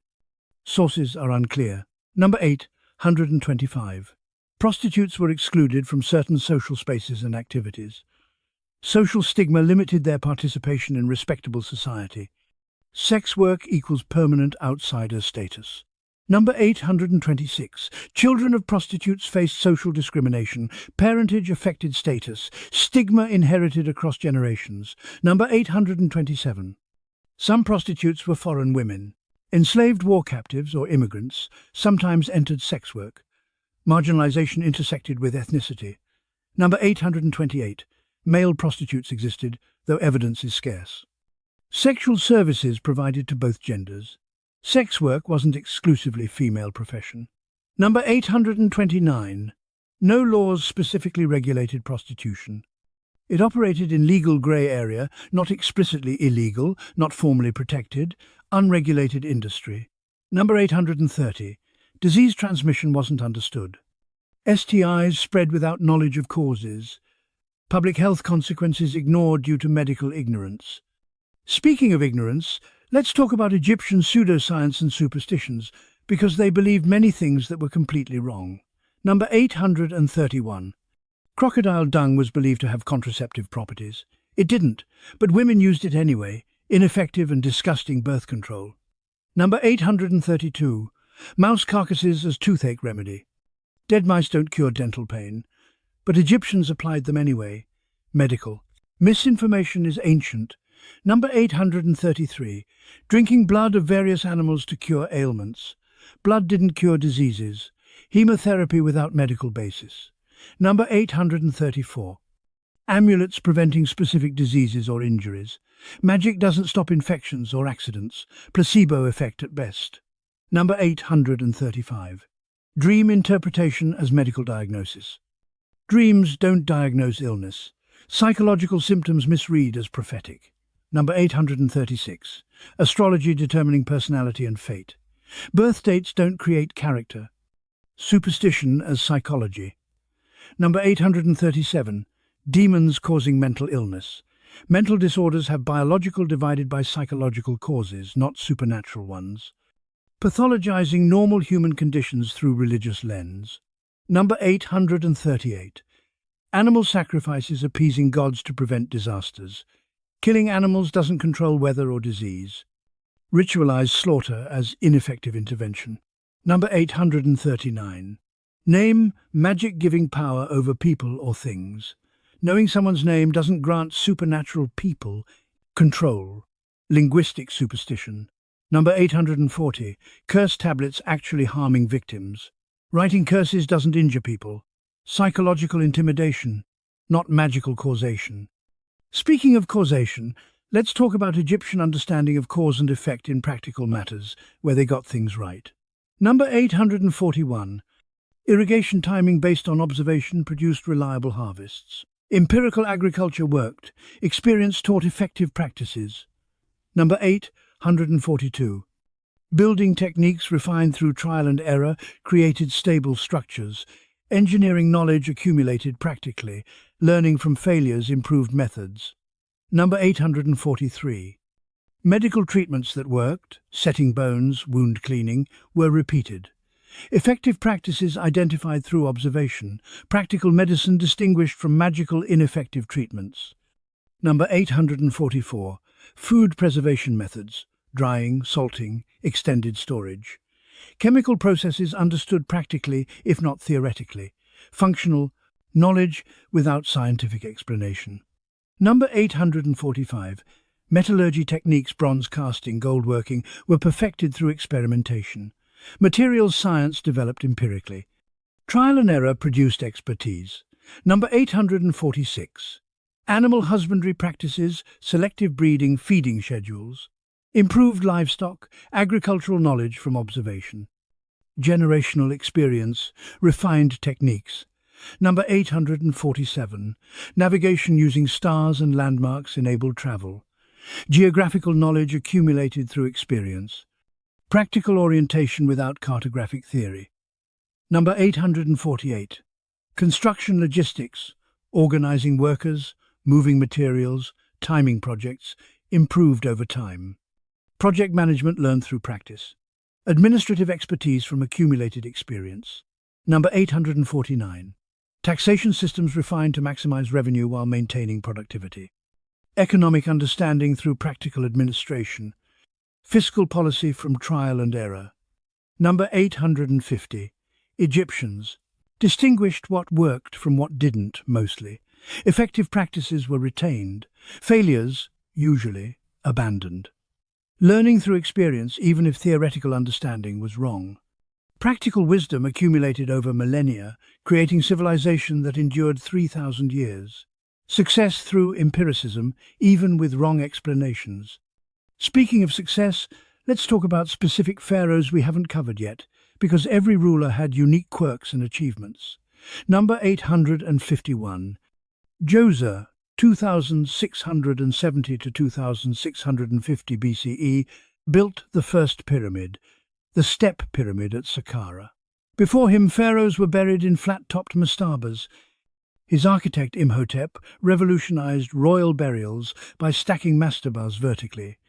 [SPEAKER 1] Sources are unclear. Number 825. Prostitutes were excluded from certain social spaces and activities. Social stigma limited their participation in respectable society. Sex work equals permanent outsider status. Number 826. Children of prostitutes faced social discrimination. Parentage affected status. Stigma inherited across generations. Number 827. Some prostitutes were foreign women. Enslaved war captives or immigrants sometimes entered sex work. Marginalization intersected with ethnicity. Number 828. Male prostitutes existed, though evidence is scarce. Sexual services provided to both genders. Sex work wasn't exclusively female profession. Number 829. No laws specifically regulated prostitution. It operated in legal grey area, not explicitly illegal, not formally protected, unregulated industry. Number 830. Disease transmission wasn't understood. STIs spread without knowledge of causes. Public health consequences ignored due to medical ignorance. Speaking of ignorance, let's talk about Egyptian pseudoscience and superstitions, because they believed many things that were completely wrong. Number 831. Crocodile dung was believed to have contraceptive properties. It didn't, but women used it anyway. Ineffective and disgusting birth control. Number 832. Mouse carcasses as toothache remedy. Dead mice don't cure dental pain, but Egyptians applied them anyway. Medical. Misinformation is ancient. Number 833. Drinking blood of various animals to cure ailments. Blood didn't cure diseases. Hemotherapy without medical basis. Number 834. Amulets preventing specific diseases or injuries. Magic doesn't stop infections or accidents. Placebo effect at best. Number 835. Dream interpretation as medical diagnosis. Dreams don't diagnose illness. Psychological symptoms misread as prophetic. Number 836. Astrology determining personality and fate. Birth dates don't create character. Superstition as psychology. Number 837. Demons causing mental illness. Mental disorders have biological divided by psychological causes, not supernatural ones. Pathologizing normal human conditions through religious lens. Number 838. Animal sacrifices appeasing gods to prevent disasters. Killing animals doesn't control weather or disease. Ritualized slaughter as ineffective intervention. Number 839. Name magic giving power over people or things. Knowing someone's name doesn't grant supernatural people control. Linguistic superstition. Number 840. Curse tablets actually harming victims. Writing curses doesn't injure people. Psychological intimidation, not magical causation. Speaking of causation, let's talk about Egyptian understanding of cause and effect in practical matters, where they got things right. Number 841. Irrigation timing based on observation produced reliable harvests. Empirical agriculture worked. Experience taught effective practices. Number 842. Building techniques refined through trial and error created stable structures. Engineering knowledge accumulated practically. Learning from failures improved methods. Number 843. Medical treatments that worked, setting bones, wound cleaning, were repeated. Effective practices identified through observation. Practical medicine distinguished from magical ineffective treatments. Number 844. Food preservation methods. Drying, salting, extended storage. Chemical processes understood practically, if not theoretically. Functional knowledge without scientific explanation. Number 845. Metallurgy techniques, bronze casting, gold working, were perfected through experimentation. Materials science developed empirically. Trial and error produced expertise. Number 846. Animal husbandry practices, selective breeding, feeding schedules. Improved livestock, agricultural knowledge from observation. Generational experience, refined techniques. Number 847. Navigation using stars and landmarks enabled travel. Geographical knowledge accumulated through experience. Practical orientation without cartographic theory. Number 848. Construction logistics, organizing workers, moving materials, timing projects, improved over time. Project management learned through practice. Administrative expertise from accumulated experience. Number 849. Taxation systems refined to maximize revenue while maintaining productivity. Economic understanding through practical administration. Fiscal policy from trial and error. Number 850. Egyptians distinguished what worked from what didn't, mostly. Effective practices were retained. Failures, usually, abandoned. Learning through experience, even if theoretical understanding was wrong. Practical wisdom accumulated over millennia, creating civilization that endured 3,000 years. Success through empiricism, even with wrong explanations. Speaking of success, let's talk about specific pharaohs we haven't covered yet, because every ruler had unique quirks and achievements. Number 851. Djoser, 2670 to 2650 BCE, built the first pyramid, the Step Pyramid at Saqqara. Before him, pharaohs were buried in flat-topped mastabas. His architect Imhotep revolutionized royal burials by stacking mastabas vertically.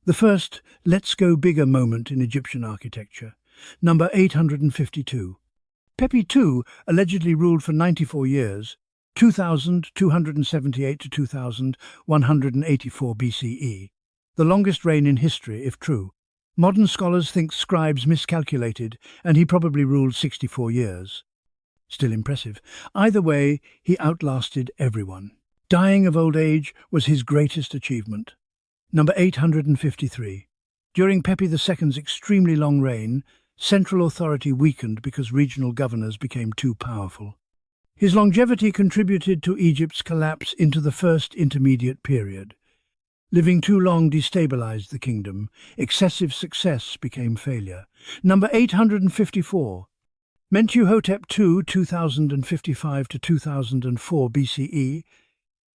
[SPEAKER 1] The first let's go bigger moment in Egyptian architecture. Number 852. Pepi II allegedly ruled for 94 years, 2278 to 2184 BCE, the longest reign in history if true. Modern scholars think scribes miscalculated and he probably ruled 64 years. Still impressive. Either way, he outlasted everyone. Dying of old age was his greatest achievement. Number 853. During Pepi II's extremely long reign, central authority weakened because regional governors became too powerful. His longevity contributed to Egypt's collapse into the First Intermediate Period. Living too long destabilized the kingdom. Excessive success became failure. Number 854. Mentuhotep II, 2055 to 2004 BCE,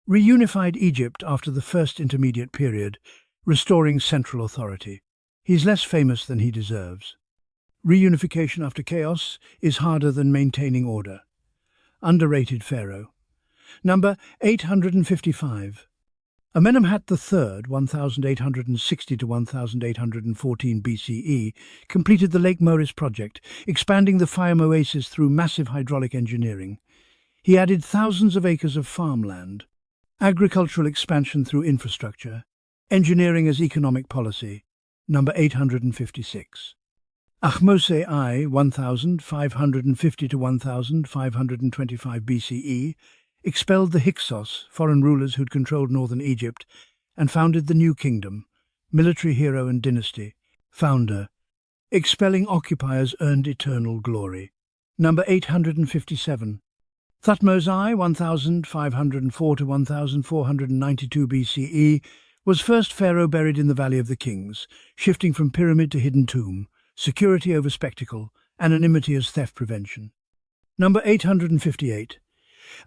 [SPEAKER 1] reunified Egypt after the First Intermediate Period, restoring central authority. He's less famous than he deserves. Reunification after chaos is harder than maintaining order. Underrated pharaoh. Number 855. Amenemhat III, 1860 to 1814 BCE, completed the Lake Moeris project, expanding the Fayum oasis through massive hydraulic engineering. He added thousands of acres of farmland, agricultural expansion through infrastructure, engineering as economic policy. Number 856. Ahmose I, 1550 to 1525 BCE, expelled the Hyksos, foreign rulers who'd controlled northern Egypt, and founded the new kingdom. Military hero and dynasty. Founder. Expelling occupiers earned eternal glory. Number 857. Thutmose I, 1504 to 1492 BCE, was first pharaoh buried in the Valley of the Kings, shifting from pyramid to hidden tomb. Security over spectacle, anonymity as theft prevention. Number 858.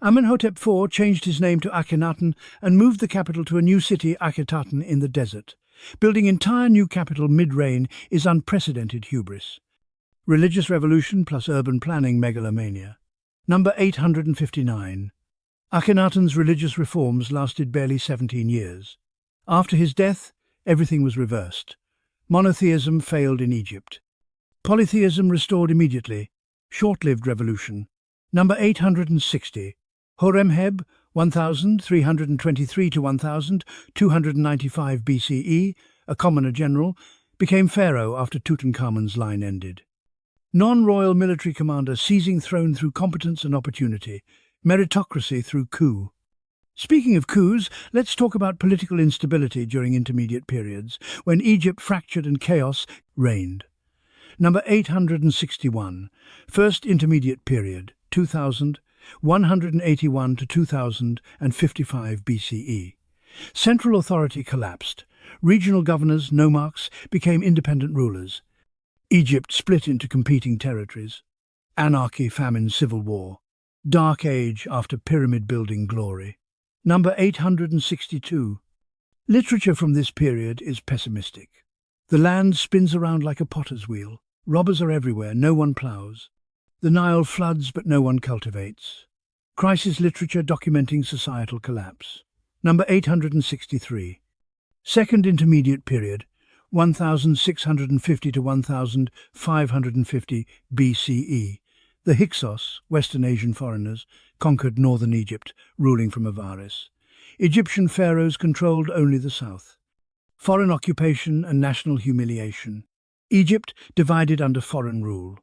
[SPEAKER 1] Amenhotep IV changed his name to Akhenaten and moved the capital to a new city, Akhenaten, in the desert. Building entire new capital mid-reign is unprecedented hubris. Religious revolution plus urban planning megalomania. Number 859. Akhenaten's religious reforms lasted barely 17 years. After his death, everything was reversed. Monotheism failed in Egypt. Polytheism restored immediately. Short-lived revolution. Number 860. Horemheb, 1323 to 1295 BCE, a commoner general, became pharaoh after Tutankhamun's line ended. Non-royal military commander seizing throne through competence and opportunity. Meritocracy through coup. Speaking of coups, let's talk about political instability during intermediate periods, when Egypt fractured and chaos reigned. Number 861. First Intermediate Period, 2181 to 2055 BCE. Central authority collapsed. Regional governors, nomarchs, became independent rulers. Egypt split into competing territories. Anarchy, famine, civil war. Dark age after pyramid-building glory. Number 862. Literature from this period is pessimistic. The land spins around like a potter's wheel. Robbers are everywhere, no one ploughs. The Nile floods, but no one cultivates. Crisis literature documenting societal collapse. Number 863. Second Intermediate Period, 1650 to 1550 BCE. The Hyksos, Western Asian foreigners, conquered northern Egypt, ruling from Avaris. Egyptian pharaohs controlled only the south. Foreign occupation and national humiliation. Egypt divided under foreign rule.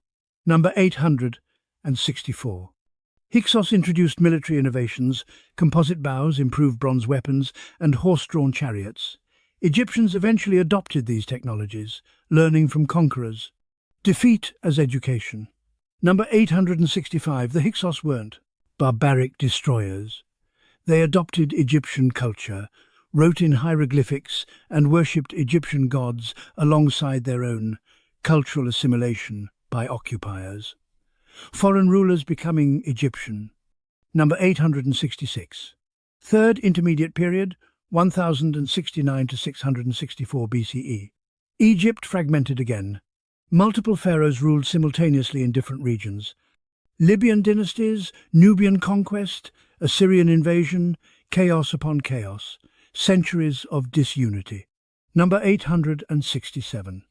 [SPEAKER 1] Number 864. Hyksos introduced military innovations, composite bows, improved bronze weapons, and horse-drawn chariots. Egyptians eventually adopted these technologies, learning from conquerors. Defeat as education. Number 865. The Hyksos weren't barbaric destroyers. They adopted Egyptian culture, wrote in hieroglyphics, and worshipped Egyptian gods alongside their own cultural assimilation by occupiers. Foreign rulers becoming Egyptian. Number 866. Third Intermediate Period, 1069 to 664 BCE. Egypt fragmented again. Multiple pharaohs ruled simultaneously in different regions. Libyan dynasties, Nubian conquest, Assyrian invasion, chaos upon chaos. Centuries of disunity. Number 867.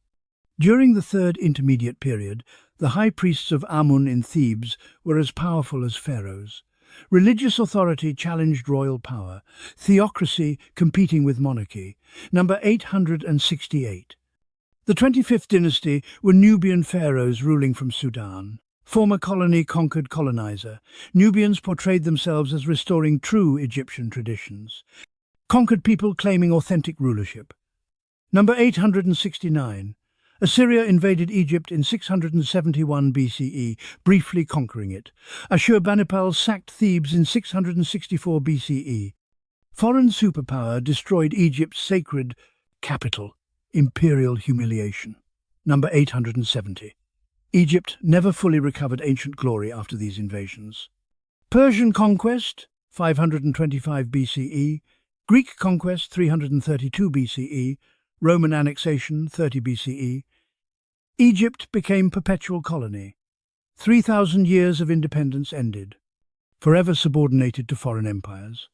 [SPEAKER 1] During the Third Intermediate Period, the high priests of Amun in Thebes were as powerful as pharaohs. Religious authority challenged royal power, theocracy competing with monarchy. Number 868. The 25th dynasty were Nubian pharaohs ruling from Sudan. Former colony conquered colonizer. Nubians portrayed themselves as restoring true Egyptian traditions. Conquered people claiming authentic rulership. Number 869. Assyria invaded Egypt in 671 BCE, briefly conquering it. Ashurbanipal sacked Thebes in 664 BCE. Foreign superpower destroyed Egypt's sacred capital, Imperial humiliation. Number 870. Egypt never fully recovered ancient glory after these invasions. Persian conquest, 525 BCE. Greek conquest, 332 BCE. Roman annexation, 30 BCE. Egypt became perpetual colony. 3,000 years of independence ended, forever subordinated to foreign empires.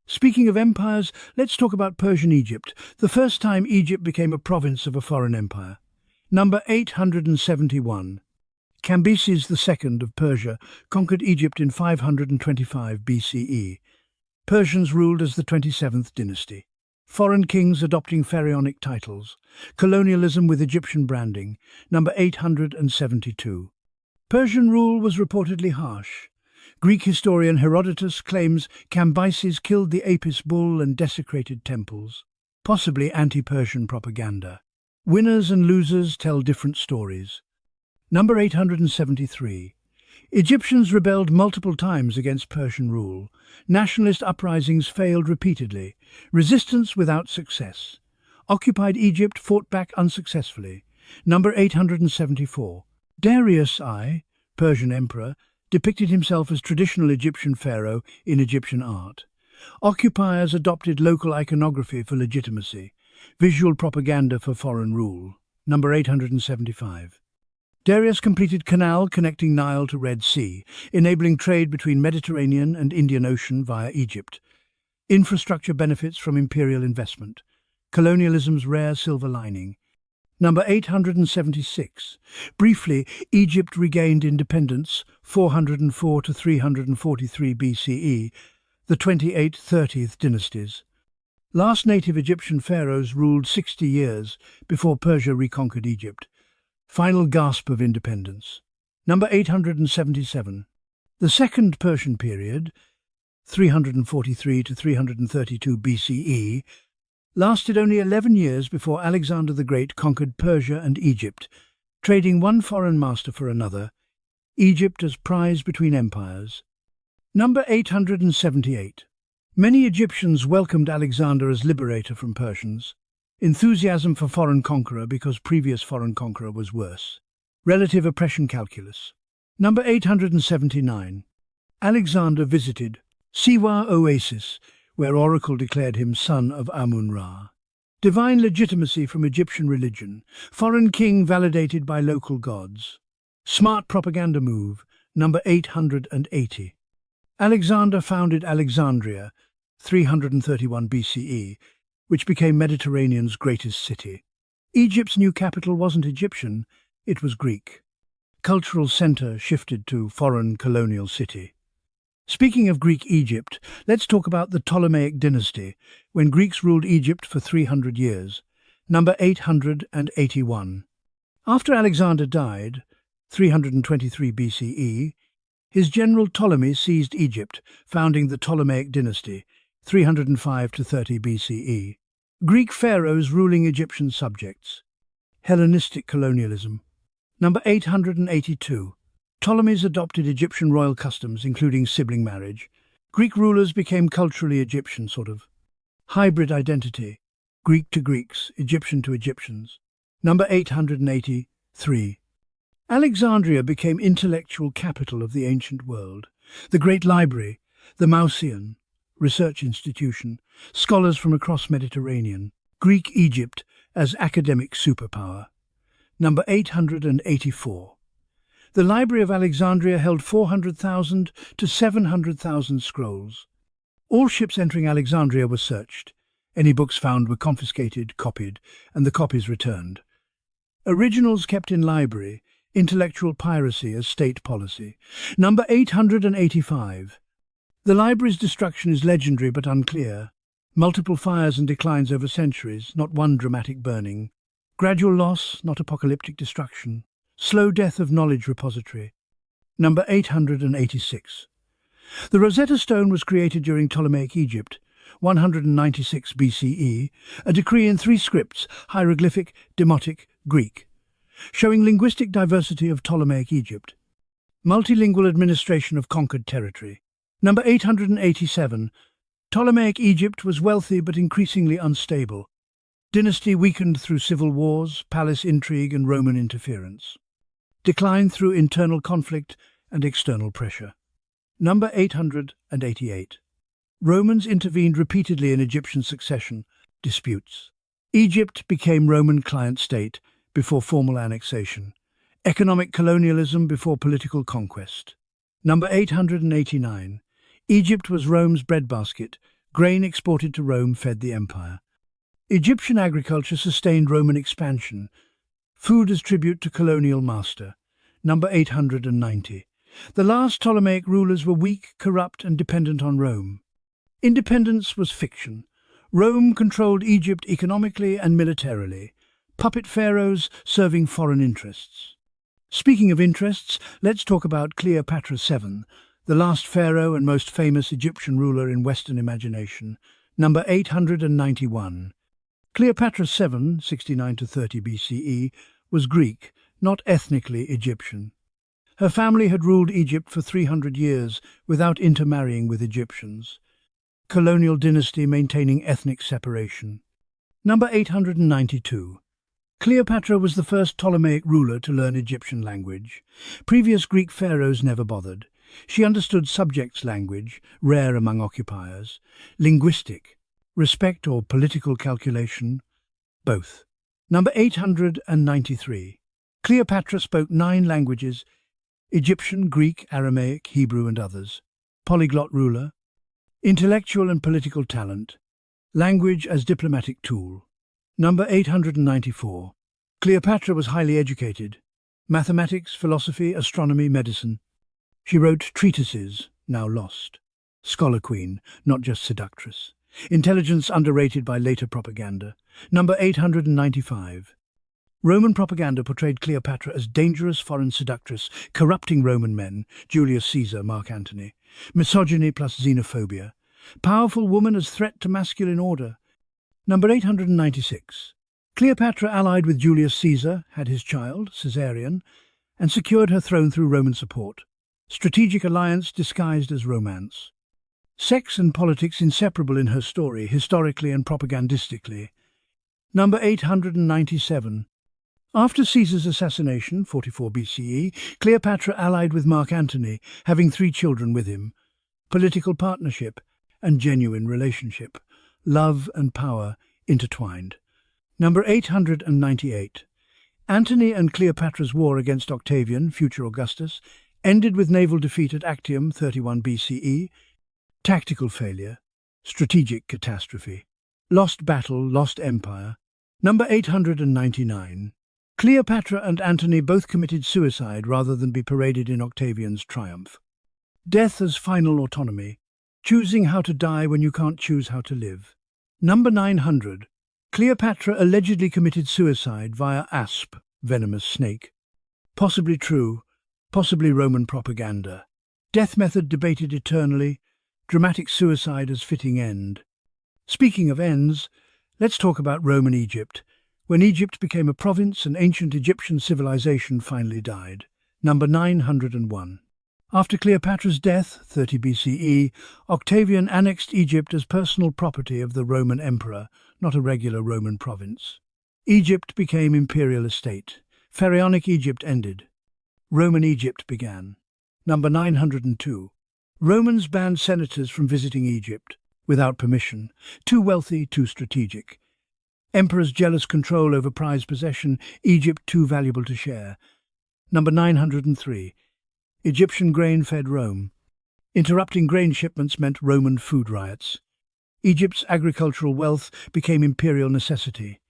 [SPEAKER 1] Speaking of empires, let's talk about Persian Egypt, the first time Egypt became a province of a foreign empire. Number 871. Cambyses II of Persia conquered Egypt in 525 BCE. Persians ruled as the 27th dynasty. Foreign kings adopting pharaonic titles. Colonialism with Egyptian branding. Number 872. Persian rule was reportedly harsh. Greek historian Herodotus claims Cambyses killed the Apis bull and desecrated temples. Possibly anti-Persian propaganda. Winners and losers tell different stories. Number 873. Egyptians rebelled multiple times against Persian rule. Nationalist uprisings failed repeatedly. Resistance without success. Occupied Egypt fought back unsuccessfully. Number 874. Darius I, Persian emperor, depicted himself as traditional Egyptian pharaoh in Egyptian art. Occupiers adopted local iconography for legitimacy. Visual propaganda for foreign rule. Number 875. Darius completed canal connecting Nile to Red Sea, enabling trade between Mediterranean and Indian Ocean via Egypt. Infrastructure benefits from imperial investment. Colonialism's rare silver lining. Number 876. Briefly, Egypt regained independence 404 to 343 BCE, the 28th-30th dynasties. Last native Egyptian pharaohs ruled 60 years before Persia reconquered Egypt. Final gasp of independence. Number 877. The Second Persian period, 343 to 332 BCE, lasted only 11 years before Alexander the Great conquered Persia and Egypt, trading one foreign master for another, Egypt as prize between empires. Number 878. Many Egyptians welcomed Alexander as liberator from Persians. Enthusiasm for foreign conqueror because previous foreign conqueror was worse. Relative oppression calculus. Number 879. Alexander visited Siwa Oasis, where Oracle declared him son of Amun-Ra. Divine legitimacy from Egyptian religion. Foreign king validated by local gods. Smart propaganda move. Number 880. Alexander founded Alexandria, 331 BCE, which became Mediterranean's greatest city. Egypt's new capital wasn't Egyptian, it was Greek. Cultural center shifted to foreign colonial city. Speaking of Greek Egypt, let's talk about the Ptolemaic dynasty, when Greeks ruled Egypt for 300 years. Number 881. After Alexander died, 323 BCE, his general Ptolemy seized Egypt, founding the Ptolemaic dynasty, 305 to 30 BCE. Greek pharaohs ruling Egyptian subjects. Hellenistic colonialism. Number 882. Ptolemies adopted Egyptian royal customs, including sibling marriage. Greek rulers became culturally Egyptian, sort of. Hybrid identity. Greek to Greeks, Egyptian to Egyptians. Number 883. Alexandria became intellectual capital of the ancient world. The Great Library, the Mauseon, research institution, scholars from across Mediterranean. Greek Egypt as academic superpower. Number 884. The Library of Alexandria held 400,000 to 700,000 scrolls. All ships entering Alexandria were searched. Any books found were confiscated, copied, and the copies returned. Originals kept in library, intellectual piracy as state policy. Number 885. The library's destruction is legendary but unclear. Multiple fires and declines over centuries, not one dramatic burning. Gradual loss, not apocalyptic destruction. Slow death of knowledge repository. Number 886. The Rosetta Stone was created during Ptolemaic Egypt, 196 BCE, a decree in 3 scripts, hieroglyphic, demotic, Greek, showing linguistic diversity of Ptolemaic Egypt. Multilingual administration of conquered territory. Number 887. Ptolemaic Egypt was wealthy but increasingly unstable. Dynasty weakened through civil wars, palace intrigue and Roman interference. Decline through internal conflict and external pressure. Number 888. Romans intervened repeatedly in Egyptian succession disputes. Egypt became Roman client state before formal annexation. Economic colonialism before political conquest. Number 889. Egypt was Rome's breadbasket. Grain exported to Rome fed the empire. Egyptian agriculture sustained Roman expansion. Food as tribute to colonial master. Number 890. The last Ptolemaic rulers were weak, corrupt, and dependent on Rome. Independence was fiction. Rome controlled Egypt economically and militarily. Puppet pharaohs serving foreign interests. Speaking of interests, let's talk about Cleopatra VII, the last pharaoh and most famous Egyptian ruler in Western imagination. Number 891. Cleopatra VII, 69 to 30 BCE, was Greek, not ethnically Egyptian. Her family had ruled Egypt for 300 years without intermarrying with Egyptians. Colonial dynasty maintaining ethnic separation. Number 892. Cleopatra was the first Ptolemaic ruler to learn Egyptian language. Previous Greek pharaohs never bothered. She understood subjects' language, rare among occupiers. Linguistic, respect or political calculation, both. Number 893. Cleopatra spoke 9 languages: Egyptian, Greek, Aramaic, Hebrew and others. Polyglot ruler. Intellectual and political talent. Language as diplomatic tool. Number 894. Cleopatra was highly educated. Mathematics, philosophy, astronomy, medicine. She wrote treatises, now lost. Scholar queen, not just seductress. Intelligence underrated by later propaganda. Number 895. Roman propaganda portrayed Cleopatra as dangerous foreign seductress, corrupting Roman men, Julius Caesar, Mark Antony. Misogyny plus xenophobia. Powerful woman as threat to masculine order. Number 896. Cleopatra allied with Julius Caesar, had his child, Caesarion, and secured her throne through Roman support. Strategic alliance disguised as romance. Sex and politics inseparable in her story, historically and propagandistically. Number 897. After Caesar's assassination, 44 BCE, Cleopatra allied with Mark Antony, having 3 children with him. Political partnership and genuine relationship. Love and power intertwined. Number 898. Antony and Cleopatra's war against Octavian, future Augustus, ended with naval defeat at Actium, 31 BCE. Tactical failure. Strategic catastrophe. Lost battle, lost empire. Number 899. Cleopatra and Antony both committed suicide rather than be paraded in Octavian's triumph. Death as final autonomy. Choosing how to die when you can't choose how to live. Number 900. Cleopatra allegedly committed suicide via asp, venomous snake. Possibly true, possibly Roman propaganda. Death method debated eternally. Dramatic suicide as fitting end. Speaking of ends, Let's talk about Roman Egypt. When Egypt became a province, and ancient Egyptian civilization finally died. Number 901. After Cleopatra's death, 30 BCE, Octavian annexed Egypt as personal property of the Roman emperor, not a regular Roman province. Egypt became imperial estate. Pharaonic Egypt ended. Roman Egypt began. Number 902. Romans banned senators from visiting Egypt without permission. Too wealthy, too strategic. Emperors' jealous control over prized possession. Egypt too valuable to share. Number 903. Egyptian grain fed Rome. Interrupting grain shipments meant Roman food riots. Egypt's agricultural wealth became imperial necessity.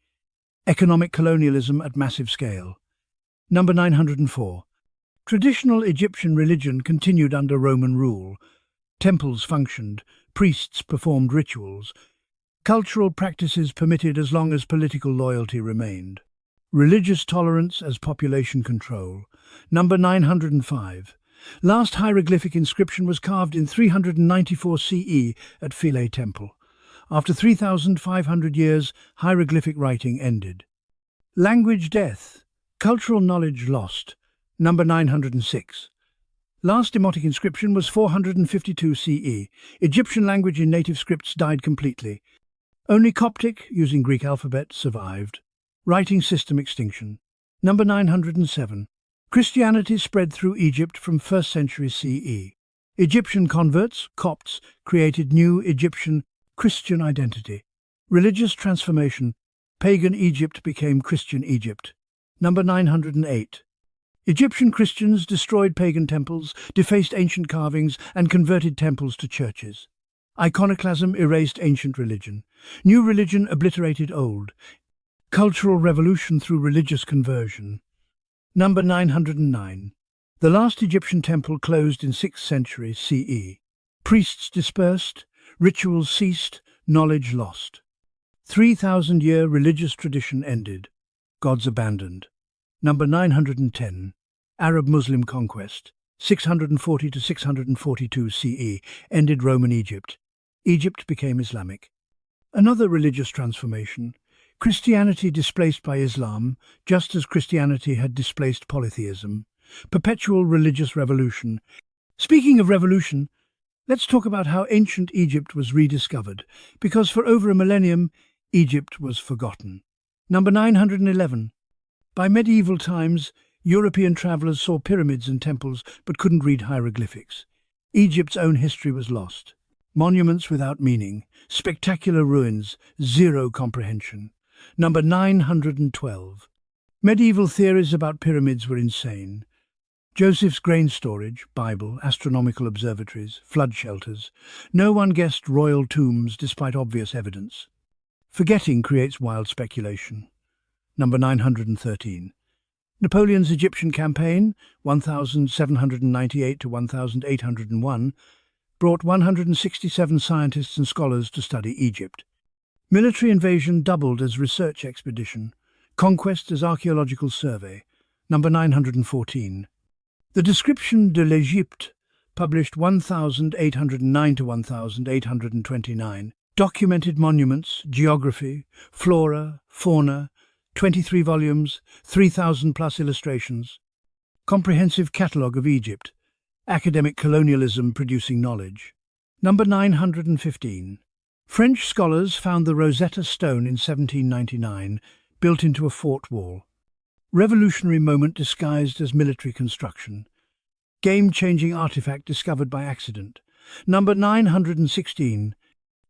[SPEAKER 1] Economic colonialism at massive scale. Number 904. Traditional Egyptian religion continued under Roman rule. Temples functioned, priests performed rituals. Cultural practices permitted as long as political loyalty remained. Religious tolerance as population control. Number 905. Last hieroglyphic inscription was carved in 394 CE at Philae Temple. After 3,500 years, hieroglyphic writing ended. Language death. Cultural knowledge lost. Number 906. Last demotic inscription was 452 CE. Egyptian language in native scripts died completely. Only Coptic, using Greek alphabet, survived. Writing system extinction. Number 907. Christianity spread through Egypt from 1st century CE. Egyptian converts, Copts, created new Egyptian Christian identity. Religious transformation. Pagan Egypt became Christian Egypt. Number 908. Egyptian Christians destroyed pagan temples, defaced ancient carvings, and converted temples to churches. Iconoclasm erased ancient religion. New religion obliterated old. Cultural revolution through religious conversion. Number 909. The last Egyptian temple closed in 6th century CE. Priests dispersed, rituals ceased, knowledge lost. 3,000-year religious tradition ended. Gods abandoned. Number 910. Arab-Muslim conquest. 640 to 642 CE. Ended Roman Egypt. Egypt became Islamic. Another religious transformation. Christianity displaced by Islam, just as Christianity had displaced polytheism. Perpetual religious revolution. Speaking of revolution, let's talk about how ancient Egypt was rediscovered, because for over a millennium, Egypt was forgotten. Number 911. By medieval times, European travelers saw pyramids and temples but couldn't read hieroglyphics. Egypt's own history was lost. Monuments without meaning, spectacular ruins, zero comprehension. Number 912. Medieval theories about pyramids were insane. Joseph's grain storage, Bible, astronomical observatories, flood shelters. No one guessed royal tombs despite obvious evidence. Forgetting creates wild speculation. Number 913. Napoleon's Egyptian campaign, 1798 to 1801, brought 167 scientists and scholars to study Egypt. Military invasion doubled as research expedition. Conquest as archaeological survey. Number 914. The Description de l'Égypte, published 1809 to 1829, documented monuments, geography, flora, fauna, 23 volumes, 3,000 plus illustrations. Comprehensive catalogue of Egypt. Academic colonialism producing knowledge. Number 915. French scholars found the Rosetta Stone in 1799, built into a fort wall. Revolutionary moment disguised as military construction. Game-changing artifact discovered by accident. Number 916.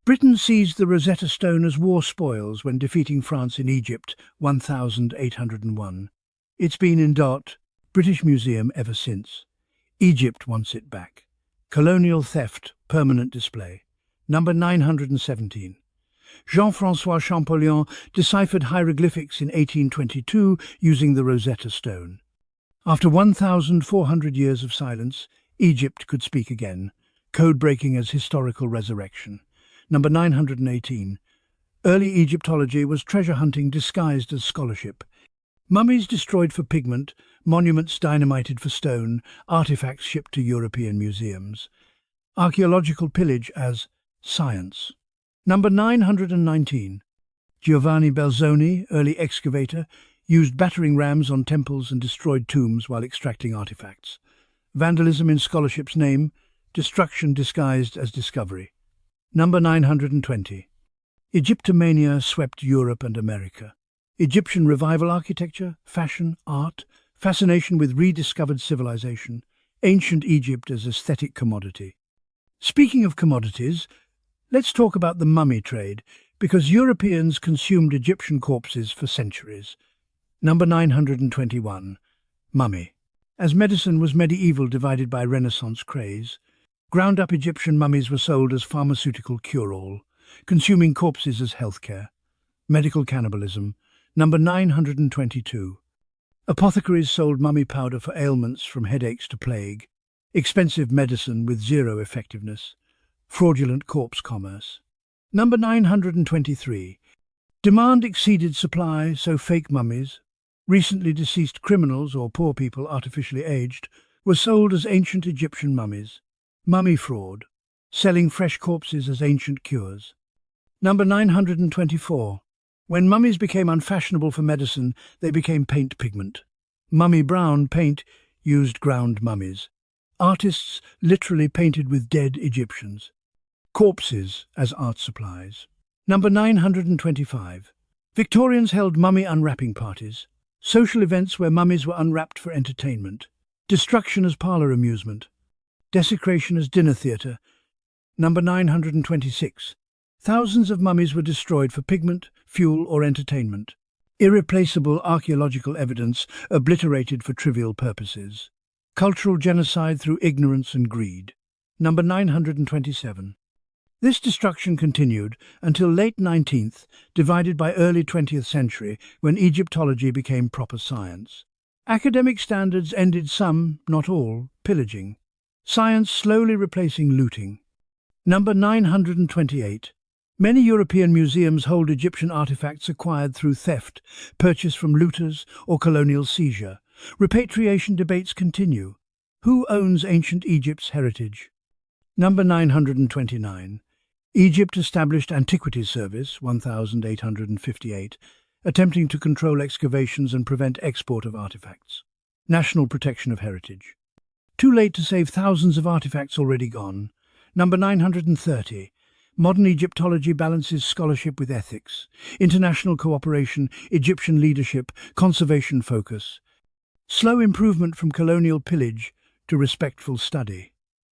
[SPEAKER 1] Britain seized the Rosetta Stone as war spoils when defeating France in Egypt, 1801. It's been in British Museum ever since. Egypt wants it back. Colonial theft, permanent display. Number 917. Jean-François Champollion deciphered hieroglyphics in 1822 using the Rosetta Stone. After 1,400 years of silence, Egypt could speak again, code-breaking as historical resurrection. Number 918. Early Egyptology was treasure hunting disguised as scholarship. Mummies destroyed for pigment, monuments dynamited for stone, artifacts shipped to European museums. Archaeological pillage as science. Number 919. Giovanni Belzoni, early excavator, used battering rams on temples and destroyed tombs while extracting artifacts. Vandalism in scholarship's name, destruction disguised as discovery. Number 920. Egyptomania swept Europe and America. Egyptian revival architecture, fashion, art, fascination with rediscovered civilization, ancient Egypt as aesthetic commodity. Speaking of commodities, let's talk about the mummy trade, because Europeans consumed Egyptian corpses for centuries. Number 921. Mummy. As medicine was medieval divided by Renaissance craze, ground-up Egyptian mummies were sold as pharmaceutical cure-all, consuming corpses as healthcare. Medical cannibalism. Number 922. Apothecaries sold mummy powder for ailments from headaches to plague. Expensive medicine with zero effectiveness. Fraudulent corpse commerce. Number 923. Demand exceeded supply, so fake mummies, recently deceased criminals or poor people artificially aged, were sold as ancient Egyptian mummies. Mummy fraud. Selling fresh corpses as ancient cures. Number 924. When mummies became unfashionable for medicine, they became paint pigment. Mummy brown paint used ground mummies. Artists literally painted with dead Egyptians. Corpses as art supplies. Number 925. Victorians held mummy unwrapping parties. Social events where mummies were unwrapped for entertainment. Destruction as parlour amusement. Desecration as dinner theatre. Number 926. Thousands of mummies were destroyed for pigment, fuel or entertainment. Irreplaceable archaeological evidence obliterated for trivial purposes. Cultural genocide through ignorance and greed. Number 927. This destruction continued until late 19th, divided by early 20th century, when Egyptology became proper science. Academic standards ended some, not all, pillaging. Science slowly replacing looting. Number 928. Many European museums hold Egyptian artifacts acquired through theft, purchase from looters, or colonial seizure. Repatriation debates continue. Who owns ancient Egypt's heritage? Number 929. Egypt established Antiquities Service, 1858, attempting to control excavations and prevent export of artifacts. National protection of heritage. Too late to save thousands of artifacts already gone. Number 930. Modern Egyptology balances scholarship with ethics. International cooperation, Egyptian leadership, conservation focus. Slow improvement from colonial pillage to respectful study.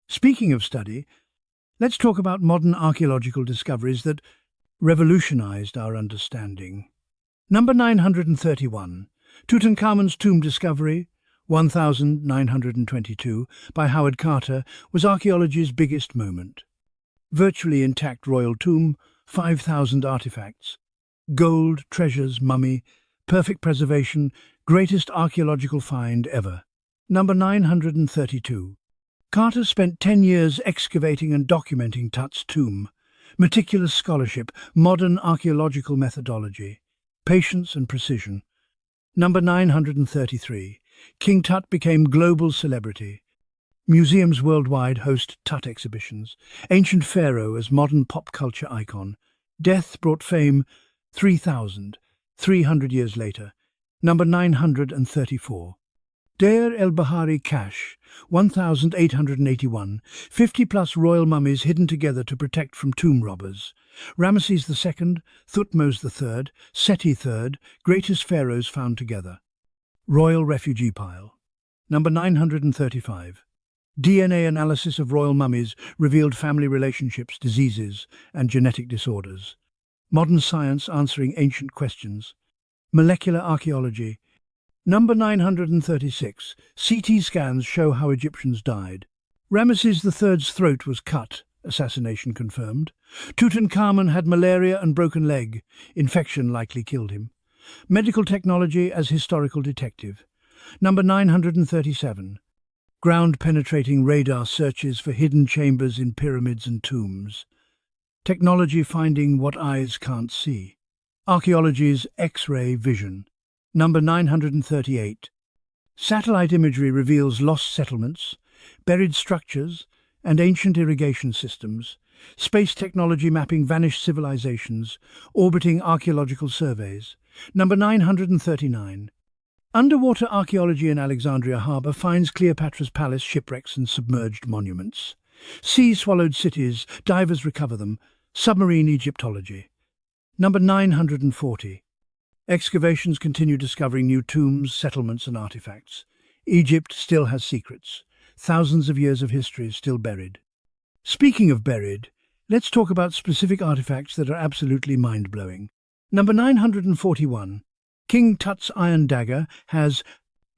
[SPEAKER 1] Speaking of study, let's talk about modern archaeological discoveries that revolutionized our understanding. Number 931. Tutankhamun's tomb discovery, 1922, by Howard Carter, was archaeology's biggest moment. Virtually intact royal tomb, 5,000 artifacts. Gold, treasures, mummy, perfect preservation, greatest archaeological find ever. Number 932. Carter spent 10 years excavating and documenting Tut's tomb. Meticulous scholarship, modern archaeological methodology, patience and precision. Number 933. King Tut became global celebrity. Museums worldwide host Tut exhibitions. Ancient pharaoh as modern pop culture icon. Death brought fame 3,300 years later. Number 934. Deir el-Bahari Cache, 1881, 50-plus royal mummies hidden together to protect from tomb robbers. Ramesses II, Thutmose III, Seti III, greatest pharaohs found together. Royal refugee pile. Number 935. DNA analysis of royal mummies revealed family relationships, diseases, and genetic disorders. Modern science answering ancient questions. Molecular archaeology. Number 936. CT scans show how Egyptians died. Ramesses III's throat was cut, assassination confirmed. Tutankhamun had malaria and broken leg. Infection likely killed him. Medical technology as historical detective. Number 937. Ground-penetrating radar searches for hidden chambers in pyramids and tombs. Technology finding what eyes can't see. Archaeology's X-ray vision. Number 938. Satellite imagery reveals lost settlements, buried structures, and ancient irrigation systems. Space technology mapping vanished civilizations, orbiting archaeological surveys. Number 939. Underwater archaeology in Alexandria Harbour finds Cleopatra's palace shipwrecks and submerged monuments. Sea-swallowed cities, divers recover them. Submarine Egyptology. Number 940. Excavations continue discovering new tombs, settlements and artifacts. Egypt still has secrets. Thousands of years of history is still buried. Speaking of buried, let's talk about specific artifacts that are absolutely mind-blowing. Number 941. King Tut's iron dagger has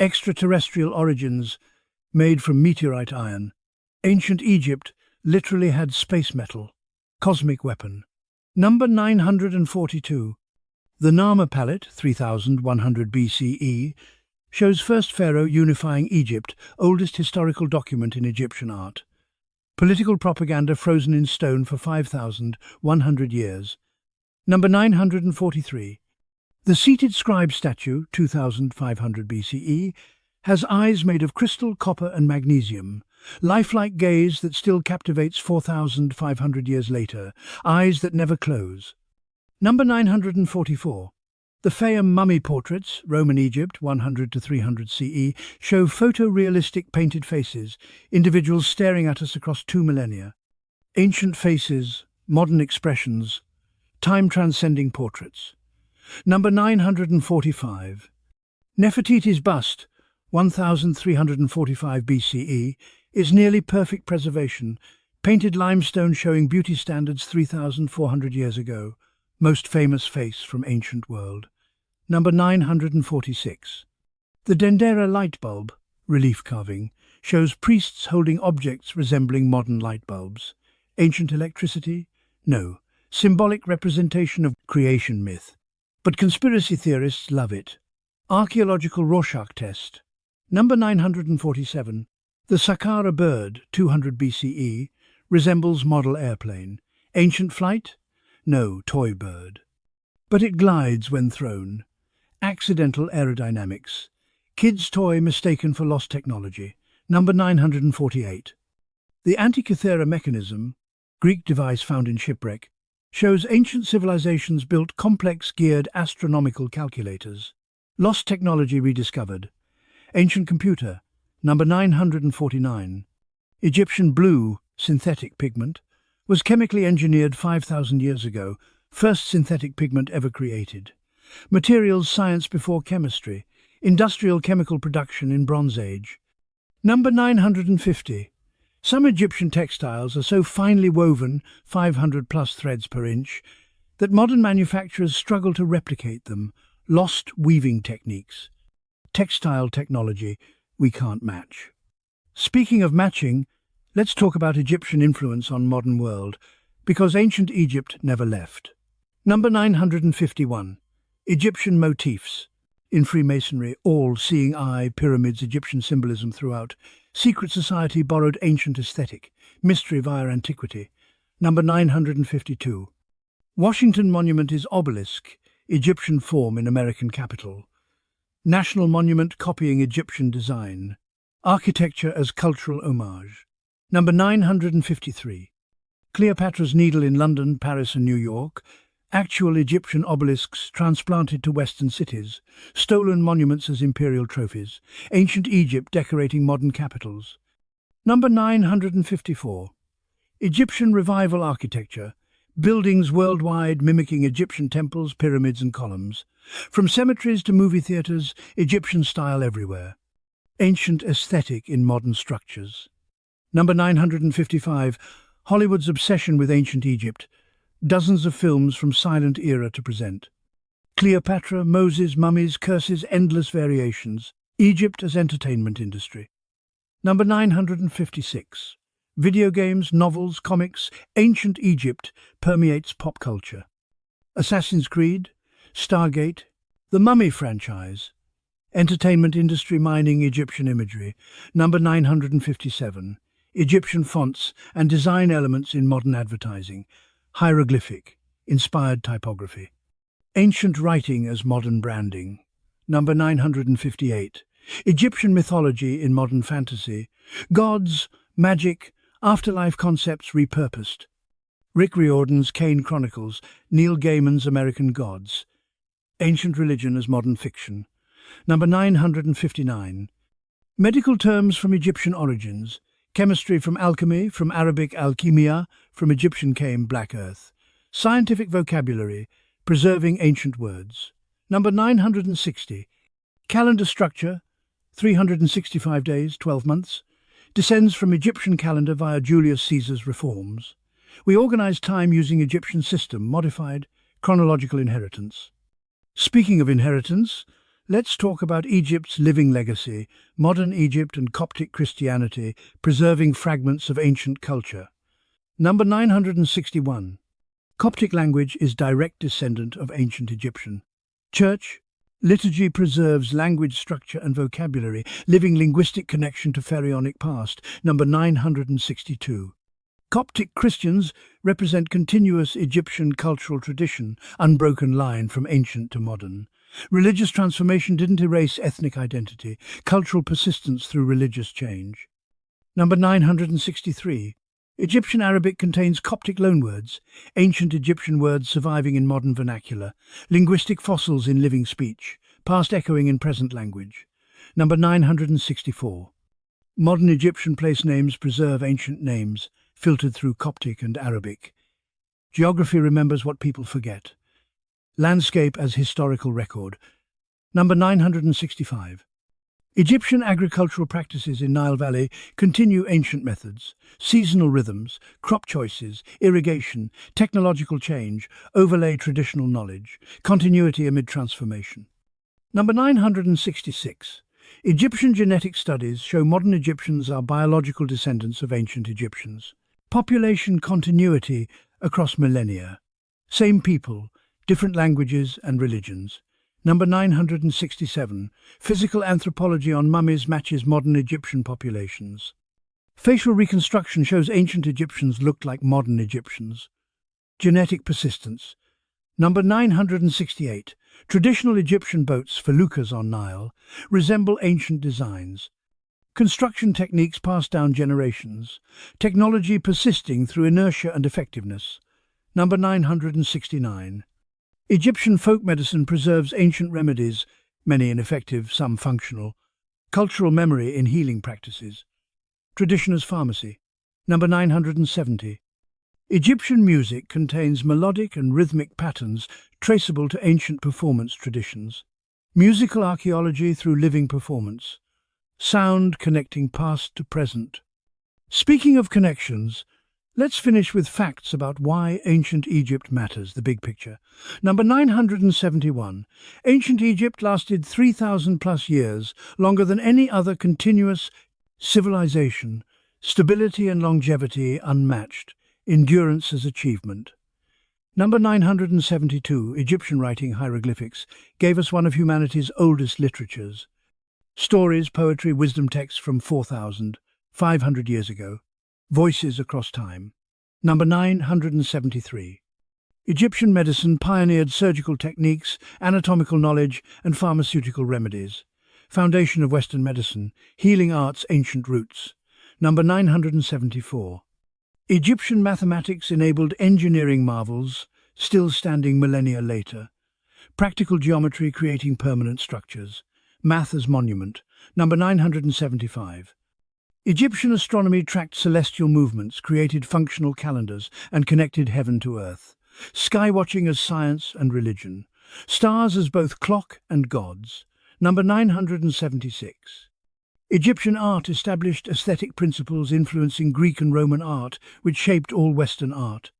[SPEAKER 1] extraterrestrial origins made from meteorite iron. Ancient Egypt literally had space metal. Cosmic weapon. Number 942. The Narmer palette, 3100 BCE, shows first pharaoh unifying Egypt, oldest historical document in Egyptian art. Political propaganda frozen in stone for 5,100 years. Number 943. The seated scribe statue, 2500 BCE, has eyes made of crystal, copper and magnesium. Lifelike gaze that still captivates 4,500 years later. Eyes that never close. Number 944. The Fayum mummy portraits, Roman Egypt, 100 to 300 CE, show photorealistic painted faces, individuals staring at us across 2 millennia. Ancient faces, modern expressions, time-transcending portraits. Number 945. Nefertiti's bust, 1345 BCE, is nearly perfect preservation, painted limestone showing beauty standards 3,400 years ago. Most famous face from ancient world. Number 946. The Dendera light bulb, relief carving, shows priests holding objects resembling modern light bulbs. Ancient electricity? No. Symbolic representation of creation myth. But conspiracy theorists love it. Archaeological Rorschach test. Number 947. The Saqqara bird, 200 BCE, resembles model airplane. Ancient flight? No, toy bird. But it glides when thrown. Accidental aerodynamics. Kid's toy mistaken for lost technology. Number 948. The Antikythera mechanism, Greek device found in shipwreck, shows ancient civilizations built complex geared astronomical calculators. Lost technology rediscovered. Ancient computer. Number 949. Egyptian blue, synthetic pigment, was chemically engineered 5,000 years ago, first synthetic pigment ever created. Materials science before chemistry, industrial chemical production in Bronze Age. Number 950. Some Egyptian textiles are so finely woven, 500 plus threads per inch, that modern manufacturers struggle to replicate them. Lost weaving techniques. Textile technology we can't match. Speaking of matching, let's talk about Egyptian influence on modern world, because ancient Egypt never left. Number 951. Egyptian motifs. In Freemasonry, all seeing eye, pyramids, Egyptian symbolism throughout. Secret society borrowed ancient aesthetic. Mystery via antiquity. Number 952. Washington Monument is obelisk, Egyptian form in American capital. National monument copying Egyptian design. Architecture as cultural homage. Number 953. Cleopatra's Needle in London, Paris and New York. Actual Egyptian obelisks transplanted to Western cities. Stolen monuments as imperial trophies. Ancient Egypt decorating modern capitals. Number 954. Egyptian revival architecture. Buildings worldwide mimicking Egyptian temples, pyramids and columns. From cemeteries to movie theatres, Egyptian style everywhere. Ancient aesthetic in modern structures. Number 955. Hollywood's obsession with ancient Egypt. Dozens of films from silent era to present. Cleopatra, Moses, mummies, curses, endless variations. Egypt as entertainment industry. Number 956. Video games, novels, comics, ancient Egypt permeates pop culture. Assassin's Creed, Stargate, the Mummy franchise. Entertainment industry mining Egyptian imagery. Number 957. Egyptian fonts and design elements in modern advertising. Hieroglyphic, inspired typography. Ancient writing as modern branding. Number 958. Egyptian mythology in modern fantasy. Gods, magic, afterlife concepts repurposed. Rick Riordan's Kane Chronicles, Neil Gaiman's American Gods, Ancient Religion as Modern Fiction. Number 959. Medical terms from Egyptian origins. Chemistry from alchemy, from Arabic alchemia, from Egyptian came black earth. Scientific vocabulary, preserving ancient words. Number 960. Calendar structure, 365 days, 12 months, descends from Egyptian calendar via Julius Caesar's reforms. We organize time using Egyptian system, modified chronological inheritance. Speaking of inheritance, let's talk about Egypt's living legacy, modern Egypt and Coptic Christianity, preserving fragments of ancient culture. Number 961. Coptic language is direct descendant of ancient Egyptian. Church, liturgy preserves language structure and vocabulary, living linguistic connection to pharaonic past. Number 962. Coptic Christians represent continuous Egyptian cultural tradition, unbroken line from ancient to modern. Religious transformation didn't erase ethnic identity, cultural persistence through religious change. Number 963. Egyptian Arabic contains Coptic loanwords, ancient Egyptian words surviving in modern vernacular, linguistic fossils in living speech, past echoing in present language. Number 964. Modern Egyptian place names preserve ancient names, filtered through Coptic and Arabic. Geography remembers what people forget. Landscape as historical record. Number 965. Egyptian agricultural practices in Nile Valley continue ancient methods, seasonal rhythms, crop choices, irrigation, technological change, overlay traditional knowledge, continuity amid transformation. Number 966. Egyptian genetic studies show modern Egyptians are biological descendants of ancient Egyptians. Population continuity across millennia. Same people, different languages and religions. Number 967. Physical anthropology on mummies matches modern Egyptian populations. Facial reconstruction shows ancient Egyptians looked like modern Egyptians. Genetic persistence. Number 968. Traditional Egyptian boats, feluccas on Nile, resemble ancient designs. Construction techniques passed down generations. Technology persisting through inertia and effectiveness. Number 969. Egyptian folk medicine preserves ancient remedies, many ineffective, some functional. Cultural memory in healing practices. Tradition as pharmacy. Number 970. Egyptian music contains melodic and rhythmic patterns traceable to ancient performance traditions. Musical archaeology through living performance. Sound connecting past to present. Speaking of connections, let's finish with facts about why ancient Egypt matters, the big picture. Number 971. Ancient Egypt lasted 3,000 plus years, longer than any other continuous civilization. Stability and longevity unmatched. Endurance as achievement. Number 972. Egyptian writing hieroglyphics gave us one of humanity's oldest literatures. Stories, poetry, wisdom texts from 4,500 years ago. Voices across time. Number 973. Egyptian medicine pioneered surgical techniques, anatomical knowledge, and pharmaceutical remedies. Foundation of Western medicine, healing arts' ancient roots. Number 974. Egyptian mathematics enabled engineering marvels, still standing millennia later. Practical geometry creating permanent structures. Math as monument. Number 975. Egyptian astronomy tracked celestial movements, created functional calendars, and connected heaven to earth. Skywatching as science and religion. Stars as both clock and gods. Number 976. Egyptian art established aesthetic principles influencing Greek and Roman art, which shaped all Western art.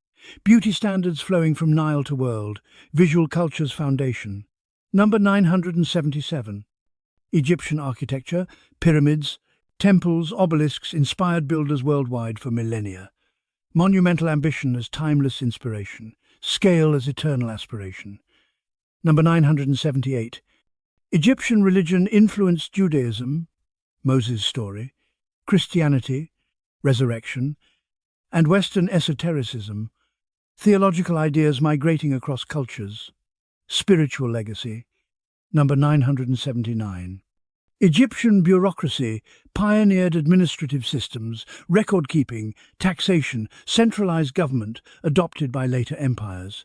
[SPEAKER 1] Beauty standards flowing from Nile to world. Visual culture's foundation. Number 977. Egyptian architecture, pyramids, temples, obelisks inspired builders worldwide for millennia. Monumental ambition as timeless inspiration. Scale as eternal aspiration. Number 978. Egyptian religion influenced Judaism, Moses' story, Christianity, resurrection, and Western esotericism, theological ideas migrating across cultures. Spiritual legacy. Number 979. Egyptian bureaucracy pioneered administrative systems, record-keeping, taxation, centralized government adopted by later empires.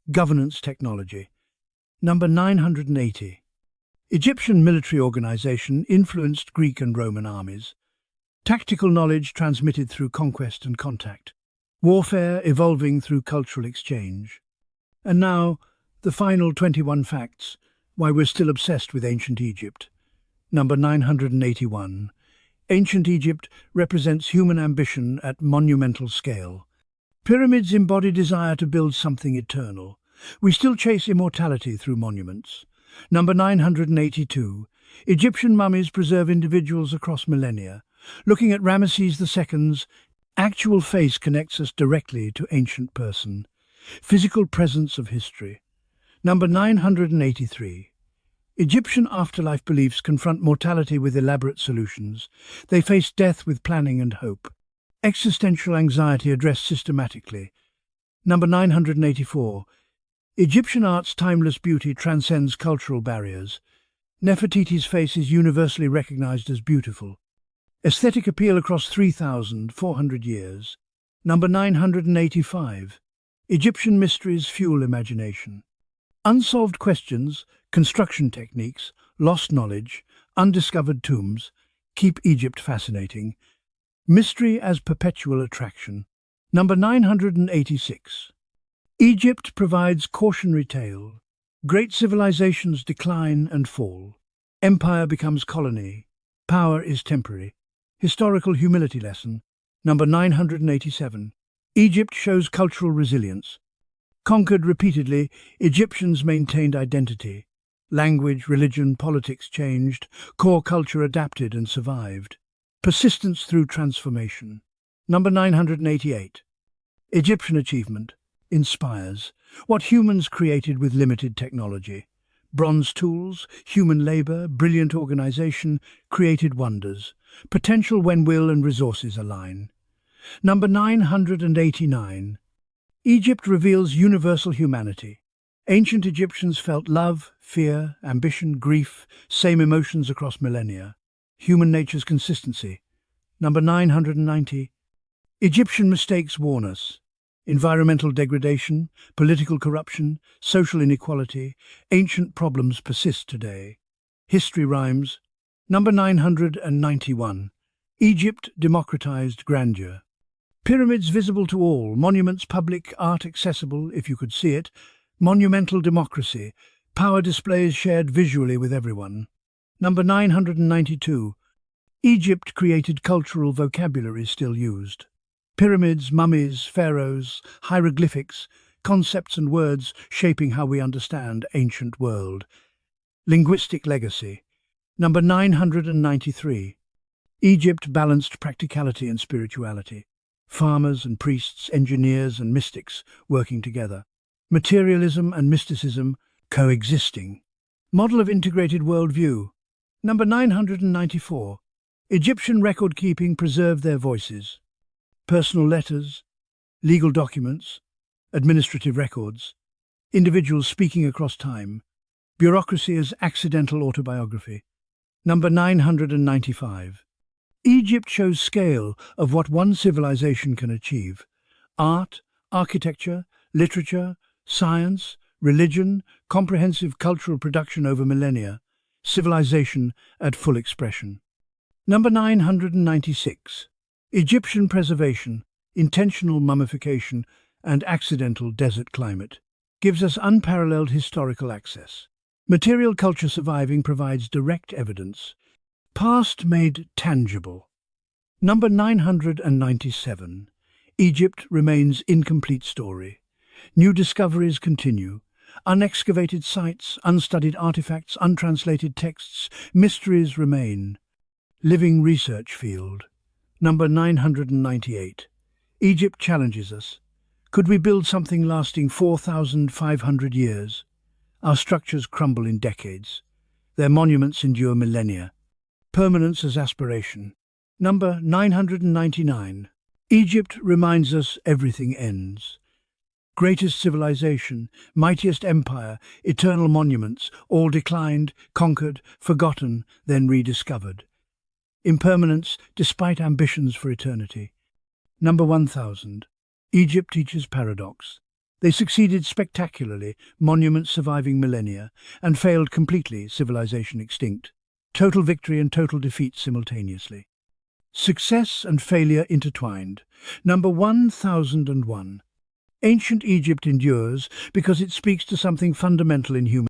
[SPEAKER 1] Governance technology. Number 980. Egyptian military organization influenced Greek and Roman armies. Tactical knowledge transmitted through conquest and contact. Warfare evolving through cultural exchange. And now, the final 21 facts why we're still obsessed with ancient Egypt. Number 981. Ancient Egypt represents human ambition at monumental scale. Pyramids embody desire to build something eternal. We still chase immortality through monuments. Number 982. Egyptian mummies preserve individuals across millennia. Looking at Ramesses II's actual face connects us directly to ancient person. Physical presence of history. Number 983. Egyptian afterlife beliefs confront mortality with elaborate solutions. They face death with planning and hope. Existential anxiety addressed systematically. Number 984. Egyptian art's timeless beauty transcends cultural barriers. Nefertiti's face is universally recognized as beautiful. Aesthetic appeal across 3,400 years. Number 985. Egyptian mysteries fuel imagination. Unsolved questions, construction techniques, lost knowledge, undiscovered tombs keep Egypt fascinating. Mystery as perpetual attraction. Number 986. Egypt provides cautionary tale. Great civilizations decline and fall. Empire becomes colony. Power is temporary. Historical humility lesson. Number 987. Egypt shows cultural resilience. Conquered repeatedly, Egyptians maintained identity. Language, religion, politics changed. Core culture adapted and survived. Persistence through transformation. Number 988. Egyptian achievement inspires. What humans created with limited technology. Bronze tools, human labor, brilliant organization created wonders. Potential when will and resources align. Number 989. Egypt reveals universal humanity. Ancient Egyptians felt love, fear, ambition, grief, same emotions across millennia. Human nature's consistency. Number 990. Egyptian mistakes warn us. Environmental degradation, political corruption, social inequality, ancient problems persist today. History rhymes. Number 991. Egypt democratized grandeur. Pyramids visible to all, monuments public, art accessible if you could see it, monumental democracy, power displays shared visually with everyone. Number 992. Egypt created cultural vocabulary still used. Pyramids, mummies, pharaohs, hieroglyphics, concepts and words shaping how we understand ancient world. Linguistic legacy. Number 993. Egypt balanced practicality and spirituality. Farmers and priests, engineers and mystics working together. Materialism and mysticism coexisting. Model of integrated worldview. Number 994. Egyptian record-keeping preserved their voices. Personal letters, legal documents, administrative records, individuals speaking across time, bureaucracy as accidental autobiography. Number 995. Egypt shows scale of what one civilization can achieve. Art, architecture, literature, science, religion, comprehensive cultural production over millennia, civilization at full expression. Number 996. Egyptian preservation, intentional mummification, and accidental desert climate gives us unparalleled historical access. Material culture surviving provides direct evidence. Past made tangible. Number 997. Egypt remains incomplete story. New discoveries continue. Unexcavated sites, unstudied artifacts, untranslated texts, mysteries remain. Living research field. Number 998. Egypt challenges us. Could we build something lasting 4,500 years? Our structures crumble in decades. Their monuments endure millennia. Permanence as aspiration. Number 999. Egypt reminds us everything ends. Greatest civilization, mightiest empire, eternal monuments, all declined, conquered, forgotten, then rediscovered. Impermanence despite ambitions for eternity. Number 1000. Egypt teaches paradox. They succeeded spectacularly, monuments surviving millennia, and failed completely, civilization extinct. Total victory and total defeat simultaneously. Success and failure intertwined. Number 1001. Ancient Egypt endures because it speaks to something fundamental in human